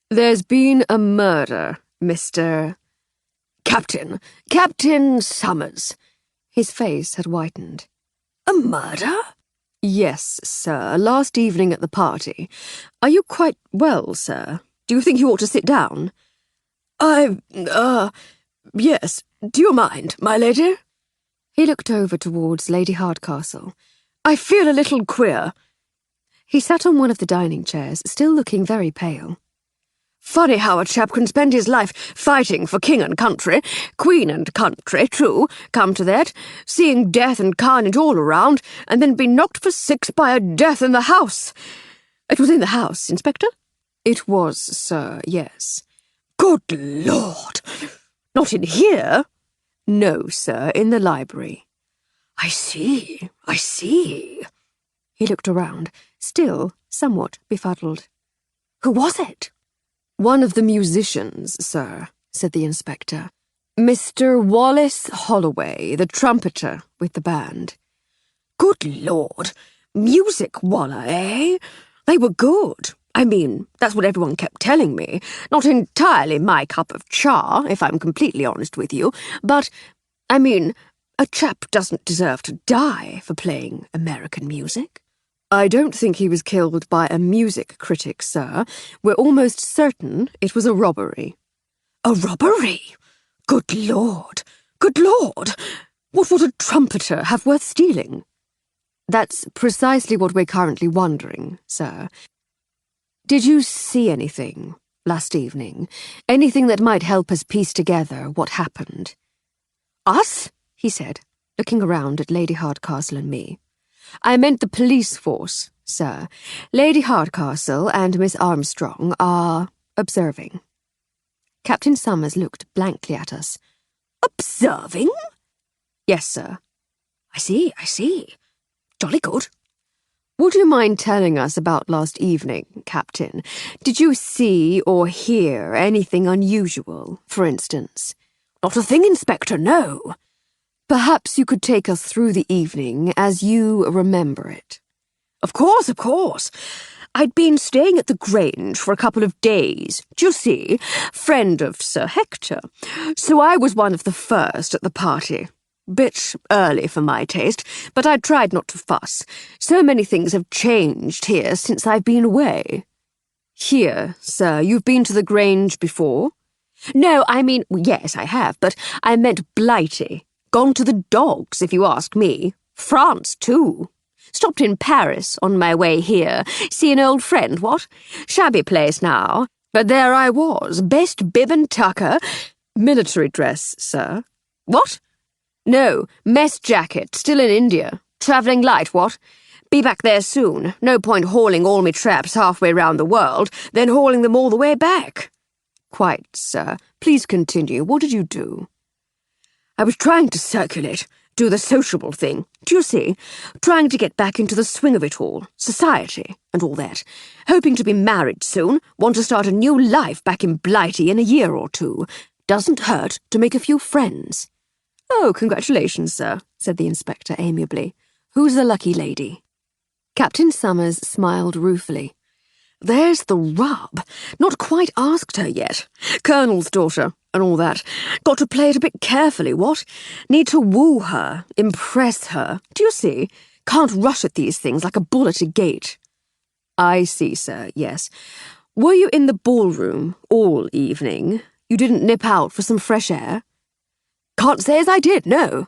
There's been a murder, Mr. Captain Summers. His face had whitened. A murder? Yes, sir, last evening at the party. Are you quite well, sir? Do you think you ought to sit down? Yes. Do you mind, my lady? He looked over towards Lady Hardcastle. I feel a little queer. He sat on one of the dining chairs, still looking very pale. Funny how a chap can spend his life fighting for king and country, queen and country, true, come to that, seeing death and carnage all around, and then be knocked for six by a death in the house. It was in the house, Inspector? It was, sir, yes. Good Lord! Not in here? No, sir, in the library. I see. He looked around, still somewhat befuddled. Who was it? One of the musicians, sir, said the inspector. Mr. Wallace Holloway, the trumpeter with the band. Good Lord! Music Waller, eh? They were good. I mean, that's what everyone kept telling me. Not entirely my cup of cha, if I'm completely honest with you, but, I mean, a chap doesn't deserve to die for playing American music. I don't think he was killed by a music critic, sir. We're almost certain it was a robbery. A robbery? Good Lord! Good Lord! What would a trumpeter have worth stealing? That's precisely what we're currently wondering, sir. Did you see anything last evening? Anything that might help us piece together what happened? Us? He said, looking around at Lady Hardcastle and me. I meant the police force, sir. Lady Hardcastle and Miss Armstrong are observing. Captain Summers looked blankly at us. Observing? Yes, sir. I see. Jolly good. Would you mind telling us about last evening, Captain? Did you see or hear anything unusual, for instance? Not a thing, Inspector, no. Perhaps you could take us through the evening as you remember it. Of course. I'd been staying at the Grange for a couple of days, do you see? Friend of Sir Hector. So I was one of the first at the party. Bit early for my taste, but I tried not to fuss. So many things have changed here since I've been away. Here, sir, you've been to the Grange before? No, I mean, yes, I have, but I meant Blighty. Gone to the dogs, if you ask me. France, too. Stopped in Paris on my way here. See an old friend, what? Shabby place now. But there I was, best bib and tucker. Military dress, sir. What? No, mess jacket, still in India. Travelling light, what? Be back there soon. No point hauling all me traps halfway round the world, then hauling them all the way back. Quite, sir. Please continue. What did you do? I was trying to circulate, do the sociable thing, do you see? Trying to get back into the swing of it all, society, and all that. Hoping to be married soon, want to start a new life back in Blighty in a year or two. Doesn't hurt to make a few friends. Oh, congratulations, sir, said the inspector amiably. Who's the lucky lady? Captain Summers smiled ruefully. There's the rub. Not quite asked her yet. Colonel's daughter, and all that. Got to play it a bit carefully, what? Need to woo her, impress her. Do you see? Can't rush at these things like a bull at a gate. I see, sir, yes. Were you in the ballroom all evening? You didn't nip out for some fresh air? Can't say as I did, no.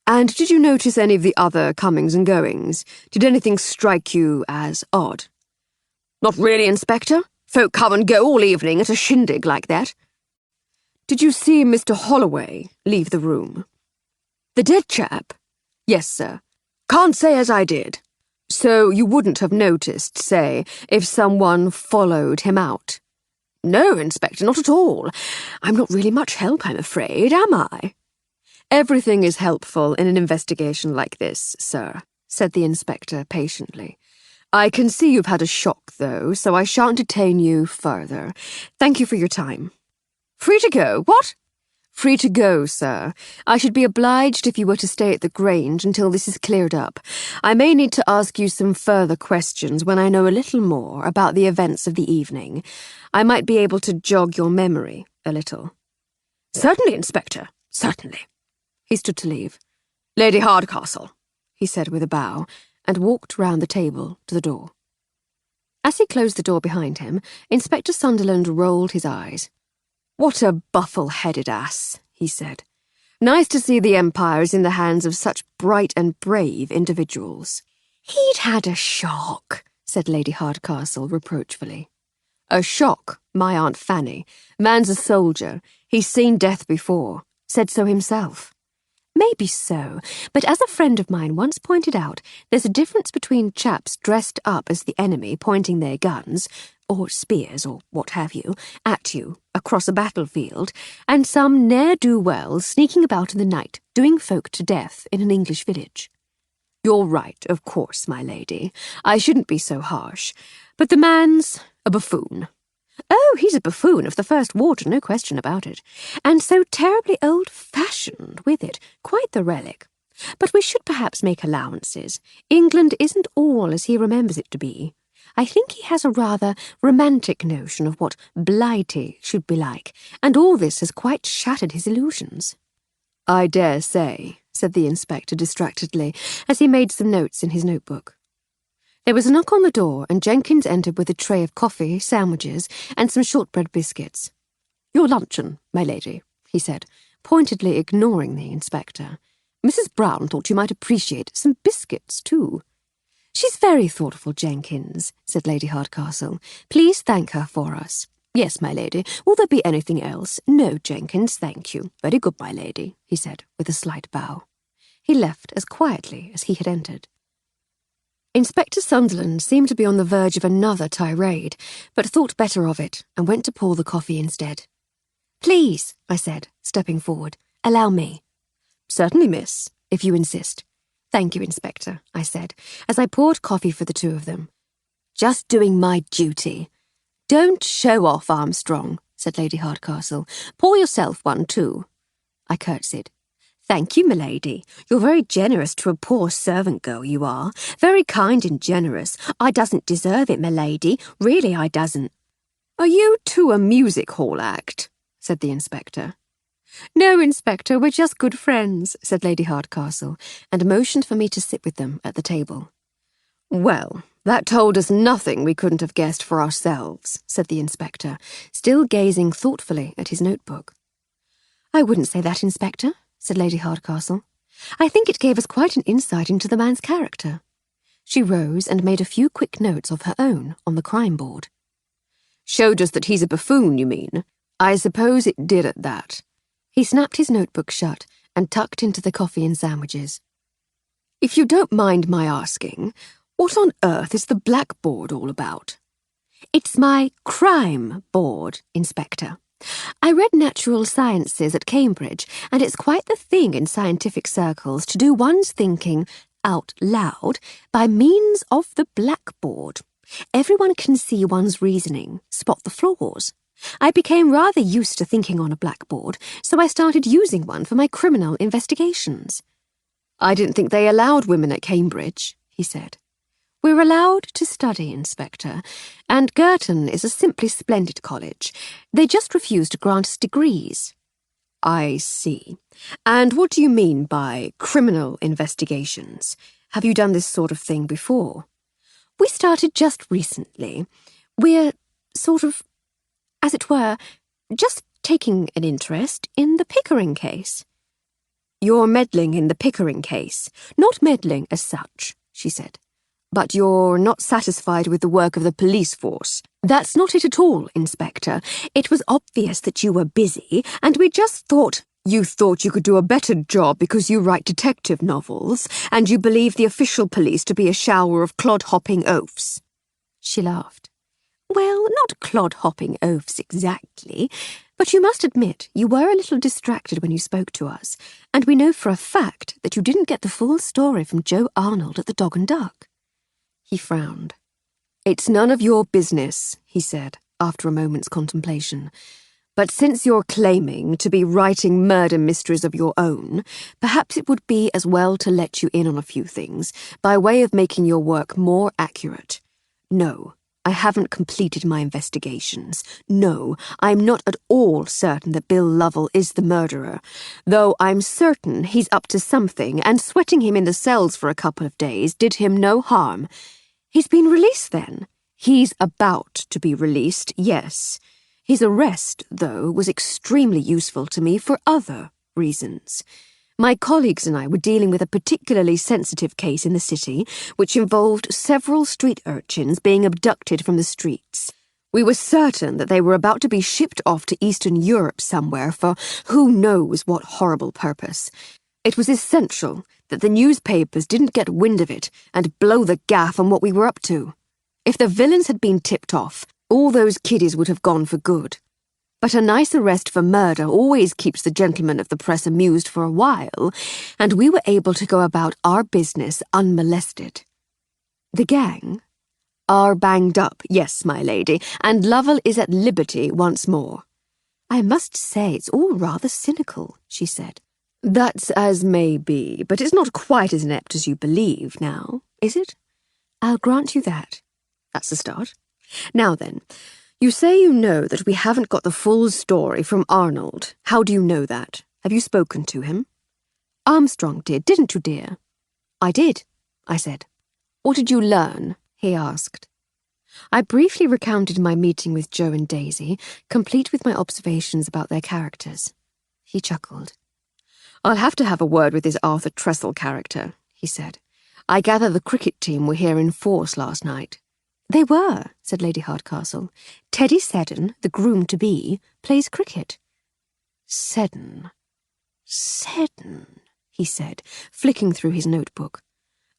And did you notice any of the other comings and goings? Did anything strike you as odd? Not really, Inspector. Folk come and go all evening at a shindig like that. Did you see Mr. Holloway leave the room? The dead chap? Yes, sir. Can't say as I did. So you wouldn't have noticed, say, if someone followed him out? No, Inspector, not at all. I'm not really much help, I'm afraid, am I? Everything is helpful in an investigation like this, sir, said the inspector patiently. I can see you've had a shock, though, so I shan't detain you further. Thank you for your time. Free to go, what? Free to go, sir. I should be obliged if you were to stay at the Grange until this is cleared up. I may need to ask you some further questions when I know a little more about the events of the evening. I might be able to jog your memory a little. Certainly, Inspector, certainly. He stood to leave. Lady Hardcastle, he said with a bow, and walked round the table to the door. As he closed the door behind him, Inspector Sunderland rolled his eyes. What a buffle-headed ass, he said. Nice to see the Empire is in the hands of such bright and brave individuals. He'd had a shock, said Lady Hardcastle reproachfully. A shock, my Aunt Fanny. Man's a soldier. He's seen death before. Said so himself. Maybe so, but as a friend of mine once pointed out, there's a difference between chaps dressed up as the enemy pointing their guns, or spears, or what have you, at you, across a battlefield, and some ne'er-do-wells sneaking about in the night, doing folk to death in an English village. You're right, of course, my lady. I shouldn't be so harsh. But the man's a buffoon. Oh, he's a buffoon of the first water, no question about it. And so terribly old-fashioned with it, quite the relic. But we should perhaps make allowances. England isn't all as he remembers it to be. I think he has a rather romantic notion of what Blighty should be like, and all this has quite shattered his illusions." "I dare say," said the inspector distractedly, as he made some notes in his notebook. There was a knock on the door, and Jenkins entered with a tray of coffee, sandwiches, and some shortbread biscuits. "Your luncheon, my lady," he said, pointedly ignoring the inspector. "Mrs. Brown thought you might appreciate some biscuits, too." "She's very thoughtful, Jenkins," said Lady Hardcastle. "Please thank her for us." "Yes, my lady. Will there be anything else?" "No, Jenkins, thank you." "Very good, my lady," he said, with a slight bow. He left as quietly as he had entered. Inspector Sunderland seemed to be on the verge of another tirade, but thought better of it and went to pour the coffee instead. "Please," I said, stepping forward, "allow me." "Certainly, miss, if you insist." "Thank you, Inspector," I said, as I poured coffee for the two of them. "Just doing my duty." "Don't show off, Armstrong," said Lady Hardcastle. "Pour yourself one, too." I curtsied. "Thank you, milady. You're very generous to a poor servant girl, you are. Very kind and generous. I doesn't deserve it, milady. Really, I doesn't." "Are you two a music hall act?" said the inspector. "No, Inspector, we're just good friends," said Lady Hardcastle, and motioned for me to sit with them at the table. "Well, that told us nothing we couldn't have guessed for ourselves," said the inspector, still gazing thoughtfully at his notebook. "I wouldn't say that, Inspector," said Lady Hardcastle. "I think it gave us quite an insight into the man's character." She rose and made a few quick notes of her own on the crime board. "Showed us that he's a buffoon, you mean? I suppose it did at that." He snapped his notebook shut and tucked into the coffee and sandwiches. "If you don't mind my asking, what on earth is the blackboard all about?" "It's my crime board, Inspector. I read natural sciences at Cambridge, and it's quite the thing in scientific circles to do one's thinking out loud by means of the blackboard. Everyone can see one's reasoning, spot the flaws. I became rather used to thinking on a blackboard, so I started using one for my criminal investigations." "I didn't think they allowed women at Cambridge," he said. "We're allowed to study, Inspector, and Girton is a simply splendid college. They just refuse to grant us degrees." "I see. And what do you mean by criminal investigations? Have you done this sort of thing before?" "We started just recently. We're sort of, as it were, just taking an interest in the Pickering case." "You're meddling in the Pickering case?" "Not meddling as such," she said. "But you're not satisfied with the work of the police force?" "That's not it at all, Inspector. It was obvious that you were busy, and we just thought—" "You thought you could do a better job because you write detective novels, and you believe the official police to be a shower of clod-hopping oafs?" She laughed. "Well, not clod-hopping oafs exactly, but you must admit you were a little distracted when you spoke to us, and we know for a fact that you didn't get the full story from Joe Arnold at the Dog and Duck." He frowned. "It's none of your business," he said, after a moment's contemplation. "But since you're claiming to be writing murder mysteries of your own, perhaps it would be as well to let you in on a few things, by way of making your work more accurate. No, I haven't completed my investigations. No, I'm not at all certain that Bill Lovell is the murderer, though I'm certain he's up to something, and sweating him in the cells for a couple of days did him no harm. He's been released, then? He's about to be released, yes. His arrest, though, was extremely useful to me for other reasons. My colleagues and I were dealing with a particularly sensitive case in the city, which involved several street urchins being abducted from the streets. We were certain that they were about to be shipped off to Eastern Europe somewhere for who knows what horrible purpose. It was essential that the newspapers didn't get wind of it and blow the gaff on what we were up to. If the villains had been tipped off, all those kiddies would have gone for good. But a nice arrest for murder always keeps the gentlemen of the press amused for a while, and we were able to go about our business unmolested. The gang are banged up, yes, my lady, and Lovell is at liberty once more." "I must say it's all rather cynical," she said. "That's as may be, but it's not quite as inept as you believe now, is it?" "I'll grant you that." That's the start. Now then, you say you know that we haven't got the full story from Arnold. How do you know that? Have you spoken to him? Armstrong did, didn't you, dear? I did, I said. What did you learn? He asked. I briefly recounted my meeting with Joe and Daisy, complete with my observations about their characters. He chuckled. I'll have to have a word with this Arthur Tressel character, he said. I gather the cricket team were here in force last night. They were, said Lady Hardcastle. Teddy Seddon, the groom-to-be, plays cricket. Seddon, he said, flicking through his notebook.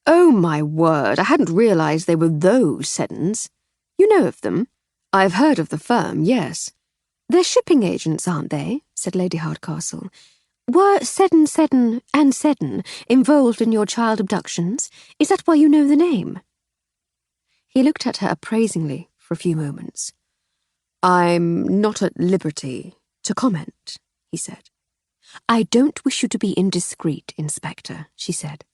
Oh, my word, I hadn't realised they were those Seddons. You know of them? I've heard of the firm, yes. They're shipping agents, aren't they? Said Lady Hardcastle. Were Seddon and Seddon involved in your child abductions? Is that why you know the name? He looked at her appraisingly for a few moments. I'm not at liberty to comment, he said. I don't wish you to be indiscreet, Inspector, she said.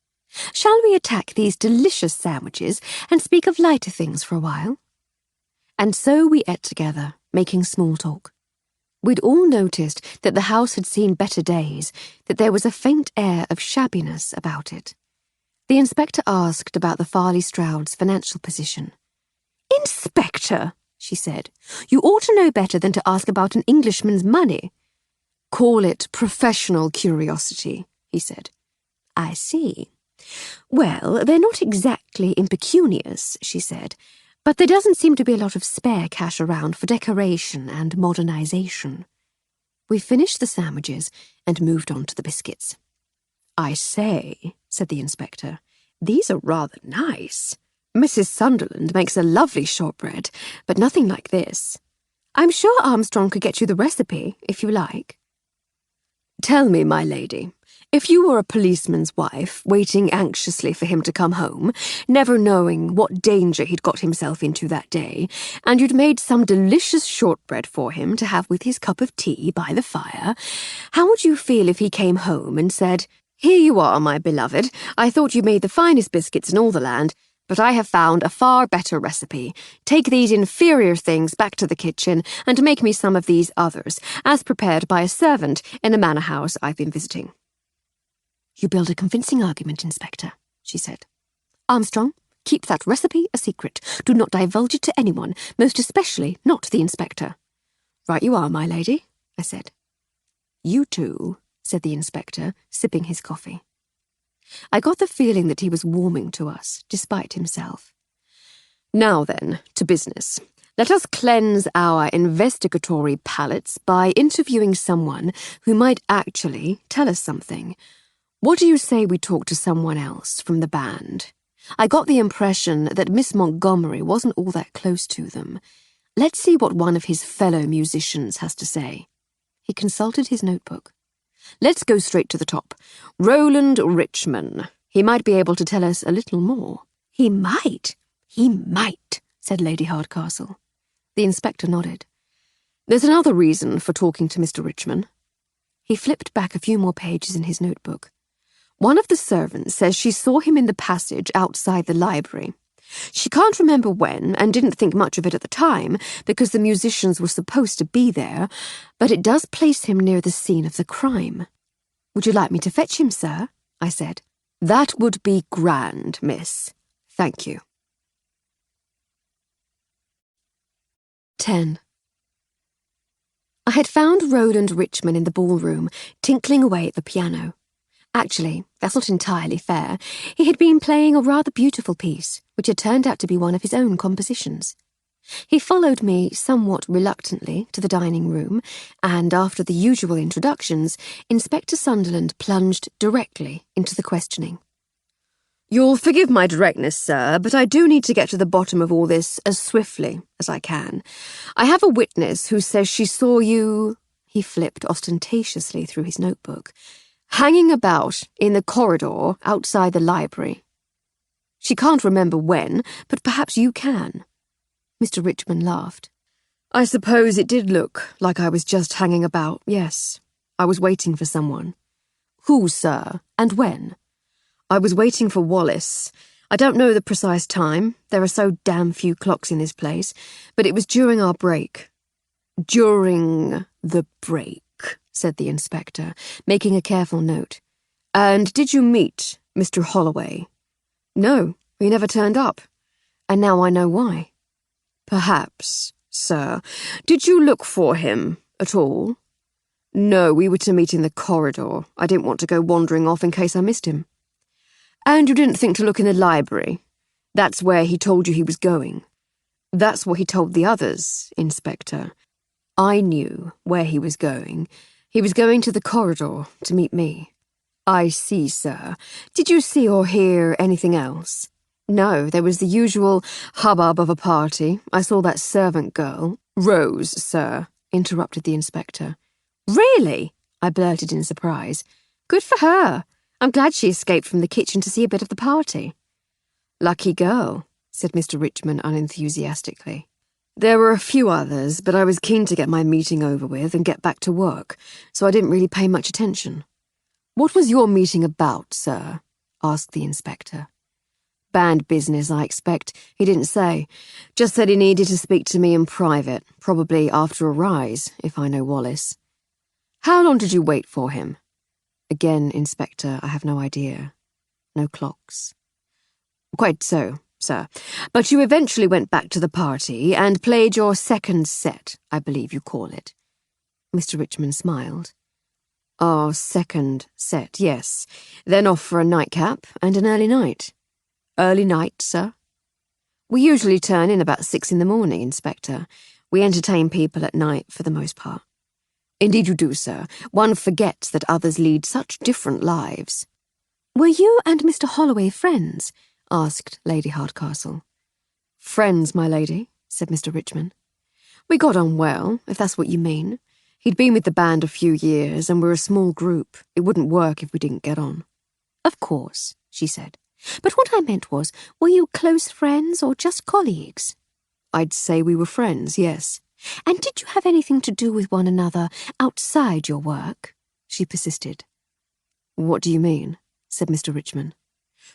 Shall we attack these delicious sandwiches and speak of lighter things for a while? And so we ate together, making small talk. We'd all noticed that the house had seen better days, that there was a faint air of shabbiness about it. The inspector asked about the Farley Strouds' financial position. Inspector, she said, you ought to know better than to ask about an Englishman's money. Call it professional curiosity, he said. I see. Well, they're not exactly impecunious, she said, but there doesn't seem to be a lot of spare cash around for decoration and modernisation. We finished the sandwiches and moved on to the biscuits. I say, said the inspector, these are rather nice. Mrs. Sunderland makes a lovely shortbread, but nothing like this. I'm sure Armstrong could get you the recipe, if you like. Tell me, my lady, if you were a policeman's wife, waiting anxiously for him to come home, never knowing what danger he'd got himself into that day, and you'd made some delicious shortbread for him to have with his cup of tea by the fire, how would you feel if he came home and said, Here you are, my beloved. I thought you made the finest biscuits in all the land, but I have found a far better recipe. Take these inferior things back to the kitchen and make me some of these others, as prepared by a servant in a manor house I've been visiting. You build a convincing argument, Inspector, she said. Armstrong, keep that recipe a secret. Do not divulge it to anyone, most especially not the Inspector. Right you are, my lady, I said. You too, said the Inspector, sipping his coffee. I got the feeling that he was warming to us, despite himself. Now then, to business. Let us cleanse our investigatory palates by interviewing someone who might actually tell us something. What do you say we talk to someone else from the band? I got the impression that Miss Montgomery wasn't all that close to them. Let's see what one of his fellow musicians has to say. He consulted his notebook. Let's go straight to the top. Roland Richman. He might be able to tell us a little more. He might, said Lady Hardcastle. The inspector nodded. There's another reason for talking to Mr. Richman. He flipped back a few more pages in his notebook. One of the servants says she saw him in the passage outside the library. She can't remember when and didn't think much of it at the time because the musicians were supposed to be there, but it does place him near the scene of the crime. Would you like me to fetch him, sir? I said. That would be grand, miss. Thank you. 10. I had found Roland Richman in the ballroom, tinkling away at the piano. Actually, that's not entirely fair. He had been playing a rather beautiful piece, which had turned out to be one of his own compositions. He followed me somewhat reluctantly to the dining room, and after the usual introductions, Inspector Sunderland plunged directly into the questioning. You'll forgive my directness, sir, but I do need to get to the bottom of all this as swiftly as I can. I have a witness who says she saw you... He flipped ostentatiously through his notebook. Hanging about in the corridor outside the library. She can't remember when, but perhaps you can. Mr. Richman laughed. I suppose it did look like I was just hanging about, yes. I was waiting for someone. Who, sir, and when? I was waiting for Wallace. I don't know the precise time. There are so damn few clocks in this place, but it was during our break. During the break, said the inspector, making a careful note. And did you meet Mr. Holloway? No, he never turned up. And now I know why. Perhaps, sir. Did you look for him at all? No, we were to meet in the corridor. I didn't want to go wandering off in case I missed him. And you didn't think to look in the library? That's where he told you he was going. That's what he told the others, Inspector. I knew where he was going. He was going to the corridor to meet me. I see, sir. Did you see or hear anything else? No, there was the usual hubbub of a party. I saw that servant girl. Rose, sir, interrupted the inspector. Really? I blurted in surprise. Good for her. I'm glad she escaped from the kitchen to see a bit of the party. Lucky girl, said Mr. Richmond unenthusiastically. There were a few others, but I was keen to get my meeting over with and get back to work, so I didn't really pay much attention. What was your meeting about, sir? Asked the inspector. Band business, I expect. He didn't say. Just said he needed to speak to me in private, probably after a rise, if I know Wallace. How long did you wait for him? Again, Inspector, I have no idea. No clocks. Quite so, sir. But you eventually went back to the party and played your second set, I believe you call it. Mr. Richmond smiled. Our second set, yes. Then off for a nightcap and an early night. Early night, sir? We usually turn in about 6 in the morning, Inspector. We entertain people at night for the most part. Indeed you do, sir. One forgets that others lead such different lives. Were you and Mr. Holloway friends? Asked Lady Hardcastle. Friends, my lady, said Mr. Richmond. We got on well, if that's what you mean. He'd been with the band a few years, and we're a small group. It wouldn't work if we didn't get on. Of course, she said. But what I meant was, were you close friends or just colleagues? I'd say we were friends, yes. And did you have anything to do with one another outside your work? She persisted. What do you mean? Said Mr. Richmond.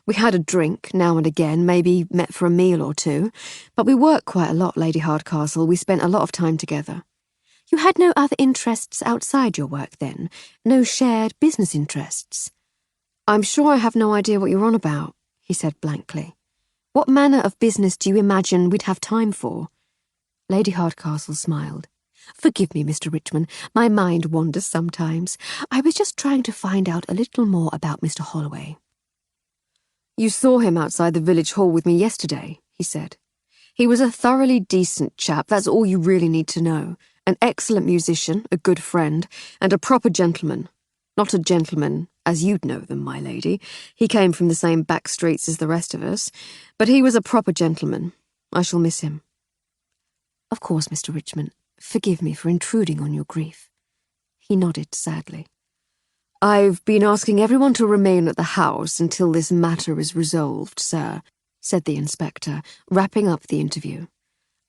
We had a drink now and again, maybe met for a meal or two, but we worked quite a lot, Lady Hardcastle. We spent a lot of time together. You had no other interests outside your work, then? No shared business interests? I'm sure I have no idea what you're on about, he said blankly. What manner of business do you imagine we'd have time for? Lady Hardcastle smiled. Forgive me, Mr. Richmond. My mind wanders sometimes. I was just trying to find out a little more about Mr. Holloway. You saw him outside the village hall with me yesterday, he said. He was a thoroughly decent chap, that's all you really need to know. An excellent musician, a good friend, and a proper gentleman. Not a gentleman as you'd know them, my lady. He came from the same back streets as the rest of us, but he was a proper gentleman. I shall miss him. Of course, Mr. Richmond. Forgive me for intruding on your grief. He nodded sadly. I've been asking everyone to remain at the house until this matter is resolved, sir, said the inspector, wrapping up the interview.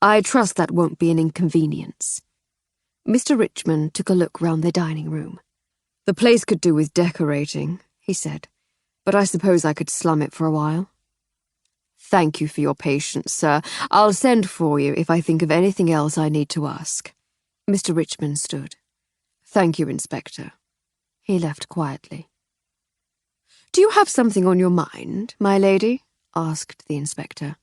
I trust that won't be an inconvenience. Mr. Richmond took a look round the dining room. The place could do with decorating, he said, but I suppose I could slum it for a while. Thank you for your patience, sir. I'll send for you if I think of anything else I need to ask. Mr. Richmond stood. Thank you, Inspector. He left quietly. Do you have something on your mind, my lady? Asked the inspector.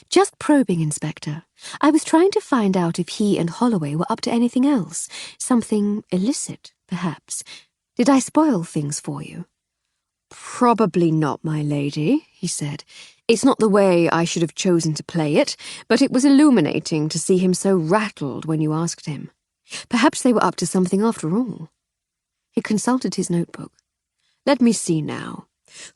Just probing, Inspector. I was trying to find out if he and Holloway were up to anything else. Something illicit, perhaps. Did I spoil things for you? Probably not, my lady, he said. It's not the way I should have chosen to play it, but it was illuminating to see him so rattled when you asked him. Perhaps they were up to something after all. He consulted his notebook. Let me see now.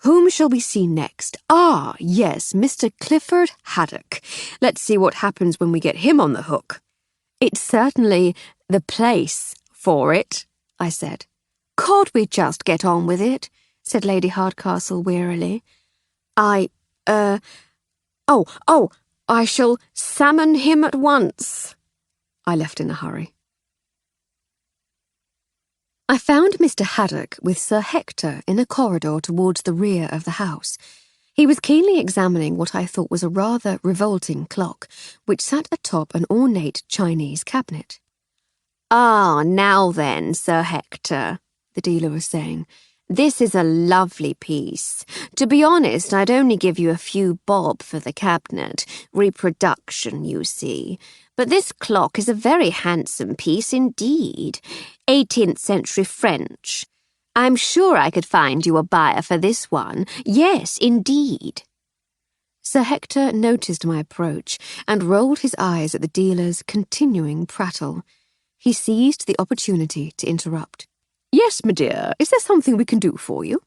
Whom shall we see next? Ah, yes, Mr. Clifford Haddock. Let's see what happens when we get him on the hook. It's certainly the place for it, I said. Can't we just get on with it? Said Lady Hardcastle wearily. I shall summon him at once. I left in a hurry. I found Mr. Haddock with Sir Hector in a corridor towards the rear of the house. He was keenly examining what I thought was a rather revolting clock, which sat atop an ornate Chinese cabinet. "Ah, now then, Sir Hector," the dealer was saying. "This is a lovely piece. To be honest, I'd only give you a few bob for the cabinet. Reproduction, you see. But this clock is a very handsome piece indeed. 18th century French. I'm sure I could find you a buyer for this one. Yes, indeed." Sir Hector noticed my approach and rolled his eyes at the dealer's continuing prattle. He seized the opportunity to interrupt. "Yes, my dear, is there something we can do for you?"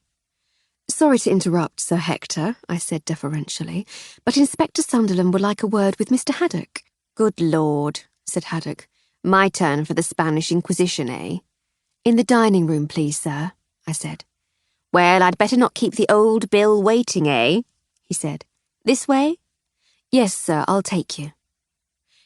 "Sorry to interrupt, Sir Hector," I said deferentially, "but Inspector Sunderland would like a word with Mr. Haddock." "Good Lord," said Haddock. "My turn for the Spanish Inquisition, eh?" "In the dining room, please, sir," I said. "Well, I'd better not keep the old Bill waiting, eh?" he said. "This way?" "Yes, sir, I'll take you."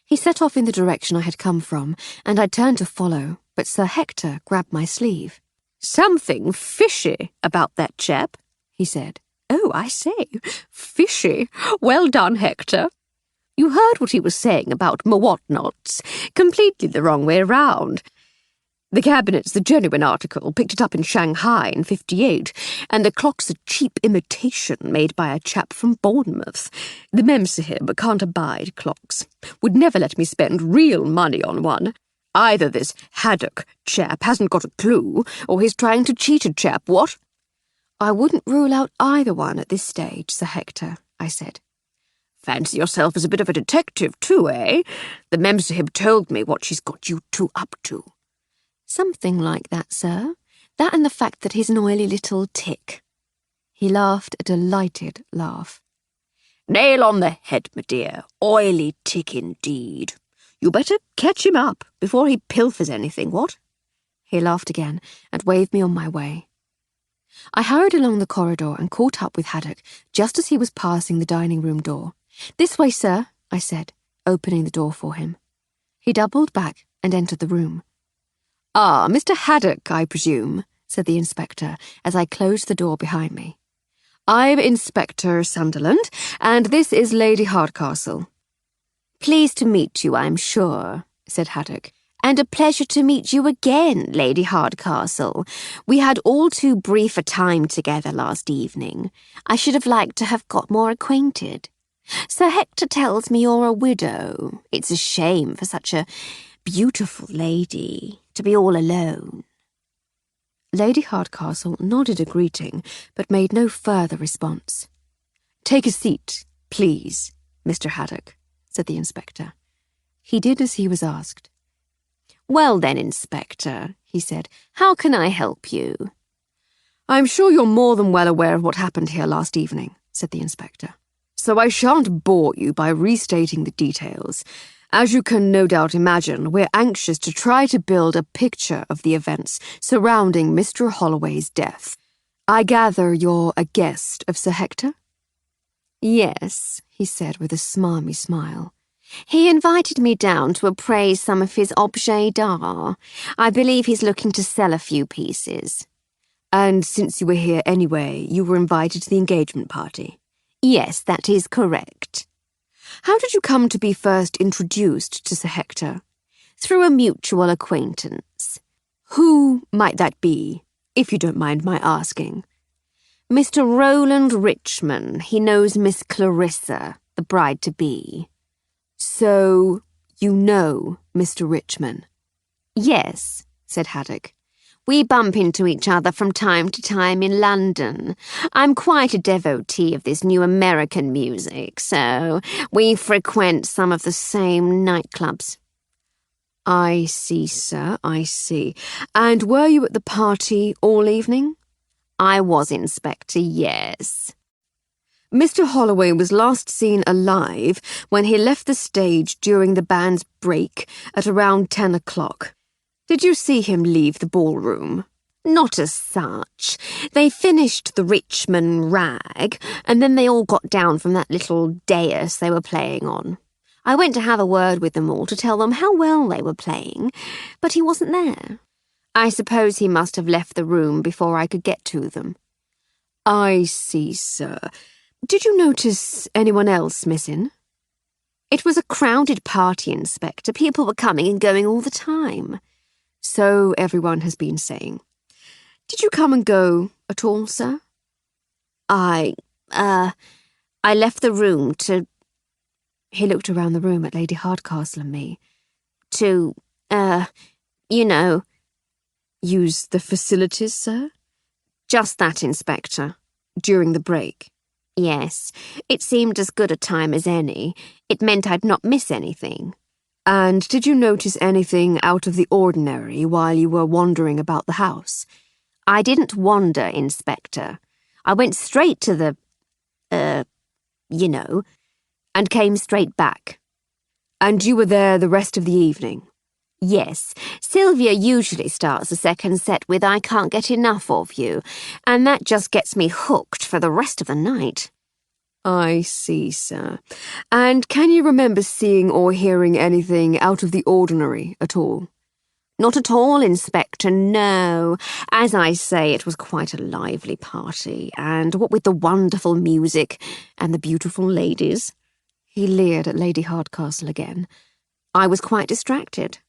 He set off in the direction I had come from, and I turned to follow, but Sir Hector grabbed my sleeve. "Something fishy about that chap," he said. "Oh, I say, fishy. Well done, Hector. You heard what he was saying about my whatnots. Completely the wrong way round. The cabinet's the genuine article, picked it up in Shanghai in '58, and the clock's a cheap imitation made by a chap from Bournemouth. The Memsahib can't abide clocks. Would never let me spend real money on one. Either this Haddock chap hasn't got a clue, or he's trying to cheat a chap, what?" "I wouldn't rule out either one at this stage, Sir Hector," I said. "Fancy yourself as a bit of a detective too, eh? The Memsahib told me what she's got you two up to." "Something like that, sir. That and the fact that he's an oily little tick." He laughed a delighted laugh. "Nail on the head, my dear. Oily tick indeed. You better catch him up before he pilfers anything, what?" He laughed again and waved me on my way. I hurried along the corridor and caught up with Haddock just as he was passing the dining room door. "This way, sir," I said, opening the door for him. He doubled back and entered the room. "Ah, Mr. Haddock, I presume," said the inspector as I closed the door behind me. "I'm Inspector Sunderland, and this is Lady Hardcastle." "Pleased to meet you, I'm sure," said Haddock. "And a pleasure to meet you again, Lady Hardcastle. We had all too brief a time together last evening. I should have liked to have got more acquainted. Sir Hector tells me you're a widow. It's a shame for such a beautiful lady to be all alone." Lady Hardcastle nodded a greeting, but made no further response. "Take a seat, please, Mr. Haddock," said the inspector. He did as he was asked. "Well then, Inspector," he said, "how can I help you?" "I'm sure you're more than well aware of what happened here last evening," said the inspector. "So I shan't bore you by restating the details. As you can no doubt imagine, we're anxious to try to build a picture of the events surrounding Mr. Holloway's death. I gather you're a guest of Sir Hector?" "Yes," he said with a smarmy smile. "He invited me down to appraise some of his objets d'art. I believe he's looking to sell a few pieces." "And since you were here anyway, you were invited to the engagement party?" "Yes, that is correct." "How did you come to be first introduced to Sir Hector?" "Through a mutual acquaintance." "Who might that be, if you don't mind my asking?" "Mr. Roland Richman. He knows Miss Clarissa, the bride-to-be." "So, you know Mr. Richman?" "Yes," said Haddock. "We bump into each other from time to time in London. I'm quite a devotee of this new American music, so we frequent some of the same nightclubs." "I see, sir, I see. And were you at the party all evening?" "I was, Inspector, yes." "Mr. Holloway was last seen alive when he left the stage during the band's break at around 10 o'clock. Did you see him leave the ballroom?" "Not as such. They finished the Richmond rag, and then they all got down from that little dais they were playing on. I went to have a word with them all to tell them how well they were playing, but he wasn't there. I suppose he must have left the room before I could get to them." "I see, sir. Did you notice anyone else missing? It was a crowded party, Inspector. People were coming and going all the time. So everyone has been saying. Did you come and go at all, sir? I left the room to... He looked around the room at Lady Hardcastle and me. To, you know... Use the facilities, sir? Just that, Inspector. During the break? Yes, it seemed as good a time as any. It meant I'd not miss anything. And did you notice anything out of the ordinary while you were wandering about the house? I didn't wander, Inspector. I went straight to the, you know, and came straight back. And you were there the rest of the evening? Yes, Sylvia usually starts the second set with "I can't get enough of you," and that just gets me hooked for the rest of the night. I see, sir. And can you remember seeing or hearing anything out of the ordinary at all? Not at all, Inspector, no. As I say, it was quite a lively party, and what with the wonderful music and the beautiful ladies. He leered at Lady Hardcastle again. I was quite distracted.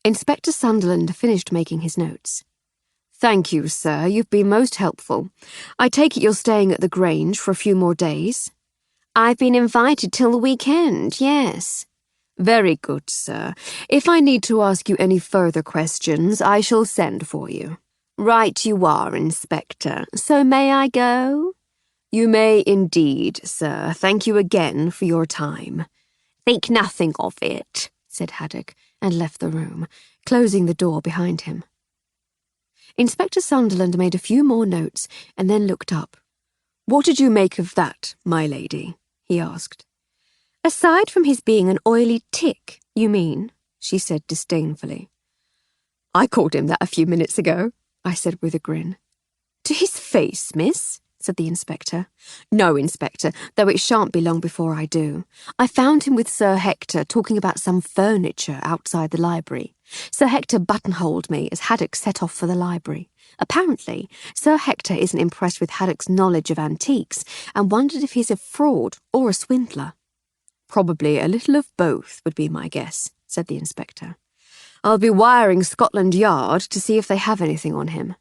Inspector Sunderland finished making his notes. Thank you, sir. You've been most helpful. I take it you're staying at the Grange for a few more days? I've been invited till the weekend, yes. Very good, sir. If I need to ask you any further questions, I shall send for you. Right you are, Inspector. So may I go? You may indeed, sir. Thank you again for your time. Think nothing of it, said Haddock, and left the room, closing the door behind him. Inspector Sunderland made a few more notes and then looked up. What did you make of that, my lady? He asked. Aside from his being an oily tick, you mean? She said disdainfully. I called him that a few minutes ago, I said with a grin. To his face, miss? Said the inspector. No, Inspector, though it shan't be long before I do. I found him with Sir Hector talking about some furniture outside the library. Sir Hector buttonholed me as Haddock set off for the library. Apparently, Sir Hector isn't impressed with Haddock's knowledge of antiques and wondered if he's a fraud or a swindler. Probably a little of both would be my guess, said the inspector. I'll be wiring Scotland Yard to see if they have anything on him.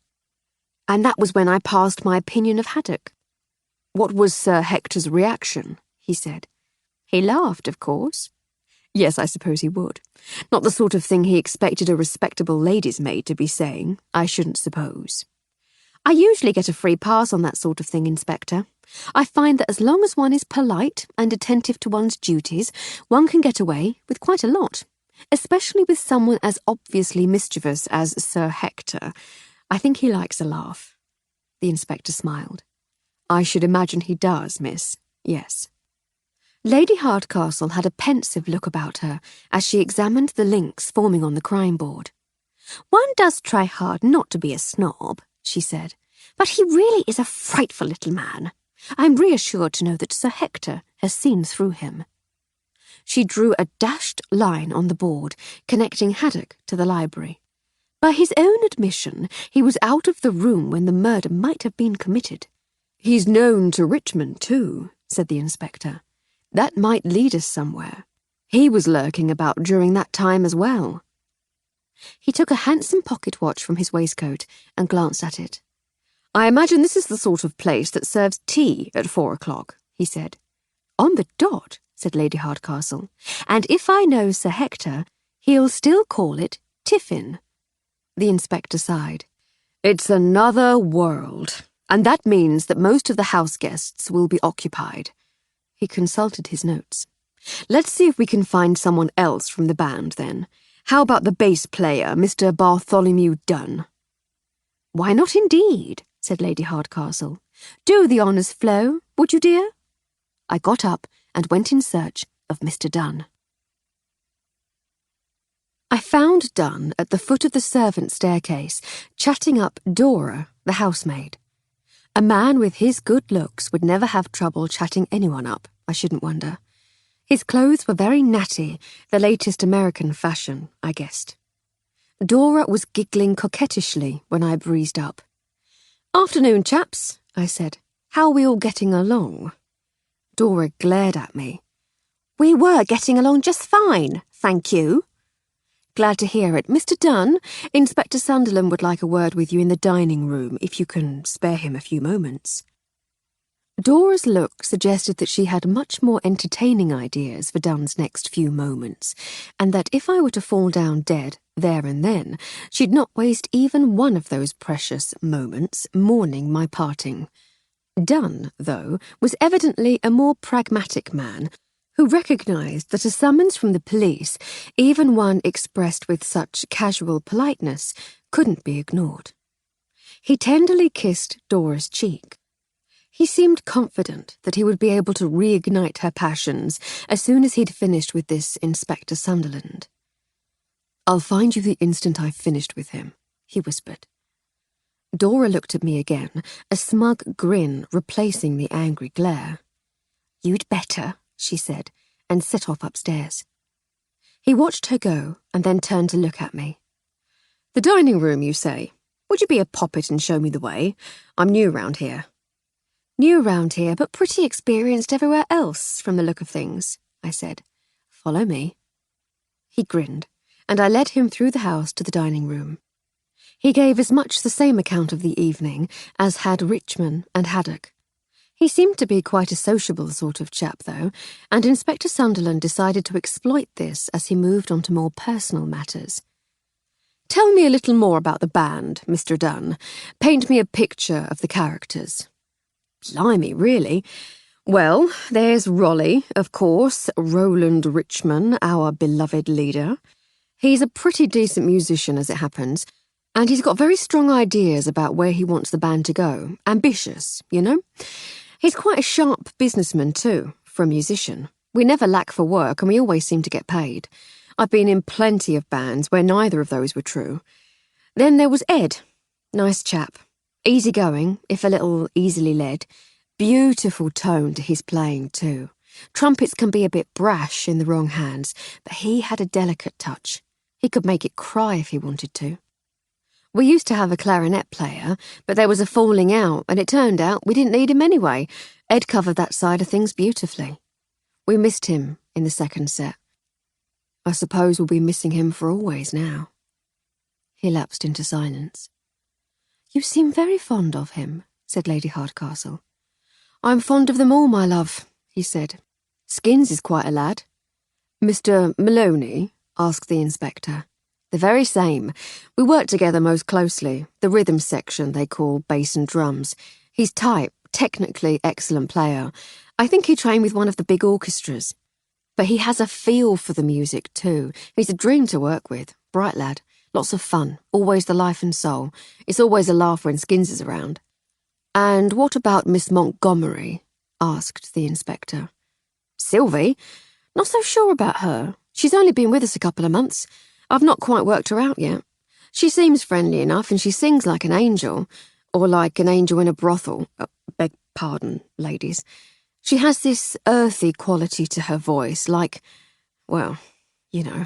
And that was when I passed my opinion of Haddock. What was Sir Hector's reaction? He said. He laughed, of course. Yes, I suppose he would. Not the sort of thing he expected a respectable lady's maid to be saying, I shouldn't suppose. I usually get a free pass on that sort of thing, Inspector. I find that as long as one is polite and attentive to one's duties, one can get away with quite a lot, especially with someone as obviously mischievous as Sir Hector. I think he likes a laugh. The inspector smiled. I should imagine he does, miss. Yes. Lady Hardcastle had a pensive look about her as she examined the links forming on the crime board. One does try hard not to be a snob, she said, but he really is a frightful little man. I'm reassured to know that Sir Hector has seen through him. She drew a dashed line on the board, connecting Haddock to the library. By his own admission, he was out of the room when the murder might have been committed. He's known to Richmond, too, said the inspector. That might lead us somewhere. He was lurking about during that time as well. He took a handsome pocket watch from his waistcoat and glanced at it. I imagine this is the sort of place that serves tea at 4 o'clock, he said. On the dot, said Lady Hardcastle. And if I know Sir Hector, he'll still call it tiffin. The inspector sighed. It's another world, and that means that most of the house guests will be occupied. He consulted his notes. Let's see if we can find someone else from the band, then. How about the bass player, Mr. Bartholomew Dunn? Why not indeed, said Lady Hardcastle. Do the honours flow, would you, dear? I got up and went in search of Mr. Dunn. I found Dunn at the foot of the servant staircase, chatting up Dora, the housemaid. A man with his good looks would never have trouble chatting anyone up, I shouldn't wonder. His clothes were very natty, the latest American fashion, I guessed. Dora was giggling coquettishly when I breezed up. Afternoon, chaps, I said. How are we all getting along? Dora glared at me. We were getting along just fine, thank you. Glad to hear it. Mr. Dunn, Inspector Sunderland would like a word with you in the dining room, if you can spare him a few moments. Dora's look suggested that she had much more entertaining ideas for Dunn's next few moments, and that if I were to fall down dead there and then, she'd not waste even one of those precious moments mourning my parting. Dunn, though, was evidently a more pragmatic man, who recognised that a summons from the police, even one expressed with such casual politeness, couldn't be ignored. He tenderly kissed Dora's cheek. He seemed confident that he would be able to reignite her passions as soon as he'd finished with this Inspector Sunderland. "I'll find you the instant I've finished with him," he whispered. Dora looked at me again, a smug grin replacing the angry glare. "You'd better," she said, and set off upstairs. He watched her go and then turned to look at me. "The dining room, you say? Would you be a poppet and show me the way? I'm new round here." "New round here, but pretty experienced everywhere else, from the look of things," I said. "Follow me." He grinned, and I led him through the house to the dining room. He gave as much the same account of the evening as had Richmond and Haddock. He seemed to be quite a sociable sort of chap, though, and Inspector Sunderland decided to exploit this as he moved on to more personal matters. "Tell me a little more about the band, Mr. Dunn. Paint me a picture of the characters." "Blimey, really? Well, there's Rolly, of course, Roland Richmond, our beloved leader. He's a pretty decent musician, as it happens, and he's got very strong ideas about where he wants the band to go. Ambitious, you know? He's quite a sharp businessman, too, for a musician. We never lack for work, and we always seem to get paid. I've been in plenty of bands where neither of those were true. Then there was Ed. Nice chap. Easygoing, if a little easily led. Beautiful tone to his playing, too. Trumpets can be a bit brash in the wrong hands, but he had a delicate touch. He could make it cry if he wanted to. We used to have a clarinet player, but there was a falling out, and it turned out we didn't need him anyway. Ed covered that side of things beautifully. We missed him in the second set. I suppose we'll be missing him for always now." He lapsed into silence. "You seem very fond of him," said Lady Hardcastle. "I'm fond of them all, my love," he said. "Skins is quite a lad." "Mr. Maloney?" asked the inspector. "The very same. We work together most closely. The rhythm section they call bass and drums. He's tight, technically excellent player. I think he trained with one of the big orchestras. But he has a feel for the music, too. He's a dream to work with. Bright lad. Lots of fun. Always the life and soul. It's always a laugh when Skins is around." "And what about Miss Montgomery?" asked the inspector. "Sylvie? Not so sure about her. She's only been with us a couple of months. I've not quite worked her out yet. She seems friendly enough, and she sings like an angel. Or like an angel in a brothel. Beg pardon, ladies. She has this earthy quality to her voice, like, well, you know,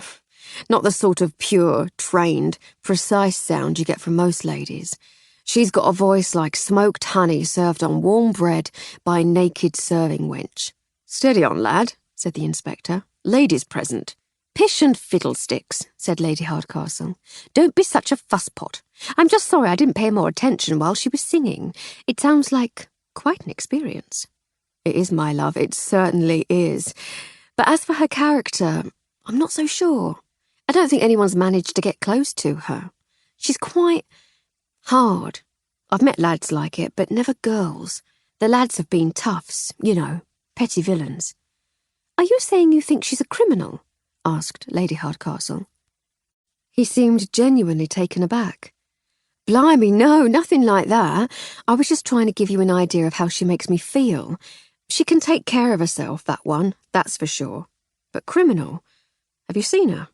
not the sort of pure, trained, precise sound you get from most ladies. She's got a voice like smoked honey served on warm bread by a naked serving wench." "Steady on, lad," said the inspector. "Ladies present." "Pish and fiddlesticks," said Lady Hardcastle. "Don't be such a fusspot. I'm just sorry I didn't pay more attention while she was singing. It sounds like quite an experience." "It is, my love, it certainly is. But as for her character, I'm not so sure. I don't think anyone's managed to get close to her. She's quite hard. I've met lads like it, but never girls. The lads have been toughs, you know, petty villains." "Are you saying you think she's a criminal?" asked Lady Hardcastle. He seemed genuinely taken aback. "Blimey, no, nothing like that. I was just trying to give you an idea of how she makes me feel. She can take care of herself, that one, that's for sure. But criminal? Have you seen her?"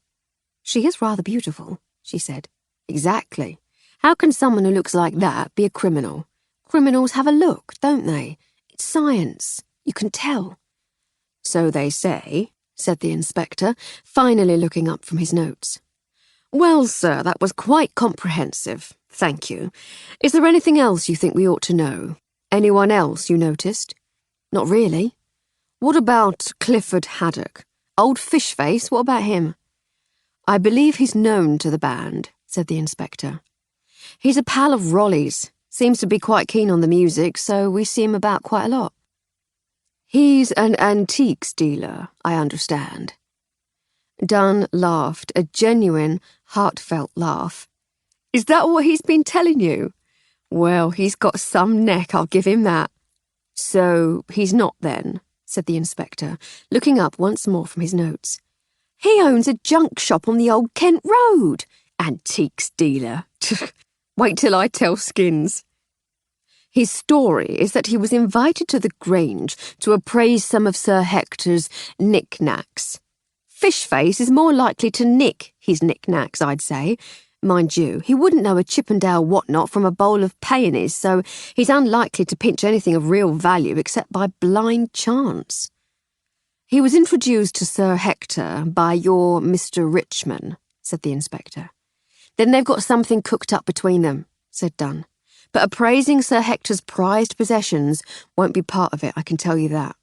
"She is rather beautiful," she said. "Exactly. How can someone who looks like that be a criminal? Criminals have a look, don't they? It's science. You can tell." "So they say," said the inspector, finally looking up from his notes. "Well, sir, that was quite comprehensive. Thank you. Is there anything else you think we ought to know?" Anyone else you noticed? Not really. What about Clifford Haddock? Old Fishface, what about him? I believe he's known to the band, said the inspector. He's a pal of Raleigh's. Seems to be quite keen on the music, so we see him about quite a lot. He's an antiques dealer, I understand. Dunn laughed, a genuine, heartfelt laugh. Is that what he's been telling you? Well, he's got some neck, I'll give him that. So he's not then, said the inspector, looking up once more from his notes. He owns a junk shop on the Old Kent Road. Antiques dealer. Wait till I tell Skins. His story is that he was invited to the Grange to appraise some of Sir Hector's knick-knacks. Fishface is more likely to nick his knick-knacks, I'd say. Mind you, he wouldn't know a Chippendale whatnot from a bowl of peonies, so he's unlikely to pinch anything of real value except by blind chance. He was introduced to Sir Hector by your Mr. Richmond, said the inspector. Then they've got something cooked up between them, said Dunn. But appraising Sir Hector's prized possessions won't be part of it, I can tell you that.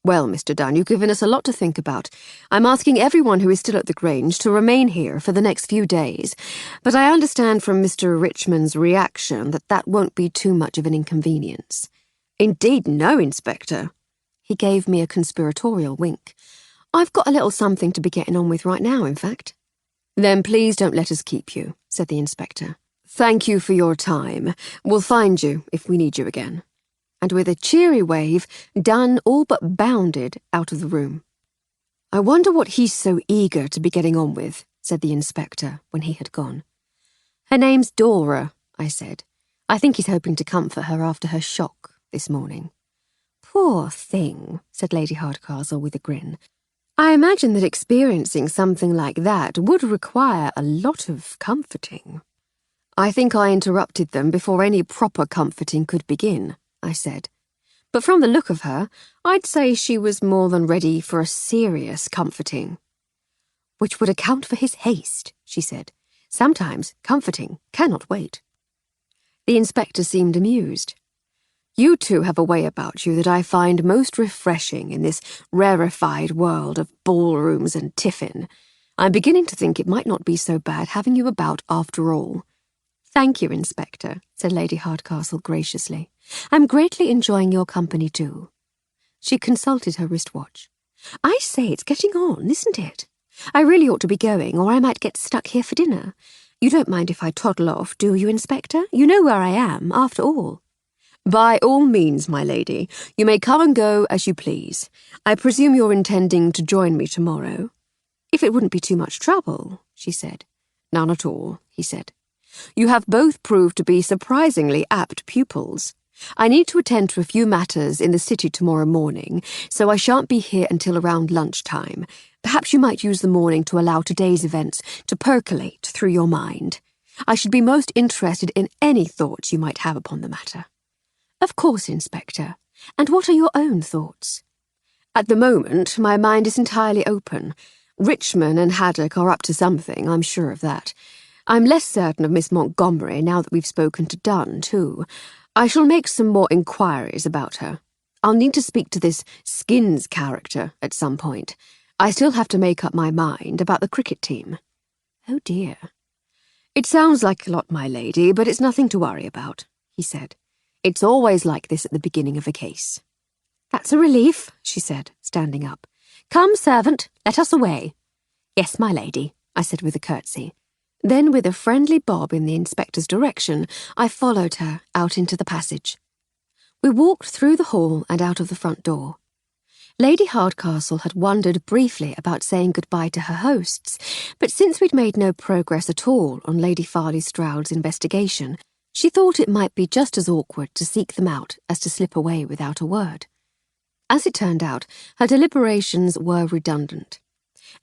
Well, Mr. Dunn, you've given us a lot to think about. I'm asking everyone who is still at the Grange to remain here for the next few days, but I understand from Mr. Richmond's reaction that that won't be too much of an inconvenience. Indeed no, Inspector. He gave me a conspiratorial wink. I've got a little something to be getting on with right now, in fact. Then please don't let us keep you, said the inspector. Thank you for your time. We'll find you if we need you again. And with a cheery wave, Dunn all but bounded out of the room. I wonder what he's so eager to be getting on with, said the inspector when he had gone. Her name's Dora, I said. I think he's hoping to comfort her after her shock this morning. Poor thing, said Lady Hardcastle with a grin. I imagine that experiencing something like that would require a lot of comforting. I think I interrupted them before any proper comforting could begin, I said. But from the look of her, I'd say she was more than ready for a serious comforting. Which would account for his haste, she said. Sometimes comforting cannot wait. The inspector seemed amused. You two have a way about you that I find most refreshing in this rarefied world of ballrooms and tiffin. I'm beginning to think it might not be so bad having you about after all. Thank you, Inspector, said Lady Hardcastle graciously. I'm greatly enjoying your company too. She consulted her wristwatch. I say, it's getting on, isn't it? I really ought to be going, or I might get stuck here for dinner. You don't mind if I toddle off, do you, Inspector? You know where I am, after all. By all means, my lady. You may come and go as you please. I presume you're intending to join me tomorrow. If it wouldn't be too much trouble, she said. None at all, he said. You have both proved to be surprisingly apt pupils. I need to attend to a few matters in the city tomorrow morning, so I shan't be here until around lunchtime. Perhaps you might use the morning to allow today's events to percolate through your mind. I should be most interested in any thoughts you might have upon the matter. Of course, Inspector. And what are your own thoughts? At the moment, my mind is entirely open. Richmond and Haddock are up to something, I'm sure of that. I'm less certain of Miss Montgomery now that we've spoken to Dunn, too. I shall make some more inquiries about her. I'll need to speak to this Skins character at some point. I still have to make up my mind about the cricket team. Oh, dear. It sounds like a lot, my lady, but it's nothing to worry about, he said. It's always like this at the beginning of a case. That's a relief, she said, standing up. Come, servant, let us away. Yes, my lady, I said with a curtsy. Then, with a friendly bob in the inspector's direction, I followed her out into the passage. We walked through the hall and out of the front door. Lady Hardcastle had wondered briefly about saying goodbye to her hosts, but since we'd made no progress at all on Lady Farley Stroud's investigation, she thought it might be just as awkward to seek them out as to slip away without a word. As it turned out, her deliberations were redundant.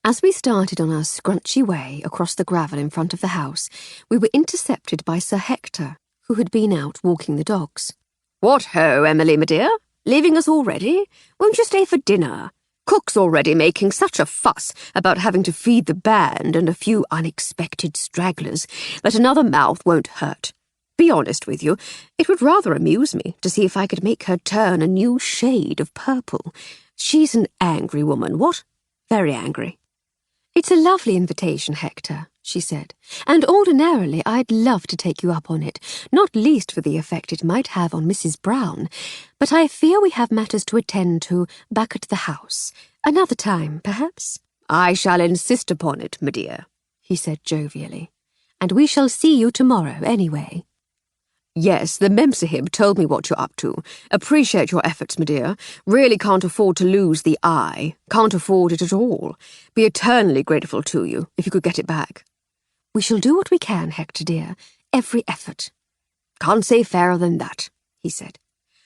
As we started on our scrunchy way across the gravel in front of the house, we were intercepted by Sir Hector, who had been out walking the dogs. What ho, Emily, my dear? Leaving us already? Won't you stay for dinner? Cook's already making such a fuss about having to feed the band and a few unexpected stragglers that another mouth won't hurt. be honest with you, it would rather amuse me to see if I could make her turn a new shade of purple. She's an angry woman, what? Very angry. It's a lovely invitation, Hector, she said, and ordinarily I'd love to take you up on it, not least for the effect it might have on Mrs. Brown, but I fear we have matters to attend to back at the house. Another time, perhaps? I shall insist upon it, my dear, he said jovially, and we shall see you tomorrow anyway. Yes, the Memsahib told me what you're up to. Appreciate your efforts, my dear. Really can't afford to lose the eye. Can't afford it at all. Be eternally grateful to you, if you could get it back. We shall do what we can, Hector dear. Every effort. Can't say fairer than that, he said.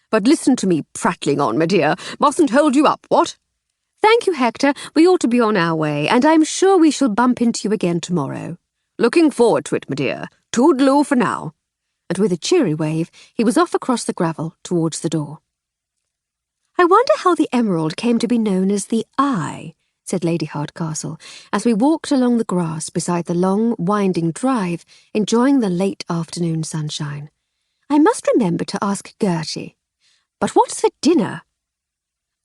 But listen to me prattling on, my dear. Mustn't hold you up, what? Thank you, Hector. We ought to be on our way, and I'm sure we shall bump into you again tomorrow. Looking forward to it, my dear. Toodaloo for now. And with a cheery wave, he was off across the gravel towards the door. I wonder how the emerald came to be known as the Eye, said Lady Hardcastle, as we walked along the grass beside the long, winding drive, enjoying the late afternoon sunshine. I must remember to ask Gertie. But what's for dinner?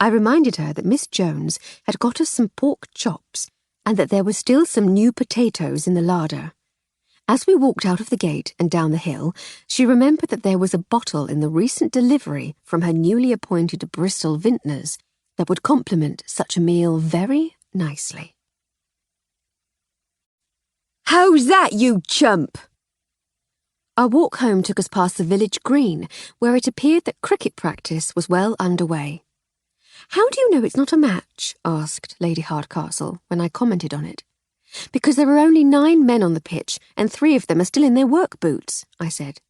I reminded her that Miss Jones had got us some pork chops, and that there were still some new potatoes in the larder. As we walked out of the gate and down the hill, she remembered that there was a bottle in the recent delivery from her newly appointed Bristol vintners that would complement such a meal very nicely. How's that, you chump? Our walk home took us past the village green, where it appeared that cricket practice was well underway. How do you know it's not a match? Asked Lady Hardcastle when I commented on it. Because there are only 9 men on the pitch, and 3 of them are still in their work boots, I said.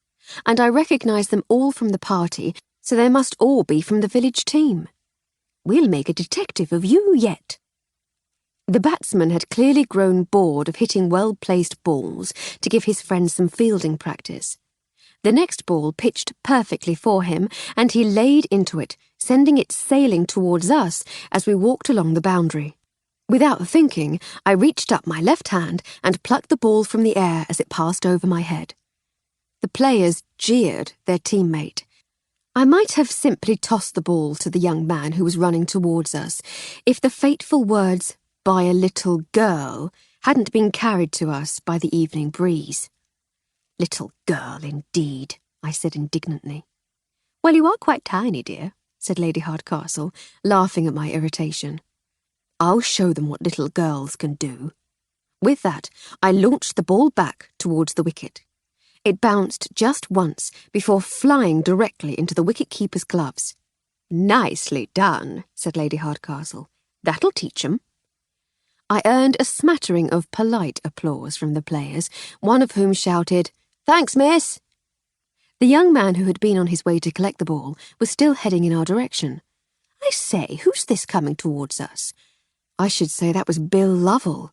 And I recognise them all from the party, so they must all be from the village team. We'll make a detective of you yet. The batsman had clearly grown bored of hitting well-placed balls to give his friends some fielding practice. The next ball pitched perfectly for him, and he laid into it, sending it sailing towards us as we walked along the boundary. Without thinking, I reached up my left hand and plucked the ball from the air as it passed over my head. The players jeered their teammate. I might have simply tossed the ball to the young man who was running towards us, if the fateful words, "by a little girl," hadn't been carried to us by the evening breeze. Little girl, indeed, I said indignantly. Well, you are quite tiny, dear, said Lady Hardcastle, laughing at my irritation. I'll show them what little girls can do. With that, I launched the ball back towards the wicket. It bounced just once before flying directly into the wicket-keeper's gloves. Nicely done, said Lady Hardcastle. That'll teach 'em. I earned a smattering of polite applause from the players, one of whom shouted, "Thanks, miss." The young man who had been on his way to collect the ball was still heading in our direction. I say, who's this coming towards us? I should say that was Bill Lovell.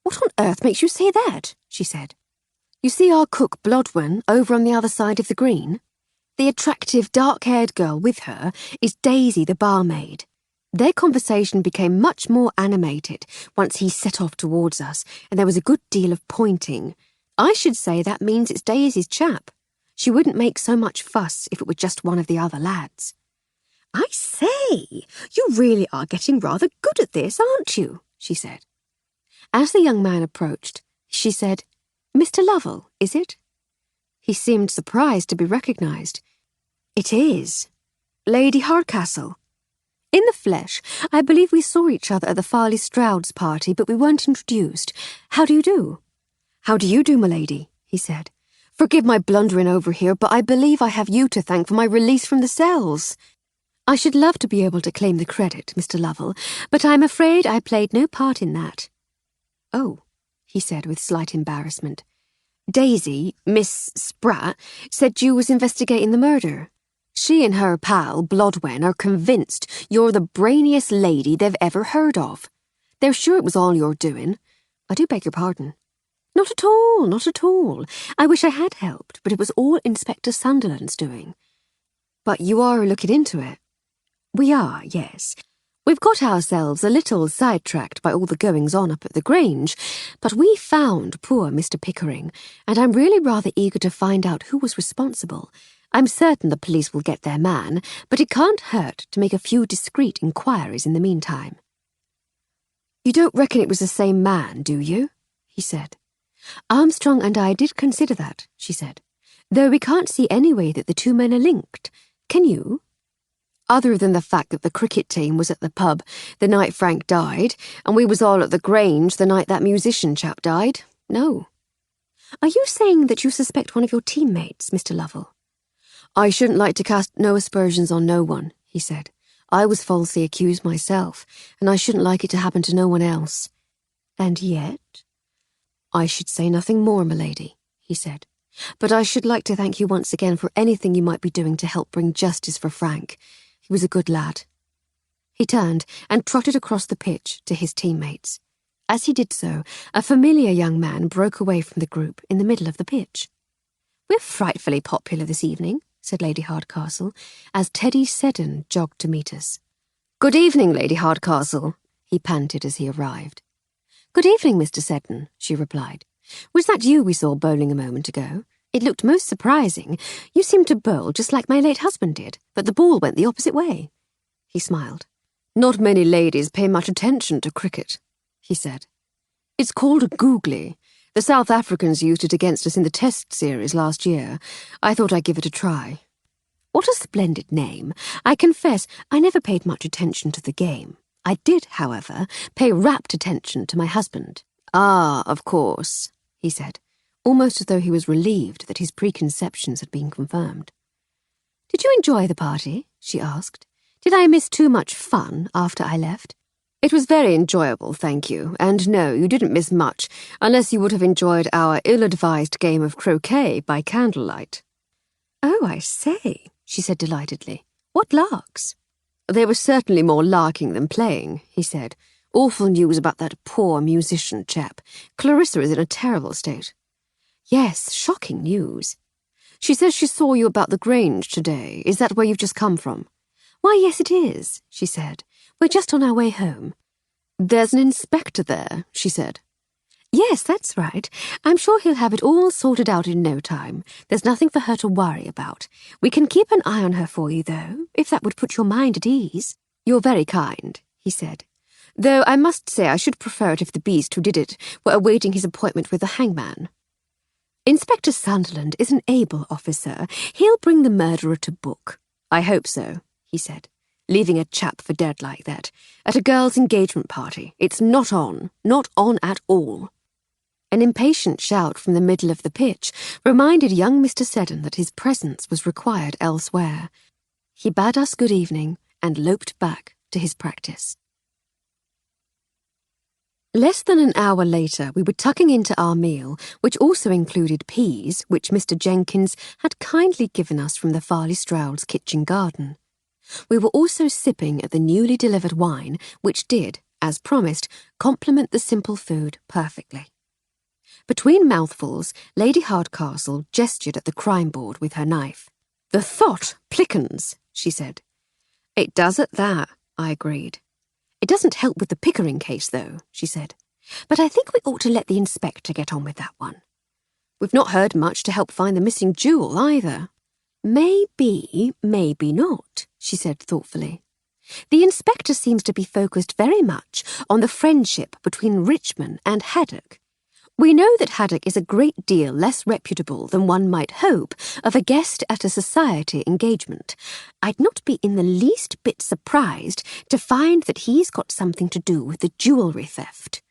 What on earth makes you say that? She said. You see our cook Blodwen over on the other side of the green? The attractive dark-haired girl with her is Daisy the barmaid. Their conversation became much more animated once he set off towards us, and there was a good deal of pointing. I should say that means it's Daisy's chap. She wouldn't make so much fuss if it were just one of the other lads. I say, you really are getting rather good at this, aren't you? She said. As the young man approached, she said, Mr. Lovell, is it? He seemed surprised to be recognised. It is. Lady Hardcastle. In the flesh, I believe we saw each other at the Farley Stroud's party, but we weren't introduced. How do you do? How do you do, my lady? He said. Forgive my blundering over here, but I believe I have you to thank for my release from the cells. I should love to be able to claim the credit, Mr. Lovell, but I'm afraid I played no part in that. Oh, he said with slight embarrassment. Daisy, Miss Spratt, said you was investigating the murder. She and her pal, Blodwen, are convinced you're the brainiest lady they've ever heard of. They're sure it was all your doing. I do beg your pardon. Not at all, not at all. I wish I had helped, but it was all Inspector Sunderland's doing. But you are looking into it. We are, yes. We've got ourselves a little sidetracked by all the goings-on up at the Grange, but we found poor Mr. Pickering, and I'm really rather eager to find out who was responsible. I'm certain the police will get their man, but it can't hurt to make a few discreet inquiries in the meantime. You don't reckon it was the same man, do you? He said. Armstrong and I did consider that, she said, though we can't see any way that the two men are linked. Can you? Other than the fact that the cricket team was at the pub the night Frank died, and we was all at the Grange the night that musician chap died, no. Are you saying that you suspect one of your teammates, Mr. Lovell? I shouldn't like to cast no aspersions on no one, he said. I was falsely accused myself, and I shouldn't like it to happen to no one else. And yet? I should say nothing more, m'lady, he said. But I should like to thank you once again for anything you might be doing to help bring justice for Frank. He was a good lad. He turned and trotted across the pitch to his teammates. As he did so, a familiar young man broke away from the group in the middle of the pitch. We're frightfully popular this evening, said Lady Hardcastle, as Teddy Seddon jogged to meet us. Good evening, Lady Hardcastle, he panted as he arrived. Good evening, Mr. Seddon, she replied. Was that you we saw bowling a moment ago? It looked most surprising. You seemed to bowl just like my late husband did, but the ball went the opposite way. He smiled. Not many ladies pay much attention to cricket, he said. It's called a googly. The South Africans used it against us in the Test series last year. I thought I'd give it a try. What a splendid name. I confess I never paid much attention to the game. I did, however, pay rapt attention to my husband. Ah, of course, he said, almost as though he was relieved that his preconceptions had been confirmed. Did you enjoy the party? She asked. Did I miss too much fun after I left? It was very enjoyable, thank you, and no, you didn't miss much, unless you would have enjoyed our ill-advised game of croquet by candlelight. Oh, I say, she said delightedly. What larks? There was certainly more larking than playing, he said. Awful news about that poor musician chap. Clarissa is in a terrible state. Yes, shocking news. She says she saw you about the Grange today. Is that where you've just come from? Why, yes, it is, she said. We're just on our way home. There's an inspector there, she said. Yes, that's right. I'm sure he'll have it all sorted out in no time. There's nothing for her to worry about. We can keep an eye on her for you, though, if that would put your mind at ease. You're very kind, he said. Though I must say I should prefer it if the beast who did it were awaiting his appointment with the hangman. Inspector Sunderland is an able officer. He'll bring the murderer to book. I hope so, he said, leaving a chap for dead like that. At a girl's engagement party. It's not on at all. An impatient shout from the middle of the pitch reminded young Mr. Seddon that his presence was required elsewhere. He bade us good evening and loped back to his practice. Less than an hour later, we were tucking into our meal, which also included peas, which Mr. Jenkins had kindly given us from the Farley Stroud's kitchen garden. We were also sipping at the newly delivered wine, which did, as promised, complement the simple food perfectly. Between mouthfuls, Lady Hardcastle gestured at the crime board with her knife. The thought plickens, she said. It does at that, I agreed. It doesn't help with the Pickering case, though, she said. But I think we ought to let the inspector get on with that one. We've not heard much to help find the missing jewel, either. Maybe, maybe not, she said thoughtfully. The inspector seems to be focused very much on the friendship between Richmond and Haddock. We know that Haddock is a great deal less reputable than one might hope of a guest at a society engagement. I'd not be in the least bit surprised to find that he's got something to do with the jewellery theft.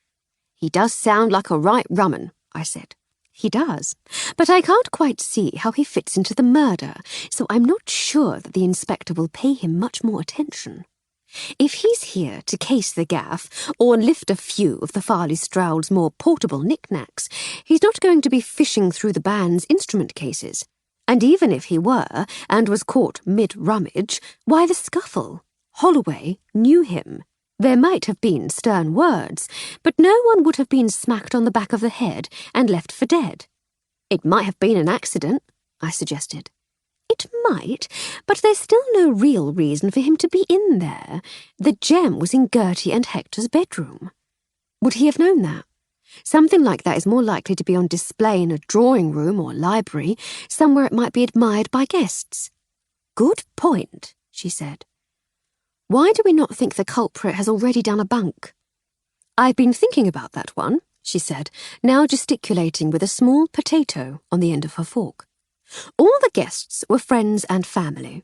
He does sound like a right rum 'un, I said. He does, but I can't quite see how he fits into the murder, so I'm not sure that the inspector will pay him much more attention. If he's here to case the gaff, or lift a few of the Farley Stroud's more portable knickknacks, he's not going to be fishing through the band's instrument cases. And even if he were, and was caught mid-rummage, why the scuffle? Holloway knew him. There might have been stern words, but no one would have been smacked on the back of the head and left for dead. It might have been an accident, I suggested. It That might, but there's still no real reason for him to be in there. The gem was in Gertie and Hector's bedroom. Would he have known that? Something like that is more likely to be on display in a drawing room or library, somewhere it might be admired by guests. Good point, she said. Why do we not think the culprit has already done a bunk? I've been thinking about that one, she said, now gesticulating with a small potato on the end of her fork. All the guests were friends and family.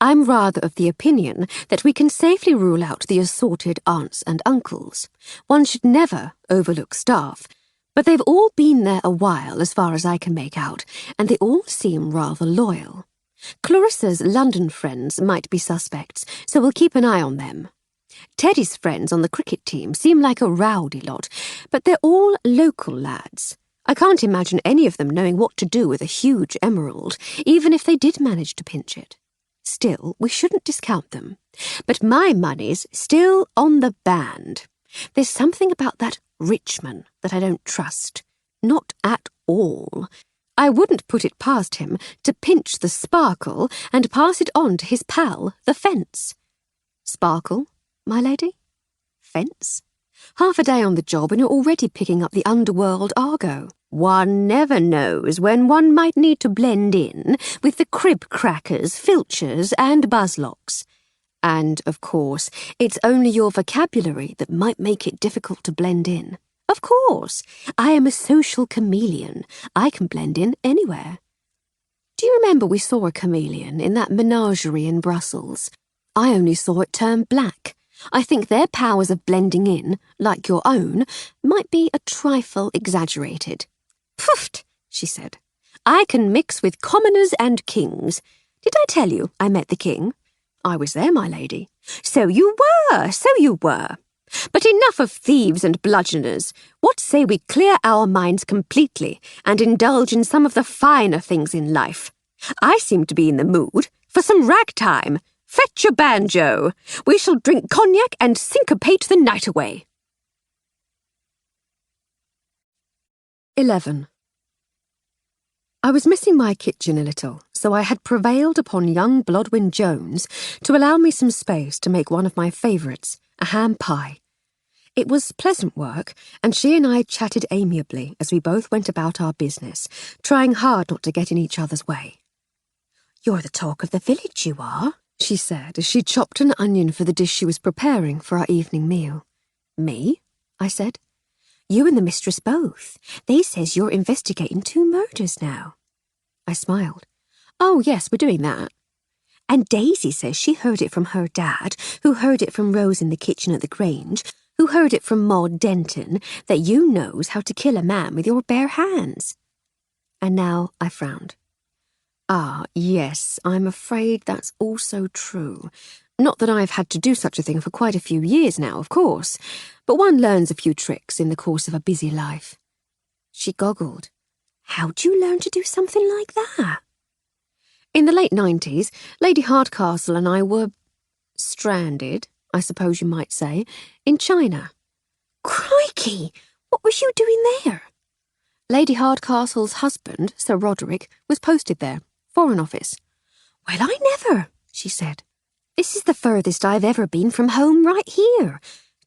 I'm rather of the opinion that we can safely rule out the assorted aunts and uncles. One should never overlook staff, but they've all been there a while as far as I can make out, and they all seem rather loyal. Clarissa's London friends might be suspects, so we'll keep an eye on them. Teddy's friends on the cricket team seem like a rowdy lot, but they're all local lads. I can't imagine any of them knowing what to do with a huge emerald, even if they did manage to pinch it. Still, we shouldn't discount them. But my money's still on the band. There's something about that Richman that I don't trust. Not at all. I wouldn't put it past him to pinch the sparkle and pass it on to his pal, the fence. Sparkle, my lady? Fence? Half a day on the job and you're already picking up the underworld argot. One never knows when one might need to blend in with the crib crackers, filchers and buzzlocks. And, of course, it's only your vocabulary that might make it difficult to blend in. Of course, I am a social chameleon. I can blend in anywhere. Do you remember we saw a chameleon in that menagerie in Brussels? I only saw it turn black. I think their powers of blending in, like your own, might be a trifle exaggerated. Pfft, she said. I can mix with commoners and kings. Did I tell you I met the king? I was there, my lady. So you were. But enough of thieves and bludgeoners. What say we clear our minds completely and indulge in some of the finer things in life? I seem to be in the mood for some ragtime. Fetch a banjo. We shall drink cognac and syncopate the night away. 11. I was missing my kitchen a little, so I had prevailed upon young Blodwin Jones to allow me some space to make one of my favourites, a ham pie. It was pleasant work, and she and I chatted amiably as we both went about our business, trying hard not to get in each other's way. You're the talk of the village, you are, she said as she chopped an onion for the dish she was preparing for our evening meal. Me? I said. You and the mistress both. They says you're investigating 2 murders now. I smiled. Oh, yes, we're doing that. And Daisy says she heard it from her dad, who heard it from Rose in the kitchen at the Grange, who heard it from Maud Denton, that you knows how to kill a man with your bare hands. And now I frowned. Ah, yes, I'm afraid that's also true. Not that I've had to do such a thing for quite a few years now, of course, but one learns a few tricks in the course of a busy life. She goggled. How'd you learn to do something like that? In the late 90s, Lady Hardcastle and I were stranded, I suppose you might say, in China. Crikey! What was you doing there? Lady Hardcastle's husband, Sir Roderick, was posted there, Foreign Office. Well, I never, she said. This is the furthest I've ever been from home right here.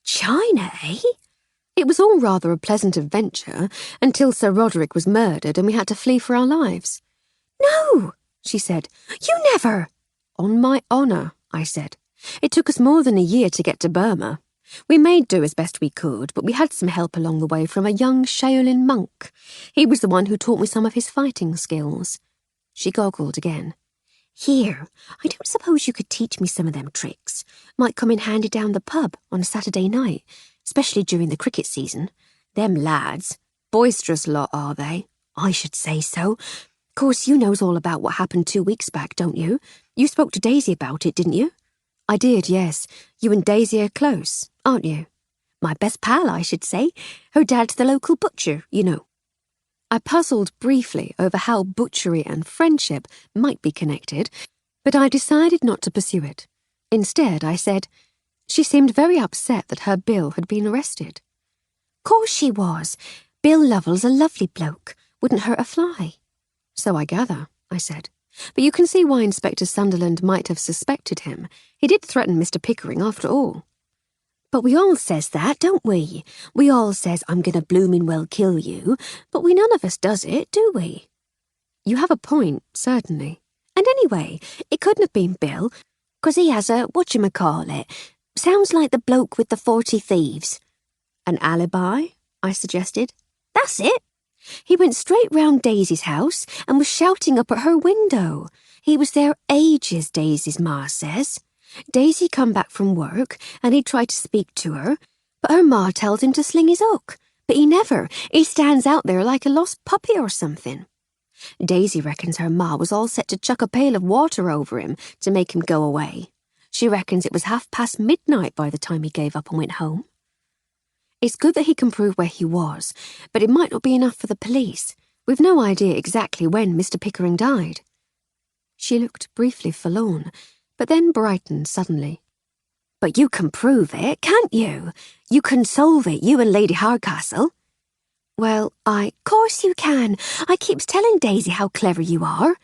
China, eh? It was all rather a pleasant adventure until Sir Roderick was murdered and we had to flee for our lives. No, she said. You never. On my honour, I said. It took us more than a year to get to Burma. We made do as best we could, but we had some help along the way from a young Shaolin monk. He was the one who taught me some of his fighting skills. She goggled again. Here, I don't suppose you could teach me some of them tricks. Might come in handy down the pub on a Saturday night, especially during the cricket season. Them lads, boisterous lot, are they? I should say so. Course you knows all about what happened 2 weeks back, don't you? You spoke to Daisy about it, didn't you? I did, yes. You and Daisy are close, aren't you? My best pal, I should say. Her dad's the local butcher, you know. I puzzled briefly over how butchery and friendship might be connected, but I decided not to pursue it. Instead, I said, she seemed very upset that her Bill had been arrested. Course she was. Bill Lovell's a lovely bloke. Wouldn't hurt a fly. So I gather, I said. But you can see why Inspector Sunderland might have suspected him. He did threaten Mr. Pickering after all. But we all says that, don't we? We all says, I'm going to bloomin' well kill you, but we none of us does it, do we? You have a point, certainly. And anyway, it couldn't have been Bill, 'cause he has a, whatchamacallit, sounds like the bloke with the 40 thieves. An alibi? I suggested. That's it. He went straight round Daisy's house and was shouting up at her window. He was there ages, Daisy's ma says. Daisy come back from work and he tried to speak to her, but her ma tells him to sling his hook. But he never. He stands out there like a lost puppy or something. Daisy reckons her ma was all set to chuck a pail of water over him to make him go away. She reckons it was midnight by the time he gave up and went home. It's good that he can prove where he was, but it might not be enough for the police. We've no idea exactly when Mr. Pickering died. She looked briefly forlorn, but then brightened suddenly. But you can prove it, can't you? You can solve it, you and Lady Hardcastle. Well, Course you can. I keeps telling Daisy how clever you are.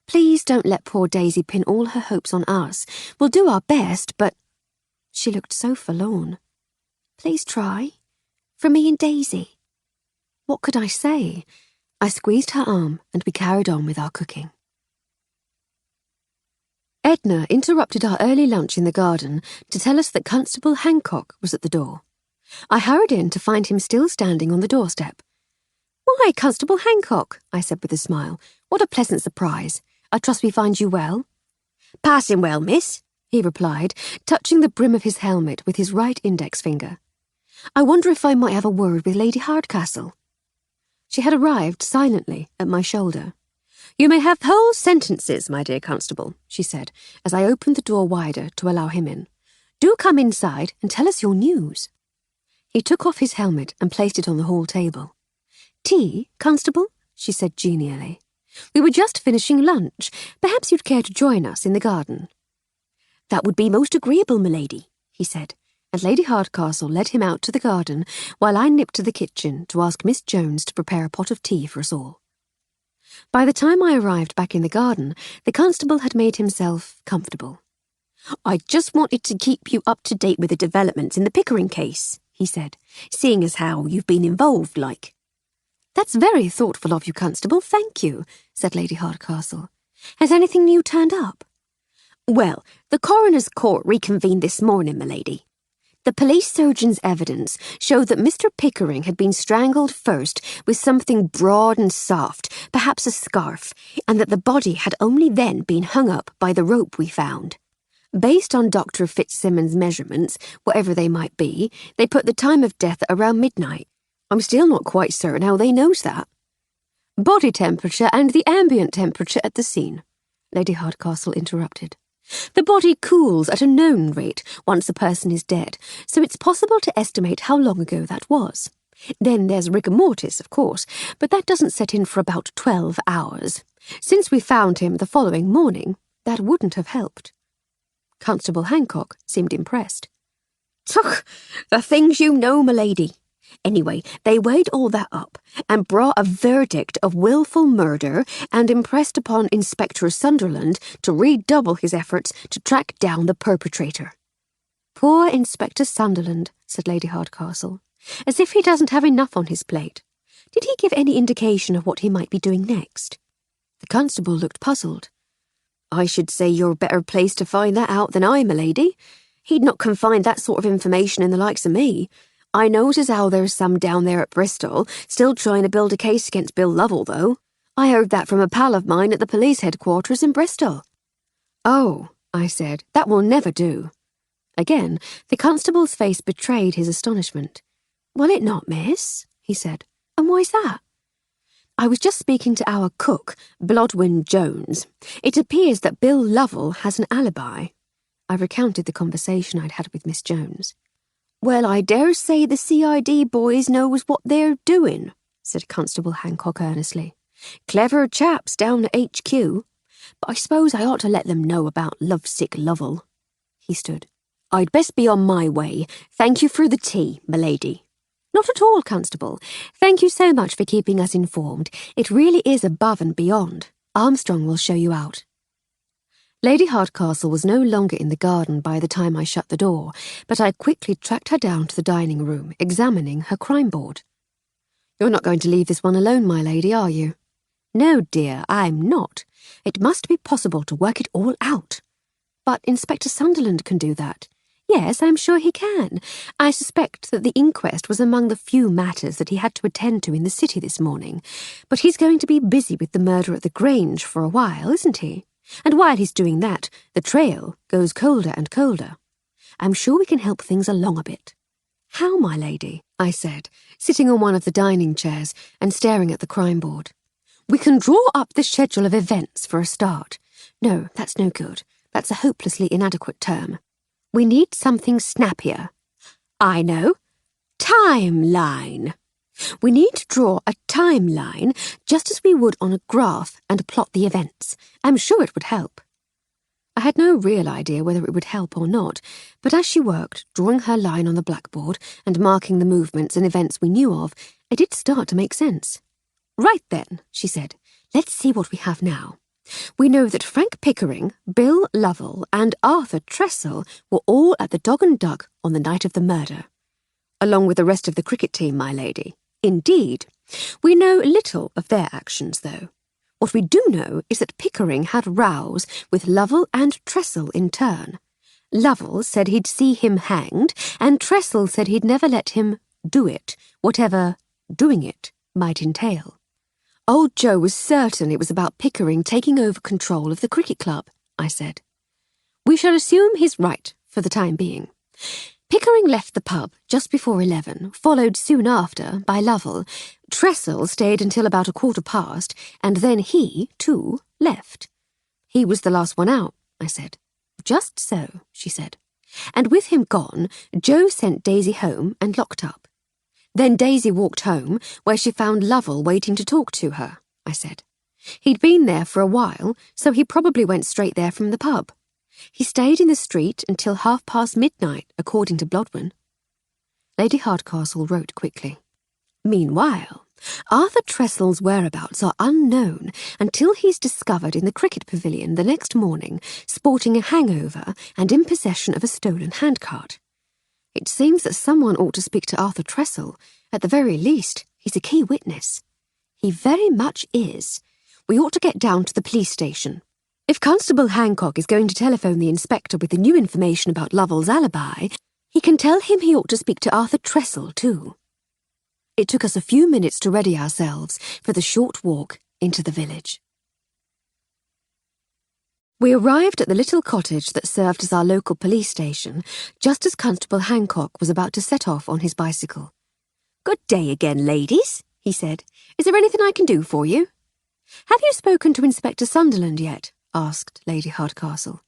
Please don't let poor Daisy pin all her hopes on us. We'll do our best, but... She looked so forlorn. Please try. For me and Daisy. What could I say? I squeezed her arm and we carried on with our cooking. Edna interrupted our early lunch in the garden to tell us that Constable Hancock was at the door. I hurried in to find him still standing on the doorstep. Why, Constable Hancock, I said with a smile. What a pleasant surprise. I trust we find you well. Passing well, miss, he replied, touching the brim of his helmet with his right index finger. I wonder if I might have a word with Lady Hardcastle. She had arrived silently at my shoulder. You may have whole sentences, my dear Constable, she said, as I opened the door wider to allow him in. Do come inside and tell us your news. He took off his helmet and placed it on the hall table. Tea, Constable? She said genially. We were just finishing lunch. Perhaps you'd care to join us in the garden. That would be most agreeable, m'lady, he said, and Lady Hardcastle led him out to the garden while I nipped to the kitchen to ask Miss Jones to prepare a pot of tea for us all. By the time I arrived back in the garden, the constable had made himself comfortable. I just wanted to keep you up to date with the developments in the Pickering case, he said, seeing as how you've been involved, like. That's very thoughtful of you, Constable, thank you, said Lady Hardcastle. Has anything new turned up? Well, the coroner's court reconvened this morning, m'lady. The police surgeon's evidence showed that Mr. Pickering had been strangled first with something broad and soft, perhaps a scarf, and that the body had only then been hung up by the rope we found. Based on Dr. Fitzsimmons' measurements, whatever they might be, they put the time of death at around midnight. I'm still not quite certain how they knows that. Body temperature and the ambient temperature at the scene, Lady Hardcastle interrupted. The body cools at a known rate once a person is dead, so it's possible to estimate how long ago that was. Then there's rigor mortis, of course, but that doesn't set in for about 12 hours. Since we found him the following morning, that wouldn't have helped. Constable Hancock seemed impressed. Tuck, the things you know, m'lady. Anyway, they weighed all that up and brought a verdict of willful murder and impressed upon Inspector Sunderland to redouble his efforts to track down the perpetrator. Poor Inspector Sunderland, said Lady Hardcastle, as if he doesn't have enough on his plate. Did he give any indication of what he might be doing next? The constable looked puzzled. I should say you're better placed to find that out than I, m'lady. He'd not confide that sort of information in the likes of me. I knows as how there's some down there at Bristol still trying to build a case against Bill Lovell, though. I heard that from a pal of mine at the police headquarters in Bristol. Oh, I said, that will never do. Again, the constable's face betrayed his astonishment. Will it not, miss? He said. And why's that? I was just speaking to our cook, Blodwin Jones. It appears that Bill Lovell has an alibi. I recounted the conversation I'd had with Miss Jones. Well, I dare say the CID boys knows what they're doing, said Constable Hancock earnestly. Clever chaps down at HQ. But I suppose I ought to let them know about lovesick Lovell. He stood. I'd best be on my way. Thank you for the tea, m'lady. Not at all, Constable. Thank you so much for keeping us informed. It really is above and beyond. Armstrong will show you out." Lady Hardcastle was no longer in the garden by the time I shut the door, but I quickly tracked her down to the dining room, examining her crime board. "You're not going to leave this one alone, my lady, are you?" "No, dear, I'm not. It must be possible to work it all out." "But Inspector Sunderland can do that." "Yes, I'm sure he can. I suspect that the inquest was among the few matters that he had to attend to in the city this morning. But he's going to be busy with the murder at the Grange for a while, isn't he? And while he's doing that, the trail goes colder and colder. I'm sure we can help things along a bit." "How, my lady?" I said, sitting on one of the dining chairs and staring at the crime board. "We can draw up the schedule of events for a start. No, that's no good. That's a hopelessly inadequate term. We need something snappier. I know. Timeline. We need to draw a timeline just as we would on a graph and plot the events. I'm sure it would help." I had no real idea whether it would help or not, but as she worked, drawing her line on the blackboard and marking the movements and events we knew of, it did start to make sense. "Right then," she said, "let's see what we have now. We know that Frank Pickering, Bill Lovell, and Arthur Tressel were all at the Dog and Duck on the night of the murder. Along with the rest of the cricket team, my lady. Indeed. We know little of their actions, though. What we do know is that Pickering had rows with Lovell and Tressel in turn. Lovell said he'd see him hanged, and Tressel said he'd never let him do it, whatever doing it might entail. Old Joe was certain it was about Pickering taking over control of the cricket club, I said. We shall assume he's right for the time being. Pickering left the pub just before 11, followed soon after by Lovell. Tressel stayed until about 1:15, and then he, too, left. He was the last one out, I said. Just so, she said. And with him gone, Joe sent Daisy home and locked up. Then Daisy walked home, where she found Lovell waiting to talk to her, I said. He'd been there for a while, so he probably went straight there from the pub. He stayed in the street until midnight, according to Blodwen. Lady Hardcastle wrote quickly. Meanwhile, Arthur Tressel's whereabouts are unknown until he's discovered in the cricket pavilion the next morning, sporting a hangover and in possession of a stolen handcart. It seems that someone ought to speak to Arthur Tressel. At the very least, he's a key witness. He very much is. We ought to get down to the police station. If Constable Hancock is going to telephone the inspector with the new information about Lovell's alibi, he can tell him he ought to speak to Arthur Tressel, too. It took us a few minutes to ready ourselves for the short walk into the village. We arrived at the little cottage that served as our local police station just as Constable Hancock was about to set off on his bicycle. "Good day again, ladies," he said. "Is there anything I can do for you?" "Have you spoken to Inspector Sunderland yet?" asked Lady Hardcastle.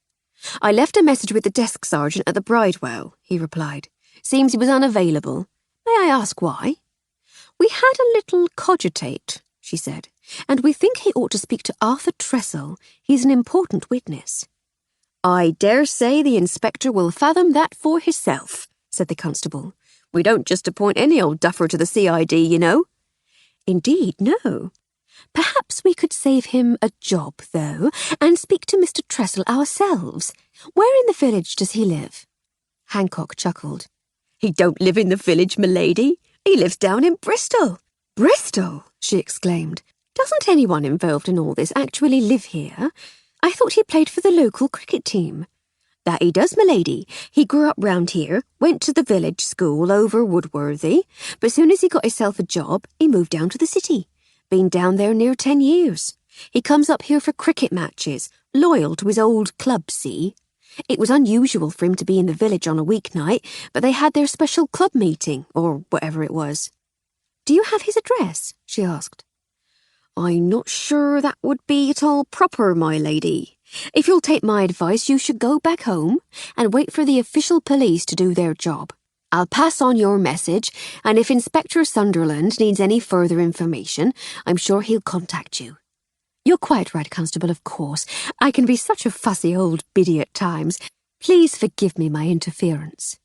"I left a message with the desk sergeant at the Bridewell," he replied. "Seems he was unavailable. May I ask why?" "We had a little cogitate," she said, "and we think he ought to speak to Arthur Tressel. He's an important witness." "I dare say the inspector will fathom that for hisself," said the constable. "We don't just appoint any old duffer to the CID, you know." "Indeed, no. Perhaps we could save him a job, though, and speak to Mr. Tressel ourselves. Where in the village does he live?" Hancock chuckled. "He don't live in the village, m'lady. He lives down in Bristol." "Bristol!" she exclaimed. "Doesn't anyone involved in all this actually live here? I thought he played for the local cricket team." "That he does, m'lady. He grew up round here, went to the village school over Woodworthy, but soon as he got himself a job, he moved down to the city. Been down there near 10 years. He comes up here for cricket matches, loyal to his old club, see? It was unusual for him to be in the village on a weeknight, but they had their special club meeting, or whatever it was." "Do you have his address?" she asked. "I'm not sure that would be at all proper, my lady. If you'll take my advice, you should go back home and wait for the official police to do their job. I'll pass on your message, and if Inspector Sunderland needs any further information, I'm sure he'll contact you." "You're quite right, Constable, of course. I can be such a fussy old biddy at times. Please forgive me my interference."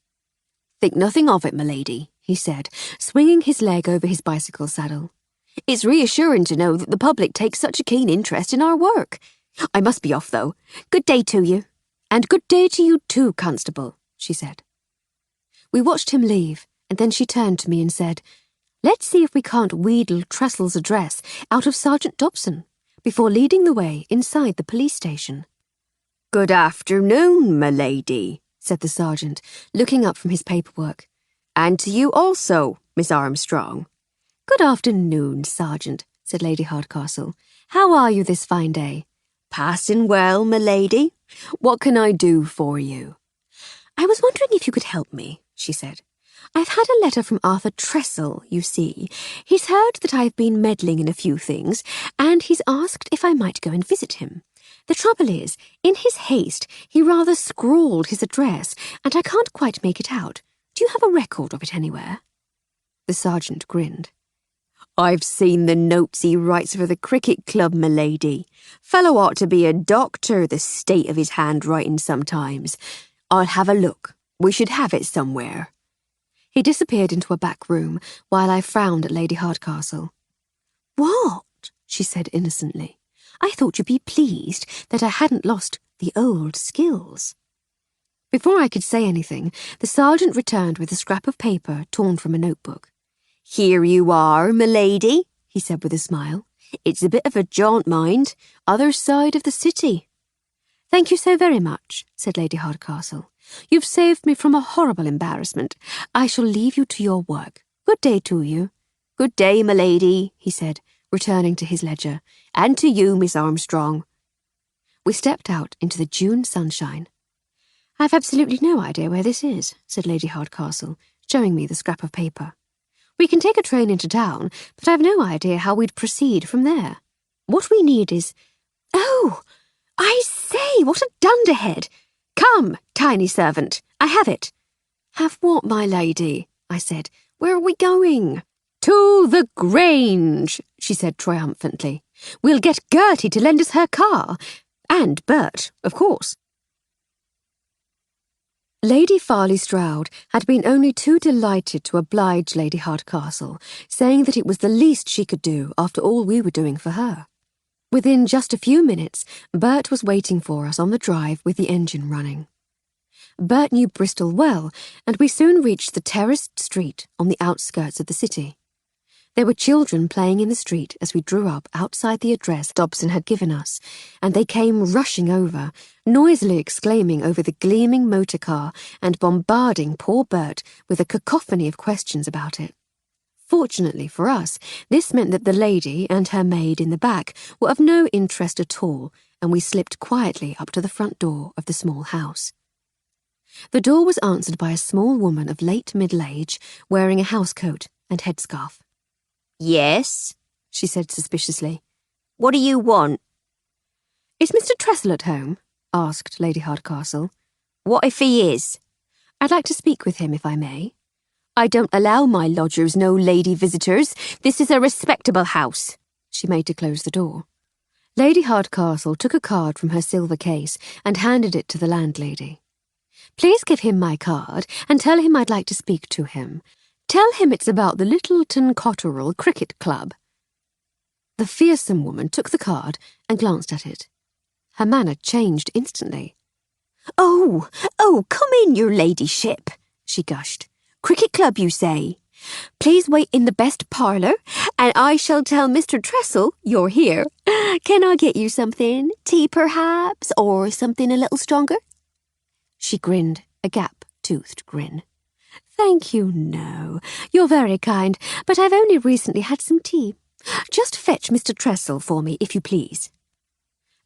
"Think nothing of it, m'lady," he said, swinging his leg over his bicycle saddle. It's reassuring to know that the public takes such a keen interest in our work. I must be off, though. Good day to you. And good day to you too, Constable, she said. We watched him leave, and then she turned to me and said, "Let's see if we can't wheedle Tressel's address out of Sergeant Dobson before leading the way inside the police station." Good afternoon, my lady, said the sergeant, looking up from his paperwork. and to you also, Miss Armstrong. "Good afternoon, Sergeant," said Lady Hardcastle. "How are you this fine day?" Passing well, my lady. "What can I do for you?" "I was wondering if you could help me," she said. "I've had a letter from Arthur Tressel, you see. He's heard that I've been meddling in a few things, and he's asked if I might go and visit him. The trouble is, in his haste, he rather scrawled his address, and I can't quite make it out. Do you have a record of it anywhere?" The sergeant grinned. I've seen the notes he writes for the cricket club, my lady. Fellow ought to be a doctor, the state of his handwriting sometimes. I'll have a look. We should have it somewhere. He disappeared into a back room, while I frowned at Lady Hardcastle. "What?" she said innocently. "I thought you'd be pleased that I hadn't lost the old skills." Before I could say anything, the sergeant returned with a scrap of paper torn from a notebook. Here you are, my lady, he said with a smile. It's a bit of a jaunt, mind. Other side of the city. "Thank you so very much," said Lady Hardcastle. "You've saved me from a horrible embarrassment. I shall leave you to your work. Good day to you." Good day, my lady, he said, returning to his ledger. And to you, Miss Armstrong. We stepped out into the June sunshine. "I've absolutely no idea where this is," said Lady Hardcastle, showing me the scrap of paper. "We can take a train into town, but I've no idea how we'd proceed from there. What we need is— Oh, I say, what a dunderhead! Come, tiny servant, I have it." "Have what, my lady?" I said. "Where are we going?" "To the Grange," she said triumphantly. "We'll get Gertie to lend us her car. And Bert, of course." Lady Farley Stroud had been only too delighted to oblige Lady Hardcastle, saying that it was the least she could do after all we were doing for her. Within just a few minutes, Bert was waiting for us on the drive with the engine running. Bert knew Bristol well, and we soon reached the terraced street on the outskirts of the city. There were children playing in the street as we drew up outside the address Dobson had given us, and they came rushing over, noisily exclaiming over the gleaming motor car and bombarding poor Bert with a cacophony of questions about it. Fortunately for us, this meant that the lady and her maid in the back were of no interest at all, and we slipped quietly up to the front door of the small house. The door was answered by a small woman of late middle age, wearing a housecoat and headscarf. Yes, she said suspiciously. What do you want? "Is Mr. Tressel at home?" asked Lady Hardcastle. What if he is? "I'd like to speak with him, if I may." "I don't allow my lodgers no lady visitors. This is a respectable house." She made to close the door. Lady Hardcastle took a card from her silver case and handed it to the landlady. "Please give him my card and tell him I'd like to speak to him. Tell him it's about the Littleton Cotterell Cricket Club." The fearsome woman took the card and glanced at it. Her manner changed instantly. Oh, come in, your ladyship, she gushed. Cricket club, you say? Please wait in the best parlour, and I shall tell Mr. Tressel you're here. Can I get you something? Tea, perhaps, or something a little stronger? She grinned, a gap-toothed grin. "Thank you, no. You're very kind, but I've only recently had some tea. Just fetch Mr. Tressel for me, if you please."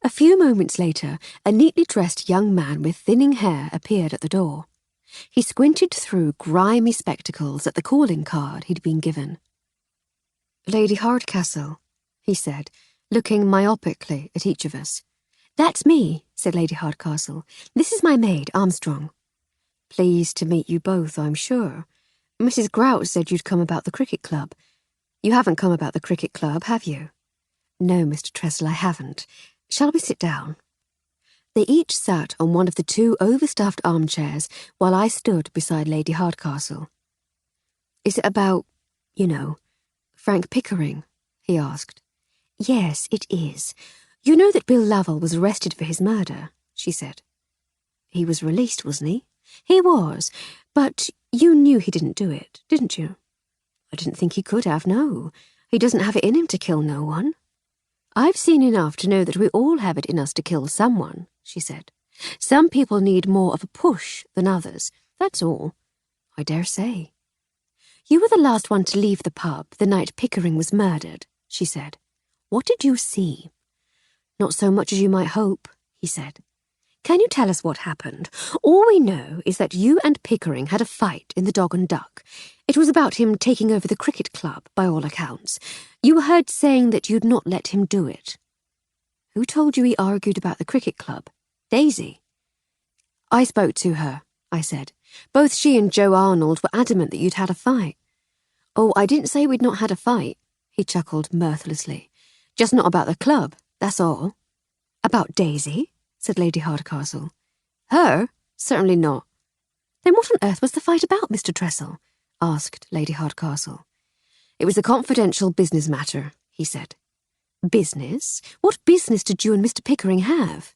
A few moments later, a neatly dressed young man with thinning hair appeared at the door. He squinted through grimy spectacles at the calling card he'd been given. "Lady Hardcastle," he said, looking myopically at each of us. "That's me," said Lady Hardcastle. "This is my maid, Armstrong." "Pleased to meet you both, I'm sure. Mrs. Grout said you'd come about the cricket club. You haven't come about the cricket club, have you?" "No, Mr. Tressel, I haven't. Shall we sit down?" They each sat on one of the two overstuffed armchairs while I stood beside Lady Hardcastle. "Is it about, Frank Pickering?" he asked. Yes, it is. You know that Bill Lovell was arrested for his murder, she said. He was released, wasn't he? He was, but you knew he didn't do it, didn't you? I didn't think he could have, no. He doesn't have it in him to kill no one. I've seen enough to know that we all have it in us to kill someone, she said. Some people need more of a push than others, that's all. I dare say. You were the last one to leave the pub the night Pickering was murdered, she said. What did you see? Not so much as you might hope, he said. Can you tell us what happened? All we know is that you and Pickering had a fight in the Dog and Duck. It was about him taking over the cricket club, by all accounts. You were heard saying that you'd not let him do it. Who told you he argued about the cricket club? Daisy. I spoke to her, I said. Both she and Joe Arnold were adamant that you'd had a fight. Oh, I didn't say we'd not had a fight, he chuckled mirthlessly. Just not about the club, that's all. About Daisy? Said Lady Hardcastle. Her? Certainly not. Then what on earth was the fight about, Mr. Tressel? Asked Lady Hardcastle. It was a confidential business matter, he said. Business? What business did you and Mr. Pickering have?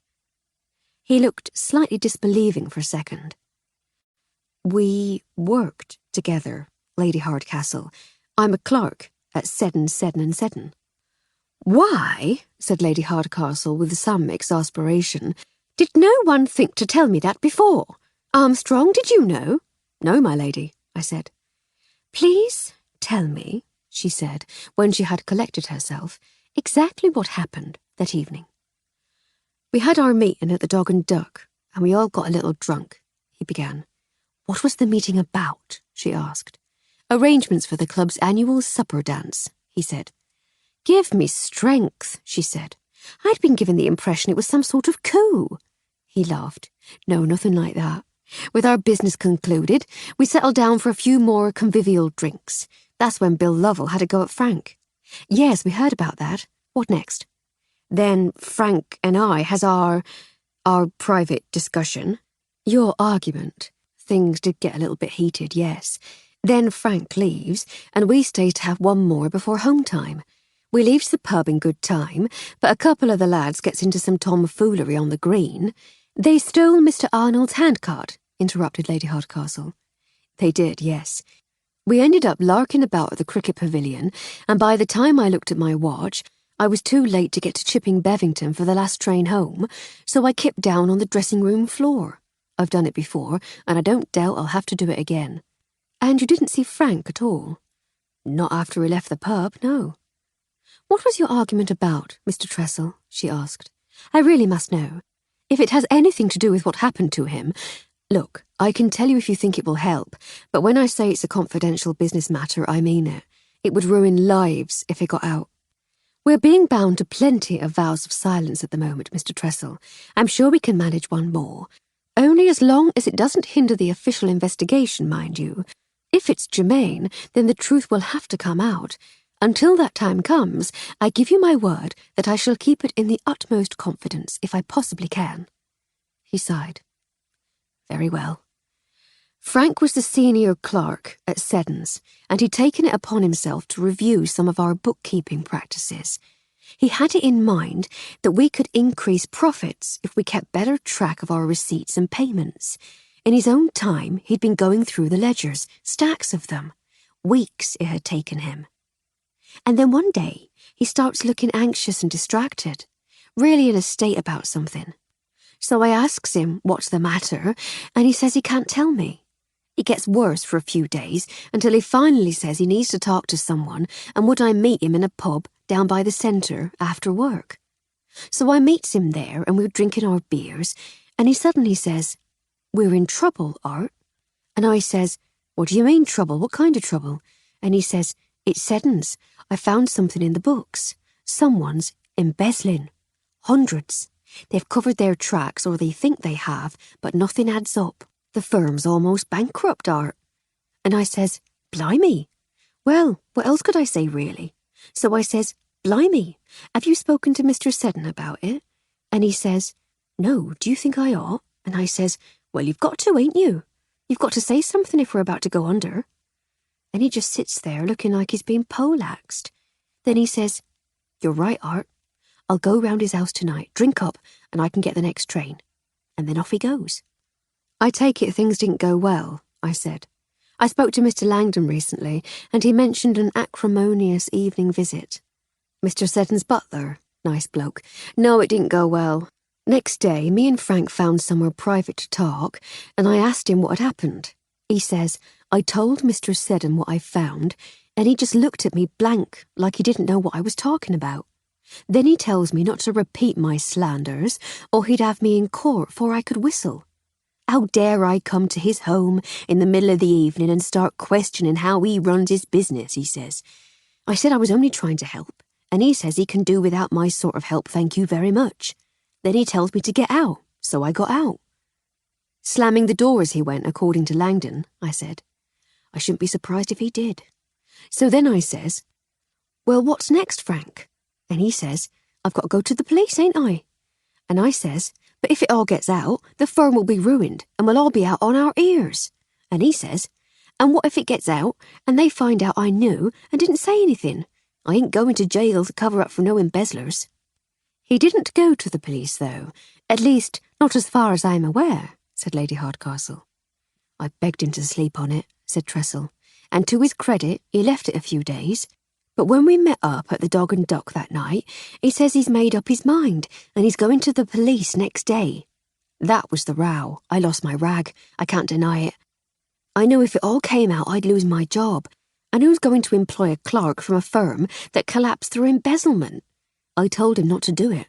He looked slightly disbelieving for a second. We worked together, Lady Hardcastle. I'm a clerk at Seddon, Seddon & Seddon. Why, said Lady Hardcastle with some exasperation, did no one think to tell me that before? Armstrong, did you know? No, my lady, I said. Please tell me, she said, when she had collected herself, exactly what happened that evening. We had our meeting at the Dog and Duck, and we all got a little drunk, he began. What was the meeting about? She asked. Arrangements for the club's annual supper dance, he said. Give me strength, she said. I'd been given the impression it was some sort of coup. He laughed. No, nothing like that. With our business concluded, we settled down for a few more convivial drinks. That's when Bill Lovell had a go at Frank. Yes, we heard about that. What next? Then Frank and I has our private discussion. Your argument. Things did get a little bit heated, yes. Then Frank leaves, and we stay to have one more before home time. We leaves the pub in good time, but a couple of the lads gets into some tomfoolery on the green. They stole Mr. Arnold's handcart, interrupted Lady Hardcastle. They did, yes. We ended up larking about at the cricket pavilion, and by the time I looked at my watch, I was too late to get to Chipping Bevington for the last train home, so I kipped down on the dressing-room floor. I've done it before, and I don't doubt I'll have to do it again. And you didn't see Frank at all? Not after we left the pub, no. What was your argument about, Mr. Tressel? She asked. I really must know. If it has anything to do with what happened to him... Look, I can tell you if you think it will help, but when I say it's a confidential business matter, I mean it. It would ruin lives if it got out. We're being bound to plenty of vows of silence at the moment, Mr. Tressel. I'm sure we can manage one more. Only as long as it doesn't hinder the official investigation, mind you. If it's germane, then the truth will have to come out. Until that time comes, I give you my word that I shall keep it in the utmost confidence if I possibly can. He sighed. Very well. Frank was the senior clerk at Seddon's, and he'd taken it upon himself to review some of our bookkeeping practices. He had it in mind that we could increase profits if we kept better track of our receipts and payments. In his own time, he'd been going through the ledgers, stacks of them. Weeks it had taken him. And then one day, he starts looking anxious and distracted, really in a state about something. So I asks him what's the matter, and he says he can't tell me. It gets worse for a few days, until he finally says he needs to talk to someone, and would I meet him in a pub down by the centre after work. So I meets him there, and we're drinking our beers, and he suddenly says, "We're in trouble, Art." And I says, "What do you mean trouble? What kind of trouble?" And he says, "It's Seddon's. I found something in the books. Someone's embezzling. Hundreds. They've covered their tracks, or they think they have, but nothing adds up. The firm's almost bankrupt, Art." And I says, "Blimey." Well, what else could I say, really? So I says, "Blimey, have you spoken to Mr. Seddon about it?" And he says, "No, do you think I ought?" And I says, "Well, you've got to, ain't you? You've got to say something if we're about to go under." And he just sits there looking like he's been poleaxed. Then he says, "You're right, Art. I'll go round his house tonight, drink up, and I can get the next train." And then off he goes. I take it things didn't go well, I said. I spoke to Mr. Langdon recently, and he mentioned an acrimonious evening visit. Mr. Seddon's butler, nice bloke. No, it didn't go well. Next day, me and Frank found somewhere private to talk, and I asked him what had happened. He says, I told Mr. Seddon what I found, and he just looked at me blank, like he didn't know what I was talking about. Then he tells me not to repeat my slanders, or he'd have me in court before I could whistle. How dare I come to his home in the middle of the evening and start questioning how he runs his business, he says. I said I was only trying to help, and he says he can do without my sort of help, thank you very much. Then he tells me to get out, so I got out. Slamming the door as he went, according to Langdon, I said. I shouldn't be surprised if he did. So then I says, well, what's next, Frank? And he says, I've got to go to the police, ain't I? And I says, but if it all gets out, the firm will be ruined and we'll all be out on our ears. And he says, and what if it gets out and they find out I knew and didn't say anything? I ain't going to jail to cover up for no embezzlers. He didn't go to the police, though, at least not as far as I am aware, said Lady Hardcastle. I begged him to sleep on it, said Trestle, and to his credit, he left it a few days. But when we met up at the Dog and Duck that night, he says he's made up his mind and he's going to the police next day. That was the row. I lost my rag. I can't deny it. I knew if it all came out, I'd lose my job. And who's going to employ a clerk from a firm that collapsed through embezzlement? I told him not to do it.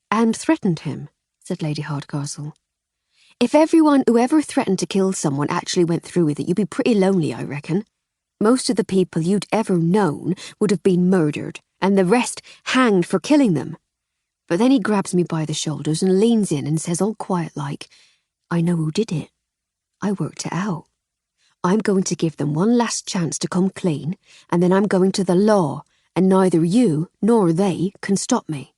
And threatened him, said Lady Hardcastle. If everyone who ever threatened to kill someone actually went through with it, you'd be pretty lonely, I reckon. Most of the people you'd ever known would have been murdered, and the rest hanged for killing them. But then he grabs me by the shoulders and leans in and says all quiet-like, I know who did it. I worked it out. I'm going to give them one last chance to come clean, and then I'm going to the law, and neither you nor they can stop me.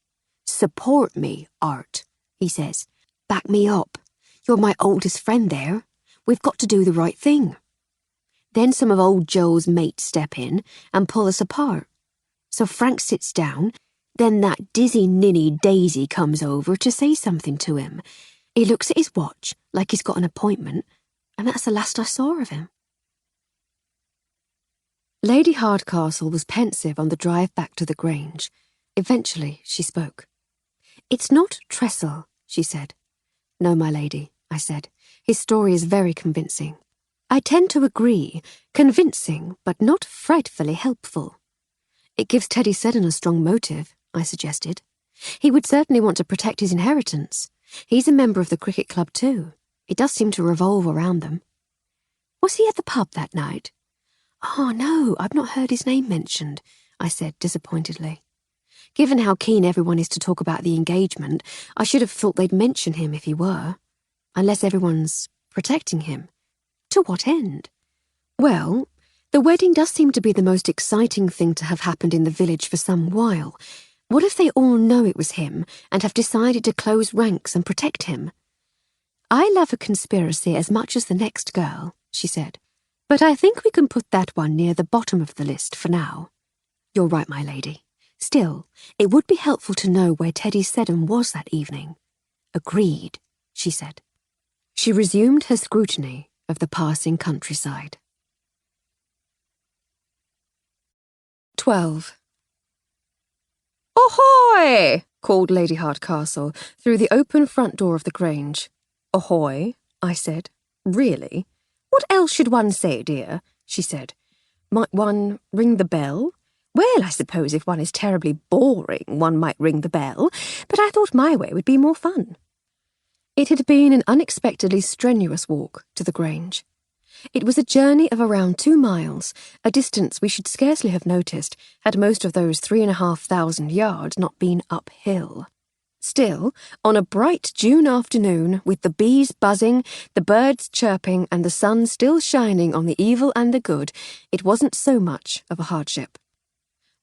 Support me, Art, he says. Back me up. You're my oldest friend there. We've got to do the right thing. Then some of old Joe's mates step in and pull us apart. So Frank sits down, then that dizzy ninny Daisy comes over to say something to him. He looks at his watch like he's got an appointment, and that's the last I saw of him. Lady Hardcastle was pensive on the drive back to the Grange. Eventually she spoke. It's not Trestle, she said. No, my lady, I said. His story is very convincing. I tend to agree, convincing, but not frightfully helpful. It gives Teddy Seddon a strong motive, I suggested. He would certainly want to protect his inheritance. He's a member of the cricket club too. It does seem to revolve around them. Was he at the pub that night? Oh, no, I've not heard his name mentioned, I said disappointedly. Given how keen everyone is to talk about the engagement, I should have thought they'd mention him if he were. Unless everyone's protecting him. To what end? Well, the wedding does seem to be the most exciting thing to have happened in the village for some while. What if they all know it was him and have decided to close ranks and protect him? I love a conspiracy as much as the next girl, she said, but I think we can put that one near the bottom of the list for now. You're right, my lady. Still, it would be helpful to know where Teddy Seddon was that evening. Agreed, she said. She resumed her scrutiny of the passing countryside. 12. Ahoy! Called Lady Hardcastle through the open front door of the Grange. Ahoy, I said. Really? What else should one say, dear? She said. Might one ring the bell? Well, I suppose if one is terribly boring, one might ring the bell, but I thought my way would be more fun. It had been an unexpectedly strenuous walk to the Grange. It was a journey of around 2 miles, a distance we should scarcely have noticed had most of those 3,500 yards not been uphill. Still, on a bright June afternoon, with the bees buzzing, the birds chirping, and the sun still shining on the evil and the good, it wasn't so much of a hardship.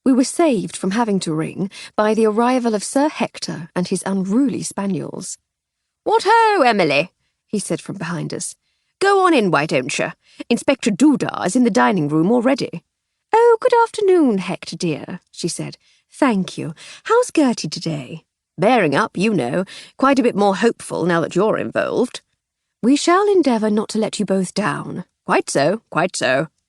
We were saved from having to ring by the arrival of Sir Hector and his unruly spaniels. "What ho, Emily!" he said from behind us. "Go on in, why don't you? Inspector Doodah is in the dining-room already." "Oh, good afternoon, Hector dear," she said. "Thank you. How's Gertie today?" Bearing up, you know. Quite a bit more hopeful now that you're involved. "We shall endeavour not to let you both down." Quite so,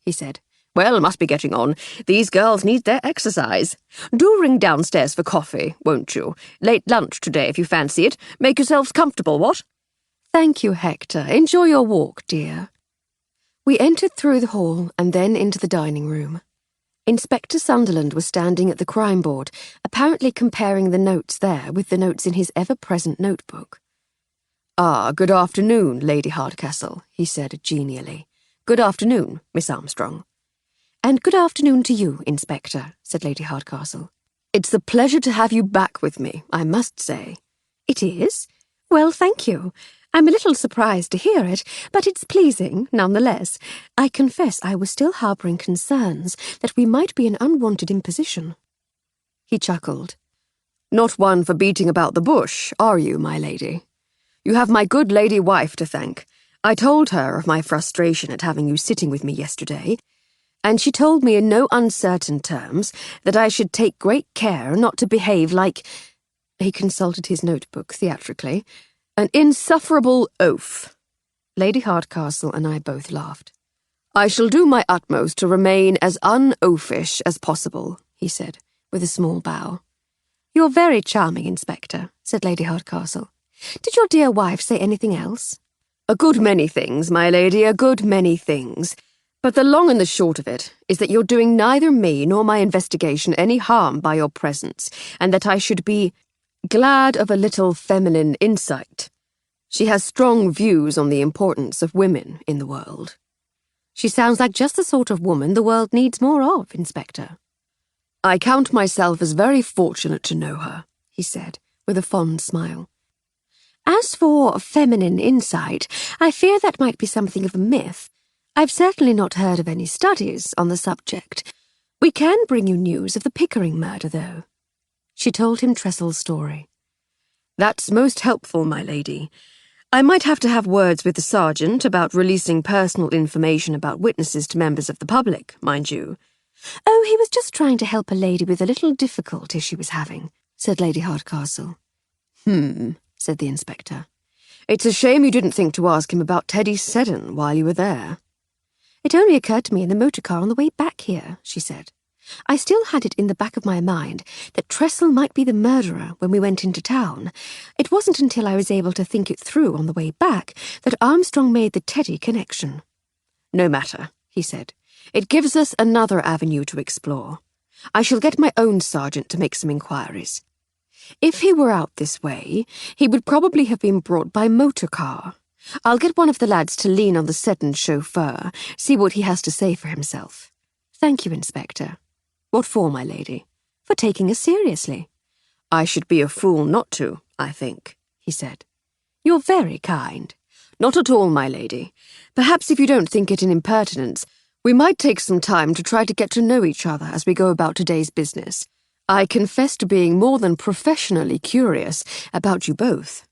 he said. Well, must be getting on. These girls need their exercise. Do ring downstairs for coffee, won't you? Late lunch today, if you fancy it. Make yourselves comfortable, what? "Thank you, Hector. Enjoy your walk, dear." We entered through the hall and then into the dining room. Inspector Sunderland was standing at the crime board, apparently comparing the notes there with the notes in his ever-present notebook. "Ah, good afternoon, Lady Hardcastle," he said genially. "Good afternoon, Miss Armstrong." "And good afternoon to you, Inspector," said Lady Hardcastle. "It's a pleasure to have you back with me, I must say." "It is? Well, thank you. I'm a little surprised to hear it, but it's pleasing, nonetheless. I confess I was still harbouring concerns that we might be an unwanted imposition." He chuckled. "Not one for beating about the bush, are you, my lady? You have my good lady wife to thank. I told her of my frustration at having you sitting with me yesterday, and she told me in no uncertain terms that I should take great care not to behave like—" he consulted his notebook theatrically— "an insufferable oaf." Lady Hardcastle and I both laughed. "I shall do my utmost to remain as un-oafish as possible," he said, with a small bow. "You're very charming, Inspector," said Lady Hardcastle. "Did your dear wife say anything else?" "A good many things, my lady, a good many things. But the long and the short of it is that you're doing neither me nor my investigation any harm by your presence, and that I should be glad of a little feminine insight. She has strong views on the importance of women in the world." "She sounds like just the sort of woman the world needs more of, Inspector." "I count myself as very fortunate to know her," he said, with a fond smile. "As for feminine insight, I fear that might be something of a myth. I've certainly not heard of any studies on the subject. We can bring you news of the Pickering murder, though." She told him Tressel's story. "That's most helpful, my lady. I might have to have words with the sergeant about releasing personal information about witnesses to members of the public, mind you." "Oh, he was just trying to help a lady with a little difficulty she was having," said Lady Hardcastle. Said the inspector. "It's a shame you didn't think to ask him about Teddy Seddon while you were there." "It only occurred to me in the motor car on the way back here," she said. "I still had it in the back of my mind that Tressel might be the murderer when we went into town. It wasn't until I was able to think it through on the way back that Armstrong made the Teddy connection." "No matter," he said. "It gives us another avenue to explore. I shall get my own sergeant to make some inquiries. If he were out this way, he would probably have been brought by motor car. I'll get one of the lads to lean on the Seddon chauffeur, see what he has to say for himself." "Thank you, Inspector." "What for, my lady?" "For taking us seriously." "I should be a fool not to, I think," he said. "You're very kind." "Not at all, my lady. Perhaps if you don't think it an impertinence, we might take some time to try to get to know each other as we go about today's business. I confess to being more than professionally curious about you both."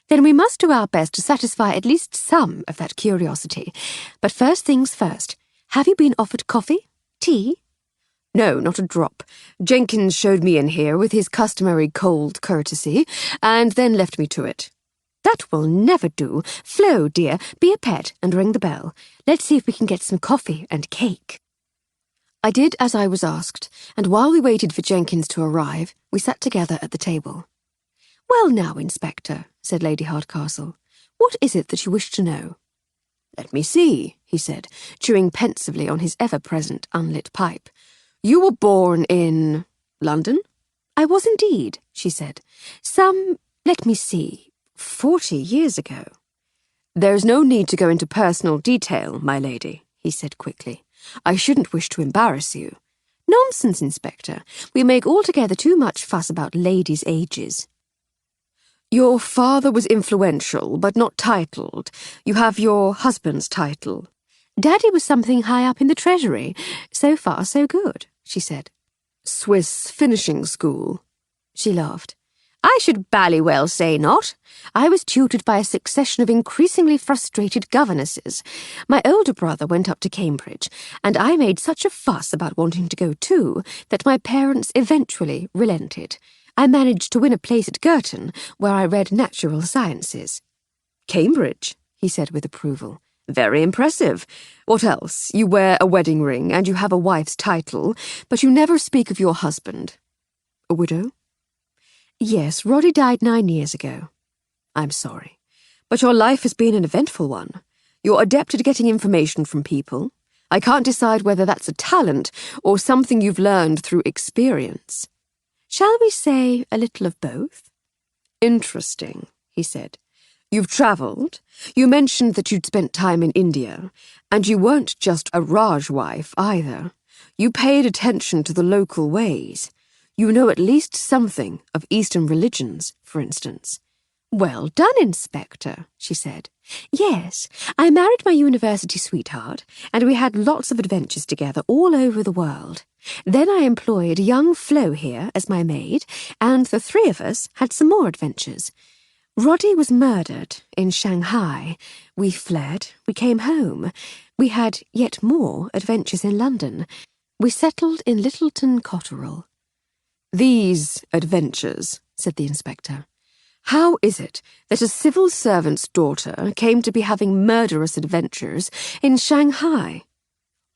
"Then we must do our best to satisfy at least some of that curiosity. But first things first, have you been offered coffee? Tea?" "No, not a drop. Jenkins showed me in here with his customary cold courtesy, and then left me to it." "That will never do. Flo, dear, be a pet and ring the bell. Let's see if we can get some coffee and cake." I did as I was asked, and while we waited for Jenkins to arrive, we sat together at the table. "Well now, Inspector," said Lady Hardcastle, "what is it that you wish to know?" "Let me see," he said, chewing pensively on his ever-present unlit pipe. "You were born in London?" "I was indeed," she said. Let me see, 40 years ago." "There's no need to go into personal detail, my lady," he said quickly. "I shouldn't wish to embarrass you." "Nonsense, Inspector. We make altogether too much fuss about ladies' ages." "Your father was influential, but not titled. You have your husband's title." "Daddy was something high up in the Treasury. So far, so good," she said. "Swiss finishing school?" She laughed. I should bally well say not. I was tutored by a succession of increasingly frustrated governesses. My older brother went up to Cambridge, and I made such a fuss about wanting to go too that my parents eventually relented. I managed to win a place at Girton, where I read natural sciences. Cambridge, he said with approval. Very impressive. What else? You wear a wedding ring and you have a wife's title, but you never speak of your husband. A widow? Yes, Roddy died 9 years ago. I'm sorry, but your life has been an eventful one. You're adept at getting information from people. I can't decide whether that's a talent or something you've learned through experience. Shall we say a little of both? Interesting, he said. You've travelled. You mentioned that you'd spent time in India, and you weren't just a Raj wife either. You paid attention to the local ways. You know at least something of Eastern religions, for instance. Well done, Inspector, she said. Yes, I married my university sweetheart, and we had lots of adventures together all over the world. Then I employed young Flo here as my maid, and the three of us had some more adventures. Roddy was murdered in Shanghai. We fled. We came home. We had yet more adventures in London. We settled in Littleton Cotterell. These adventures, said the inspector. How is it that a civil servant's daughter came to be having murderous adventures in Shanghai?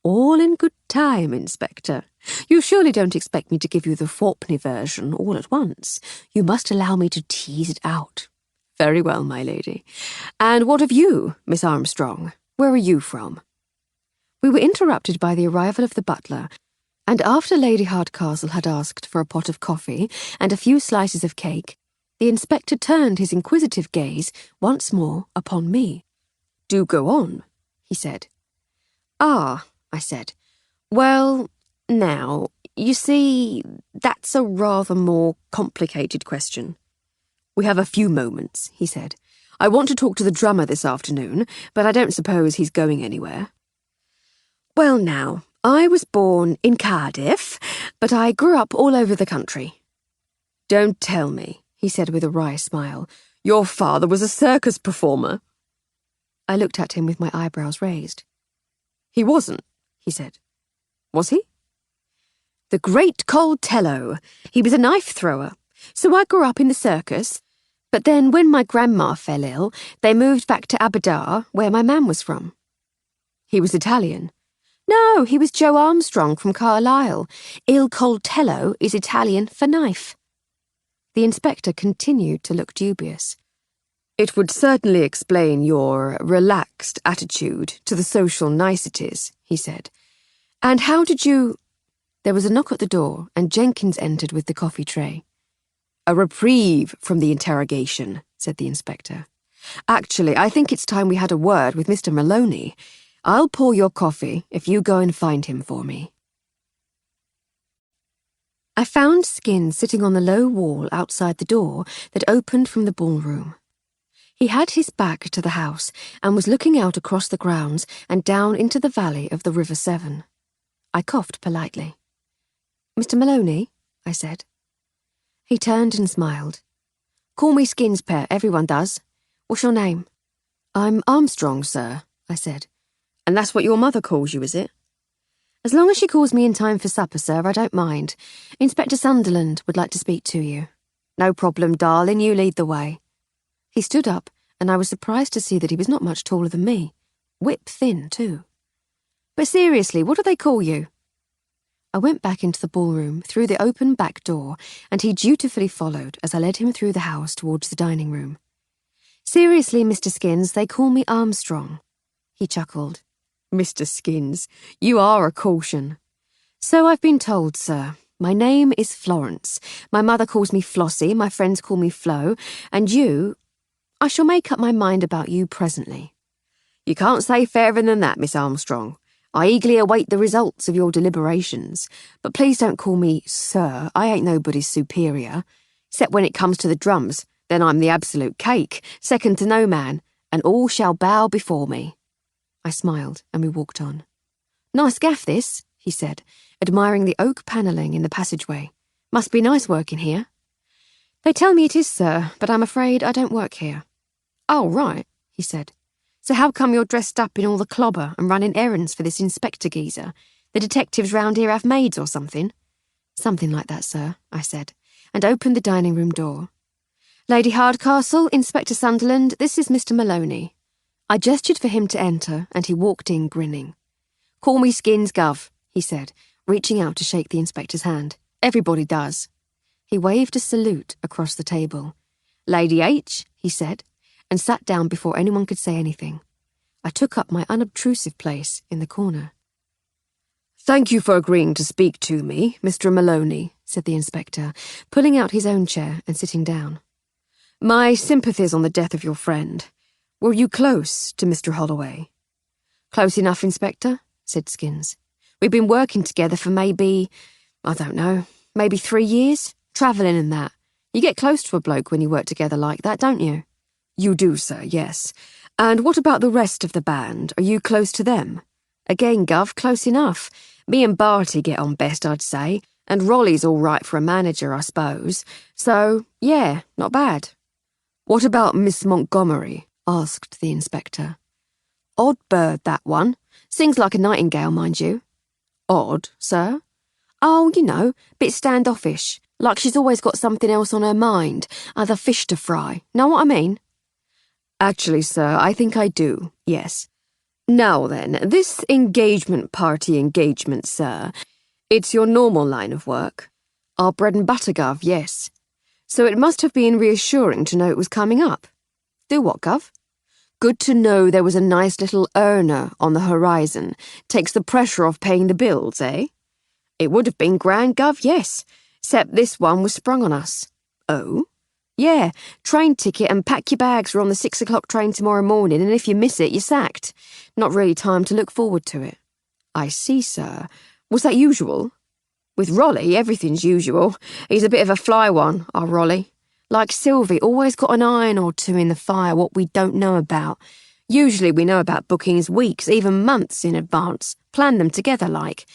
All in good time, Inspector. You surely don't expect me to give you the Fawkney version all at once. You must allow me to tease it out. Very well, my lady. And what of you, Miss Armstrong? Where are you from? We were interrupted by the arrival of the butler, and after Lady Hardcastle had asked for a pot of coffee and a few slices of cake, the inspector turned his inquisitive gaze once more upon me. Do go on, he said. Ah, I said. Well, now, you see, that's a rather more complicated question. We have a few moments, he said. I want to talk to the drummer this afternoon, but I don't suppose he's going anywhere. Well, now, I was born in Cardiff, but I grew up all over the country. Don't tell me, he said with a wry smile. Your father was a circus performer. I looked at him with my eyebrows raised. He wasn't, he said. Was he? The great Coltello. He was a knife thrower. So I grew up in the circus. But then when my grandma fell ill, they moved back to Aberdare, where my man was from. He was Italian. No, he was Joe Armstrong from Carlisle. Il Coltello is Italian for knife. The inspector continued to look dubious. It would certainly explain your relaxed attitude to the social niceties, he said. And how did you... There was a knock at the door, and Jenkins entered with the coffee tray. A reprieve from the interrogation, said the inspector. Actually, I think it's time we had a word with Mr. Maloney. I'll pour your coffee if you go and find him for me. I found Skin sitting on the low wall outside the door that opened from the ballroom. He had his back to the house and was looking out across the grounds and down into the valley of the River Severn. I coughed politely. Mr. Maloney, I said. He turned and smiled. Call me Skins, pet, everyone does. What's your name? I'm Armstrong, sir, I said. And that's what your mother calls you, is it? As long as she calls me in time for supper, sir, I don't mind. Inspector Sunderland would like to speak to you. No problem, darling, you lead the way. He stood up, and I was surprised to see that he was not much taller than me. Whip-thin, too. But seriously, what do they call you? I went back into the ballroom, through the open back door, and he dutifully followed as I led him through the house towards the dining room. Seriously, Mr. Skins, they call me Armstrong. He chuckled. Mr. Skins, you are a caution. So I've been told, sir. My name is Florence. My mother calls me Flossie, my friends call me Flo, and you... I shall make up my mind about you presently. You can't say fairer than that, Miss Armstrong. I eagerly await the results of your deliberations, but please don't call me sir. I ain't nobody's superior. Except when it comes to the drums, then I'm the absolute cake, second to no man, and all shall bow before me. I smiled, and we walked on. Nice gaff, this, he said, admiring the oak panelling in the passageway. Must be nice work in here. They tell me it is, sir, but I'm afraid I don't work here. Oh, right, he said. So how come you're dressed up in all the clobber and running errands for this inspector geezer? The detectives round here have maids or something? Something like that, sir, I said, and opened the dining room door. Lady Hardcastle, Inspector Sunderland, this is Mr. Maloney. I gestured for him to enter, and he walked in grinning. Call me Skins, Gov, he said, reaching out to shake the inspector's hand. Everybody does. He waved a salute across the table. Lady H, he said, and sat down before anyone could say anything. I took up my unobtrusive place in the corner. Thank you for agreeing to speak to me, Mr. Maloney, said the inspector, pulling out his own chair and sitting down. My sympathies on the death of your friend. Were you close to Mr. Holloway? Close enough, Inspector, said Skins. We've been working together for maybe 3 years, travelling and that. You get close to a bloke when you work together like that, don't you? You do, sir, yes. And what about the rest of the band? Are you close to them? Again, Gov, close enough. Me and Barty get on best, I'd say, and Rolly's all right for a manager, I suppose. So, yeah, not bad. What about Miss Montgomery? Asked the inspector. Odd bird, that one. Sings like a nightingale, mind you. Odd, sir? Oh, you know, bit standoffish, like she's always got something else on her mind, other fish to fry. Know what I mean? Actually, sir, I think I do, yes. Now then, this engagement party engagement, sir, it's your normal line of work. Our bread and butter, Gov, yes. So it must have been reassuring to know it was coming up. Do what, Gov? Good to know there was a nice little earner on the horizon. Takes the pressure off paying the bills, eh? It would have been grand, Gov, yes, except this one was sprung on us. Oh? Yeah, train ticket and pack your bags are on the 6 o'clock train tomorrow morning, and if you miss it, you're sacked. Not really time to look forward to it. I see, sir. Was that usual? With Rolly, everything's usual. He's a bit of a fly one, our Rolly. Like Sylvie, always got an iron or two in the fire what we don't know about. Usually we know about bookings weeks, even months in advance. Plan them together like.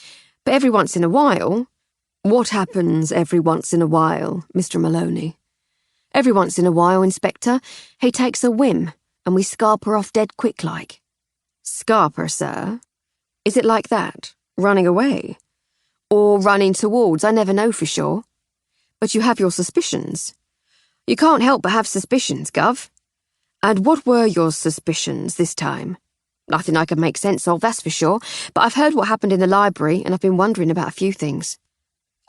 But every once in a while... What happens every once in a while, Mr. Maloney? Every once in a while, Inspector, he takes a whim, and we scarper off dead quick like. Scarper, sir? Is it like that? Running away? Or running towards, I never know for sure. But you have your suspicions. You can't help but have suspicions, Gov. And what were your suspicions this time? Nothing I could make sense of, that's for sure, but I've heard what happened in the library and I've been wondering about a few things.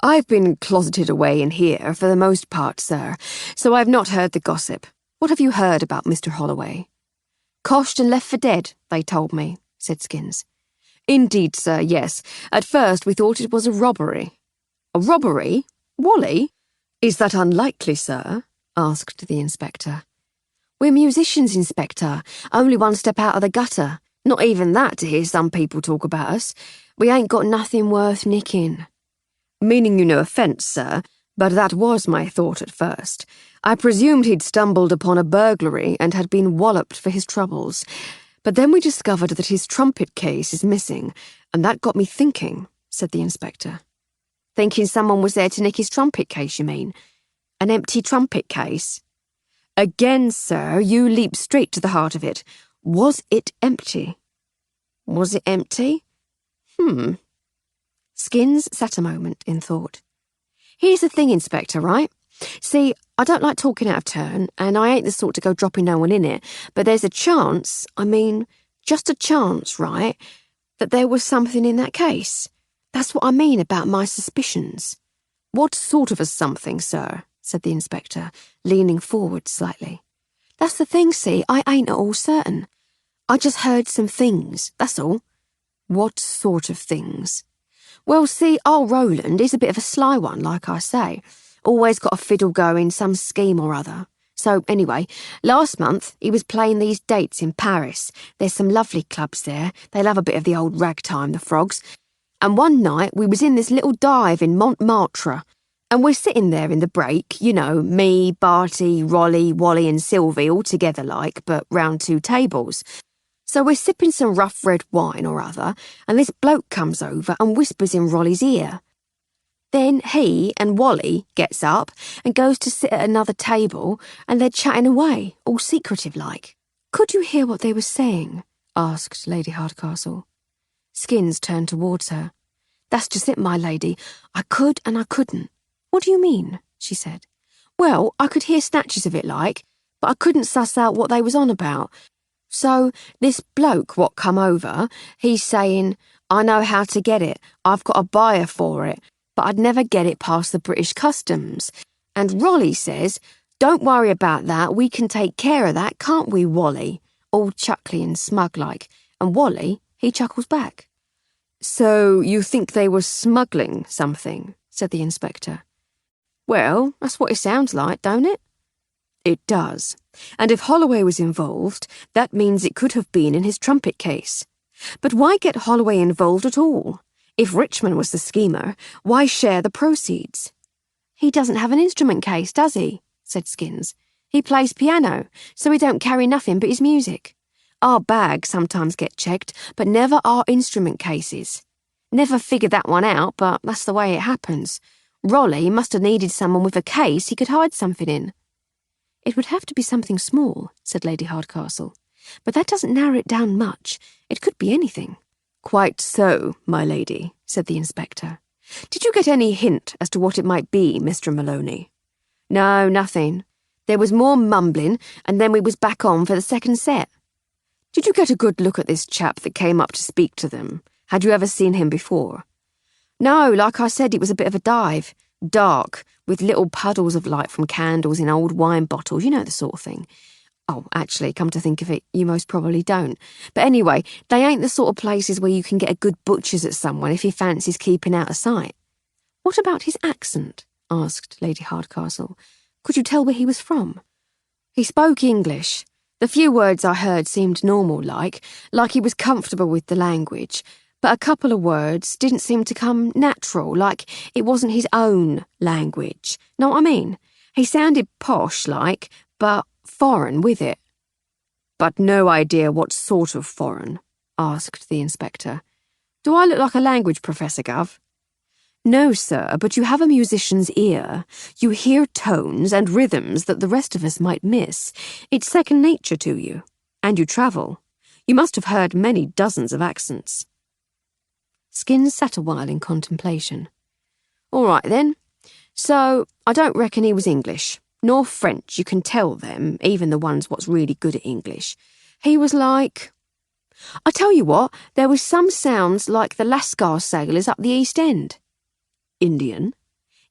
I've been closeted away in here for the most part, sir, so I've not heard the gossip. What have you heard about Mr. Holloway? Coshed and left for dead, they told me, said Skins. Indeed, sir, yes. At first we thought it was a robbery. A robbery? Wally? Is that unlikely, sir? Asked the inspector. We're musicians, Inspector. Only one step out of the gutter. Not even that to hear some people talk about us. We ain't got nothing worth nicking. Meaning you no offence, sir, but that was my thought at first. I presumed he'd stumbled upon a burglary and had been walloped for his troubles. But then we discovered that his trumpet case is missing, and that got me thinking, said the inspector. Thinking someone was there to nick his trumpet case, you mean? An empty trumpet case? Again, sir, you leap straight to the heart of it. Was it empty? Was it empty? Skins sat a moment in thought. Here's the thing, Inspector, right? See, I don't like talking out of turn, and I ain't the sort to go dropping no one in it, but there's a chance, just a chance, right, that there was something in that case. That's what I mean about my suspicions. What sort of a something, sir? Said the inspector, leaning forward slightly. That's the thing, see, I ain't at all certain. I just heard some things, that's all. What sort of things? Well, see, old Roland is a bit of a sly one, like I say. Always got a fiddle going, some scheme or other. So, anyway, last month he was playing these dates in Paris. There's some lovely clubs there. They love a bit of the old ragtime, the frogs. And one night we was in this little dive in Montmartre. And we're sitting there in the break, you know, me, Barty, Rolly, Wally and Sylvie all together like, but round 2 tables. So we're sipping some rough red wine or other, and this bloke comes over and whispers in Rolly's ear. Then he and Wally gets up and goes to sit at another table, and they're chatting away, all secretive-like. Could you hear what they were saying? Asked Lady Hardcastle. Skins turned towards her. That's just it, my lady. I could and I couldn't. What do you mean? She said. Well, I could hear snatches of it like, but I couldn't suss out what they was on about. So, this bloke what come over, he's saying, I know how to get it, I've got a buyer for it, but I'd never get it past the British Customs. And Rolly says, don't worry about that, we can take care of that, can't we, Wally? All chuckly and smug-like, and Wally, he chuckles back. So you think they were smuggling something? Said the inspector. Well, that's what it sounds like, don't it? It does. And if Holloway was involved, that means it could have been in his trumpet case. But why get Holloway involved at all? If Richmond was the schemer, why share the proceeds? He doesn't have an instrument case, does he? Said Skins. He plays piano, so he don't carry nothing but his music. Our bags sometimes get checked, but never our instrument cases. Never figured that one out, but that's the way it happens. Rolly must have needed someone with a case he could hide something in. It would have to be something small, said Lady Hardcastle. But that doesn't narrow it down much. It could be anything. Quite so, my lady, said the inspector. Did you get any hint as to what it might be, Mr. Maloney? No, nothing. There was more mumbling, and then we was back on for the second set. Did you get a good look at this chap that came up to speak to them? Had you ever seen him before? No, like I said, it was a bit of a dive. Dark, with little puddles of light from candles in old wine bottles, you know the sort of thing. Oh, actually, come to think of it, you most probably don't. But anyway, they ain't the sort of places where you can get a good butcher's at someone if he fancies keeping out of sight. What about his accent? Asked Lady Hardcastle. Could you tell where he was from? He spoke English. The few words I heard seemed normal-like he was comfortable with the language, but a couple of words didn't seem to come natural, like it wasn't his own language. Know what I mean? He sounded posh-like, but foreign with it. But no idea what sort of foreign? Asked the inspector. Do I look like a language professor, Gov? No, sir, but you have a musician's ear. You hear tones and rhythms that the rest of us might miss. It's second nature to you. And you travel. You must have heard many dozens of accents. Skins sat a while in contemplation. All right, then. So, I don't reckon he was English, nor French, you can tell them, even the ones what's really good at English. He was like... I tell you what, there was some sounds like the Lascar sailors up the East End. Indian?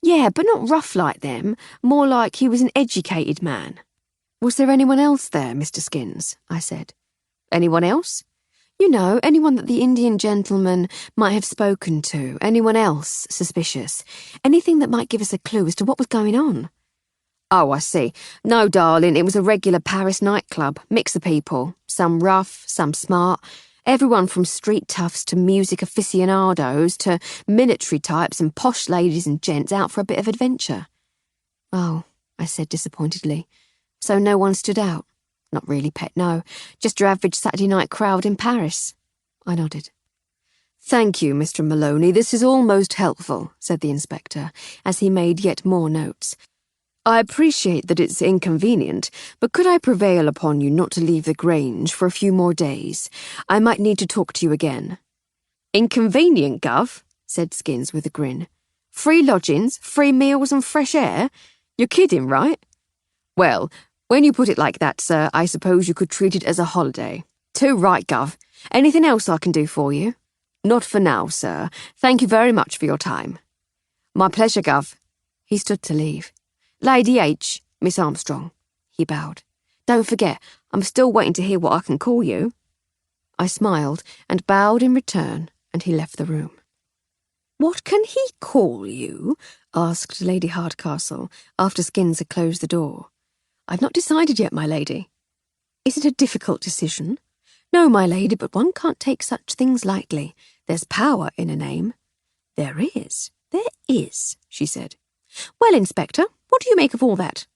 Yeah, but not rough like them, more like he was an educated man. Was there anyone else there, Mr. Skins? I said. Anyone else? You know, anyone that the Indian gentleman might have spoken to, anyone else suspicious, anything that might give us a clue as to what was going on. Oh, I see. No, darling, it was a regular Paris nightclub, mix of people, some rough, some smart, everyone from street toughs to music aficionados to military types and posh ladies and gents out for a bit of adventure. Oh, I said disappointedly. So no one stood out? Not really, pet, no. Just your average Saturday night crowd in Paris. I nodded. Thank you, Mr. Maloney. This is all most helpful, said the inspector, as he made yet more notes. I appreciate that it's inconvenient, but could I prevail upon you not to leave the Grange for a few more days? I might need to talk to you again. Inconvenient, Gov, said Skins with a grin. Free lodgings, free meals and fresh air? You're kidding, right? Well, when you put it like that, sir, I suppose you could treat it as a holiday. Too right, Gov. Anything else I can do for you? Not for now, sir. Thank you very much for your time. My pleasure, Gov. He stood to leave. Lady H, Miss Armstrong, he bowed. Don't forget, I'm still waiting to hear what I can call you. I smiled and bowed in return, and he left the room. What can he call you? Asked Lady Hardcastle, after Skins had closed the door. I've not decided yet, my lady. Is it a difficult decision? No, my lady, but one can't take such things lightly. There's power in a name. There is, she said. Well, Inspector, what do you make of all that?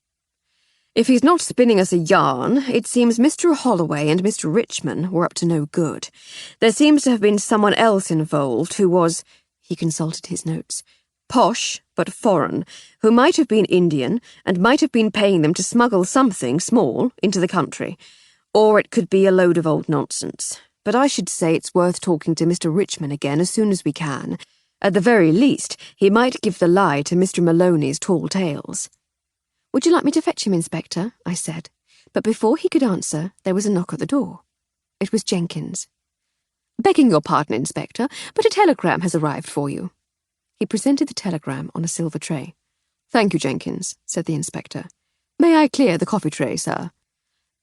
If he's not spinning us a yarn, it seems Mr. Holloway and Mr. Richmond were up to no good. There seems to have been someone else involved who was... He consulted his notes. Posh, but foreign, who might have been Indian and might have been paying them to smuggle something small into the country. Or it could be a load of old nonsense. But I should say it's worth talking to Mr. Richmond again as soon as we can. At the very least, he might give the lie to Mr. Maloney's tall tales. Would you like me to fetch him, Inspector? I said. But before he could answer, there was a knock at the door. It was Jenkins. Begging your pardon, Inspector, but a telegram has arrived for you. He presented the telegram on a silver tray. Thank you, Jenkins, said the inspector. May I clear the coffee tray, sir?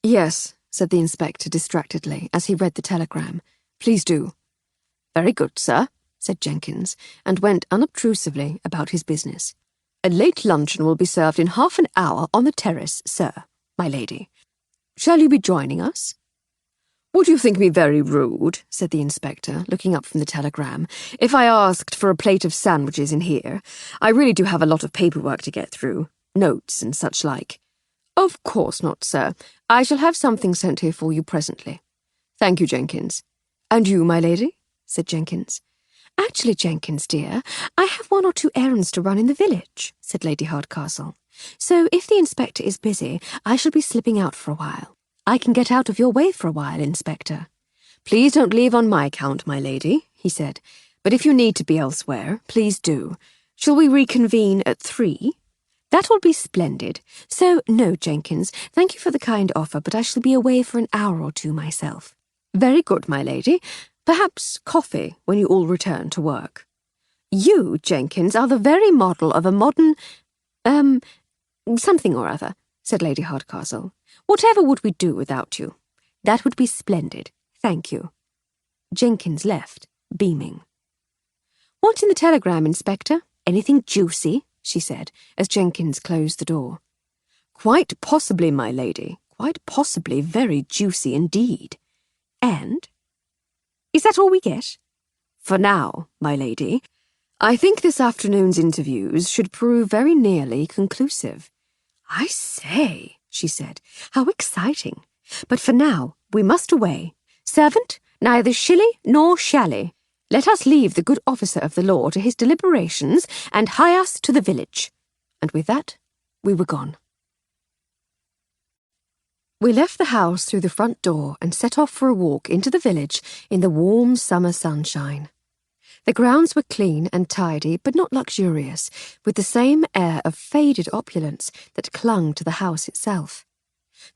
Yes, said the inspector distractedly as he read the telegram. Please do. Very good, sir, said Jenkins, and went unobtrusively about his business. A late luncheon will be served in half an hour on the terrace, sir, my lady. Shall you be joining us? Would you think me very rude, said the inspector, looking up from the telegram, if I asked for a plate of sandwiches in here? I really do have a lot of paperwork to get through, notes and such like. Of course not, sir. I shall have something sent here for you presently. Thank you, Jenkins. And you, my lady? Said Jenkins. Actually, Jenkins, dear, I have 1 or 2 errands to run in the village, said Lady Hardcastle. So if the inspector is busy, I shall be slipping out for a while. I can get out of your way for a while, Inspector. Please don't leave on my account, my lady, he said. But if you need to be elsewhere, please do. Shall we reconvene at 3? That will be splendid. So, no, Jenkins, thank you for the kind offer, but I shall be away for an hour or 2 myself. Very good, my lady. Perhaps coffee when you all return to work. You, Jenkins, are the very model of a modern, something or other, said Lady Hardcastle. Whatever would we do without you? That would be splendid. Thank you. Jenkins left, beaming. What's in the telegram, Inspector? Anything juicy? She said, as Jenkins closed the door. Quite possibly, my lady. Quite possibly very juicy indeed. And? Is that all we get? For now, my lady. I think this afternoon's interviews should prove very nearly conclusive. I say, she said, how exciting. But for now, we must away. Servant, neither shilly nor shally. Let us leave the good officer of the law to his deliberations and hie us to the village. And with that, we were gone. We left the house through the front door and set off for a walk into the village in the warm summer sunshine. The grounds were clean and tidy, but not luxurious, with the same air of faded opulence that clung to the house itself.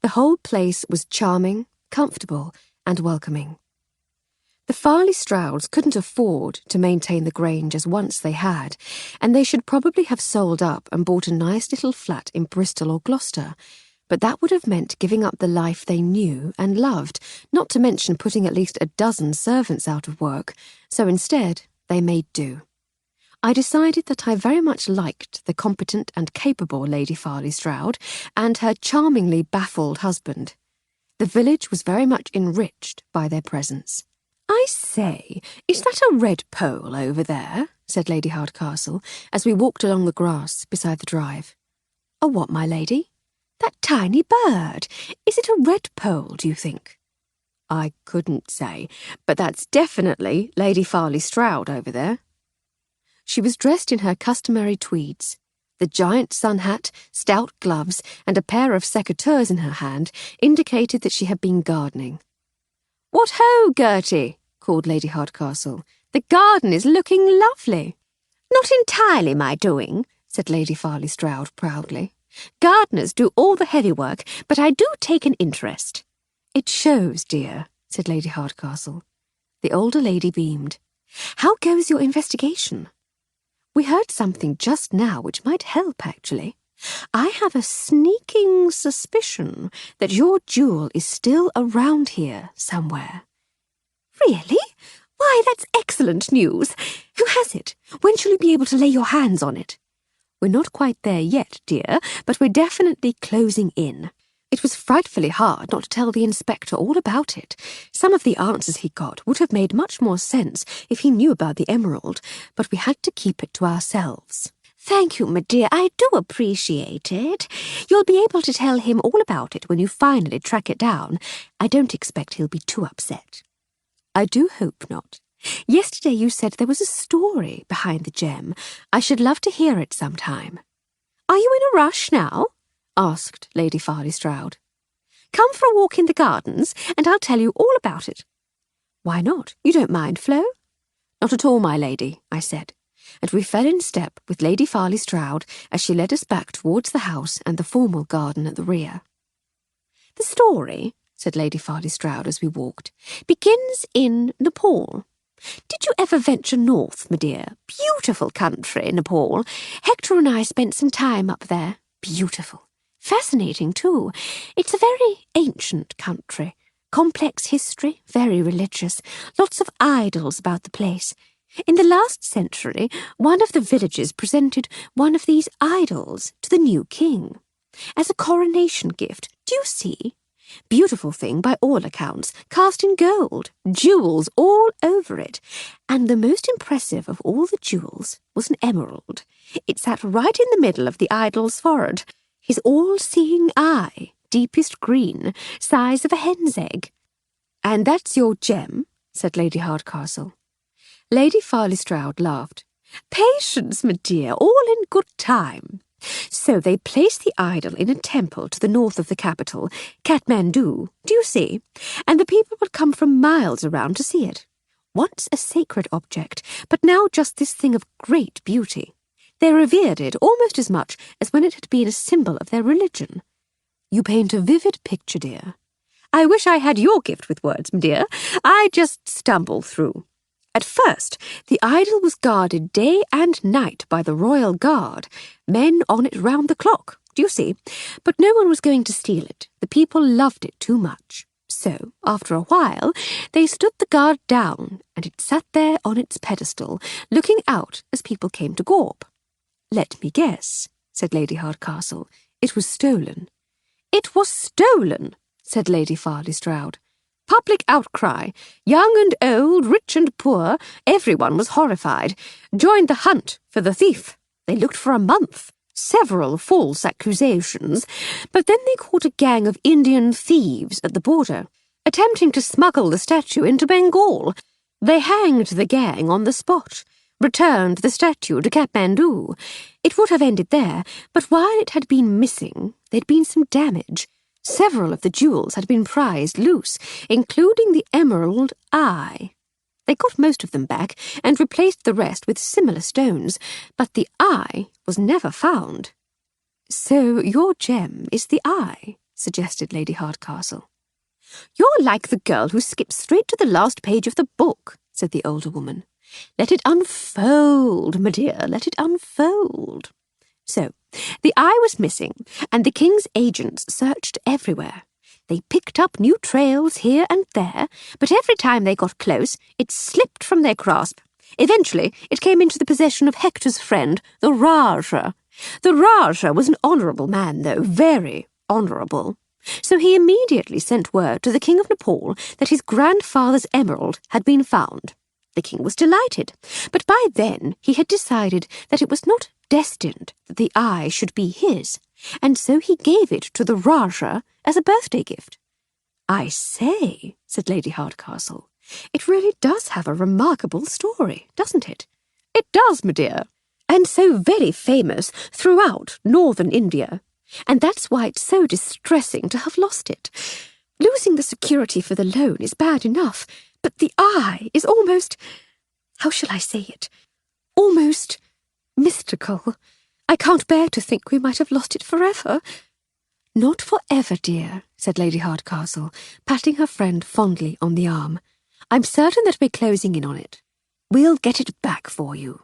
The whole place was charming, comfortable, and welcoming. The Farley Strouds couldn't afford to maintain the Grange as once they had, and they should probably have sold up and bought a nice little flat in Bristol or Gloucester, but that would have meant giving up the life they knew and loved, not to mention putting at least a dozen servants out of work, so instead they made do. I decided that I very much liked the competent and capable Lady Farley Stroud and her charmingly baffled husband. The village was very much enriched by their presence. I say, is that a red pole over there? Said Lady Hardcastle, as we walked along the grass beside the drive. A what, my lady? That tiny bird. Is it a red pole, do you think? I couldn't say, but that's definitely Lady Farley Stroud over there. She was dressed in her customary tweeds. The giant sun hat, stout gloves, and a pair of secateurs in her hand indicated that she had been gardening. What ho, Gertie, called Lady Hardcastle. The garden is looking lovely. Not entirely my doing, said Lady Farley Stroud proudly. Gardeners do all the heavy work, but I do take an interest. It shows, dear, said Lady Hardcastle. The older lady beamed. How goes your investigation? We heard something just now which might help, actually. I have a sneaking suspicion that your jewel is still around here somewhere. Really? Why, that's excellent news. Who has it? When shall you be able to lay your hands on it? We're not quite there yet, dear, but we're definitely closing in. It was frightfully hard not to tell the inspector all about it. Some of the answers he got would have made much more sense if he knew about the emerald, but we had to keep it to ourselves. Thank you, my dear. I do appreciate it. You'll be able to tell him all about it when you finally track it down. I don't expect he'll be too upset. I do hope not. Yesterday you said there was a story behind the gem. I should love to hear it sometime. Are you in a rush now? Asked Lady Farley Stroud. Come for a walk in the gardens, and I'll tell you all about it. Why not? You don't mind, Flo? Not at all, my lady, I said, and we fell in step with Lady Farley Stroud as she led us back towards the house and the formal garden at the rear. The story, said Lady Farley Stroud as we walked, begins in Nepal. Did you ever venture north, my dear? Beautiful country, Nepal. Hector and I spent some time up there. Beautiful. Fascinating, too. It's a very ancient country. Complex history, very religious. Lots of idols about the place. In the last century, one of the villages presented one of these idols to the new king as a coronation gift. Do you see? Beautiful thing by all accounts, cast in gold, jewels all over it. And the most impressive of all the jewels was an emerald. It sat right in the middle of the idol's forehead. His all-seeing eye, deepest green, size of a hen's egg. And that's your gem, said Lady Hardcastle. Lady Farley Stroud laughed. Patience, my dear, all in good time. So they placed the idol in a temple to the north of the capital, Kathmandu, do you see? And the people would come from miles around to see it. Once a sacred object, but now just this thing of great beauty. They revered it almost as much as when it had been a symbol of their religion. You paint a vivid picture, dear. I wish I had your gift with words, my dear. I just stumble through. At first, the idol was guarded day and night by the royal guard, men on it round the clock, do you see? But no one was going to steal it. The people loved it too much. So, after a while, they stood the guard down, and it sat there on its pedestal, looking out as people came to gawp. Let me guess, said Lady Hardcastle. It was stolen. It was stolen, said Lady Farley Stroud. Public outcry. Young and old, rich and poor, everyone was horrified. Joined the hunt for the thief. They looked for a month. Several false accusations. But then they caught a gang of Indian thieves at the border, attempting to smuggle the statue into Bengal. They hanged the gang on the spot, returned the statue to Kathmandu. It would have ended there, but while it had been missing, there'd been some damage. Several of the jewels had been prized loose, including the emerald eye. They got most of them back and replaced the rest with similar stones, but the eye was never found. So your gem is the eye, suggested Lady Hardcastle. You're like the girl who skips straight to the last page of the book, said the older woman. Let it unfold, my dear, let it unfold. So, the eye was missing, and the king's agents searched everywhere. They picked up new trails here and there, but every time they got close, it slipped from their grasp. Eventually, it came into the possession of Hector's friend, the Rajah. The Rajah was an honourable man, though, very honourable. So he immediately sent word to the King of Nepal that his grandfather's emerald had been found. The king was delighted, but by then he had decided that it was not destined that the eye should be his, and so he gave it to the Rajah as a birthday gift. I say, said Lady Hardcastle, it really does have a remarkable story, doesn't it? It does, my dear, and so very famous throughout northern India, and that's why it's so distressing to have lost it. Losing the security for the loan is bad enough, but the eye is almost, how shall I say it, almost mystical. I can't bear to think we might have lost it forever. Not forever, dear, said Lady Hardcastle, patting her friend fondly on the arm. I'm certain that we're closing in on it. We'll get it back for you.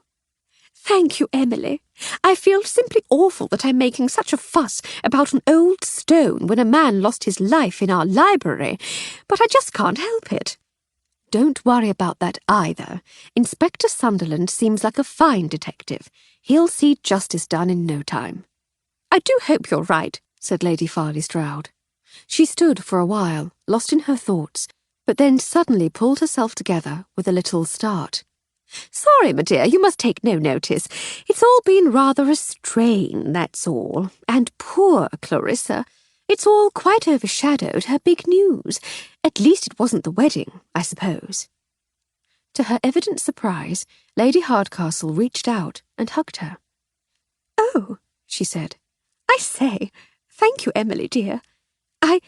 Thank you, Emily. I feel simply awful that I'm making such a fuss about an old stone when a man lost his life in our library, but I just can't help it. Don't worry about that either. Inspector Sunderland seems like a fine detective. He'll see justice done in no time. I do hope you're right, said Lady Farley Stroud. She stood for a while, lost in her thoughts, but then suddenly pulled herself together with a little start. Sorry, my dear, you must take no notice. It's all been rather a strain, that's all. And poor Clarissa. It's all quite overshadowed her big news. At least it wasn't the wedding, I suppose. To her evident surprise, Lady Hardcastle reached out and hugged her. "Oh," she said. "I say, thank you, Emily, dear. I'd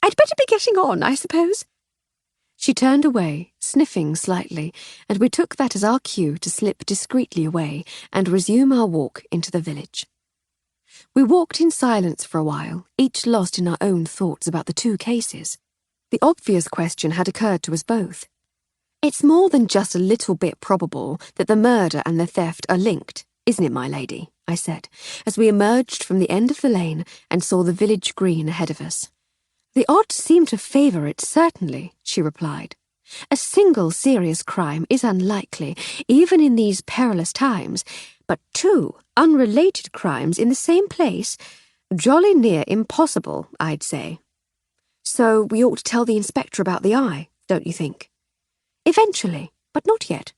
better be getting on, I suppose." She turned away, sniffing slightly, and we took that as our cue to slip discreetly away and resume our walk into the village. We walked in silence for a while, each lost in our own thoughts about the two cases. The obvious question had occurred to us both. It's more than just a little bit probable that the murder and the theft are linked, isn't it, my lady? I said, as we emerged from the end of the lane and saw the village green ahead of us. The odds seem to favour it, certainly, she replied. A single serious crime is unlikely, even in these perilous times, but two unrelated crimes in the same place, jolly near impossible, I'd say. So we ought to tell the inspector about the eye, don't you think? Eventually, but not yet.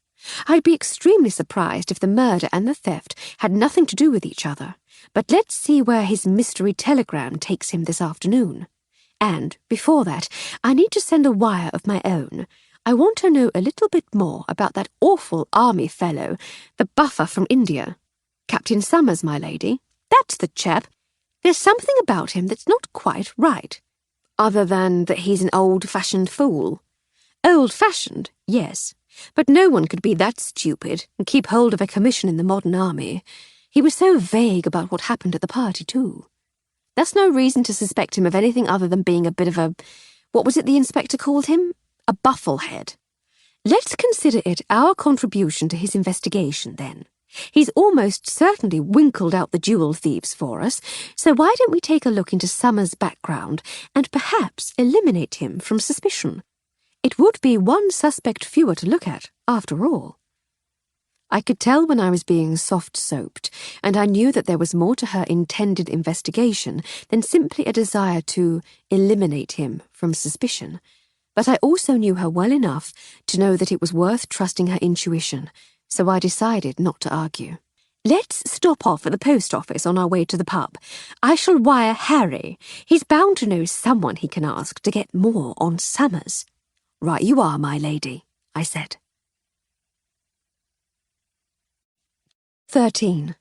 I'd be extremely surprised if the murder and the theft had nothing to do with each other, but let's see where his mystery telegram takes him this afternoon. And, before that, I need to send a wire of my own. I want to know a little bit more about that awful army fellow, the buffer from India. Captain Summers, my lady. That's the chap. There's something about him that's not quite right. Other than that he's an old-fashioned fool. Old-fashioned, yes. But no one could be that stupid and keep hold of a commission in the modern army. He was so vague about what happened at the party, too. That's no reason to suspect him of anything other than being a bit of a... What was it the inspector called him? A bufflehead. Let's consider it our contribution to his investigation, then. He's almost certainly winkled out the jewel thieves for us, so why don't we take a look into Summers' background and perhaps eliminate him from suspicion? It would be one suspect fewer to look at, after all. I could tell when I was being soft-soaped, and I knew that there was more to her intended investigation than simply a desire to eliminate him from suspicion. But I also knew her well enough to know that it was worth trusting her intuition, so I decided not to argue. Let's stop off at the post office on our way to the pub. I shall wire Harry. He's bound to know someone he can ask to get more on Summers. Right you are, my lady, I said. 13.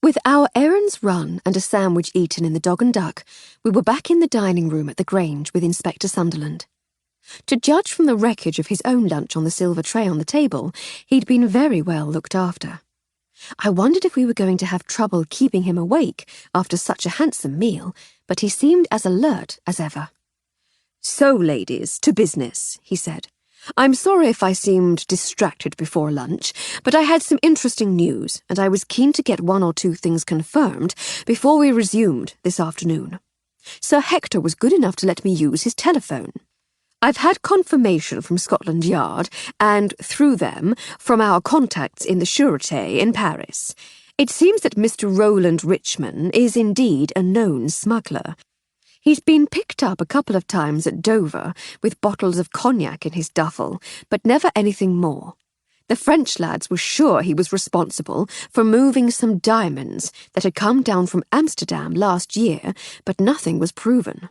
With our errands run and a sandwich eaten in the Dog and Duck, we were back in the dining room at the Grange with Inspector Sunderland. To judge from the wreckage of his own lunch on the silver tray on the table, he'd been very well looked after. I wondered if we were going to have trouble keeping him awake after such a handsome meal, but he seemed as alert as ever. "So, ladies, to business," he said. "I'm sorry if I seemed distracted before lunch, but I had some interesting news, and I was keen to get one or two things confirmed before we resumed this afternoon. Sir Hector was good enough to let me use his telephone. I've had confirmation from Scotland Yard, and, through them, from our contacts in the Sûreté in Paris. It seems that Mr. Roland Richmond is indeed a known smuggler. He's been picked up a couple of times at Dover with bottles of cognac in his duffel, but never anything more. The French lads were sure he was responsible for moving some diamonds that had come down from Amsterdam last year, but nothing was proven."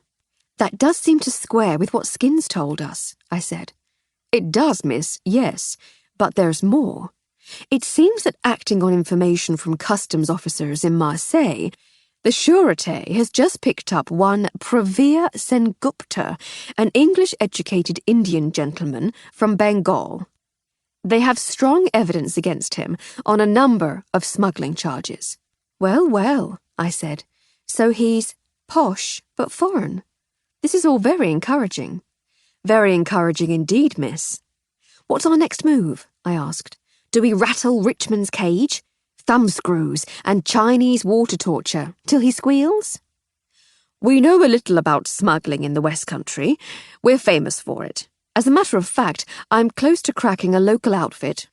"That does seem to square with what Skins told us," I said. "It does, miss, yes, but there's more. It seems that acting on information from customs officers in Marseille, the Sûreté has just picked up one Pravir Sengupta, an English-educated Indian gentleman from Bengal. They have strong evidence against him on a number of smuggling charges." "Well, well," I said, "so he's posh but foreign. This is all very encouraging." "Very encouraging indeed, miss." "What's our next move?" I asked. "Do we rattle Richmond's cage? Thumbscrews and Chinese water torture till he squeals?" "We know a little about smuggling in the West Country. We're famous for it. As a matter of fact, I'm close to cracking a local outfit.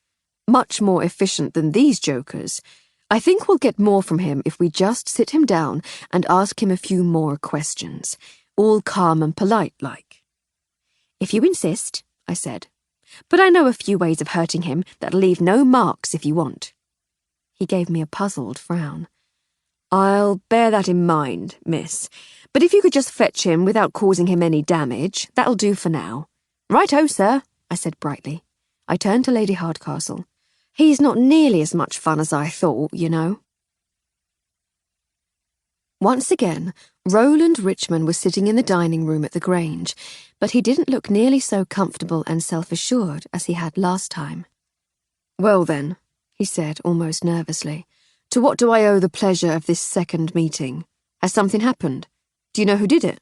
Much more efficient than these jokers. I think we'll get more from him if we just sit him down and ask him a few more questions, all calm and polite like." "If you insist," I said. "But I know a few ways of hurting him that'll leave no marks if you want." He gave me a puzzled frown. "I'll bear that in mind, miss. But if you could just fetch him without causing him any damage, that'll do for now. "Right-o, sir," I said brightly. I turned to Lady Hardcastle. "He's not nearly as much fun as I thought, you know." Once again, Roland Richmond was sitting in the dining room at the Grange, but he didn't look nearly so comfortable and self-assured as he had last time. "Well then," he said almost nervously, "to what do I owe the pleasure of this second meeting? Has something happened? Do you know who did it?"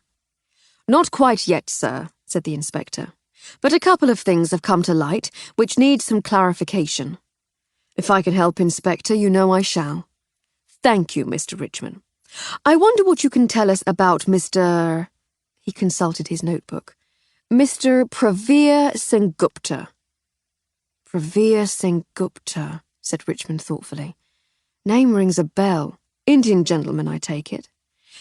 "Not quite yet, sir," said the inspector, "but a couple of things have come to light which need some clarification. If I can help, Inspector, you know I shall." "Thank you, Mr. Richmond. I wonder what you can tell us about Mr. He consulted his notebook. "Mr. Pravir Sengupta." "Pravir Sengupta," said Richmond thoughtfully. "Name rings a bell. Indian gentleman, I take it.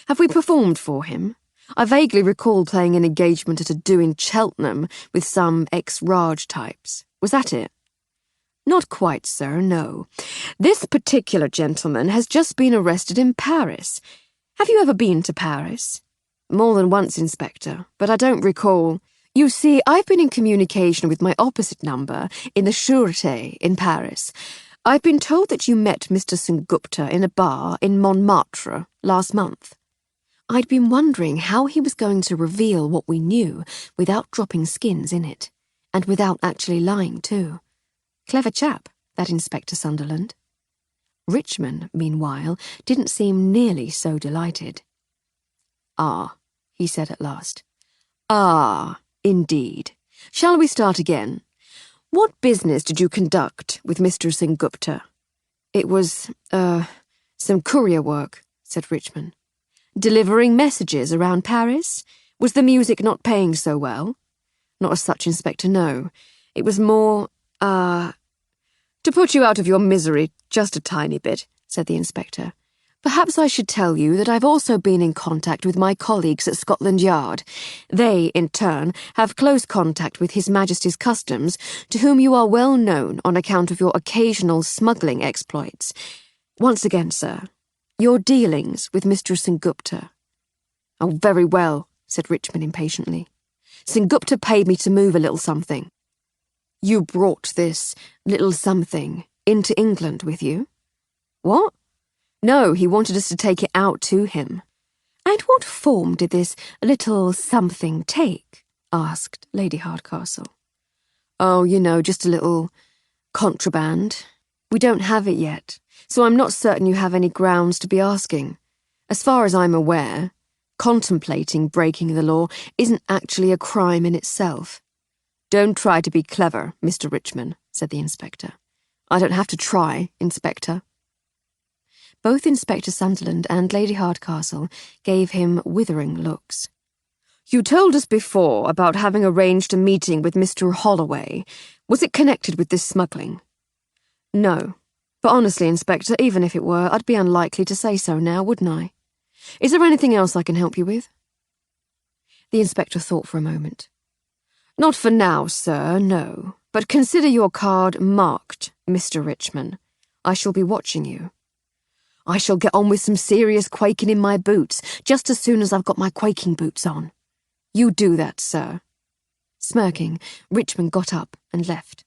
Have we performed for him? I vaguely recall playing an engagement at a do in Cheltenham with some ex-Raj types. Was that it?" "Not quite, sir, no. This particular gentleman has just been arrested in Paris. Have you ever been to Paris?" "More than once, Inspector, but I don't recall. You see, I've been in communication with my opposite number in the Sûreté in Paris. I've been told that you met Mr. Sengupta in a bar in Montmartre last month. I'd been wondering how he was going to reveal what we knew without dropping skins in it, and without actually lying too. Clever chap, that Inspector Sunderland." Richmond, meanwhile, didn't seem nearly so delighted. "Ah," he said at last. "Ah, indeed. Shall we start again? What business did you conduct with Mr. Sengupta?" "It was, some courier work," said Richmond. "Delivering messages around Paris? Was the music not paying so well?" "Not as such, Inspector, no. It was more, to put you out of your misery just a tiny bit," said the inspector. "Perhaps I should tell you that I've also been in contact with my colleagues at Scotland Yard. They, in turn, have close contact with His Majesty's Customs, to whom you are well known on account of your occasional smuggling exploits. Once again, sir, your dealings with Mr. Sengupta." "Oh, very well," said Richmond impatiently. "Sengupta paid me to move a little something." "You brought this little something into England with you?" "What? No, he wanted us to take it out to him." "And what form did this little something take?" asked Lady Hardcastle. "Oh, you know, just a little contraband. We don't have it yet, so I'm not certain you have any grounds to be asking. As far as I'm aware, contemplating breaking the law isn't actually a crime in itself." "Don't try to be clever, Mr. Richmond," said the inspector. "I don't have to try, Inspector." Both Inspector Sunderland and Lady Hardcastle gave him withering looks. "You told us before about having arranged a meeting with Mr. Holloway. Was it connected with this smuggling?" "No. But honestly, Inspector, even if it were, I'd be unlikely to say so now, wouldn't I? Is there anything else I can help you with?" The inspector thought for a moment. "Not for now, sir, no. But consider your card marked, Mr. Richmond. I shall be watching you. I shall get on with some serious quaking in my boots just as soon as I've got my quaking boots on. You do that, sir." Smirking, Richmond got up and left.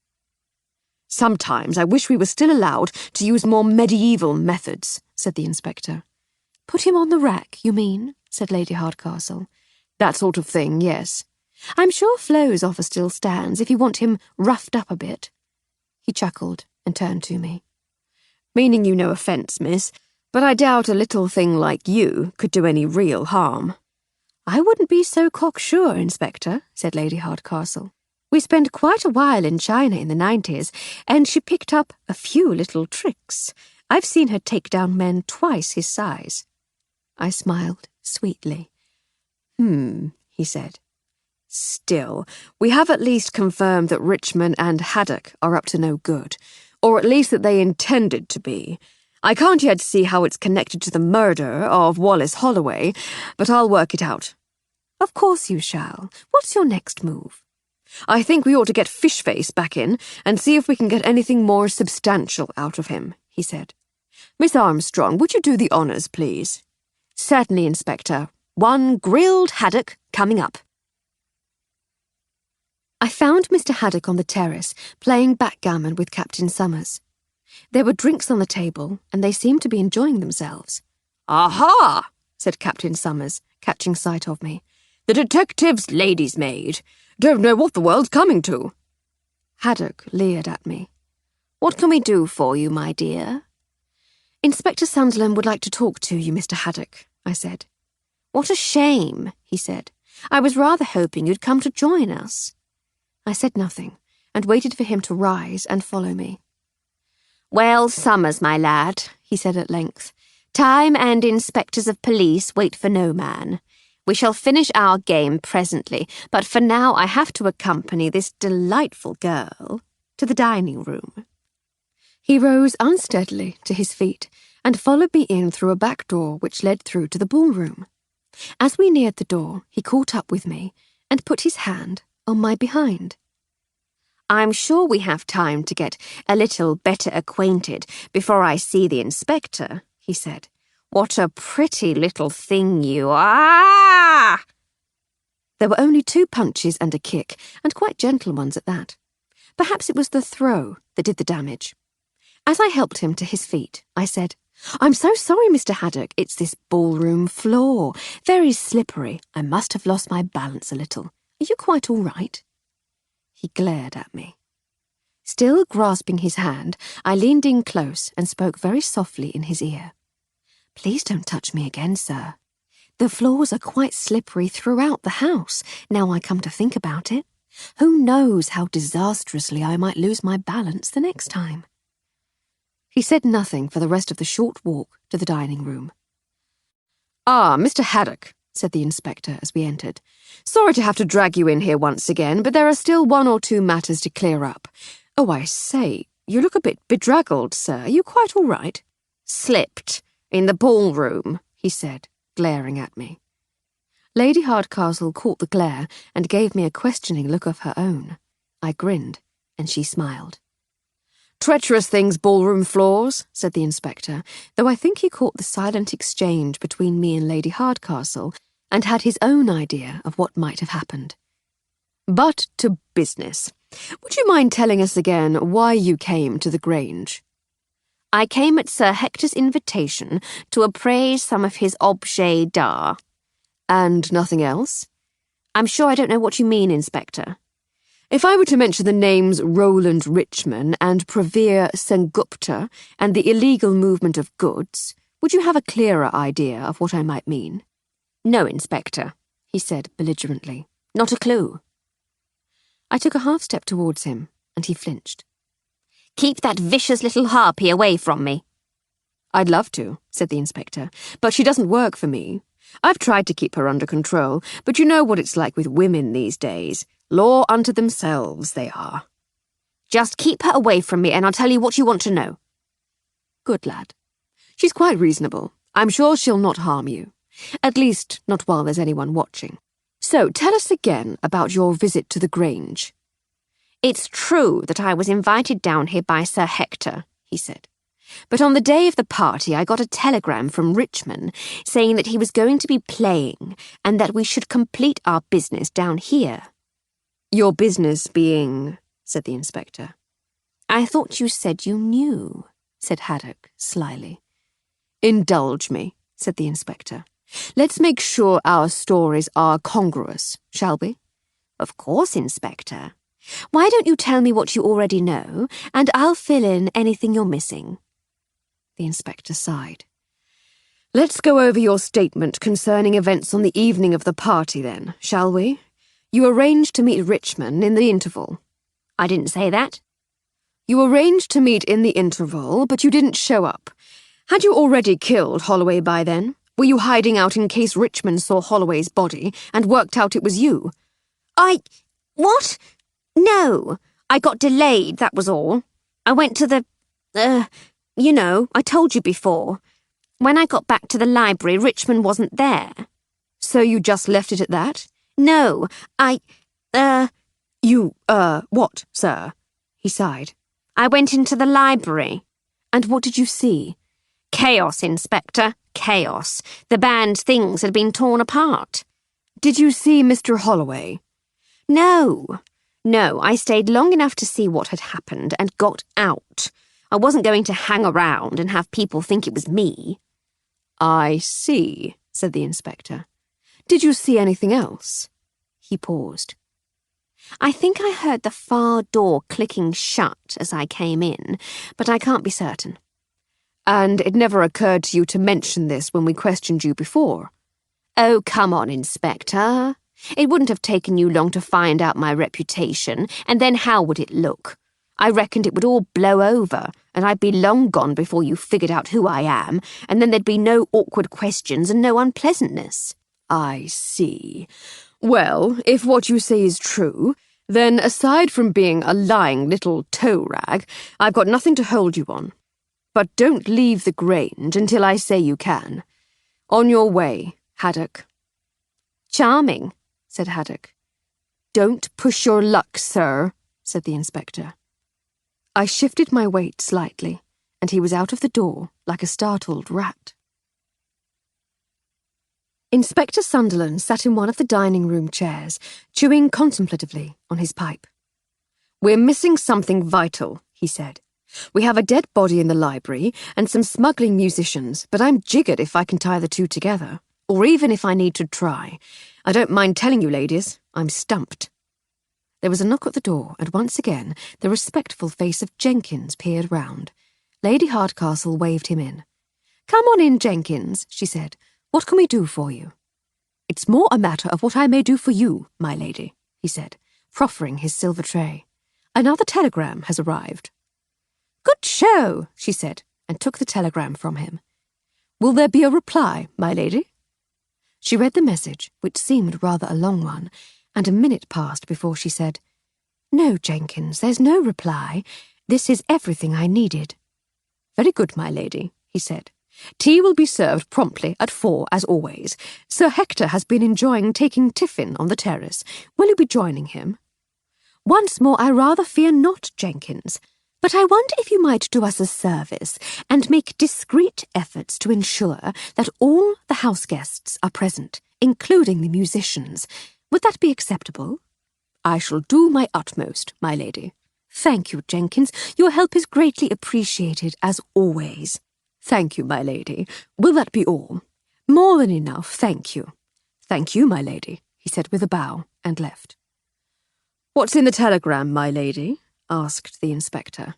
"Sometimes I wish we were still allowed to use more medieval methods," said the inspector. "Put him on the rack, you mean?" said Lady Hardcastle. "That sort of thing, yes. I'm sure Flo's offer still stands if you want him roughed up a bit." He chuckled and turned to me. "Meaning you no offence, miss, but I doubt a little thing like you could do any real harm." "I wouldn't be so cocksure, Inspector," said Lady Hardcastle. "We spent quite a while in China in the 90s, and she picked up a few little tricks. I've seen her take down men twice his size." I smiled sweetly. He said. "Still, we have at least confirmed that Richmond and Haddock are up to no good, or at least that they intended to be. I can't yet see how it's connected to the murder of Wallace Holloway, but I'll work it out." "Of course you shall. What's your next move?" "I think we ought to get Fishface back in and see if we can get anything more substantial out of him," he said. "Miss Armstrong, would you do the honours, please?" "Certainly, Inspector. 1 grilled haddock coming up." I found Mr. Haddock on the terrace, playing backgammon with Captain Summers. There were drinks on the table, and they seemed to be enjoying themselves. "Aha!" said Captain Summers, catching sight of me. "The detective's lady's maid. Don't know what the world's coming to." Haddock leered at me. "What can we do for you, my dear?" "Inspector Sunderland would like to talk to you, Mr. Haddock," I said. "What a shame," he said. "I was rather hoping you'd come to join us." I said nothing, and waited for him to rise and follow me. "Well, Summers, my lad," he said at length, "time and inspectors of police wait for no man. We shall finish our game presently, but for now I have to accompany this delightful girl to the dining room." He rose unsteadily to his feet and followed me in through a back door which led through to the ballroom. As we neared the door, he caught up with me and put his hand on my behind. "I'm sure we have time to get a little better acquainted before I see the inspector," he said. "What a pretty little thing you are!" There were only 2 punches and a kick, and quite gentle ones at that. Perhaps it was the throw that did the damage. As I helped him to his feet, I said, "I'm so sorry, Mr. Haddock. It's this ballroom floor. Very slippery. I must have lost my balance a little. Are you quite all right?" He glared at me. Still grasping his hand, I leaned in close and spoke very softly in his ear. "Please don't touch me again, sir. The floors are quite slippery throughout the house, now I come to think about it. Who knows how disastrously I might lose my balance the next time?" He said nothing for the rest of the short walk to the dining room. "Ah, Mr. Haddock," said the inspector as we entered. "Sorry to have to drag you in here once again, but there are still 1 or 2 matters to clear up. Oh, I say, you look a bit bedraggled, sir. Are you quite all right?" "Slipped in the ballroom," he said, glaring at me. Lady Hardcastle caught the glare and gave me a questioning look of her own. I grinned, and she smiled. "Treacherous things, ballroom floors," said the inspector, though I think he caught the silent exchange between me and Lady Hardcastle and had his own idea of what might have happened. "But to business. Would you mind telling us again why you came to the Grange?" "I came at Sir Hector's invitation to appraise some of his objets d'art." "And nothing else?" "I'm sure I don't know what you mean, Inspector." "If I were to mention the names Roland Richman and Pravir Sengupta and the illegal movement of goods, would you have a clearer idea of what I might mean?" "No, Inspector," he said belligerently. "Not a clue." I took a half step towards him, and he flinched. "Keep that vicious little harpy away from me." "I'd love to," said the inspector, "but she doesn't work for me. I've tried to keep her under control, but you know what it's like with women these days. Law unto themselves, they are." "Just keep her away from me and I'll tell you what you want to know." "Good lad." "She's quite reasonable. I'm sure she'll not harm you. At least, not while there's anyone watching. So, tell us again about your visit to the Grange." "It's true that I was invited down here by Sir Hector," he said. "But on the day of the party I got a telegram from Richmond saying that he was going to be playing and that we should complete our business down here." "Your business being—" said the inspector. "I thought you said you knew," said Haddock slyly. "Indulge me," said the inspector. "Let's make sure our stories are congruous, shall we?" "Of course, Inspector. Why don't you tell me what you already know, and I'll fill in anything you're missing?" The inspector sighed. "Let's go over your statement concerning events on the evening of the party then, shall we? You arranged to meet Richmond in the interval." "I didn't say that." "You arranged to meet in the interval, but you didn't show up. Had you already killed Holloway by then? Were you hiding out in case Richmond saw Holloway's body and worked out it was you?" What? No. I got delayed, that was all. I went to the... I told you before. When I got back to the library, Richmond wasn't there." "So you just left it at that?" "No, What, sir?" He sighed. "I went into the library." "And what did you see?" "Chaos, Inspector, chaos. The band's things had been torn apart." "Did you see Mr. Holloway?" "No. No, I stayed long enough to see what had happened and got out. I wasn't going to hang around and have people think it was me. I see, said the inspector. Did you see anything else? He paused. I think I heard the far door clicking shut as I came in, but I can't be certain. And it never occurred to you to mention this when we questioned you before? Oh, come on, Inspector. It wouldn't have taken you long to find out my reputation, and then how would it look? I reckoned it would all blow over, and I'd be long gone before you figured out who I am, and then there'd be no awkward questions and no unpleasantness. I see. Well, if what you say is true, then aside from being a lying little toe rag, I've got nothing to hold you on. But don't leave the Grange until I say you can. On your way, Haddock. Charming, said Haddock. Don't push your luck, sir, said the inspector. I shifted my weight slightly, and he was out of the door like a startled rat. Inspector Sunderland sat in one of the dining-room chairs, chewing contemplatively on his pipe. We're missing something vital, he said. We have a dead body in the library and some smuggling musicians, but I'm jiggered if I can tie the two together, or even if I need to try. I don't mind telling you, ladies, I'm stumped. There was a knock at the door, and once again the respectful face of Jenkins peered round. Lady Hardcastle waved him in. Come on in, Jenkins, she said. What can we do for you? It's more a matter of what I may do for you, my lady, he said, proffering his silver tray. Another telegram has arrived. Good show, she said, and took the telegram from him. Will there be a reply, my lady? She read the message, which seemed rather a long one, and a minute passed before she said, No, Jenkins, there's no reply. This is everything I needed. Very good, my lady, he said. Tea will be served promptly at 4, as always. Sir Hector has been enjoying taking tiffin on the terrace. Will you be joining him? Once more, I rather fear not, Jenkins. But I wonder if you might do us a service and make discreet efforts to ensure that all the house guests are present, including the musicians. Would that be acceptable? I shall do my utmost, my lady. Thank you, Jenkins. Your help is greatly appreciated, as always. Thank you, my lady. Will that be all? More than enough, thank you. Thank you, my lady, he said with a bow, and left. What's in the telegram, my lady? Asked the inspector.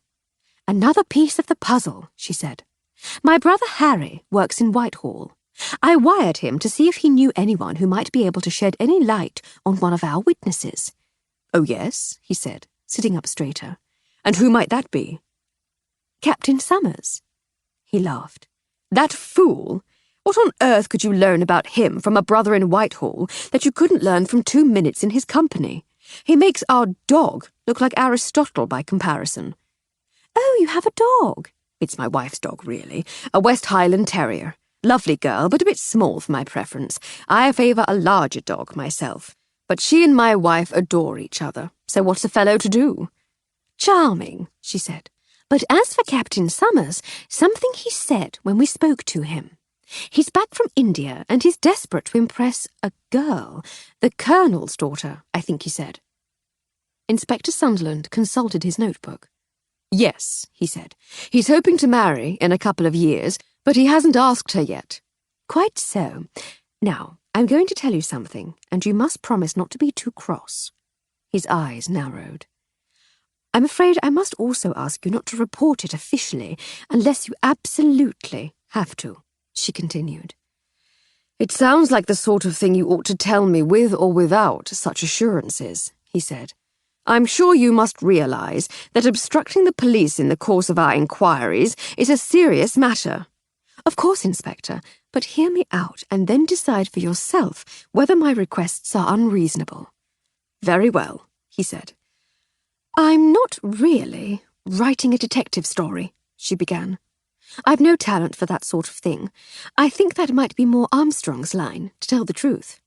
Another piece of the puzzle, she said. My brother Harry works in Whitehall. I wired him to see if he knew anyone who might be able to shed any light on one of our witnesses. Oh, yes, he said, sitting up straighter. And who might that be? Captain Summers. He laughed. That fool! What on earth could you learn about him from a brother in Whitehall that you couldn't learn from 2 minutes in his company? He makes our dog look like Aristotle by comparison. Oh, you have a dog? It's my wife's dog, really. A West Highland Terrier. Lovely girl, but a bit small for my preference. I favour a larger dog myself. But she and my wife adore each other, so what's a fellow to do? Charming, she said. But as for Captain Summers, something he said when we spoke to him. He's back from India, and he's desperate to impress a girl. The Colonel's daughter, I think he said. Inspector Sunderland consulted his notebook. Yes, he said. He's hoping to marry in a couple of years, but he hasn't asked her yet. Quite so. Now, I'm going to tell you something, and you must promise not to be too cross. His eyes narrowed. I'm afraid I must also ask you not to report it officially, unless you absolutely have to, she continued. It sounds like the sort of thing you ought to tell me with or without such assurances, he said. I'm sure you must realise that obstructing the police in the course of our inquiries is a serious matter. Of course, Inspector, but hear me out and then decide for yourself whether my requests are unreasonable. Very well, he said. I'm not really writing a detective story, she began. I've no talent for that sort of thing. I think that might be more Armstrong's line, to tell the truth.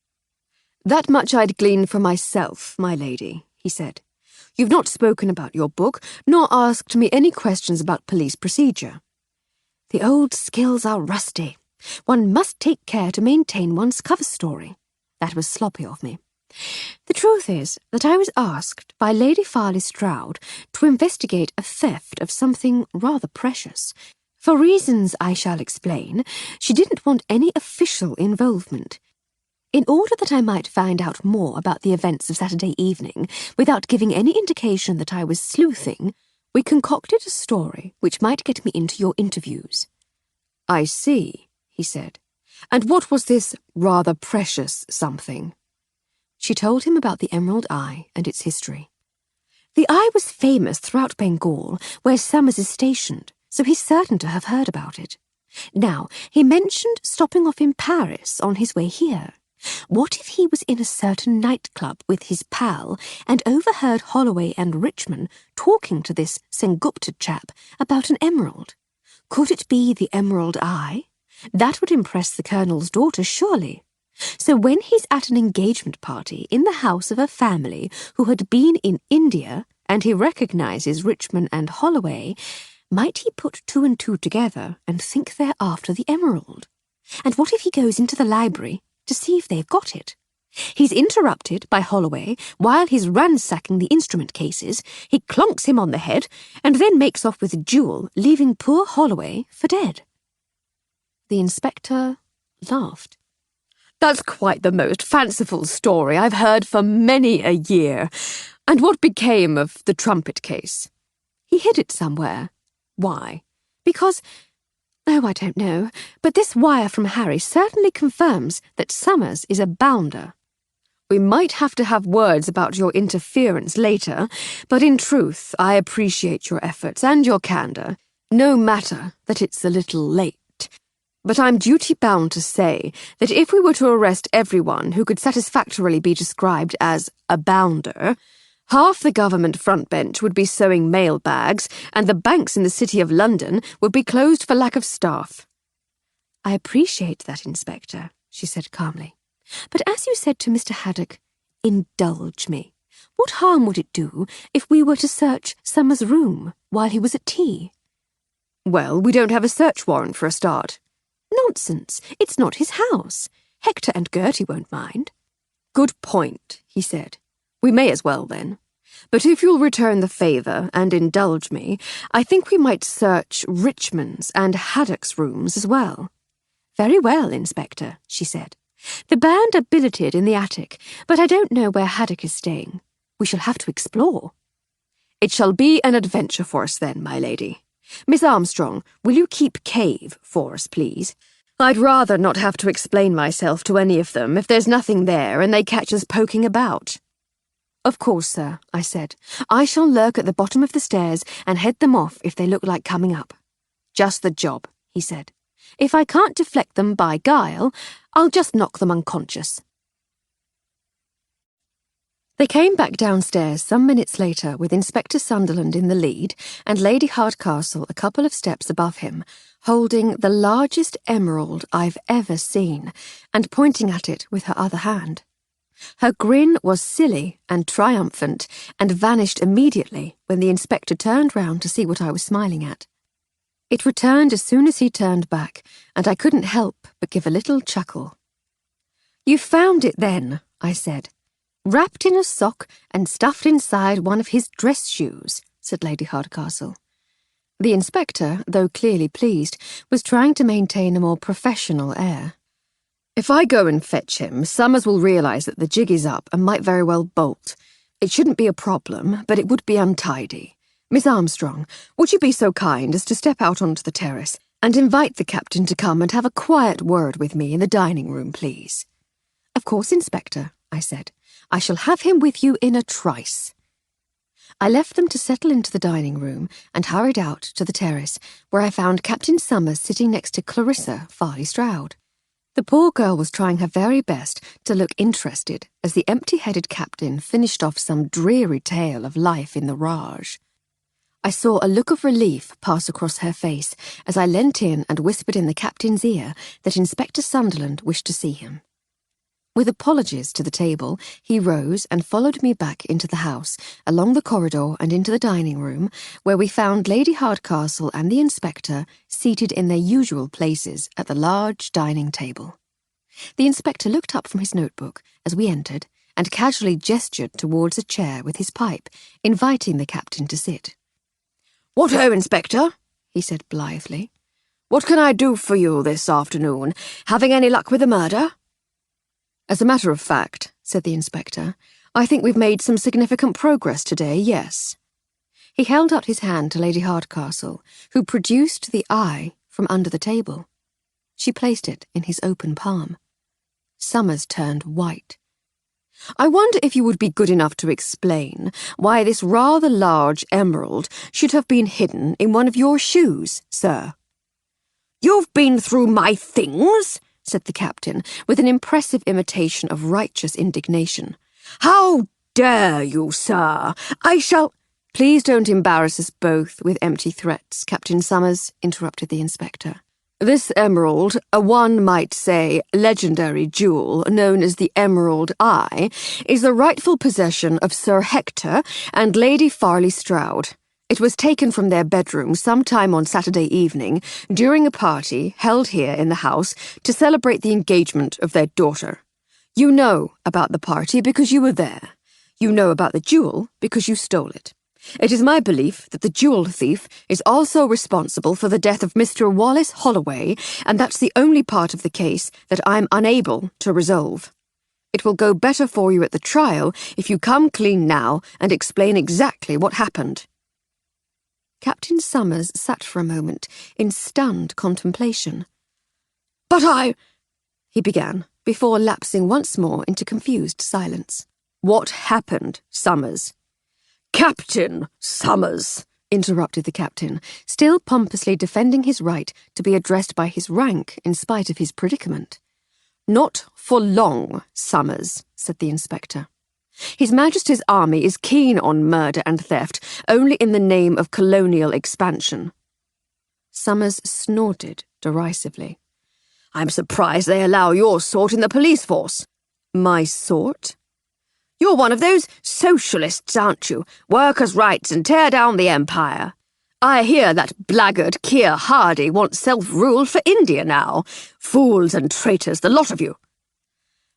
That much I'd glean for myself, my lady, he said. You've not spoken about your book, nor asked me any questions about police procedure. The old skills are rusty. One must take care to maintain one's cover story. That was sloppy of me. The truth is that I was asked by Lady Farley Stroud to investigate a theft of something rather precious. For reasons I shall explain, she didn't want any official involvement. In order that I might find out more about the events of Saturday evening without giving any indication that I was sleuthing, we concocted a story which might get me into your interviews. I see, he said. And what was this rather precious something? She told him about the Emerald Eye and its history. The eye was famous throughout Bengal, where Summers is stationed, so he's certain to have heard about it. Now, he mentioned stopping off in Paris on his way here. What if he was in a certain nightclub with his pal and overheard Holloway and Richmond talking to this Sengupta chap about an emerald? Could it be the Emerald Eye? That would impress the Colonel's daughter, surely. So when he's at an engagement party in the house of a family who had been in India and he recognises Richmond and Holloway, might he put two and two together and think they're after the emerald? And what if he goes into the library to see if they've got it? He's interrupted by Holloway while he's ransacking the instrument cases. He clonks him on the head and then makes off with the jewel, leaving poor Holloway for dead. The inspector laughed. That's quite the most fanciful story I've heard for many a year. And what became of the trumpet case? He hid it somewhere. Why? Because, I don't know, but this wire from Harry certainly confirms that Summers is a bounder. We might have to have words about your interference later, but in truth, I appreciate your efforts and your candour, no matter that it's a little late. But I'm duty-bound to say that if we were to arrest everyone who could satisfactorily be described as a bounder, half the government front bench would be sewing mail bags, and the banks in the City of London would be closed for lack of staff. I appreciate that, Inspector, she said calmly. But as you said to Mr. Haddock, indulge me. What harm would it do if we were to search Summers' room while he was at tea? Well, we don't have a search warrant for a start. Nonsense. It's not his house. Hector and Gertie won't mind. Good point, he said. We may as well, then. But if you'll return the favour and indulge me, I think we might search Richmond's and Haddock's rooms as well. Very well, Inspector, she said. The band are billeted in the attic, but I don't know where Haddock is staying. We shall have to explore. It shall be an adventure for us then, my lady. Miss Armstrong, will you keep cave for us, please? I'd rather not have to explain myself to any of them if there's nothing there and they catch us poking about. Of course, sir, I said. I shall lurk at the bottom of the stairs and head them off if they look like coming up. Just the job, he said. If I can't deflect them by guile, I'll just knock them unconscious. They came back downstairs some minutes later with Inspector Sunderland in the lead and Lady Hardcastle a couple of steps above him, holding the largest emerald I've ever seen and pointing at it with her other hand. Her grin was silly and triumphant and vanished immediately when the inspector turned round to see what I was smiling at. It returned as soon as he turned back, and I couldn't help but give a little chuckle. "You found it then," I said. "Wrapped in a sock and stuffed inside one of his dress shoes," said Lady Hardcastle. The inspector, though clearly pleased, was trying to maintain a more professional air. "If I go and fetch him, Summers will realise that the jig is up and might very well bolt. It shouldn't be a problem, but it would be untidy. Miss Armstrong, would you be so kind as to step out onto the terrace and invite the captain to come and have a quiet word with me in the dining room, please?" "Of course, Inspector," I said. "I shall have him with you in a trice." I left them to settle into the dining room and hurried out to the terrace, where I found Captain Summers sitting next to Clarissa Farley Stroud. The poor girl was trying her very best to look interested as the empty-headed captain finished off some dreary tale of life in the Raj. I saw a look of relief pass across her face as I leant in and whispered in the captain's ear that Inspector Sunderland wished to see him. With apologies to the table, he rose and followed me back into the house, along the corridor and into the dining room, where we found Lady Hardcastle and the inspector seated in their usual places at the large dining table. The inspector looked up from his notebook as we entered and casually gestured towards a chair with his pipe, inviting the captain to sit. "What ho, Inspector?" he said blithely. "What can I do for you this afternoon? Having any luck with the murder?" As a matter of fact, said the inspector, I think we've made some significant progress today, yes. He held out his hand to Lady Hardcastle, who produced the eye from under the table. She placed it in his open palm. Summers turned white. I wonder if you would be good enough to explain why this rather large emerald should have been hidden in one of your shoes, sir. "You've been through my things?" said the captain, with an impressive imitation of righteous indignation. "How dare you, sir? I shall—" "Please don't embarrass us both with empty threats, Captain Summers," interrupted the inspector. "This emerald, a one might say legendary jewel known as the Emerald Eye, is the rightful possession of Sir Hector and Lady Farley Stroud. It was taken from their bedroom sometime on Saturday evening during a party held here in the house to celebrate the engagement of their daughter. You know about the party because you were there. You know about the jewel because you stole it. It is my belief that the jewel thief is also responsible for the death of Mr. Wallace Holloway, and that's the only part of the case that I'm unable to resolve. It will go better for you at the trial if you come clean now and explain exactly what happened." Captain Summers sat for a moment in stunned contemplation. "But I—" he began, before lapsing once more into confused silence. "What happened, Summers?" "Captain Summers," interrupted the captain, still pompously defending his right to be addressed by his rank in spite of his predicament. "Not for long, Summers," said the inspector. "His Majesty's army is keen on murder and theft only in the name of colonial expansion." Summers snorted derisively. "I'm surprised they allow your sort in the police force." "My sort?" "You're one of those socialists, aren't you? Workers' rights and tear down the empire. I hear that blackguard Keir Hardie wants self-rule for India now. Fools and traitors, the lot of you."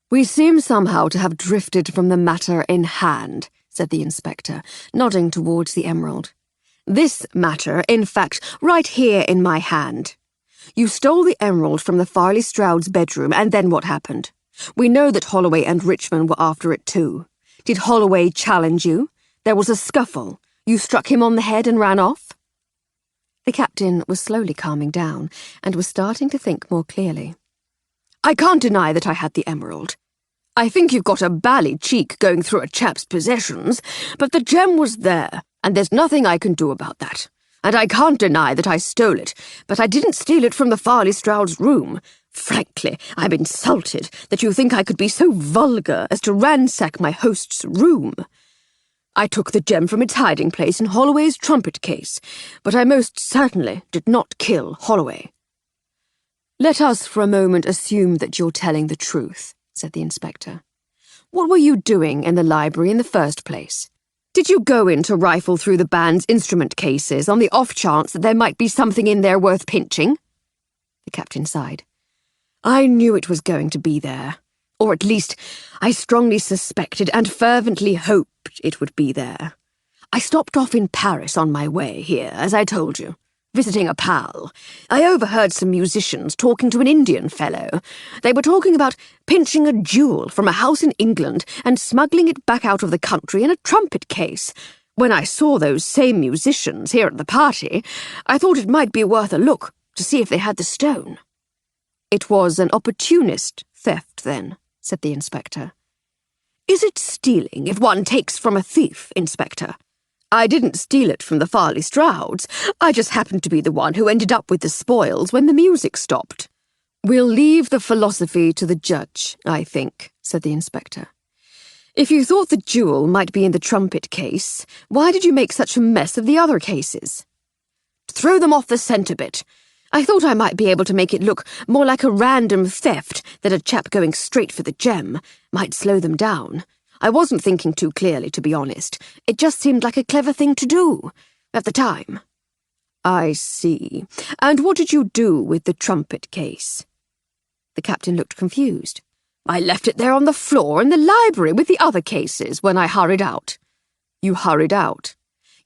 "We seem somehow to have drifted from the matter in hand," said the inspector, nodding towards the emerald. "This matter, in fact, right here in my hand. You stole the emerald from the Farley Stroud's bedroom, and then what happened? We know that Holloway and Richmond were after it too. Did Holloway challenge you? There was a scuffle. You struck him on the head and ran off?" The captain was slowly calming down, and was starting to think more clearly. "I can't deny that I had the emerald. I think you've got a bally cheek going through a chap's possessions, but the gem was there, and there's nothing I can do about that. And I can't deny that I stole it, but I didn't steal it from the Farley Stroud's room. Frankly, I'm insulted that you think I could be so vulgar as to ransack my host's room. I took the gem from its hiding place in Holloway's trumpet case, but I most certainly did not kill Holloway." "Let us for a moment assume that you're telling the truth," said the inspector. "What were you doing in the library in the first place? Did you go in to rifle through the band's instrument cases on the off chance that there might be something in there worth pinching?" The captain sighed. "I knew it was going to be there. Or at least, I strongly suspected and fervently hoped it would be there. I stopped off in Paris on my way here, as I told you, visiting a pal. I overheard some musicians talking to an Indian fellow. They were talking about pinching a jewel from a house in England and smuggling it back out of the country in a trumpet case. When I saw those same musicians here at the party, I thought it might be worth a look to see if they had the stone." "It was an opportunist theft, then," said the inspector. "Is it stealing if one takes from a thief, Inspector? I didn't steal it from the Farley Strouds. I just happened to be the one who ended up with the spoils when the music stopped." "We'll leave the philosophy to the judge, I think," said the inspector. "If you thought the jewel might be in the trumpet case, why did you make such a mess of the other cases?" "Throw them off the scent a bit. I thought I might be able to make it look more like a random theft that a chap going straight for the gem might slow them down. I wasn't thinking too clearly, to be honest. It just seemed like a clever thing to do at the time." "I see. And what did you do with the trumpet case?" The captain looked confused. I left it there on the floor in the library with the other cases when I hurried out." "You hurried out?"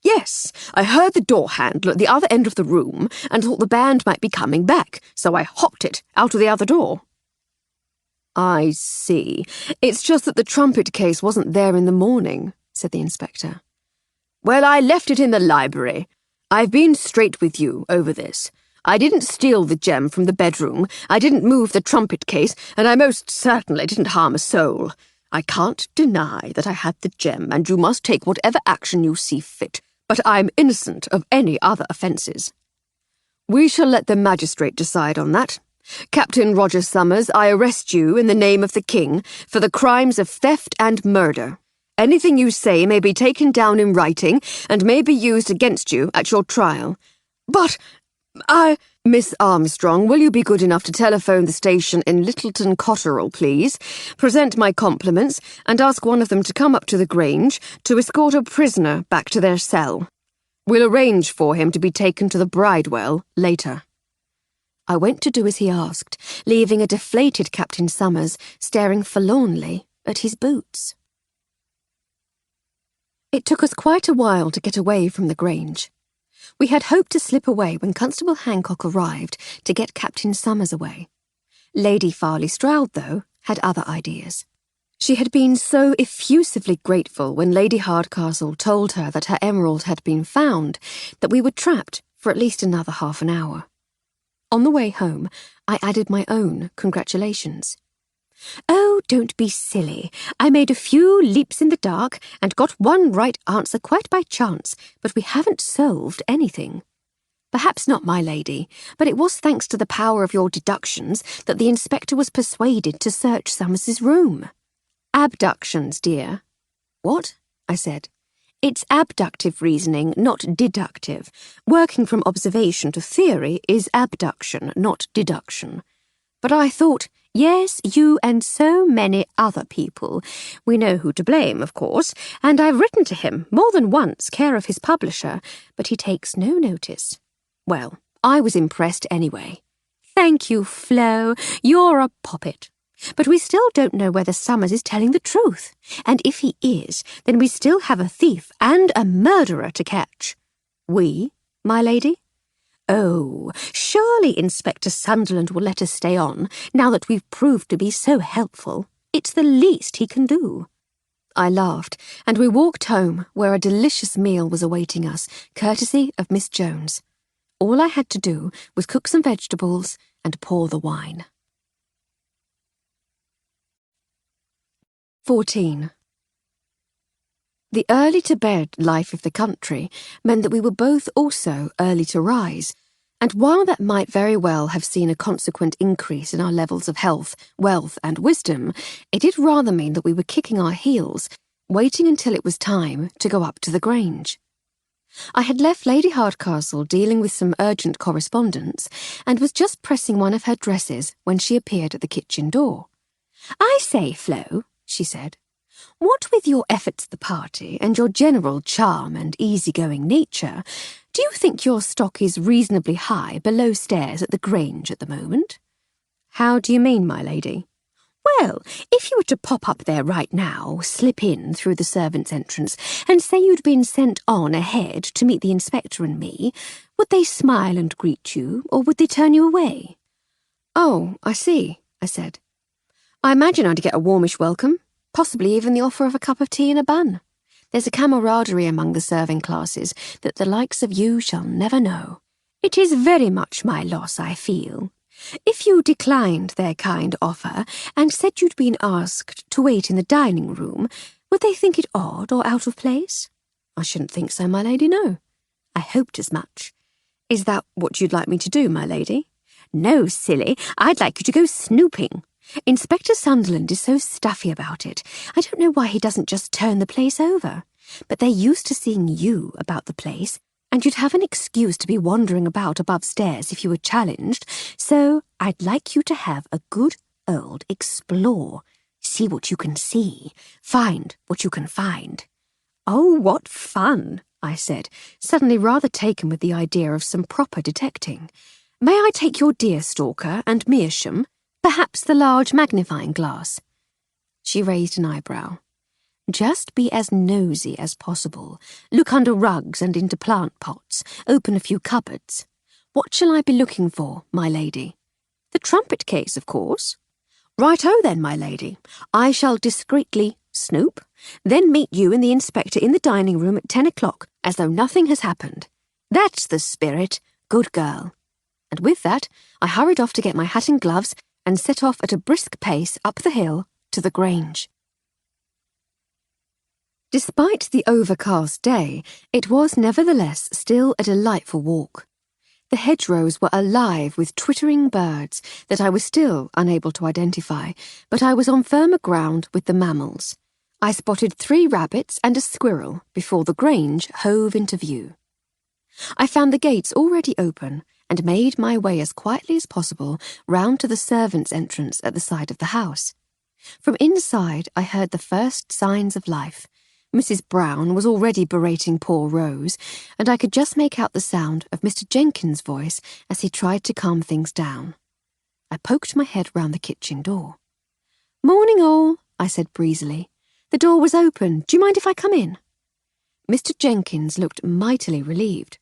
"Yes, I heard the door handle at the other end of the room and thought the band might be coming back, so I hopped it out of the other door." "I see. It's just that the trumpet case wasn't there in the morning," said the inspector. "Well, I left it in the library. I've been straight with you over this. I didn't steal the gem from the bedroom, I didn't move the trumpet case, and I most certainly didn't harm a soul. I can't deny that I had the gem, and you must take whatever action you see fit, but I'm innocent of any other offences." "We shall let the magistrate decide on that. Captain Roger Summers, I arrest you in the name of the King for the crimes of theft and murder. Anything you say may be taken down in writing and may be used against you at your trial." "But Miss Armstrong, will you be good enough to telephone the station in Littleton Cotterell, please, present my compliments, and ask one of them to come up to the Grange to escort a prisoner back to their cell. We'll arrange for him to be taken to the Bridewell later." I went to do as he asked, leaving a deflated Captain Summers staring forlornly at his boots. It took us quite a while to get away from the Grange. We had hoped to slip away when Constable Hancock arrived to get Captain Summers away. Lady Farley Stroud, though, had other ideas. She had been so effusively grateful when Lady Hardcastle told her that her emerald had been found that we were trapped for at least another half an hour. On the way home, I added my own congratulations. "Oh, don't be silly. I made a few leaps in the dark and got one right answer quite by chance, but we haven't solved anything. Perhaps not, my lady, but it was thanks to the power of your deductions that the inspector was persuaded to search Summers's room." "Abductions, dear." "What?" I said. "It's abductive reasoning, not deductive. Working from observation to theory is abduction, not deduction." "But I thought—" "Yes, you and so many other people. We know who to blame, of course, and I've written to him more than once, care of his publisher, but he takes no notice. Well, I was impressed anyway." "Thank you, Flo. You're a poppet. But we still don't know whether Summers is telling the truth, and if he is, then we still have a thief and a murderer to catch." "We, my lady?" "Oh, surely Inspector Sunderland will let us stay on, now that we've proved to be so helpful. It's the least he can do." I laughed, and we walked home, where a delicious meal was awaiting us, courtesy of Miss Jones. All I had to do was cook some vegetables and pour the wine. 14. The early-to-bed life of the country meant that we were both also early to rise, and while that might very well have seen a consequent increase in our levels of health, wealth, and wisdom, it did rather mean that we were kicking our heels, waiting until it was time to go up to the Grange. I had left Lady Hardcastle dealing with some urgent correspondence, and was just pressing one of her dresses when she appeared at the kitchen door. "I say, Flo," she said, "what with your efforts at the party and your general charm and easygoing nature, do you think your stock is reasonably high below stairs at the Grange at the moment?" "How do you mean, my lady?" "Well, if you were to pop up there right now, slip in through the servants' entrance, and say you'd been sent on ahead to meet the inspector and me, would they smile and greet you, or would they turn you away?" "Oh, I see," I said. "I imagine I'd get a warmish welcome, possibly even the offer of a cup of tea and a bun. There's a camaraderie among the serving classes that the likes of you shall never know. It is very much my loss, I feel. If you declined their kind offer and said you'd been asked to wait in the dining room, would they think it odd or out of place?" "I shouldn't think so, my lady, no." "I hoped as much. Is that what you'd like me to do, my lady?" "No, silly. I'd like you to go snooping. Inspector Sunderland is so stuffy about it. I don't know why he doesn't just turn the place over. But they're used to seeing you about the place, and you'd have an excuse to be wandering about above stairs if you were challenged, so I'd like you to have a good old explore. See what you can see. Find what you can find." "Oh, what fun," I said, suddenly rather taken with the idea of some proper detecting. "May I take your deerstalker and meerschaum? Perhaps the large magnifying glass?" She raised an eyebrow. Just be as nosy as possible. Look under rugs and into plant pots. Open a few cupboards. What shall I be looking for, my lady? The trumpet case, of course. Right-o then, my lady. I shall discreetly snoop, then meet you and the inspector in the dining room at 10 o'clock, as though nothing has happened. That's the spirit. Good girl. And with that, I hurried off to get my hat and gloves and set off at a brisk pace up the hill to the Grange. Despite the overcast day, it was nevertheless still a delightful walk. The hedgerows were alive with twittering birds that I was still unable to identify, but I was on firmer ground with the mammals. I spotted 3 rabbits and a squirrel before the Grange hove into view. I found the gates already open and made my way as quietly as possible round to the servants' entrance at the side of the house. From inside I heard the first signs of life. Mrs. Brown was already berating poor Rose, and I could just make out the sound of Mr. Jenkins' voice as he tried to calm things down. I poked my head round the kitchen door. "Morning all," I said breezily. "The door was open. Do you mind if I come in?" Mr. Jenkins looked mightily relieved.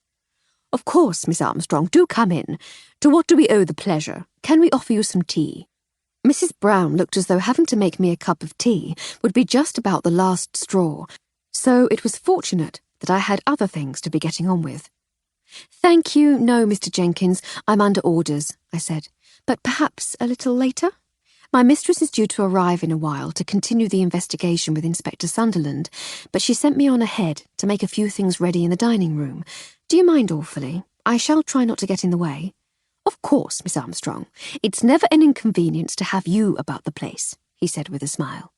"Of course, Miss Armstrong, do come in. To what do we owe the pleasure? Can we offer you some tea?" Mrs. Brown looked as though having to make me a cup of tea would be just about the last straw, so it was fortunate that I had other things to be getting on with. "Thank you, no, Mr. Jenkins, I'm under orders," I said, "but perhaps a little later? My mistress is due to arrive in a while to continue the investigation with Inspector Sunderland, but she sent me on ahead to make a few things ready in the dining room. Do you mind awfully? I shall try not to get in the way." "Of course, Miss Armstrong. It's never an inconvenience to have you about the place," he said with a smile.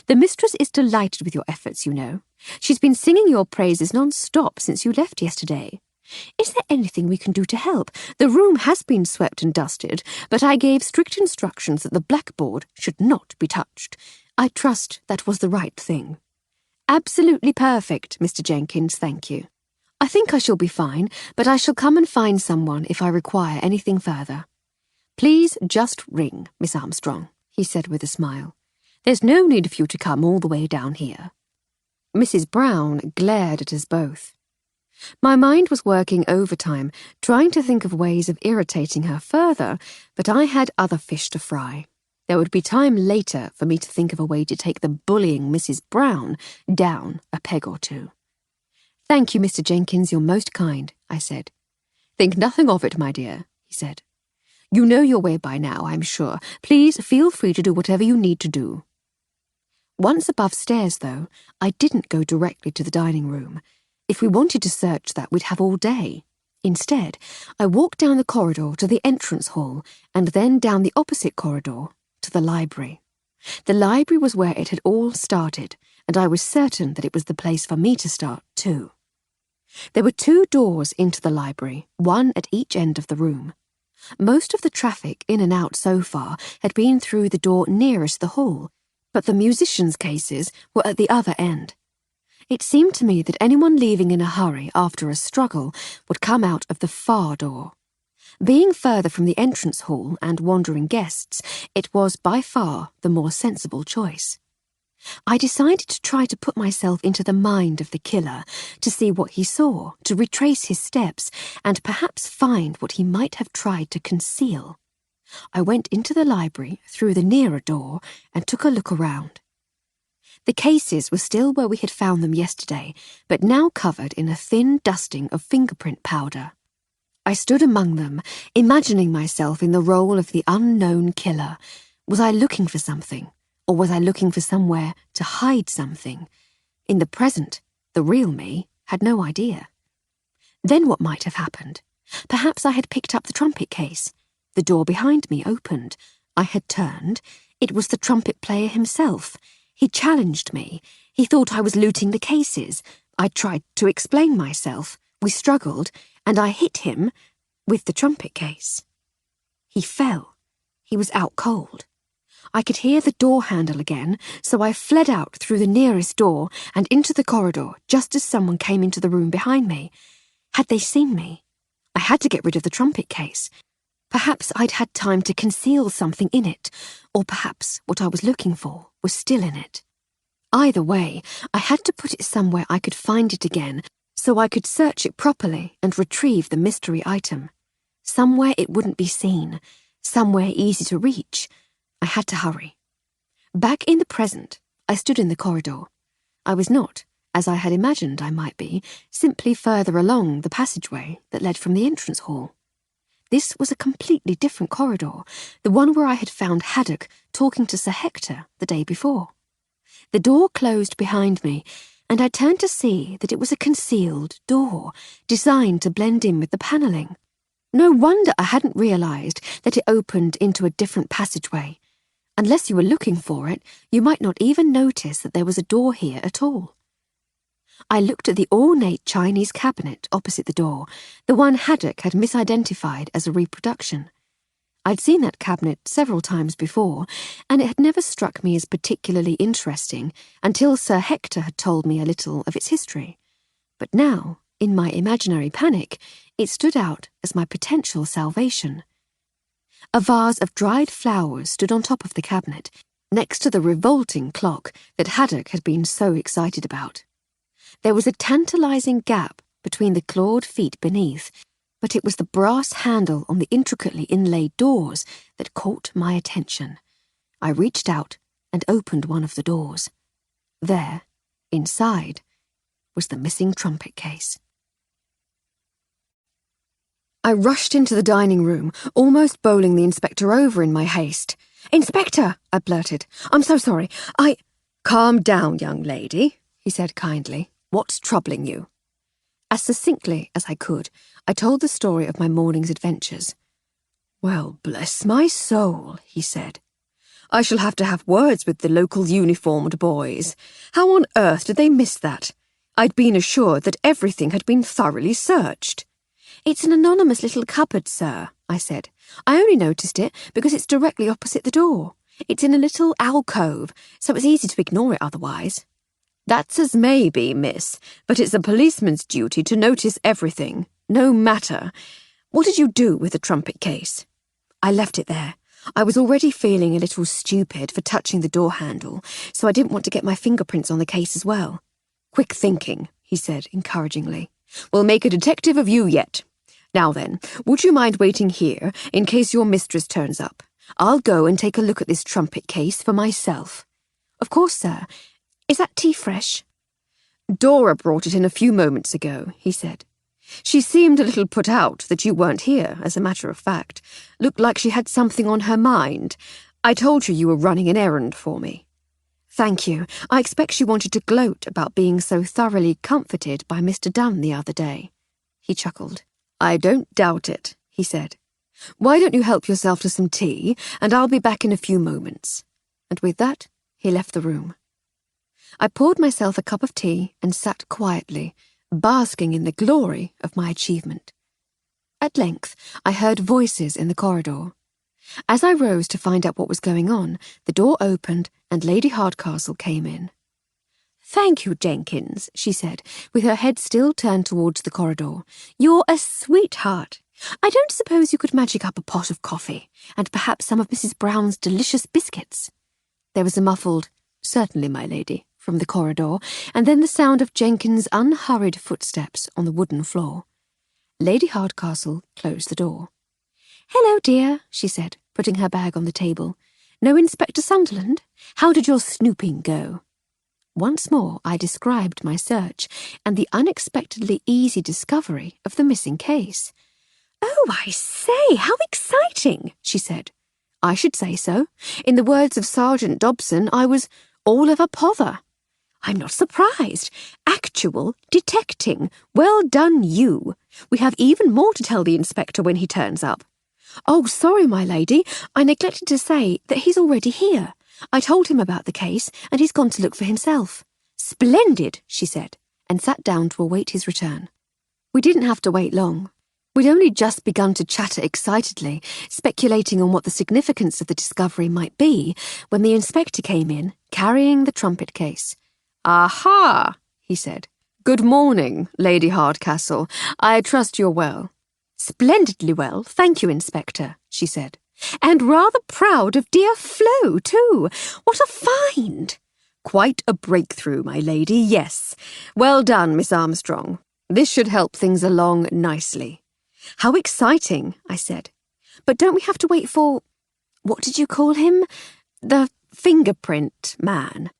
"The mistress is delighted with your efforts, you know. She's been singing your praises non-stop since you left yesterday. Is there anything we can do to help? The room has been swept and dusted, but I gave strict instructions that the blackboard should not be touched. I trust that was the right thing." "Absolutely perfect, Mr. Jenkins, thank you. I think I shall be fine, but I shall come and find someone if I require anything further." "Please just ring, Miss Armstrong," he said with a smile. "There's no need for you to come all the way down here." Mrs. Brown glared at us both. My mind was working overtime, trying to think of ways of irritating her further, but I had other fish to fry. There would be time later for me to think of a way to take the bullying Mrs. Brown down a peg or two. "Thank you, Mr. Jenkins, you're most kind," I said. "Think nothing of it, my dear," he said. "You know your way by now, I'm sure. Please feel free to do whatever you need to do." Once above stairs, though, I didn't go directly to the dining room. If we wanted to search that, we'd have all day. Instead, I walked down the corridor to the entrance hall and then down the opposite corridor to the library. The library was where it had all started, and I was certain that it was the place for me to start, too. There were 2 doors into the library, one at each end of the room. Most of the traffic in and out so far had been through the door nearest the hall, but the musicians' cases were at the other end. It seemed to me that anyone leaving in a hurry after a struggle would come out of the far door. Being further from the entrance hall and wandering guests, it was by far the more sensible choice. I decided to try to put myself into the mind of the killer, to see what he saw, to retrace his steps, and perhaps find what he might have tried to conceal. I went into the library through the nearer door and took a look around. The cases were still where we had found them yesterday, but now covered in a thin dusting of fingerprint powder. I stood among them, imagining myself in the role of the unknown killer. Was I looking for something? Or was I looking for somewhere to hide something? In the present, the real me had no idea. Then what might have happened? Perhaps I had picked up the trumpet case. The door behind me opened. I had turned. It was the trumpet player himself. He challenged me. He thought I was looting the cases. I tried to explain myself. We struggled, and I hit him with the trumpet case. He fell. He was out cold. I could hear the door handle again, so I fled out through the nearest door and into the corridor just as someone came into the room behind me. Had they seen me? I had to get rid of the trumpet case. Perhaps I'd had time to conceal something in it, or perhaps what I was looking for was still in it. Either way, I had to put it somewhere I could find it again, so I could search it properly and retrieve the mystery item. Somewhere it wouldn't be seen, somewhere easy to reach. I had to hurry. Back in the present, I stood in the corridor. I was not, as I had imagined I might be, simply further along the passageway that led from the entrance hall. This was a completely different corridor, the one where I had found Haddock talking to Sir Hector the day before. The door closed behind me, and I turned to see that it was a concealed door, designed to blend in with the panelling. No wonder I hadn't realised that it opened into a different passageway. Unless you were looking for it, you might not even notice that there was a door here at all. I looked at the ornate Chinese cabinet opposite the door, the one Haddock had misidentified as a reproduction. I'd seen that cabinet several times before, and it had never struck me as particularly interesting until Sir Hector had told me a little of its history. But now, in my imaginary panic, it stood out as my potential salvation. A vase of dried flowers stood on top of the cabinet, next to the revolting clock that Haddock had been so excited about. There was a tantalizing gap between the clawed feet beneath, but it was the brass handle on the intricately inlaid doors that caught my attention. I reached out and opened one of the doors. There, inside, was the missing trumpet case. I rushed into the dining room, almost bowling the inspector over in my haste. "Inspector," I blurted, "I'm so sorry. Calm down, young lady," he said kindly. "What's troubling you?" As succinctly as I could, I told the story of my morning's adventures. "Well, bless my soul," he said. "I shall have to have words with the local uniformed boys. How on earth did they miss that? I'd been assured that everything had been thoroughly searched." "It's an anonymous little cupboard, sir," I said. "I only noticed it because it's directly opposite the door. It's in a little alcove, so it's easy to ignore it otherwise." "That's as may be, miss, but it's a policeman's duty to notice everything, no matter. What did you do with the trumpet case?" "I left it there. I was already feeling a little stupid for touching the door handle, so I didn't want to get my fingerprints on the case as well." "Quick thinking," he said encouragingly. "We'll make a detective of you yet. Now then, would you mind waiting here in case your mistress turns up? I'll go and take a look at this trumpet case for myself." "Of course, sir. Is that tea fresh?" "Dora brought it in a few moments ago," he said. "She seemed a little put out that you weren't here, as a matter of fact. Looked like she had something on her mind. I told you were running an errand for me." "Thank you. I expect she wanted to gloat about being so thoroughly comforted by Mr. Dunn the other day." He chuckled. "I don't doubt it," he said. "Why don't you help yourself to some tea, and I'll be back in a few moments." And with that, he left the room. I poured myself a cup of tea and sat quietly, basking in the glory of my achievement. At length, I heard voices in the corridor. As I rose to find out what was going on, the door opened and Lady Hardcastle came in. "Thank you, Jenkins," she said, with her head still turned towards the corridor. "You're a sweetheart. I don't suppose you could magic up a pot of coffee, and perhaps some of Mrs. Brown's delicious biscuits?" There was a muffled, "Certainly, my lady," from the corridor, and then the sound of Jenkins' unhurried footsteps on the wooden floor. Lady Hardcastle closed the door. "Hello, dear," she said, putting her bag on the table. "No Inspector Sunderland? How did your snooping go?" Once more I described my search and the unexpectedly easy discovery of the missing case. "Oh, I say, how exciting," she said. "I should say so. In the words of Sergeant Dobson, I was all of a pother." "I'm not surprised. Actual detecting. Well done, you. We have even more to tell the inspector when he turns up." "Oh, sorry, my lady. I neglected to say that he's already here. I told him about the case, and he's gone to look for himself." "Splendid," she said, and sat down to await his return. We didn't have to wait long. We'd only just begun to chatter excitedly, speculating on what the significance of the discovery might be, when the inspector came in, carrying the trumpet case. "Aha!" he said. "Good morning, Lady Hardcastle. I trust you're well." Splendidly well, thank you, Inspector, she said. And rather proud of dear Flo, too. What a find! Quite a breakthrough, my lady, yes. Well done, Miss Armstrong. This should help things along nicely. How exciting, I said. But don't we have to wait for... what did you call him? The fingerprint man.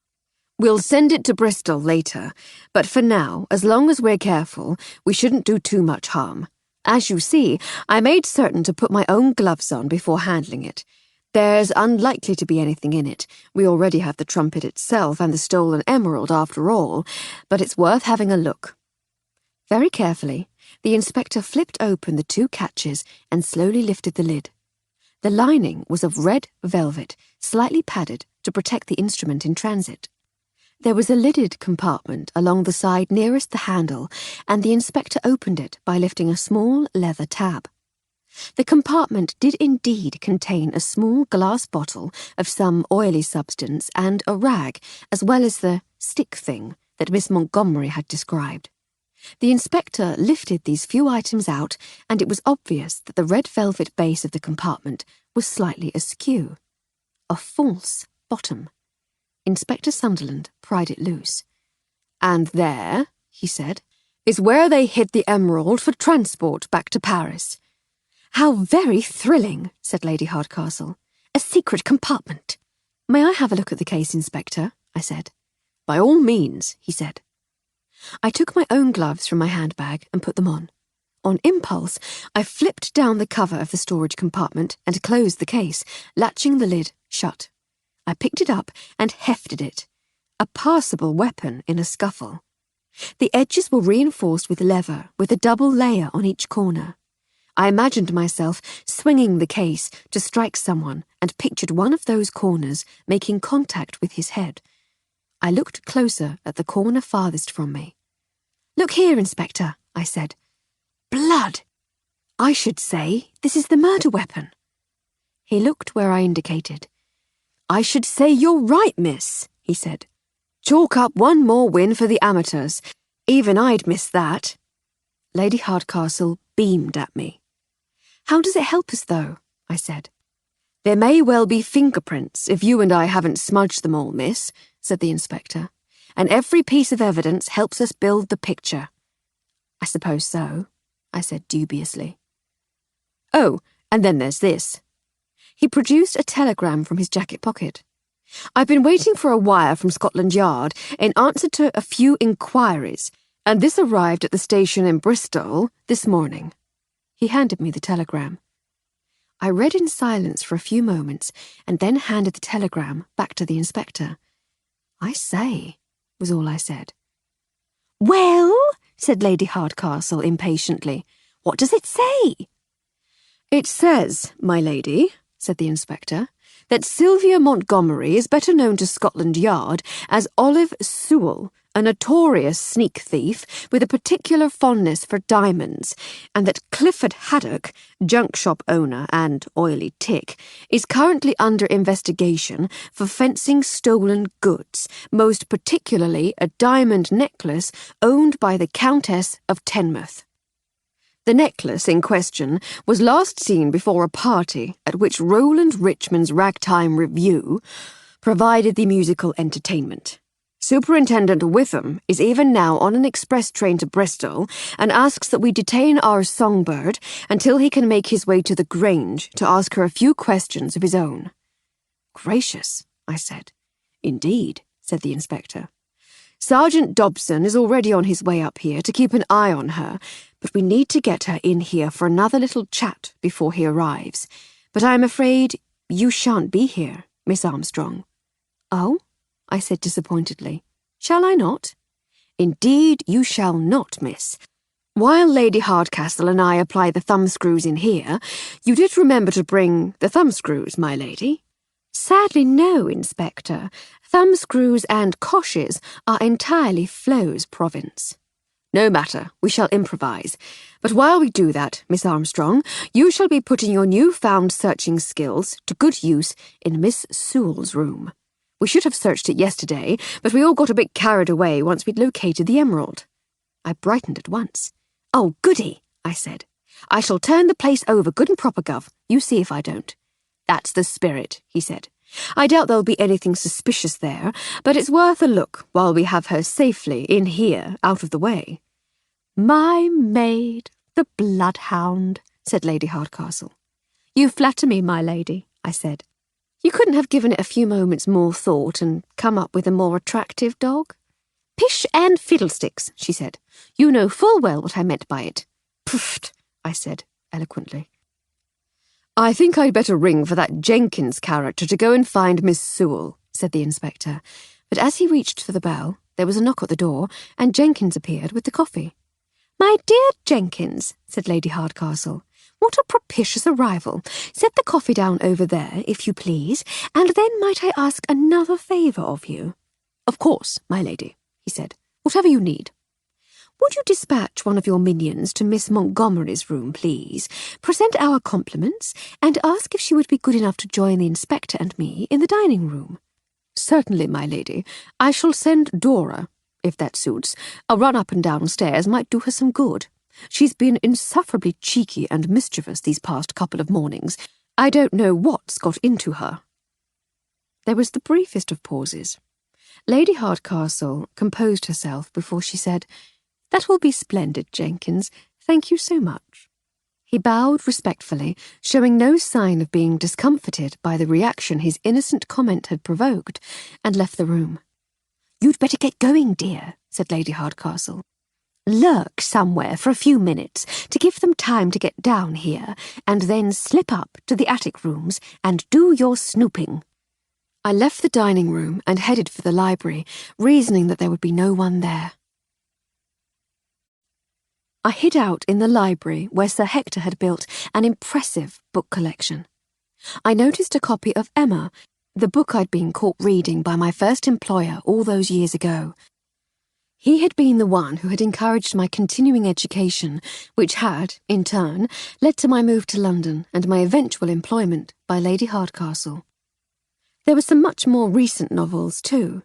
We'll send it to Bristol later, but for now, as long as we're careful, we shouldn't do too much harm. As you see, I made certain to put my own gloves on before handling it. There's unlikely to be anything in it. We already have the trumpet itself and the stolen emerald after all, but it's worth having a look. Very carefully, the inspector flipped open the two catches and slowly lifted the lid. The lining was of red velvet, slightly padded to protect the instrument in transit. There was a lidded compartment along the side nearest the handle, and the inspector opened it by lifting a small leather tab. The compartment did indeed contain a small glass bottle of some oily substance and a rag, as well as the stick thing that Miss Montgomery had described. The inspector lifted these few items out, and it was obvious that the red velvet base of the compartment was slightly askew. A false bottom. Inspector Sunderland pried it loose. And there, he said, is where they hid the emerald for transport back to Paris. How very thrilling, said Lady Hardcastle. A secret compartment. May I have a look at the case, Inspector? I said. By all means, he said. I took my own gloves from my handbag and put them on. On impulse, I flipped down the cover of the storage compartment and closed the case, latching the lid shut. I picked it up and hefted it. A passable weapon in a scuffle. The edges were reinforced with leather, with a double layer on each corner. I imagined myself swinging the case to strike someone and pictured one of those corners making contact with his head. I looked closer at the corner farthest from me. Look here, Inspector, I said. Blood! I should say this is the murder weapon. He looked where I indicated. I should say you're right, miss, he said. Chalk up one more win for the amateurs. Even I'd miss that. Lady Hardcastle beamed at me. How does it help us, though? I said. There may well be fingerprints if you and I haven't smudged them all, miss, said the inspector, and every piece of evidence helps us build the picture. I suppose so, I said dubiously. Oh, and then there's this. He produced a telegram from his jacket pocket. I've been waiting for a wire from Scotland Yard in answer to a few inquiries, and this arrived at the station in Bristol this morning. He handed me the telegram. I read in silence for a few moments and then handed the telegram back to the inspector. I say, was all I said. Well, said Lady Hardcastle impatiently, what does it say? It says, my lady, said the inspector, that Sylvia Montgomery is better known to Scotland Yard as Olive Sewell, a notorious sneak thief with a particular fondness for diamonds, and that Clifford Haddock, junk shop owner and oily tick, is currently under investigation for fencing stolen goods, most particularly a diamond necklace owned by the Countess of Tenmouth. The necklace in question was last seen before a party at which Roland Richmond's Ragtime Review provided the musical entertainment. Superintendent Witham is even now on an express train to Bristol and asks that we detain our songbird until he can make his way to the Grange to ask her a few questions of his own. Gracious, I said. Indeed, said the inspector. Sergeant Dobson is already on his way up here to keep an eye on her, but we need to get her in here for another little chat before he arrives. But I'm afraid you shan't be here, Miss Armstrong. Oh? I said disappointedly. Shall I not? Indeed you shall not, miss. While Lady Hardcastle and I apply the thumbscrews in here, you did remember to bring the thumbscrews, my lady? Sadly no, Inspector. Thumbscrews and coches are entirely Flo's province. No matter, we shall improvise. But while we do that, Miss Armstrong, you shall be putting your new-found searching skills to good use in Miss Sewell's room. We should have searched it yesterday, but we all got a bit carried away once we'd located the emerald. I brightened at once. Oh, goody, I said. I shall turn the place over good and proper, Gov. You see if I don't. That's the spirit, he said. I doubt there'll be anything suspicious there, but it's worth a look while we have her safely in here, out of the way. My maid, the bloodhound, said Lady Hardcastle. You flatter me, my lady, I said. You couldn't have given it a few moments more thought and come up with a more attractive dog? Pish and fiddlesticks, she said. You know full well what I meant by it. Pfft, I said, eloquently. I think I'd better ring for that Jenkins character to go and find Miss Sewell, said the inspector. But as he reached for the bell, there was a knock at the door, and Jenkins appeared with the coffee. My dear Jenkins, said Lady Hardcastle, what a propitious arrival. Set the coffee down over there, if you please, and then might I ask another favour of you? Of course, my lady, he said. Whatever you need. Would you dispatch one of your minions to Miss Montgomery's room, please, present our compliments, and ask if she would be good enough to join the inspector and me in the dining room? Certainly, my lady. I shall send Dora, if that suits. A run up and down stairs might do her some good. She's been insufferably cheeky and mischievous these past couple of mornings. I don't know what's got into her. There was the briefest of pauses. Lady Hardcastle composed herself before she said, That will be splendid, Jenkins. Thank you so much. He bowed respectfully, showing no sign of being discomfited by the reaction his innocent comment had provoked, and left the room. You'd better get going, dear, said Lady Hardcastle. Lurk somewhere for a few minutes to give them time to get down here, and then slip up to the attic rooms and do your snooping. I left the dining room and headed for the library, reasoning that there would be no one there. I hid out in the library where Sir Hector had built an impressive book collection. I noticed a copy of Emma, the book I'd been caught reading by my first employer all those years ago. He had been the one who had encouraged my continuing education, which had, in turn, led to my move to London and my eventual employment by Lady Hardcastle. There were some much more recent novels, too.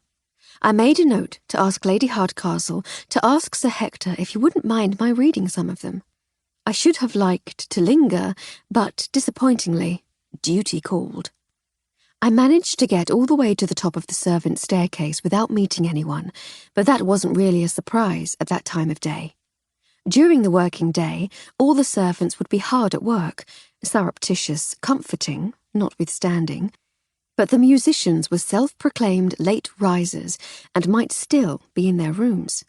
I made a note to ask Lady Hardcastle to ask Sir Hector if he wouldn't mind my reading some of them. I should have liked to linger, but, disappointingly, duty called. I managed to get all the way to the top of the servants' staircase without meeting anyone, but that wasn't really a surprise at that time of day. During the working day, all the servants would be hard at work, surreptitious, comforting, notwithstanding, but the musicians were self-proclaimed late risers and might still be in their rooms.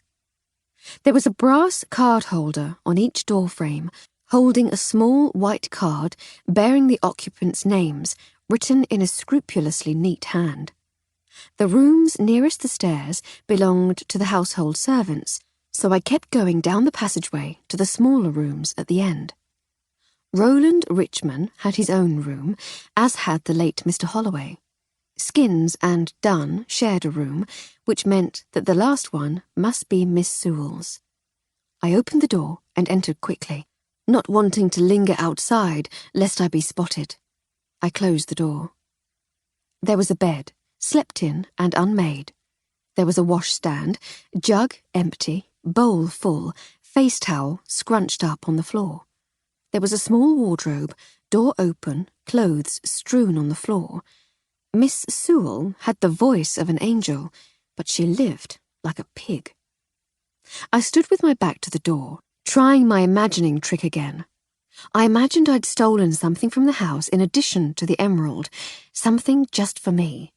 There was a brass card holder on each door frame, holding a small white card bearing the occupants' names, written in a scrupulously neat hand. The rooms nearest the stairs belonged to the household servants, so I kept going down the passageway to the smaller rooms at the end. Roland Richman had his own room, as had the late Mr. Holloway. Skins and Dunn shared a room, which meant that the last one must be Miss Sewell's. I opened the door and entered quickly, not wanting to linger outside lest I be spotted. I closed the door. There was a bed, slept in and unmade. There was a washstand, jug empty, bowl full, face towel scrunched up on the floor. There was a small wardrobe, door open, clothes strewn on the floor. Miss Sewell had the voice of an angel, but she lived like a pig. I stood with my back to the door, trying my imagining trick again. I imagined I'd stolen something from the house in addition to the emerald, something just for me.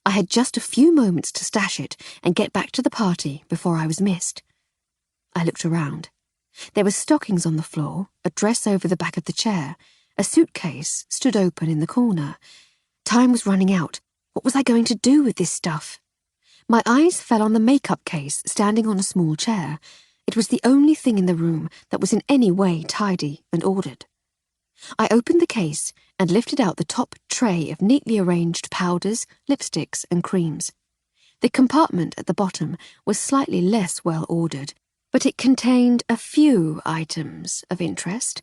I had just a few moments to stash it and get back to the party before I was missed. I looked around. There were stockings on the floor, a dress over the back of the chair. A suitcase stood open in the corner. Time was running out. What was I going to do with this stuff? My eyes fell on the makeup case standing on a small chair. It was the only thing in the room that was in any way tidy and ordered. I opened the case and lifted out the top tray of neatly arranged powders, lipsticks, and creams. The compartment at the bottom was slightly less well ordered, but it contained a few items of interest.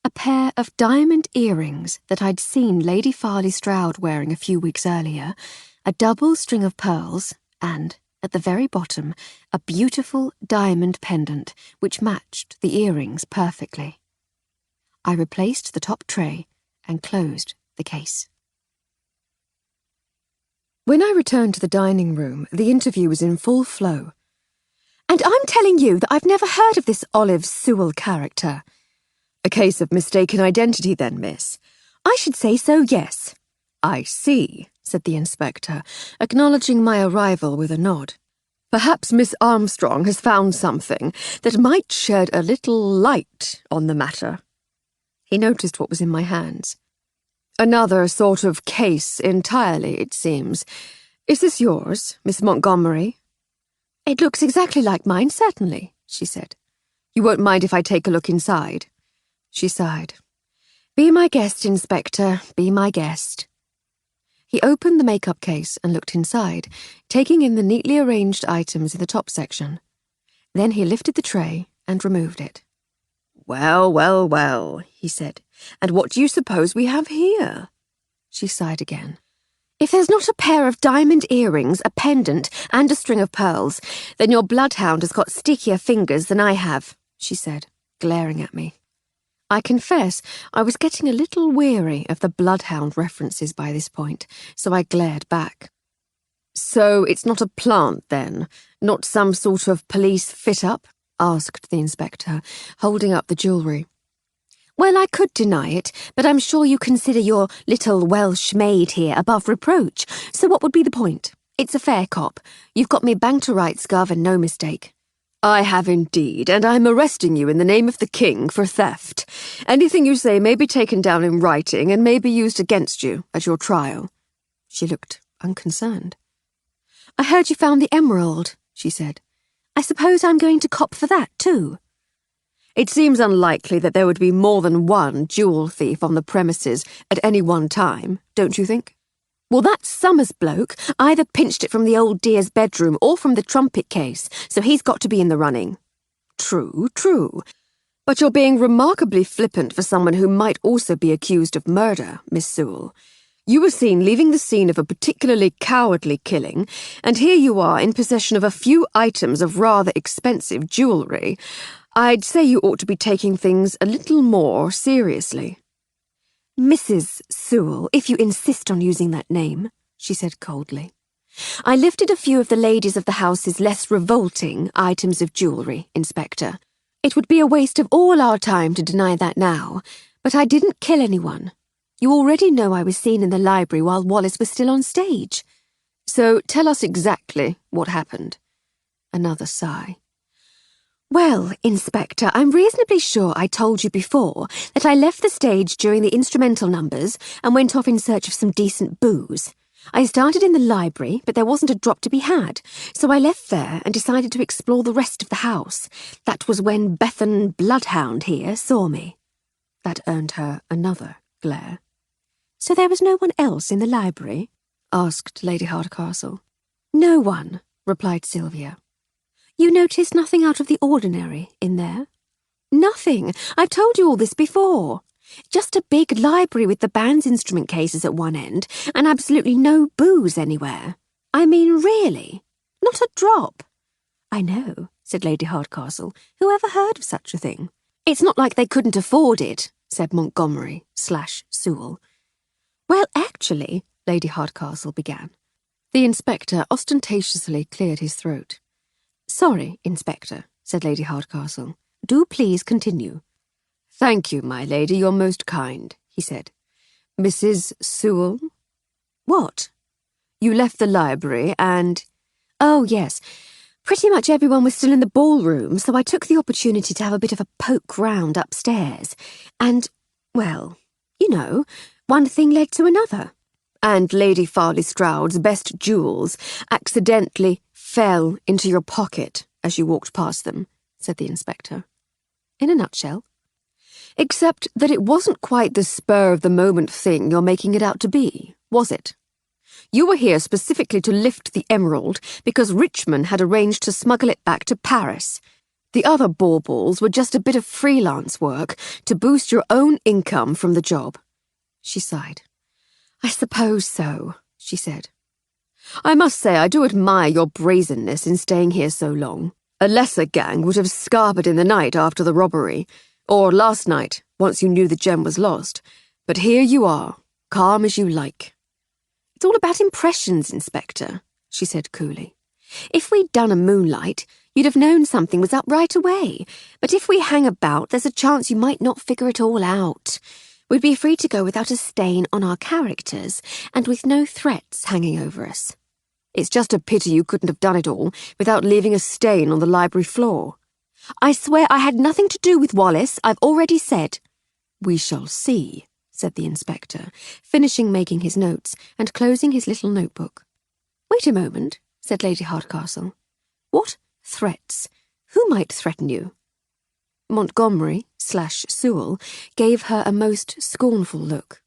A pair of diamond earrings that I'd seen Lady Farley Stroud wearing a few weeks earlier, a double string of pearls, and, at the very bottom, a beautiful diamond pendant which matched the earrings perfectly. I replaced the top tray and closed the case. When I returned to the dining room, the interview was in full flow. And I'm telling you that I've never heard of this Olive Sewell character. A case of mistaken identity, then, miss? I should say so, yes. I see, said the inspector, acknowledging my arrival with a nod. Perhaps Miss Armstrong has found something that might shed a little light on the matter. He noticed what was in my hands. Another sort of case entirely, it seems. Is this yours, Miss Montgomery? It looks exactly like mine, certainly, she said. You won't mind if I take a look inside? She sighed. Be my guest, Inspector, be my guest. He opened the makeup case and looked inside, taking in the neatly arranged items in the top section. Then he lifted the tray and removed it. Well, well, well, he said. And what do you suppose we have here? She sighed again. If there's not a pair of diamond earrings, a pendant, and a string of pearls, then your bloodhound has got stickier fingers than I have, she said, glaring at me. I confess I was getting a little weary of the bloodhound references by this point, so I glared back. So it's not a plant, then? Not some sort of police fit-up? Asked the inspector, holding up the jewellery. Well, I could deny it, but I'm sure you consider your little Welsh maid here above reproach, so what would be the point? It's a fair cop. You've got me bang to rights, Gov, and no mistake. I have indeed, and I'm arresting you in the name of the King for theft. Anything you say may be taken down in writing and may be used against you at your trial. She looked unconcerned. I heard you found the emerald, she said. I suppose I'm going to cop for that, too. It seems unlikely that there would be more than one jewel thief on the premises at any one time, don't you think? Well, that Summers bloke either pinched it from the old dear's bedroom or from the trumpet case, so he's got to be in the running. True, true. But you're being remarkably flippant for someone who might also be accused of murder, Miss Sewell. You were seen leaving the scene of a particularly cowardly killing, and here you are in possession of a few items of rather expensive jewellery. I'd say you ought to be taking things a little more seriously. Mrs. Sewell, if you insist on using that name, she said coldly. I lifted a few of the ladies of the house's less revolting items of jewellery, Inspector. It would be a waste of all our time to deny that now, but I didn't kill anyone. You already know I was seen in the library while Wallace was still on stage. So tell us exactly what happened. Another sigh. Well, Inspector, I'm reasonably sure I told you before that I left the stage during the instrumental numbers and went off in search of some decent booze. I started in the library, but there wasn't a drop to be had, so I left there and decided to explore the rest of the house. That was when Bethan Bloodhound here saw me. That earned her another glare. So there was no one else in the library? Asked Lady Hardcastle. No one, replied Sylvia. You noticed nothing out of the ordinary in there? Nothing. I've told you all this before. Just a big library with the band's instrument cases at one end and absolutely no booze anywhere. I mean, really. Not a drop. I know, said Lady Hardcastle. Who ever heard of such a thing? It's not like they couldn't afford it, said Montgomery/Sewell. Well, actually, Lady Hardcastle began. The inspector ostentatiously cleared his throat. Sorry, Inspector, said Lady Hardcastle. Do please continue. Thank you, my lady, you're most kind, he said. Mrs. Sewell? What? You left the library and... Oh, yes. Pretty much everyone was still in the ballroom, so I took the opportunity to have a bit of a poke round upstairs. And, well, you know, one thing led to another. And Lady Farley Stroud's best jewels accidentally fell into your pocket as you walked past them, said the inspector. In a nutshell. Except that it wasn't quite the spur-of-the-moment thing you're making it out to be, was it? You were here specifically to lift the emerald because Richmond had arranged to smuggle it back to Paris. The other baubles were just a bit of freelance work to boost your own income from the job. She sighed. I suppose so, she said. I must say I do admire your brazenness in staying here so long. A lesser gang would have scarpered in the night after the robbery, Or last night, once you knew the gem was lost. But here you are, calm as you like. It's all about impressions, Inspector, she said coolly. If we'd done a moonlight, you'd have known something was up right away. But if we hang about, there's a chance you might not figure it all out. We'd be free to go without a stain on our characters, and with no threats hanging over us. It's just a pity you couldn't have done it all without leaving a stain on the library floor. I swear I had nothing to do with Wallace, I've already said. We shall see, said the inspector, finishing making his notes and closing his little notebook. Wait a moment, said Lady Hardcastle. What threats? Who might threaten you? Montgomery/Sewell gave her a most scornful look.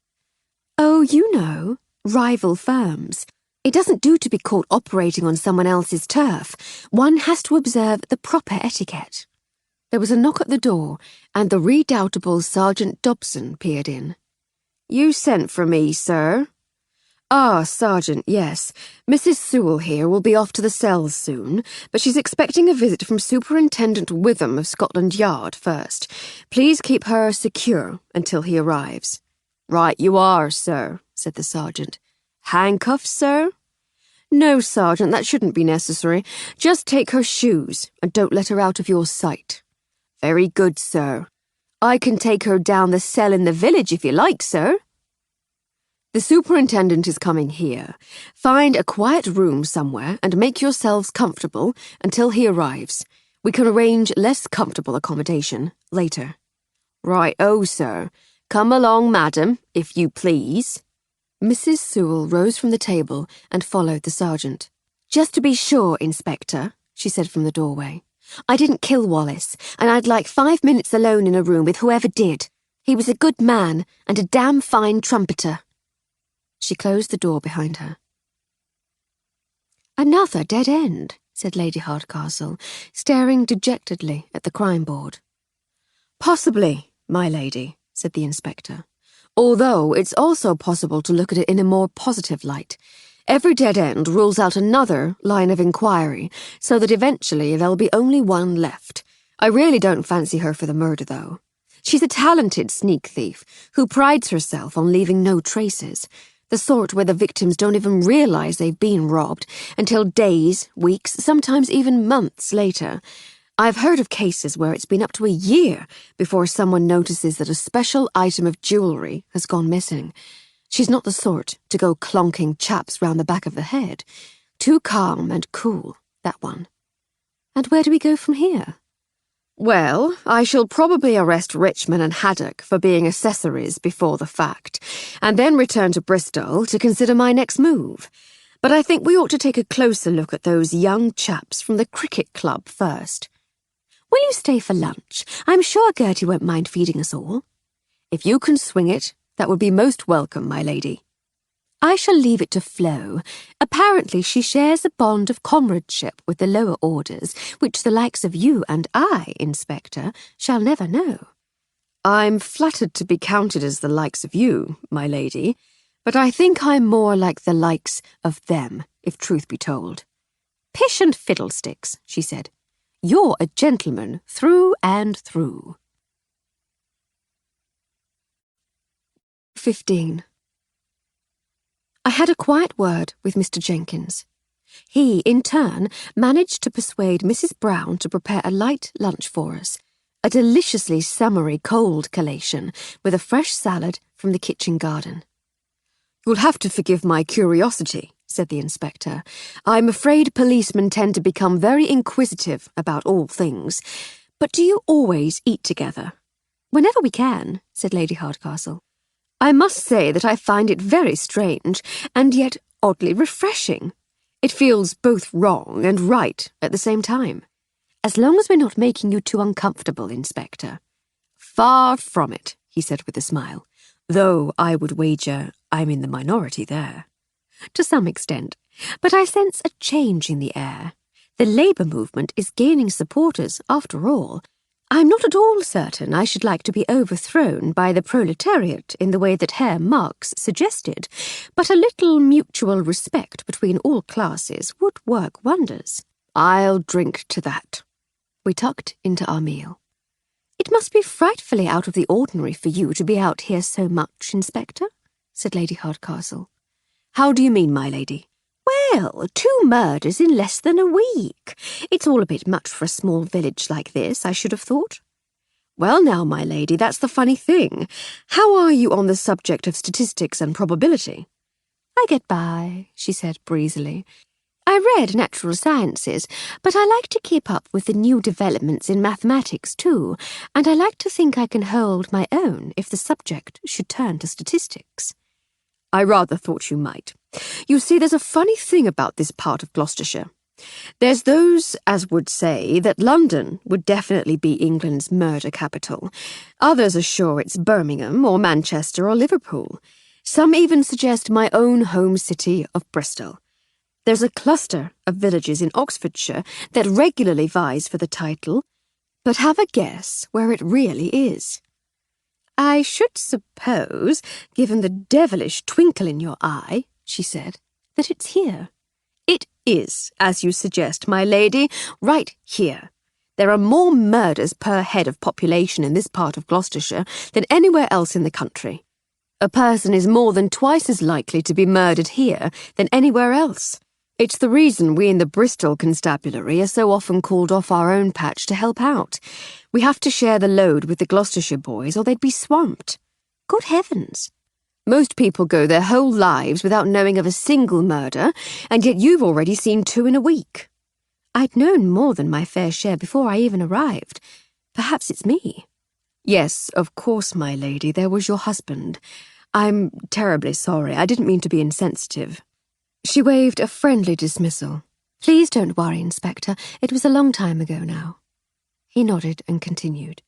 Oh, you know, rival firms. It doesn't do to be caught operating on someone else's turf. One has to observe the proper etiquette. There was a knock at the door, and the redoubtable Sergeant Dobson peered in. You sent for me, sir? Ah, Sergeant, yes. Mrs. Sewell here will be off to the cells soon, but she's expecting a visit from Superintendent Witham of Scotland Yard first. Please keep her secure until he arrives. Right you are, sir, said the sergeant. Handcuffs, sir? No, Sergeant, that shouldn't be necessary. Just take her shoes, and don't let her out of your sight. Very good, sir. I can take her down the cell in the village if you like, sir. The superintendent is coming here. Find a quiet room somewhere and make yourselves comfortable until he arrives. We can arrange less comfortable accommodation later. Right-o, sir. Come along, madam, if you please. Mrs. Sewell rose from the table and followed the sergeant. Just to be sure, Inspector, she said from the doorway. I didn't kill Wallace, and I'd like 5 minutes alone in a room with whoever did. He was a good man and a damn fine trumpeter. She closed the door behind her. Another dead end, said Lady Hardcastle, staring dejectedly at the crime board. Possibly, my lady, said the inspector. Although it's also possible to look at it in a more positive light. Every dead end rules out another line of inquiry, so that eventually there'll be only one left. I really don't fancy her for the murder, though. She's a talented sneak thief who prides herself on leaving no traces, the sort where the victims don't even realize they've been robbed until days, weeks, sometimes even months later. I've heard of cases where it's been up to a year before someone notices that a special item of jewellery has gone missing. She's not the sort to go clonking chaps round the back of the head. Too calm and cool, that one. And where do we go from here? Well, I shall probably arrest Richmond and Haddock for being accessories before the fact, and then return to Bristol to consider my next move. But I think we ought to take a closer look at those young chaps from the cricket club first. Will you stay for lunch? I'm sure Gertie won't mind feeding us all. If you can swing it, that would be most welcome, my lady. I shall leave it to Flo. Apparently she shares a bond of comradeship with the lower orders, which the likes of you and I, Inspector, shall never know. I'm flattered to be counted as the likes of you, my lady, but I think I'm more like the likes of them, if truth be told. Pish and fiddlesticks, she said. You're a gentleman through and through. 15. I had a quiet word with Mr. Jenkins. He, in turn, managed to persuade Mrs. Brown to prepare a light lunch for us, a deliciously summery cold collation with a fresh salad from the kitchen garden. You'll have to forgive my curiosity, said the inspector. I'm afraid policemen tend to become very inquisitive about all things. But do you always eat together? Whenever we can, said Lady Hardcastle. I must say that I find it very strange, and yet oddly refreshing. It feels both wrong and right at the same time. As long as we're not making you too uncomfortable, Inspector. Far from it, he said with a smile, though I would wager I'm in the minority there. To some extent, but I sense a change in the air. The labour movement is gaining supporters, after all. I'm not at all certain I should like to be overthrown by the proletariat in the way that Herr Marx suggested, but a little mutual respect between all classes would work wonders. I'll drink to that. We tucked into our meal. It must be frightfully out of the ordinary for you to be out here so much, Inspector, said Lady Hardcastle. How do you mean, my lady? Well, 2 murders in less than a week. It's all a bit much for a small village like this, I should have thought. Well now, my lady, that's the funny thing. How are you on the subject of statistics and probability? I get by, she said breezily. I read natural sciences, but I like to keep up with the new developments in mathematics too, and I like to think I can hold my own if the subject should turn to statistics. I rather thought you might. You see, there's a funny thing about this part of Gloucestershire. There's those as would say that London would definitely be England's murder capital. Others are sure it's Birmingham or Manchester or Liverpool. Some even suggest my own home city of Bristol. There's a cluster of villages in Oxfordshire that regularly vies for the title, but have a guess where it really is. I should suppose, given the devilish twinkle in your eye, she said, that it's here. It is, as you suggest, my lady, right here. There are more murders per head of population in this part of Gloucestershire than anywhere else in the country. A person is more than twice as likely to be murdered here than anywhere else. It's the reason we in the Bristol Constabulary are so often called off our own patch to help out. We have to share the load with the Gloucestershire boys or they'd be swamped. Good heavens! Most people go their whole lives without knowing of a single murder, and yet you've already seen 2 in a week. I'd known more than my fair share before I even arrived. Perhaps it's me. Yes, of course, my lady, there was your husband. I'm terribly sorry. I didn't mean to be insensitive. She waved a friendly dismissal. Please don't worry, Inspector. It was a long time ago now. He nodded and continued.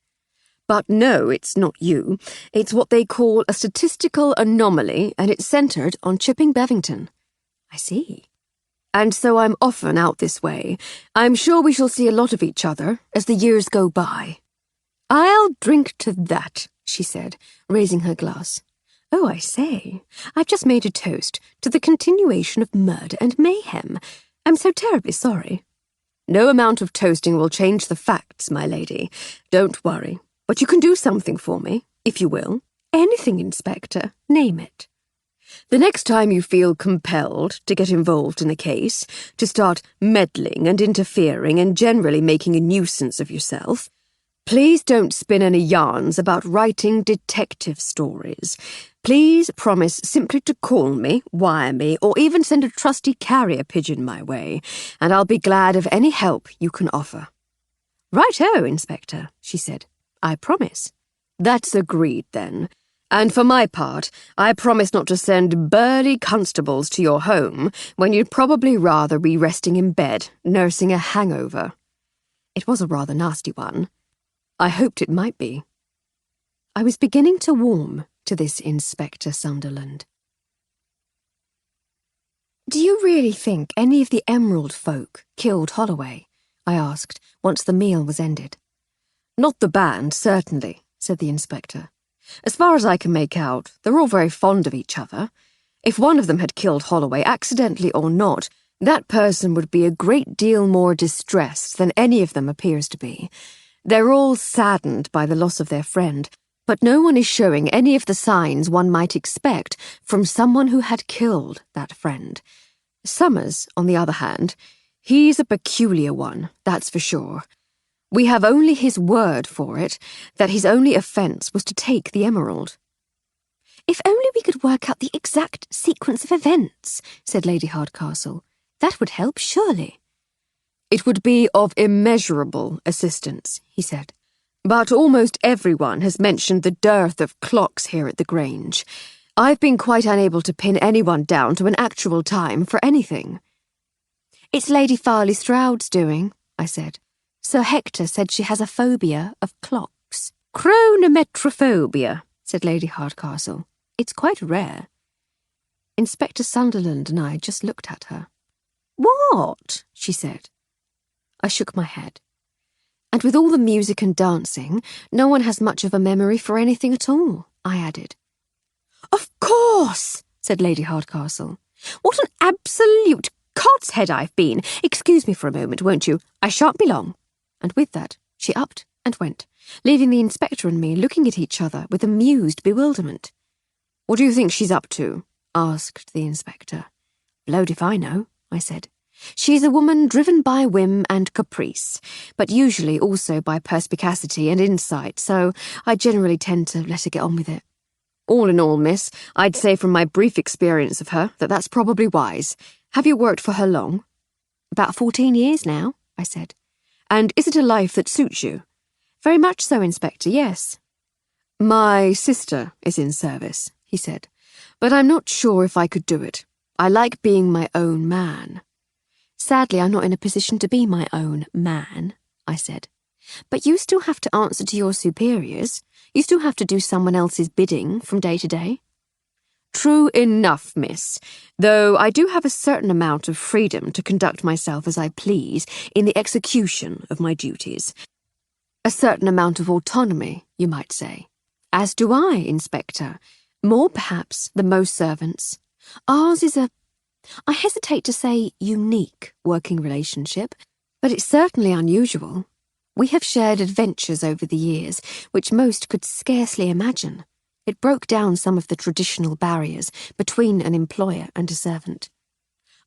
But no, it's not you. It's what they call a statistical anomaly, and it's centred on Chipping Bevington. I see. And so I'm often out this way. I'm sure we shall see a lot of each other as the years go by. I'll drink to that, she said, raising her glass. Oh, I say, I've just made a toast to the continuation of murder and mayhem. I'm so terribly sorry. No amount of toasting will change the facts, my lady. Don't worry. But you can do something for me, if you will. Anything, Inspector. Name it. The next time you feel compelled to get involved in a case, to start meddling and interfering and generally making a nuisance of yourself, please don't spin any yarns about writing detective stories. Please promise simply to call me, wire me, or even send a trusty carrier pigeon my way, and I'll be glad of any help you can offer. Right-o, Inspector, she said. I promise. That's agreed, then. And for my part, I promise not to send burly constables to your home when you'd probably rather be resting in bed, nursing a hangover. It was a rather nasty one. I hoped it might be. I was beginning to warm to this Inspector Sunderland. Do you really think any of the Emerald folk killed Holloway? I asked, once the meal was ended. Not the band, certainly, said the inspector. As far as I can make out, they're all very fond of each other. If one of them had killed Holloway, accidentally or not, that person would be a great deal more distressed than any of them appears to be. They're all saddened by the loss of their friend, but no one is showing any of the signs one might expect from someone who had killed that friend. Summers, on the other hand, he's a peculiar one, that's for sure. We have only his word for it that his only offence was to take the emerald. If only we could work out the exact sequence of events, said Lady Hardcastle. That would help, surely. It would be of immeasurable assistance, he said. But almost everyone has mentioned the dearth of clocks here at the Grange. I've been quite unable to pin anyone down to an actual time for anything. It's Lady Farley Stroud's doing, I said. Sir Hector said she has a phobia of clocks. Chronometrophobia, said Lady Hardcastle. It's quite rare. Inspector Sunderland and I just looked at her. What? She said. I shook my head. And with all the music and dancing, no one has much of a memory for anything at all, I added. Of course, said Lady Hardcastle. What an absolute cod's head I've been. Excuse me for a moment, won't you? I shan't be long. And with that, she upped and went, leaving the inspector and me looking at each other with amused bewilderment. "What do you think she's up to?" asked the inspector. "Blowed if I know," I said. "She's a woman driven by whim and caprice, but usually also by perspicacity and insight, so I generally tend to let her get on with it." "All in all, miss, I'd say from my brief experience of her that that's probably wise. Have you worked for her long?" "About 14 years now," I said. "And is it a life that suits you?" "Very much so, Inspector, yes." "My sister is in service," he said, "but I'm not sure if I could do it. I like being my own man." "Sadly, I'm not in a position to be my own man," I said. "But you still have to answer to your superiors. You still have to do someone else's bidding from day to day." "True enough, miss, though I do have a certain amount of freedom to conduct myself as I please in the execution of my duties. A certain amount of autonomy, you might say." "As do I, Inspector. More, perhaps, than most servants. Ours is I hesitate to say unique working relationship, but it's certainly unusual. We have shared adventures over the years, which most could scarcely imagine. It broke down some of the traditional barriers between an employer and a servant."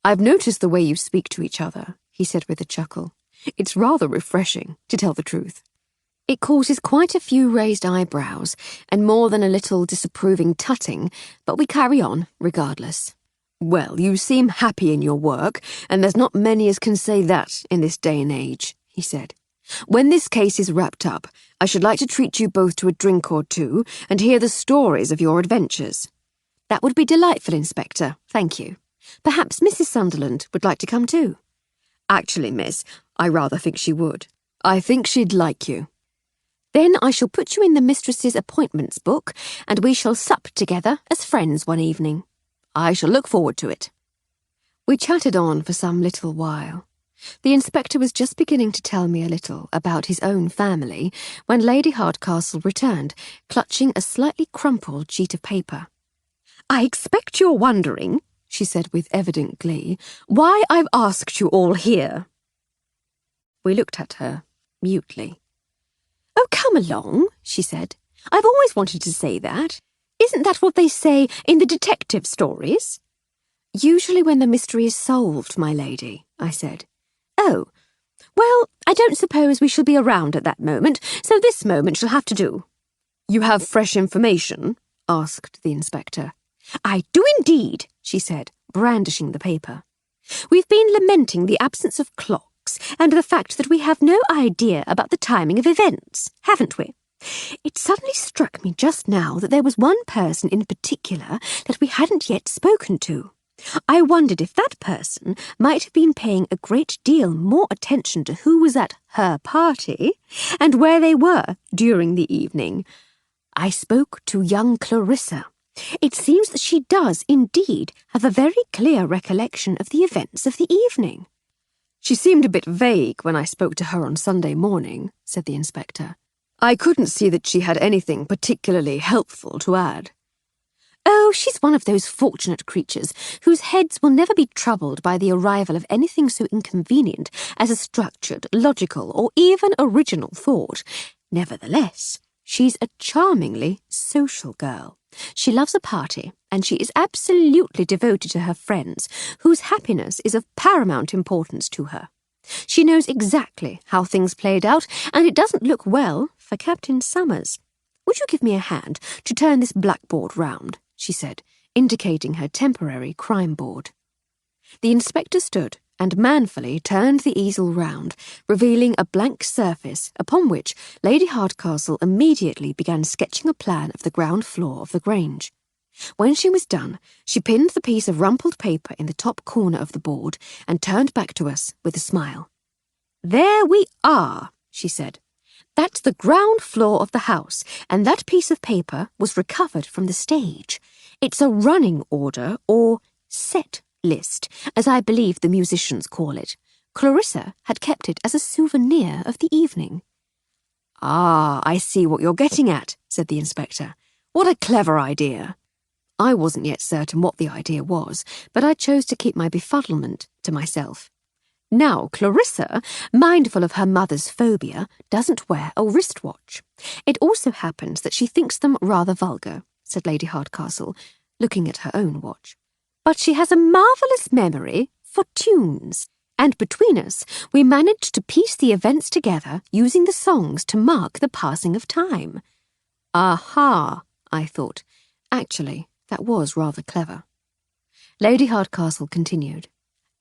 "I've noticed the way you speak to each other," he said with a chuckle. "It's rather refreshing, to tell the truth." It causes quite a few raised eyebrows and more than a little disapproving tutting, but we carry on regardless. "Well, you seem happy in your work, and there's not many as can say that in this day and age," he said. "When this case is wrapped up, I should like to treat you both to a drink or two and hear the stories of your adventures." "That would be delightful, Inspector, thank you. Perhaps Mrs. Sunderland would like to come too." "Actually, miss, I rather think she would. I think she'd like you." "Then I shall put you in the mistress's appointments book, and we shall sup together as friends one evening." "I shall look forward to it." We chatted on for some little while. The inspector was just beginning to tell me a little about his own family when Lady Hardcastle returned, clutching a slightly crumpled sheet of paper. "I expect you're wondering," she said with evident glee, "why I've asked you all here." We looked at her, mutely. "Oh, come along," she said. "I've always wanted to say that. Isn't that what they say in the detective stories?" "Usually when the mystery is solved, my lady," I said. "Oh, well, I don't suppose we shall be around at that moment, so this moment shall have to do." "You have fresh information?" asked the inspector. "I do indeed," she said, brandishing the paper. "We've been lamenting the absence of clocks and the fact that we have no idea about the timing of events, haven't we? It suddenly struck me just now that there was one person in particular that we hadn't yet spoken to. I wondered if that person might have been paying a great deal more attention to who was at her party and where they were during the evening. I spoke to young Clarissa. It seems that she does indeed have a very clear recollection of the events of the evening." "She seemed a bit vague when I spoke to her on Sunday morning," said the inspector. "I couldn't see that she had anything particularly helpful to add." "Oh, she's one of those fortunate creatures whose heads will never be troubled by the arrival of anything so inconvenient as a structured, logical, or even original thought. Nevertheless, she's a charmingly social girl. She loves a party, and she is absolutely devoted to her friends, whose happiness is of paramount importance to her. She knows exactly how things played out, and it doesn't look well for Captain Summers. Would you give me a hand to turn this blackboard round?" she said, indicating her temporary crime board. The inspector stood and manfully turned the easel round, revealing a blank surface upon which Lady Hardcastle immediately began sketching a plan of the ground floor of the Grange. When she was done, she pinned the piece of rumpled paper in the top corner of the board and turned back to us with a smile. "There we are," she said. "That's the ground floor of the house, and that piece of paper was recovered from the stage. It's a running order, or set list, as I believe the musicians call it. Clarissa had kept it as a souvenir of the evening." "Ah, I see what you're getting at," said the inspector. "What a clever idea." I wasn't yet certain what the idea was, but I chose to keep my befuddlement to myself. Now, Clarissa, mindful of her mother's phobia, doesn't wear a wristwatch. It also happens that she thinks them rather vulgar, said Lady Hardcastle, looking at her own watch. But she has a marvellous memory for tunes, and between us we managed to piece the events together using the songs to mark the passing of time. Aha, I thought. Actually, that was rather clever. Lady Hardcastle continued.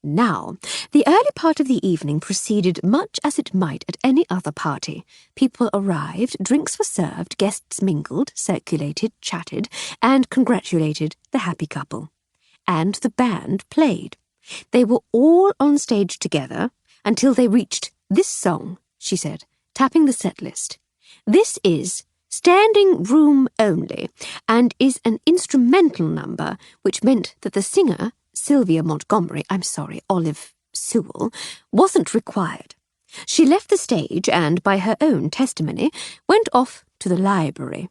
Now, the early part of the evening proceeded much as it might at any other party. People arrived, drinks were served, guests mingled, circulated, chatted, and congratulated the happy couple. And the band played. They were all on stage together until they reached this song, she said, tapping the set list. This is Standing Room Only, and is an instrumental number, which meant that the singer, Olive Sewell, wasn't required. She left the stage and, by her own testimony, went off to the library.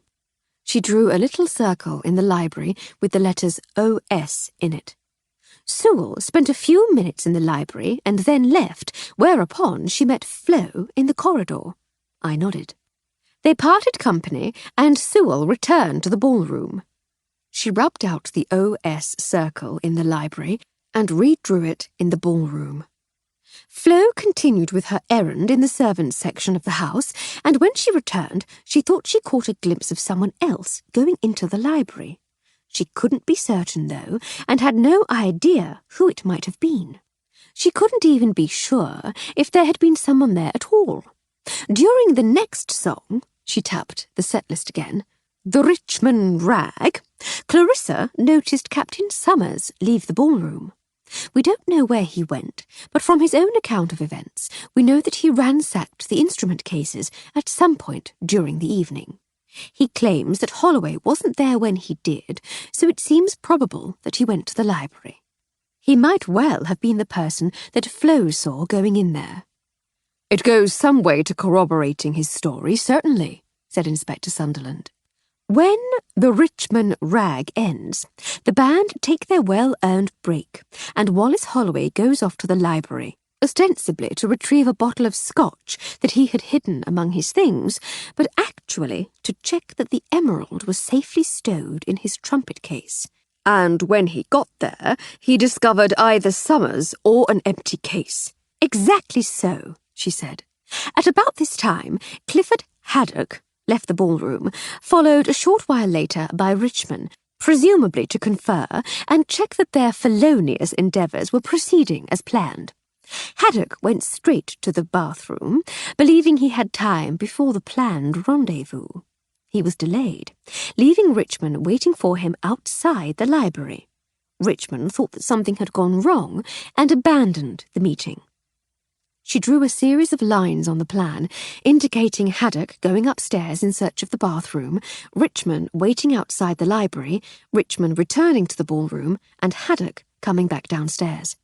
She drew a little circle in the library with the letters O.S. in it. Sewell spent a few minutes in the library and then left, whereupon she met Flo in the corridor. I nodded. They parted company, and Sewell returned to the ballroom. She rubbed out the O.S. circle in the library and redrew it in the ballroom. Flo continued with her errand in the servants' section of the house, and when she returned, she thought she caught a glimpse of someone else going into the library. She couldn't be certain, though, and had no idea who it might have been. She couldn't even be sure if there had been someone there at all. During the next song, she tapped the set list again, The Richmond Rag, Clarissa noticed Captain Summers leave the ballroom. We don't know where he went, but from his own account of events, we know that he ransacked the instrument cases at some point during the evening. He claims that Holloway wasn't there when he did, so it seems probable that he went to the library. He might well have been the person that Flo saw going in there. It goes some way to corroborating his story, certainly, said Inspector Sunderland. When the Richmond Rag ends, the band take their well-earned break, and Wallace Holloway goes off to the library, ostensibly to retrieve a bottle of scotch that he had hidden among his things, but actually to check that the emerald was safely stowed in his trumpet case. And when he got there, he discovered either Summers or an empty case. Exactly so, she said. At about this time, Clifford Haddock left the ballroom, followed a short while later by Richmond, presumably to confer and check that their felonious endeavours were proceeding as planned. Haddock went straight to the bathroom, believing he had time before the planned rendezvous. He was delayed, leaving Richmond waiting for him outside the library. Richmond thought that something had gone wrong and abandoned the meeting. She drew a series of lines on the plan, indicating Haddock going upstairs in search of the bathroom, Richmond waiting outside the library, Richmond returning to the ballroom, and Haddock coming back downstairs.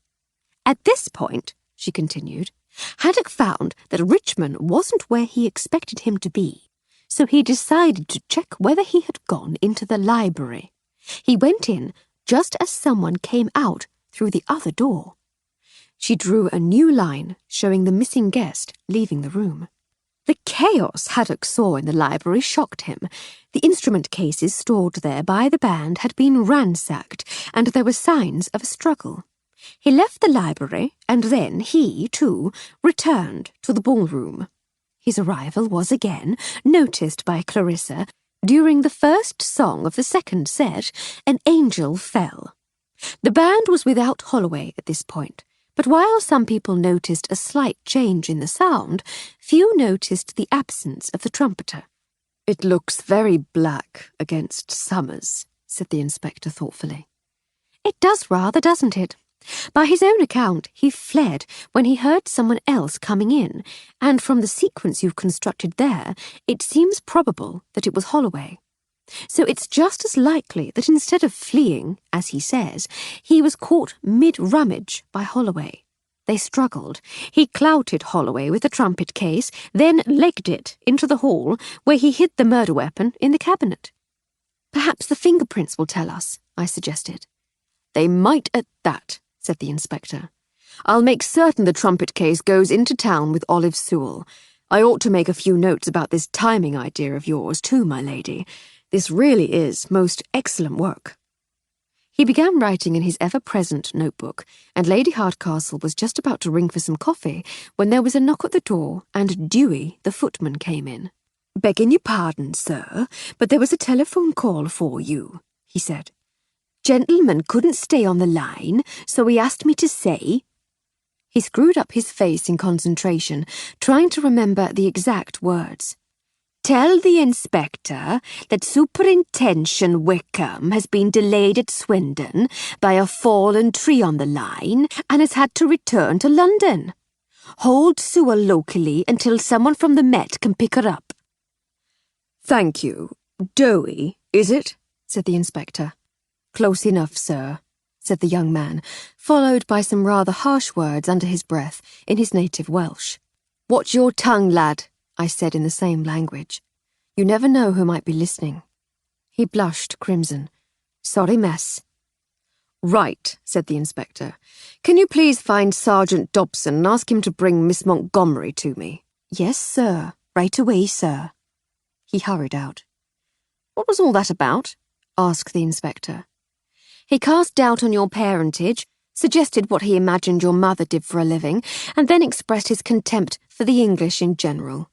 At this point, she continued, Haddock found that Richmond wasn't where he expected him to be, so he decided to check whether he had gone into the library. He went in just as someone came out through the other door. She drew a new line showing the missing guest leaving the room. The chaos Haddock saw in the library shocked him. The instrument cases stored there by the band had been ransacked, and there were signs of a struggle. He left the library, and then he, too, returned to the ballroom. His arrival was again noticed by Clarissa. During the first song of the second set, an angel fell. The band was without Holloway at this point, but while some people noticed a slight change in the sound, few noticed the absence of the trumpeter. It looks very black against Summers, said the inspector thoughtfully. It does rather, doesn't it? By his own account, he fled when he heard someone else coming in, and from the sequence you've constructed there, it seems probable that it was Holloway. So it's just as likely that instead of fleeing, as he says, he was caught mid-rummage by Holloway. They struggled. He clouted Holloway with the trumpet case, then legged it into the hall, where he hid the murder weapon in the cabinet. Perhaps the fingerprints will tell us, I suggested. They might at that, said the inspector. I'll make certain the trumpet case goes into town with Olive Sewell. I ought to make a few notes about this timing idea of yours, too, my lady. This really is most excellent work." He began writing in his ever-present notebook, and Lady Hardcastle was just about to ring for some coffee when there was a knock at the door and Dewey, the footman, came in. "Begging your pardon, sir, but there was a telephone call for you," he said. "Gentleman couldn't stay on the line, so he asked me to say—" He screwed up his face in concentration, trying to remember the exact words. "Tell the inspector that Superintendent Wickham has been delayed at Swindon by a fallen tree on the line and has had to return to London. Hold Sewell locally until someone from the Met can pick her up." "Thank you. Doughy, is it?" said the inspector. "Close enough, sir," said the young man, followed by some rather harsh words under his breath in his native Welsh. "Watch your tongue, lad," I said in the same language. "You never know who might be listening." He blushed crimson. "Sorry, miss." "Right," said the inspector. "Can you please find Sergeant Dobson and ask him to bring Miss Montgomery to me?" "Yes, sir. Right away, sir." He hurried out. "What was all that about?" asked the inspector. "He cast doubt on your parentage, suggested what he imagined your mother did for a living, and then expressed his contempt for the English in general."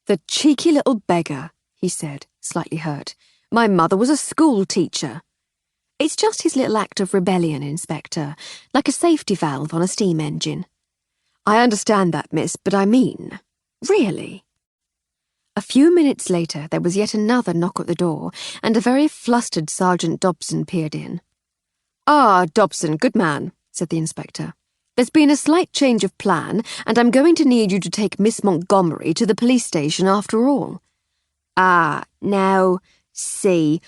"The cheeky little beggar," he said, slightly hurt. "My mother was a school teacher." "It's just his little act of rebellion, Inspector, like a safety valve on a steam engine." "I understand that, miss, but I mean, really." A few minutes later there was yet another knock at the door, and a very flustered Sergeant Dobson peered in. "Ah, Dobson, good man," said the inspector. "There's been a slight change of plan, and I'm going to need you to take Miss Montgomery to the police station after all." "Ah, now, see,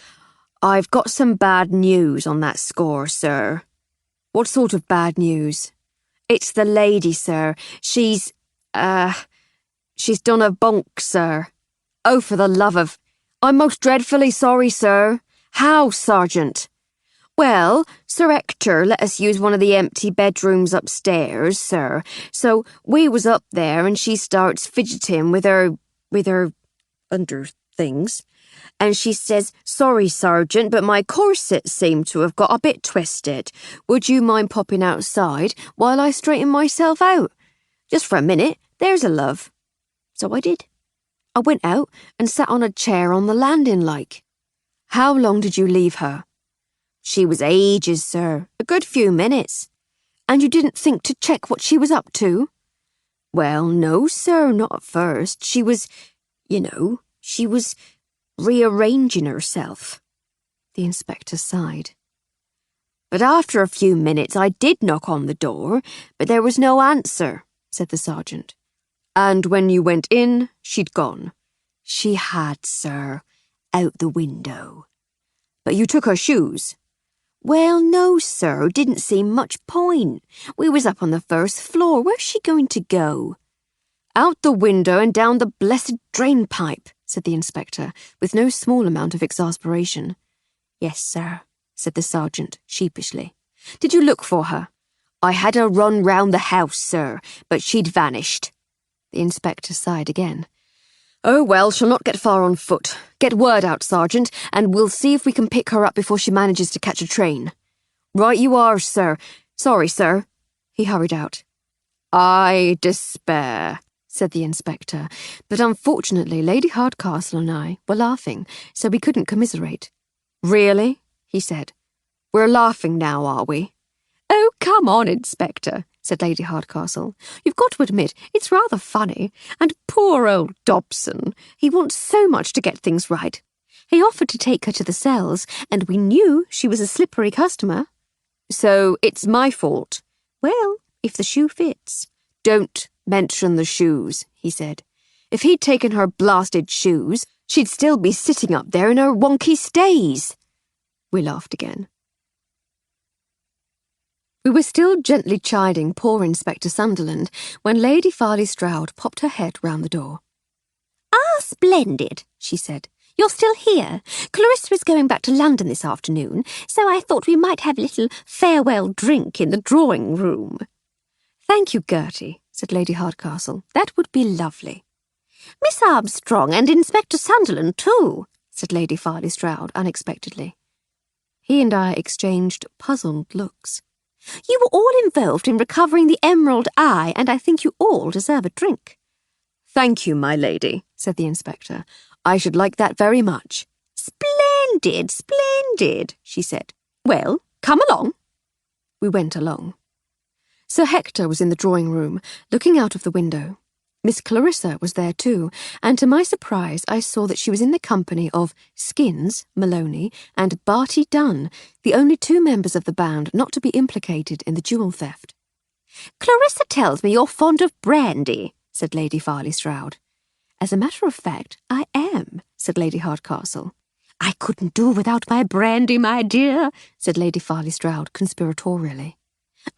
I've got some bad news on that score, sir." "What sort of bad news?" "It's the lady, sir. She's done a bonk, sir." "Oh, for the love of—" "I'm most dreadfully sorry, sir." "How, Sergeant?" "Well, Sir Hector let us use one of the empty bedrooms upstairs, sir. So we was up there and she starts fidgeting with her under things. And she says, 'Sorry, Sergeant, but my corset seemed to have got a bit twisted. Would you mind popping outside while I straighten myself out? Just for a minute, there's a love.' So I did. I went out and sat on a chair on the landing like." "How long did you leave her?" "She was ages, sir. A good few minutes." "And you didn't think to check what she was up to?" "Well, no, sir, not at first. She was rearranging herself." The inspector sighed. "But after a few minutes I did knock on the door, but there was no answer," said the sergeant. "And when you went in, she'd gone?" "She had, sir, out the window." "But you took her shoes?" "Well, no, sir, didn't seem much point. We was up on the first floor. Where's she going to go?" "Out the window and down the blessed drain pipe," said the inspector, with no small amount of exasperation. "Yes, sir," said the sergeant sheepishly. "Did you look for her?" "I had her run round the house, sir, but she'd vanished." The inspector sighed again. "Oh, well, she'll not get far on foot. Get word out, Sergeant, and we'll see if we can pick her up before she manages to catch a train." "Right you are, sir. Sorry, sir." He hurried out. "I despair," said the inspector, but unfortunately Lady Hardcastle and I were laughing, so we couldn't commiserate. "Really?" he said. "We're laughing now, are we?" "Oh, come on, Inspector," said Lady Hardcastle. "You've got to admit it's rather funny. And poor old Dobson. He wants so much to get things right. He offered to take her to the cells, and we knew she was a slippery customer." "So it's my fault?" "Well, if the shoe fits." "Don't mention the shoes," he said. "If he'd taken her blasted shoes, she'd still be sitting up there in her wonky stays." We laughed again. We were still gently chiding poor Inspector Sunderland when Lady Farley Stroud popped her head round the door. "Ah, splendid," she said. "You're still here. Clarissa is going back to London this afternoon, so I thought we might have a little farewell drink in the drawing-room." Thank you, Gertie, said Lady Hardcastle. That would be lovely. Miss Armstrong and Inspector Sunderland, too, said Lady Farley Stroud unexpectedly. He and I exchanged puzzled looks. You were all involved in recovering the Emerald Eye, and I think you all deserve a drink. Thank you, my lady, said the inspector. I should like that very much. Splendid, splendid, she said. Well, come along. We went along. Sir Hector was in the drawing-room, looking out of the window. Miss Clarissa was there too, and to my surprise I saw that she was in the company of Skins, Maloney, and Barty Dunn, the only two members of the band not to be implicated in the jewel theft. Clarissa tells me you're fond of brandy, said Lady Farley Stroud. As a matter of fact, I am, said Lady Hardcastle. I couldn't do without my brandy, my dear, said Lady Farley Stroud conspiratorially.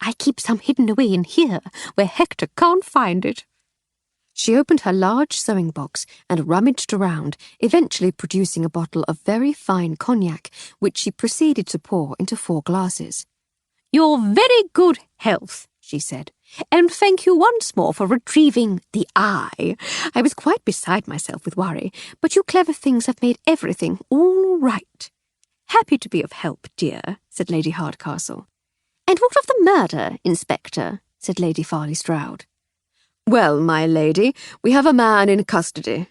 I keep some hidden away in here, where Hector can't find it. She opened her large sewing box and rummaged around, eventually producing a bottle of very fine cognac, which she proceeded to pour into 4 glasses. Your very good health, she said, and thank you once more for retrieving the eye. I was quite beside myself with worry, but you clever things have made everything all right. Happy to be of help, dear, said Lady Hardcastle. And what of the murder, Inspector? Said Lady Farley Stroud. Well, my lady, we have a man in custody.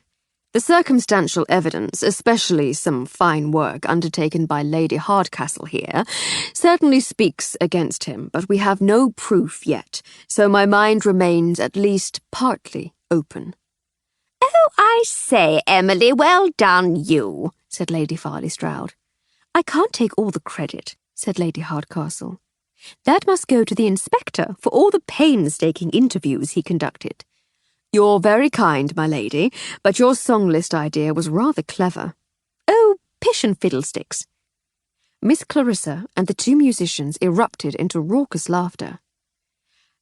The circumstantial evidence, especially some fine work undertaken by Lady Hardcastle here, certainly speaks against him, but we have no proof yet, so my mind remains at least partly open. Oh, I say, Emily, well done you, said Lady Farley Stroud. I can't take all the credit, said Lady Hardcastle. That must go to the inspector for all the painstaking interviews he conducted. You're very kind, my lady, but your song list idea was rather clever. Oh, pish and fiddlesticks. Miss Clarissa and the 2 musicians erupted into raucous laughter.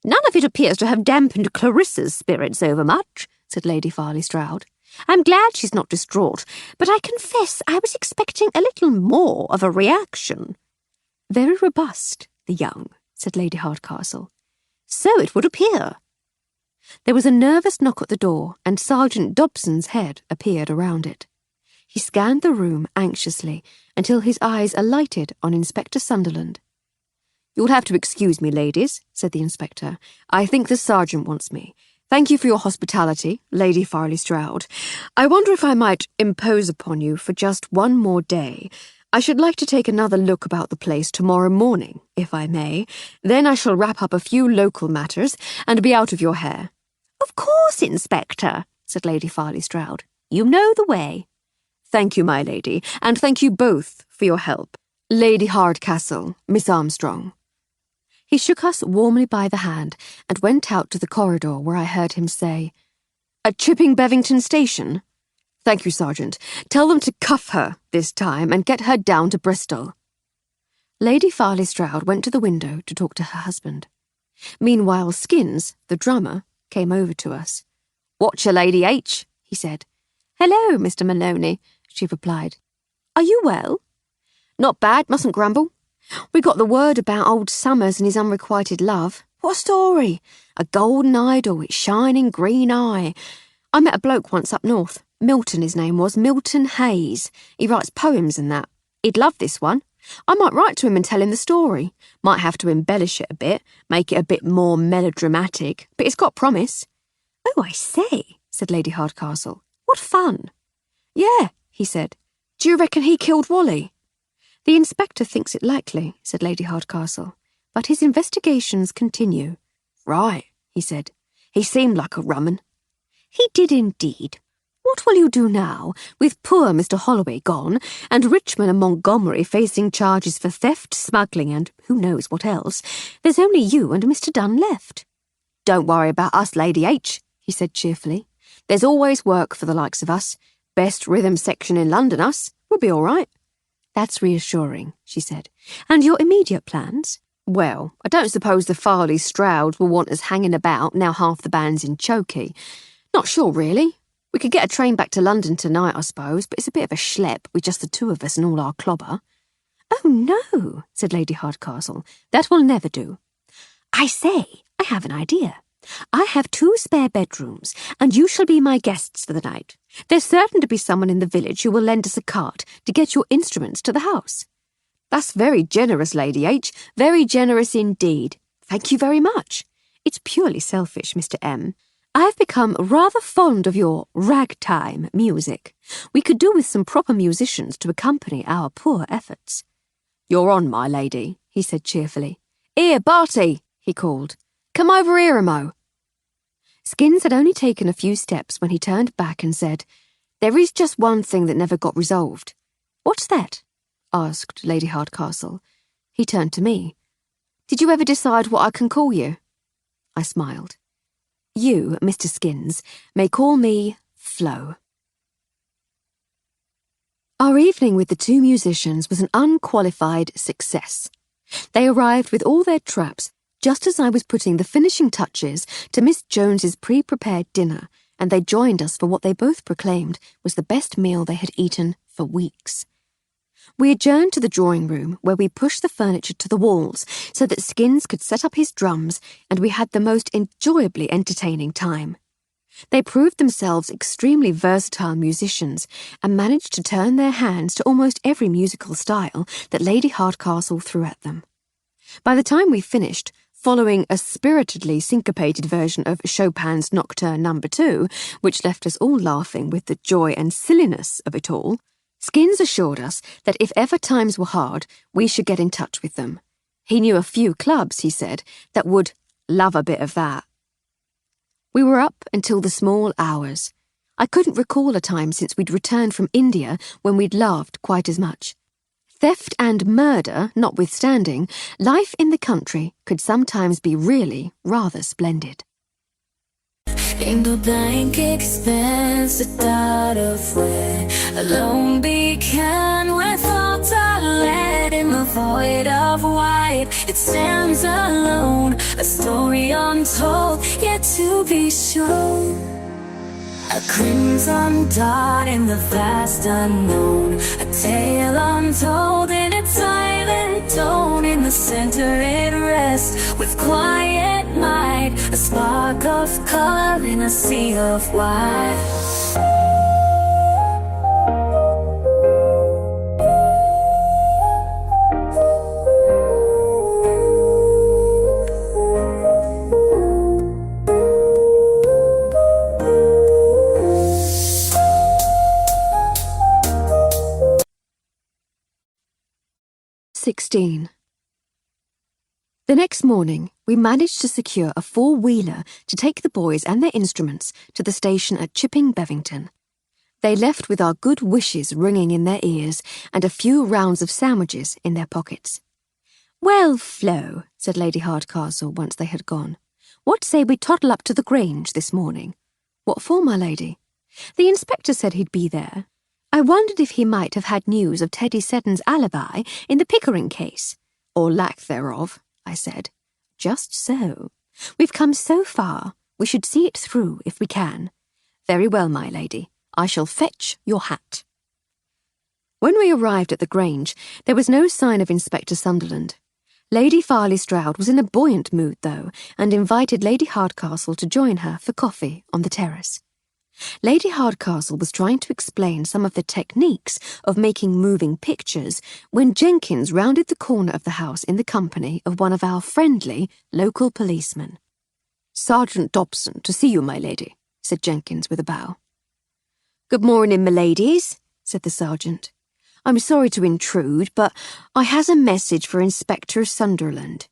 None of it appears to have dampened Clarissa's spirits overmuch, said Lady Farley Stroud. I'm glad she's not distraught, but I confess I was expecting a little more of a reaction. Very robust, the young, said Lady Hardcastle. So it would appear. There was a nervous knock at the door, and Sergeant Dobson's head appeared around it. He scanned the room anxiously until his eyes alighted on Inspector Sunderland. You'll have to excuse me, ladies, said the inspector. I think the sergeant wants me. Thank you for your hospitality, Lady Farley Stroud. I wonder if I might impose upon you for just one more day. I should like to take another look about the place tomorrow morning, if I may. Then I shall wrap up a few local matters and be out of your hair. Of course, Inspector, said Lady Farley Stroud. You know the way. Thank you, my lady, and thank you both for your help. Lady Hardcastle, Miss Armstrong. He shook us warmly by the hand and went out to the corridor where I heard him say, At Chipping Bevington Station? Thank you, Sergeant. Tell them to cuff her this time and get her down to Bristol. Lady Farley Stroud went to the window to talk to her husband. Meanwhile, Skins, the drummer, came over to us. Watcher, Lady H, he said. Hello, Mr. Maloney, she replied. Are you well? Not bad, mustn't grumble. We got the word about old Summers and his unrequited love. What a story! A golden idol with shining green eye. I met a bloke once up north. Milton, his name was, Milton Hayes. He writes poems and that. He'd love this one. I might write to him and tell him the story. Might have to embellish it a bit, make it a bit more melodramatic, but it's got promise. Oh, I say, said Lady Hardcastle. What fun. Yeah, he said. Do you reckon he killed Wally? The inspector thinks it likely, said Lady Hardcastle, but his investigations continue. Right, he said. He seemed like a rumman. He did indeed. What will you do now, with poor Mr. Holloway gone, and Richmond and Montgomery facing charges for theft, smuggling, and who knows what else? There's only you and Mr. Dunn left. Don't worry about us, Lady H, he said cheerfully. There's always work for the likes of us. Best rhythm section in London, us. We'll be all right. That's reassuring, she said. And your immediate plans? Well, I don't suppose the Farley Strouds will want us hanging about now half the band's in chokey. Not sure, really. We could get a train back to London tonight, I suppose, but it's a bit of a schlep with just the 2 of us and all our clobber. Oh, no, said Lady Hardcastle. That will never do. I say, I have an idea. I have 2 spare bedrooms, and you shall be my guests for the night. There's certain to be someone in the village who will lend us a cart to get your instruments to the house." "That's very generous, Lady H. Very generous indeed. Thank you very much." "It's purely selfish, Mr. M. I've become rather fond of your ragtime music. We could do with some proper musicians to accompany our poor efforts." "You're on, my lady," he said cheerfully. "Here, Barty," he called. "Come over here a mo." Skins had only taken a few steps when he turned back and said, "There is just one thing that never got resolved." "What's that?" asked Lady Hardcastle. He turned to me. "Did you ever decide what I can call you?" I smiled. "You, Mr. Skins, may call me Flo." Our evening with the 2 musicians was an unqualified success. They arrived with all their traps just as I was putting the finishing touches to Miss Jones's pre-prepared dinner, and they joined us for what they both proclaimed was the best meal they had eaten for weeks. We adjourned to the drawing room, where we pushed the furniture to the walls so that Skins could set up his drums, and we had the most enjoyably entertaining time. They proved themselves extremely versatile musicians and managed to turn their hands to almost every musical style that Lady Hardcastle threw at them. By the time we finished, following a spiritedly syncopated version of Chopin's Nocturne No. 2, which left us all laughing with the joy and silliness of it all, Skins assured us that if ever times were hard, we should get in touch with them. He knew a few clubs, he said, that would love a bit of that. We were up until the small hours. I couldn't recall a time since we'd returned from India when we'd laughed quite as much. Theft and murder notwithstanding, life in the country could sometimes be really rather splendid. In the blank expanse, a dot of red, alone began where thoughts are led. In the void of white, it stands alone, a story untold, yet to be shown. A crimson dot in the vast unknown, a tale untold in its silent tone. In the center it rests with quiet might, a spark of color in a sea of white. 16. The next morning, we managed to secure a 4-wheeler to take the boys and their instruments to the station at Chipping Bevington. They left with our good wishes ringing in their ears and a few rounds of sandwiches in their pockets. "Well, Flo," said Lady Hardcastle once they had gone, "what say we toddle up to the Grange this morning?" "What for, my lady?" "The inspector said he'd be there. I wondered if he might have had news of Teddy Seddon's alibi in the Pickering case." "Or lack thereof," I said. "Just so. We've come so far, we should see it through if we can." "Very well, my lady. I shall fetch your hat." When we arrived at the Grange, there was no sign of Inspector Sunderland. Lady Farley Stroud was in a buoyant mood, though, and invited Lady Hardcastle to join her for coffee on the terrace. Lady Hardcastle was trying to explain some of the techniques of making moving pictures when Jenkins rounded the corner of the house in the company of one of our friendly local policemen. "Sergeant Dobson, to see you, my lady," said Jenkins with a bow. "Good morning, my ladies," said the sergeant. "I'm sorry to intrude, but I has a message for Inspector Sunderland."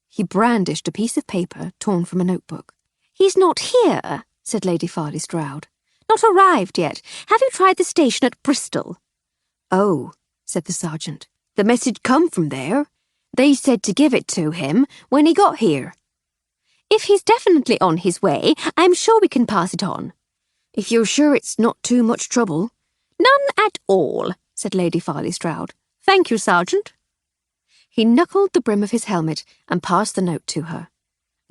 He brandished a piece of paper torn from a notebook. "He's not here," said Lady Farley Stroud. "Not arrived yet. Have you tried the station at Bristol?" "Oh," said the sergeant. "The message come from there. They said to give it to him when he got here." "If he's definitely on his way, I'm sure we can pass it on." "If you're sure it's not too much trouble." "None at all," said Lady Farley Stroud. "Thank you, Sergeant." He knuckled the brim of his helmet and passed the note to her.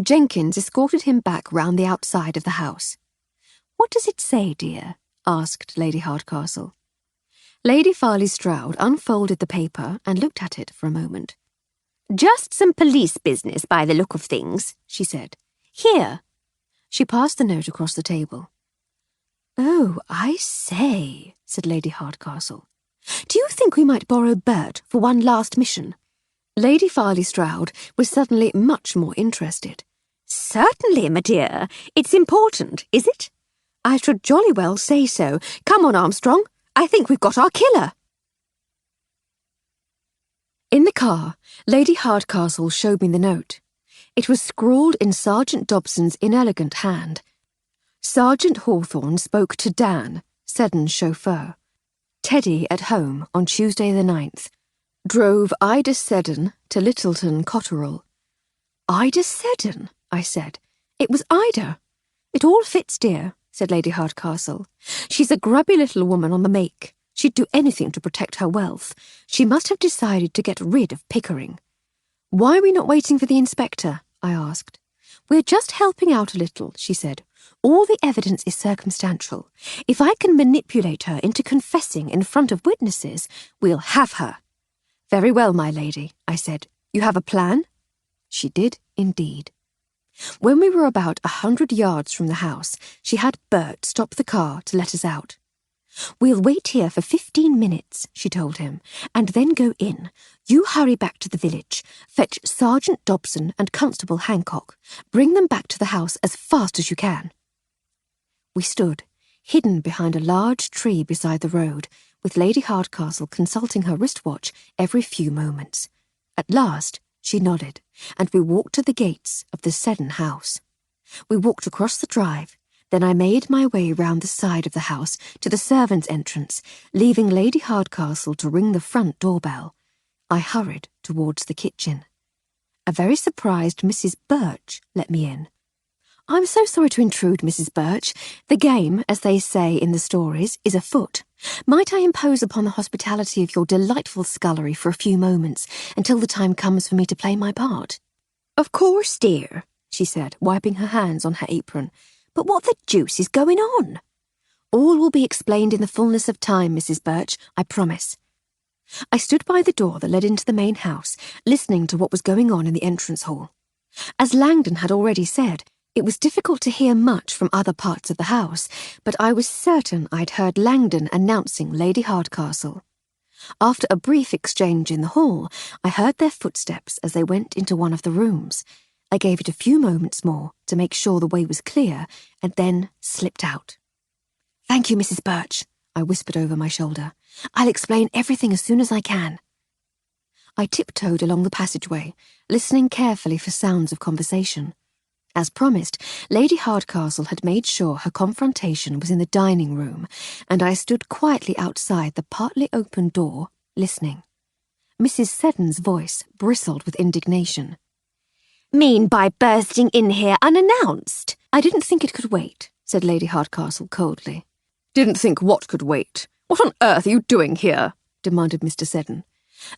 Jenkins escorted him back round the outside of the house. "What does it say, dear?" asked Lady Hardcastle. Lady Farley Stroud unfolded the paper and looked at it for a moment. Just some police business by the look of things, she said. Here. She passed the note across the table. Oh, I say, said Lady Hardcastle. Do you think we might borrow Bert for one last mission? Lady Farley Stroud was suddenly much more interested. Certainly, my dear. It's important, is it? I should jolly well say so. Come on, Armstrong. I think we've got our killer. In the car, Lady Hardcastle showed me the note. It was scrawled in Sergeant Dobson's inelegant hand. Sergeant Hawthorne spoke to Dan, Seddon's chauffeur. Teddy at home on Tuesday the 9th. Drove Ida Seddon to Littleton Cotterell. Ida Seddon, I said. It was Ida. It all fits, dear, said Lady Hardcastle. She's a grubby little woman on the make. She'd do anything to protect her wealth. She must have decided to get rid of Pickering. Why are we not waiting for the inspector? I asked. We're just helping out a little, she said. All the evidence is circumstantial. If I can manipulate her into confessing in front of witnesses, we'll have her. Very well, my lady, I said. You have a plan? She did indeed. When we were about 100 yards from the house, she had Bert stop the car to let us out. We'll wait here for 15 minutes, she told him, and then go in. You hurry back to the village, fetch Sergeant Dobson and Constable Hancock. Bring them back to the house as fast as you can. We stood, hidden behind a large tree beside the road, with Lady Hardcastle consulting her wristwatch every few moments. At last, she nodded, and we walked to the gates of the Seddon house. We walked across the drive. Then I made my way round the side of the house to the servants' entrance, leaving Lady Hardcastle to ring the front doorbell. I hurried towards the kitchen. A very surprised Mrs. Birch let me in. I'm so sorry to intrude, Mrs. Birch. The game, as they say in the stories, is afoot. Might I impose upon the hospitality of your delightful scullery for a few moments, until the time comes for me to play my part? Of course, dear, she said, wiping her hands on her apron. But what the deuce is going on? All will be explained in the fullness of time, Mrs. Birch, I promise. I stood by the door that led into the main house, listening to what was going on in the entrance hall. As Langdon had already said, it was difficult to hear much from other parts of the house, but I was certain I'd heard Langdon announcing Lady Hardcastle. After a brief exchange in the hall, I heard their footsteps as they went into one of the rooms. I gave it a few moments more to make sure the way was clear, and then slipped out. Thank you, Mrs. Birch, I whispered over my shoulder. I'll explain everything as soon as I can. I tiptoed along the passageway, listening carefully for sounds of conversation. As promised, Lady Hardcastle had made sure her confrontation was in the dining room, and I stood quietly outside the partly open door, listening. Mrs. Seddon's voice bristled with indignation. Mean by bursting in here unannounced? I didn't think it could wait, said Lady Hardcastle coldly. Didn't think what could wait? What on earth are you doing here? Demanded Mr. Seddon.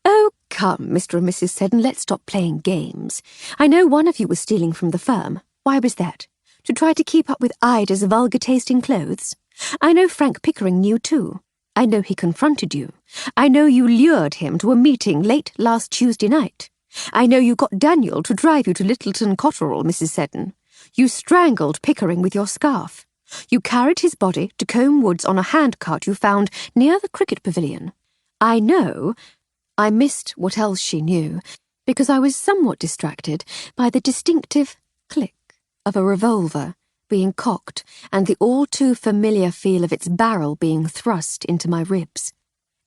Oh, come, Mr. and Mrs. Seddon, let's stop playing games. I know one of you was stealing from the firm. Why was that? To try to keep up with Ida's vulgar-tasting clothes? I know Frank Pickering knew too. I know he confronted you. I know you lured him to a meeting late last Tuesday night. I know you got Daniel to drive you to Littleton Cotterell, Mrs. Seddon. You strangled Pickering with your scarf. You carried his body to Combe Woods on a handcart you found near the cricket pavilion. I know. I missed what else she knew, because I was somewhat distracted by the distinctive click of a revolver being cocked and the all-too-familiar feel of its barrel being thrust into my ribs.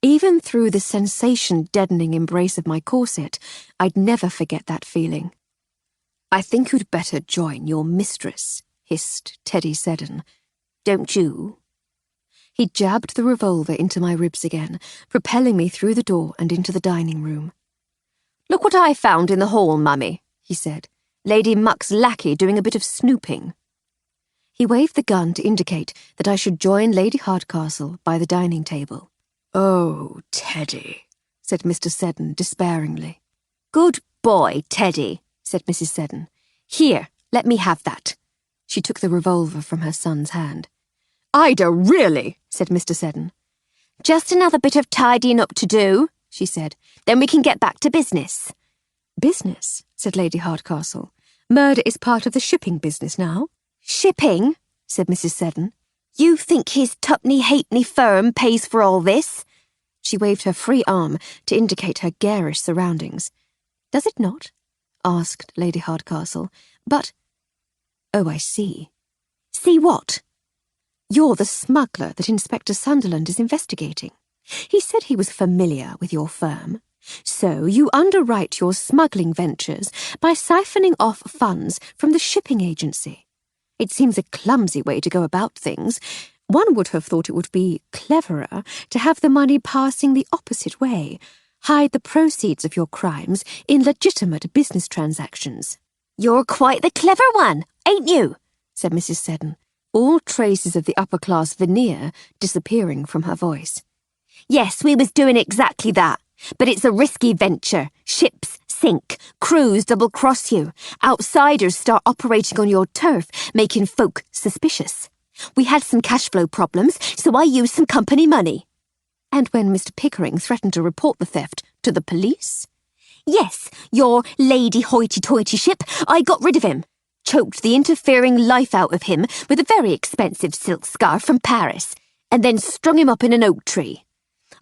Even through the sensation-deadening embrace of my corset, I'd never forget that feeling. I think you'd better join your mistress, hissed Teddy Seddon. Don't you? He jabbed the revolver into my ribs again, propelling me through the door and into the dining room. Look what I found in the hall, Mummy, he said. Lady Muck's lackey doing a bit of snooping. He waved the gun to indicate that I should join Lady Hardcastle by the dining table. Oh, Teddy, said Mr. Seddon despairingly. Good boy, Teddy, said Mrs. Seddon. Here, let me have that. She took the revolver from her son's hand. Ida, really, said Mr. Seddon. Just another bit of tidying up to do, she said. Then we can get back to business. business, said Lady Hardcastle. Murder is part of the shipping business now. Shipping? Said Mrs. Seddon. You think his tuppenny-halfpenny firm pays for all this? She waved her free arm to indicate her garish surroundings. Does it not? Asked Lady Hardcastle. But... Oh, I see. See what? You're the smuggler that Inspector Sunderland is investigating. He said he was familiar with your firm. So you underwrite your smuggling ventures by siphoning off funds from the shipping agency. It seems a clumsy way to go about things. One would have thought it would be cleverer to have the money passing the opposite way, hide the proceeds of your crimes in legitimate business transactions. You're quite the clever one, ain't you? Said Mrs. Seddon, all traces of the upper-class veneer disappearing from her voice. Yes, we was doing exactly that. But it's a risky venture. Ships sink, crews double-cross you, outsiders start operating on your turf, making folk suspicious. We had some cash flow problems, so I used some company money. And when Mr. Pickering threatened to report the theft to the police? Yes, your lady hoity-toity ship, I got rid of him. Choked the interfering life out of him with a very expensive silk scarf from Paris, and then strung him up in an oak tree.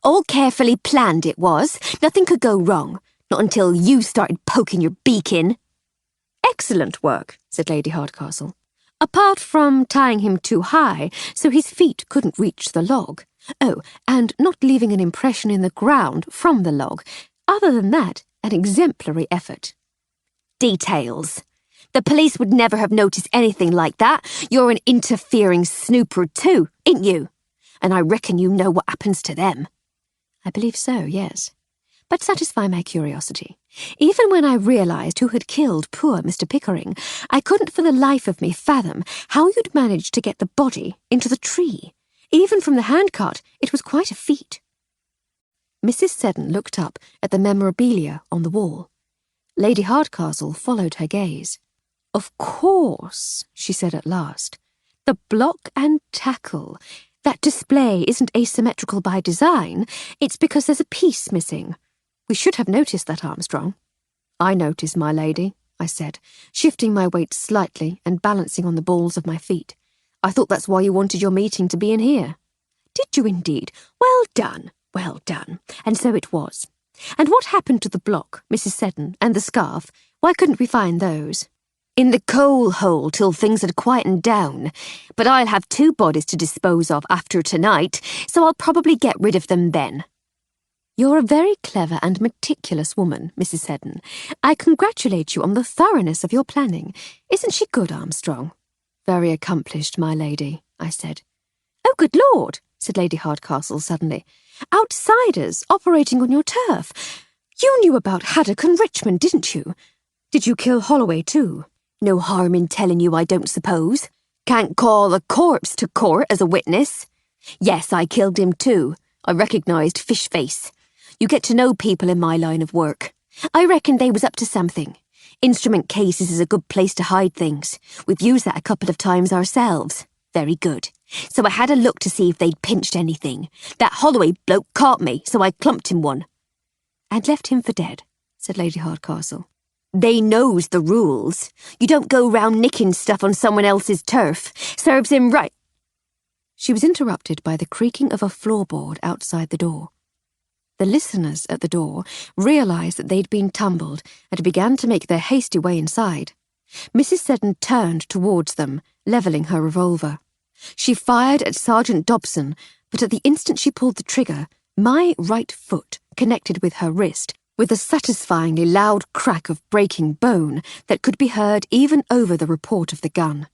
All carefully planned it was. Nothing could go wrong. Not until you started poking your beak in. Excellent work, said Lady Hardcastle. Apart from tying him too high so his feet couldn't reach the log. Oh, and not leaving an impression in the ground from the log. Other than that, an exemplary effort. Details. The police would never have noticed anything like that. You're an interfering snooper too, ain't you? And I reckon you know what happens to them. I believe so, yes. But satisfy my curiosity. Even when I realised who had killed poor Mr. Pickering, I couldn't for the life of me fathom how you'd managed to get the body into the tree. Even from the handcart, it was quite a feat. Mrs. Seddon looked up at the memorabilia on the wall. Lady Hardcastle followed her gaze. Of course, she said at last. The block and tackle. That display isn't asymmetrical by design. It's because there's a piece missing. We should have noticed that, Armstrong. I noticed, my lady, I said, shifting my weight slightly and balancing on the balls of my feet. I thought that's why you wanted your meeting to be in here. Did you indeed? Well done, well done. And so it was. And what happened to the block, Mrs. Seddon, and the scarf? Why couldn't we find those? In the coal hole till things had quietened down. But I'll have 2 bodies to dispose of after tonight, so I'll probably get rid of them then. You're a very clever and meticulous woman, Mrs. Seddon. I congratulate you on the thoroughness of your planning. Isn't she good, Armstrong? Very accomplished, my lady, I said. Oh, good Lord, said Lady Hardcastle suddenly. Outsiders operating on your turf. You knew about Haddock and Richmond, didn't you? Did you kill Holloway too? No harm in telling you, I don't suppose. Can't call a corpse to court as a witness. Yes, I killed him too. I recognised Fishface. You get to know people in my line of work. I reckon they was up to something. Instrument cases is a good place to hide things. We've used that a couple of times ourselves. Very good. So I had a look to see if they'd pinched anything. That Holloway bloke caught me, so I clumped him one. And left him for dead, said Lady Hardcastle. They knows the rules. You don't go round nicking stuff on someone else's turf. Serves him right. She was interrupted by the creaking of a floorboard outside the door. The listeners at the door realised that they'd been tumbled and began to make their hasty way inside. Mrs. Seddon turned towards them, levelling her revolver. She fired at Sergeant Dobson, but at the instant she pulled the trigger, my right foot connected with her wrist with a satisfyingly loud crack of breaking bone that could be heard even over the report of the gun.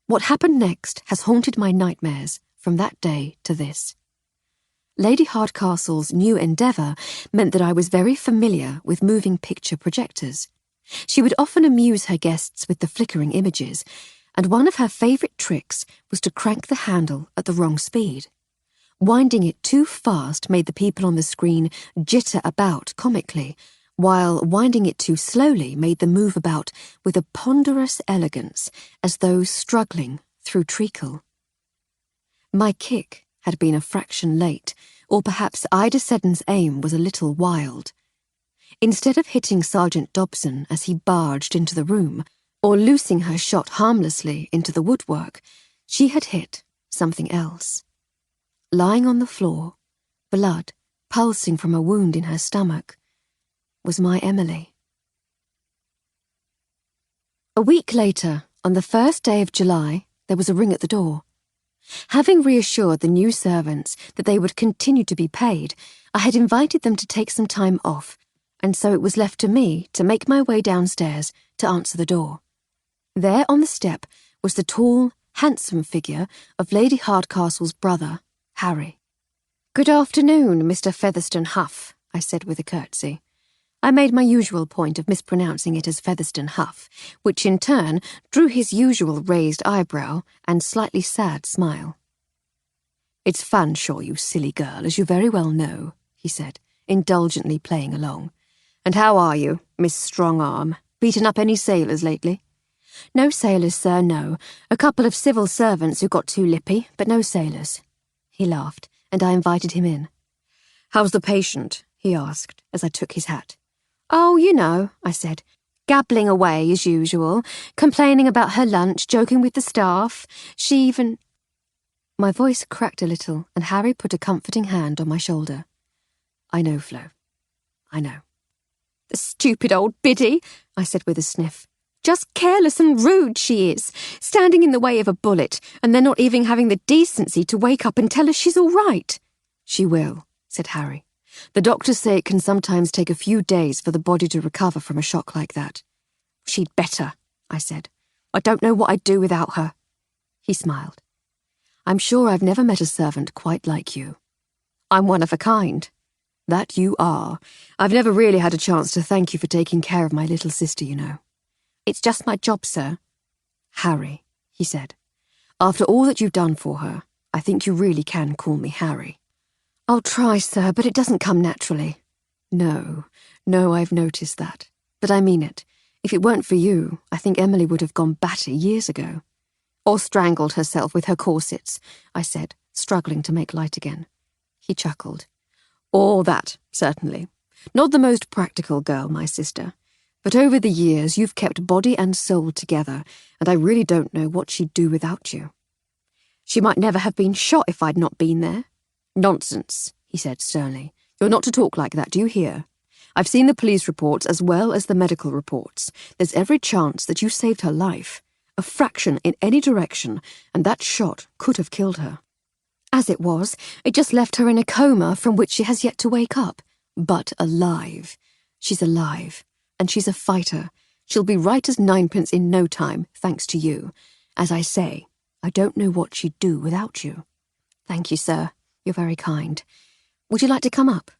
What happened next has haunted my nightmares from that day to this. Lady Hardcastle's new endeavour meant that I was very familiar with moving picture projectors. She would often amuse her guests with the flickering images, and one of her favourite tricks was to crank the handle at the wrong speed. Winding it too fast made the people on the screen jitter about comically, while winding it too slowly made them move about with a ponderous elegance, as though struggling through treacle. My kick had been a fraction late, or perhaps Ida Seddon's aim was a little wild. Instead of hitting Sergeant Dobson as he barged into the room, or loosing her shot harmlessly into the woodwork, she had hit something else. Lying on the floor, blood pulsing from a wound in her stomach, was my Emily. A week later, on the 1st day of July, there was a ring at the door. Having reassured the new servants that they would continue to be paid, I had invited them to take some time off, and so it was left to me to make my way downstairs to answer the door. There on the step was the tall, handsome figure of Lady Hardcastle's brother, Harry. "Good afternoon, Mr. Featherstone Huff," I said with a curtsy. I made my usual point of mispronouncing it as Featherstone Huff, which in turn drew his usual raised eyebrow and slightly sad smile. "It's Fanshawe, you silly girl, as you very well know," he said, indulgently playing along. "And how are you, Miss Strongarm? Beaten up any sailors lately?" "No sailors, sir, no. A couple of civil servants who got too lippy, but no sailors." He laughed, and I invited him in. "How's the patient?" he asked, as I took his hat. "Oh, you know," I said, "gabbling away as usual, complaining about her lunch, joking with the staff. She even—" My voice cracked a little, and Harry put a comforting hand on my shoulder. "I know, Flo. I know." "The stupid old biddy," I said with a sniff. "Just careless and rude she is, standing in the way of a bullet, and then not even having the decency to wake up and tell us she's all right." "She will," said Harry. "The doctors say it can sometimes take a few days for the body to recover from a shock like that." "She'd better," I said. "I don't know what I'd do without her." He smiled. "I'm sure I've never met a servant quite like you." "I'm one of a kind." "That you are. I've never really had a chance to thank you for taking care of my little sister, you know." "It's just my job, sir." "Harry," he said. "After all that you've done for her, I think you really can call me Harry." "I'll try, sir, but it doesn't come naturally." No, I've noticed that. But I mean it. If it weren't for you, I think Emily would have gone batty years ago." "Or strangled herself with her corsets," I said, struggling to make light again. He chuckled. "All that, certainly. Not the most practical girl, my sister. But over the years you've kept body and soul together, and I really don't know what she'd do without you." "She might never have been shot if I'd not been there." "Nonsense," he said sternly. "You're not to talk like that, do you hear? I've seen the police reports as well as the medical reports. There's every chance that you saved her life. A fraction in any direction, and that shot could have killed her. As it was, it just left her in a coma from which she has yet to wake up. But alive. She's alive, and she's a fighter. She'll be right as ninepence in no time, thanks to you. As I say, I don't know what she'd do without you." "Thank you, sir. You're very kind. Would you like to come up?"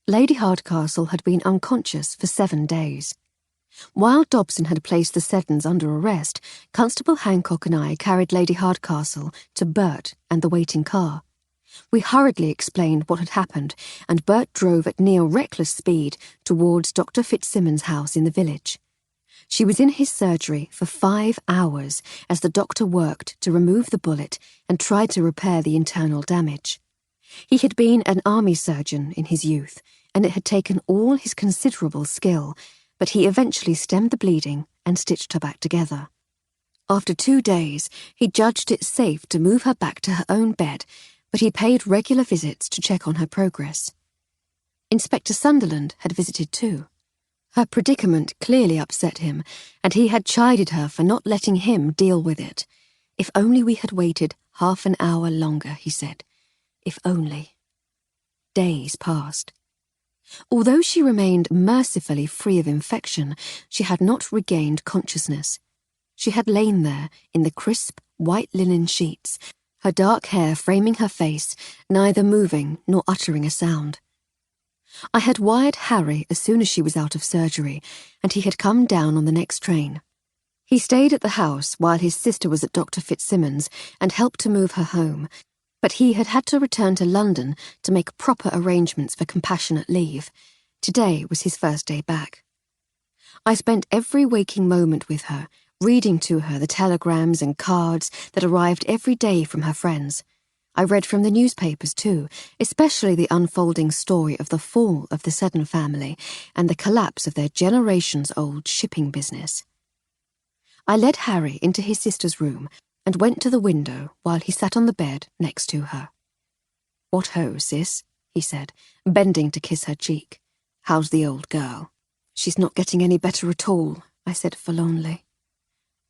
Lady Hardcastle had been unconscious for 7 days. While Dobson had placed the Seddons under arrest, Constable Hancock and I carried Lady Hardcastle to Bert and the waiting car. We hurriedly explained what had happened, and Bert drove at near reckless speed towards Dr. Fitzsimmons' house in the village. She was in his surgery for 5 hours as the doctor worked to remove the bullet and tried to repair the internal damage. He had been an army surgeon in his youth, and it had taken all his considerable skill, but he eventually stemmed the bleeding and stitched her back together. After 2 days, he judged it safe to move her back to her own bed, but he paid regular visits to check on her progress. Inspector Sunderland had visited too. Her predicament clearly upset him, and he had chided her for not letting him deal with it. If only we had waited half an hour longer, he said. If only. Days passed. Although she remained mercifully free of infection, she had not regained consciousness. She had lain there in the crisp, white linen sheets, her dark hair framing her face, neither moving nor uttering a sound. I had wired Harry as soon as she was out of surgery, and he had come down on the next train. He stayed at the house while his sister was at Dr. Fitzsimmons and helped to move her home, but he had had to return to London to make proper arrangements for compassionate leave. Today was his first day back. I spent every waking moment with her, reading to her the telegrams and cards that arrived every day from her friends. I read from the newspapers too, especially the unfolding story of the fall of the Seddon family and the collapse of their generations-old shipping business. I led Harry into his sister's room and went to the window while he sat on the bed next to her. "What ho, sis?" he said, bending to kiss her cheek. "How's the old girl?" "She's not getting any better at all," I said forlornly.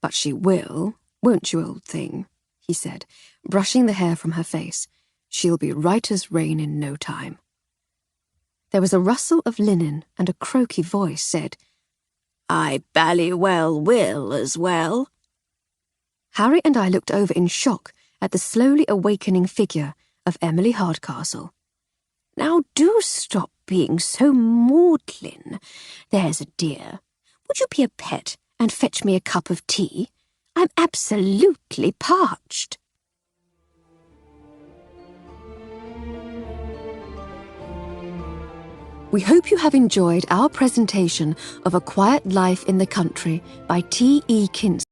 "But she will, won't you, old thing?" he said, brushing the hair from her face. "She'll be right as rain in no time." There was a rustle of linen, and a croaky voice said, "I bally well will as well." Harry and I looked over in shock at the slowly awakening figure of Emily Hardcastle. "Now do stop being so maudlin. There's a dear. Would you be a pet and fetch me a cup of tea? I'm absolutely parched." We hope you have enjoyed our presentation of A Quiet Life in the Country by T.E. Kinsey.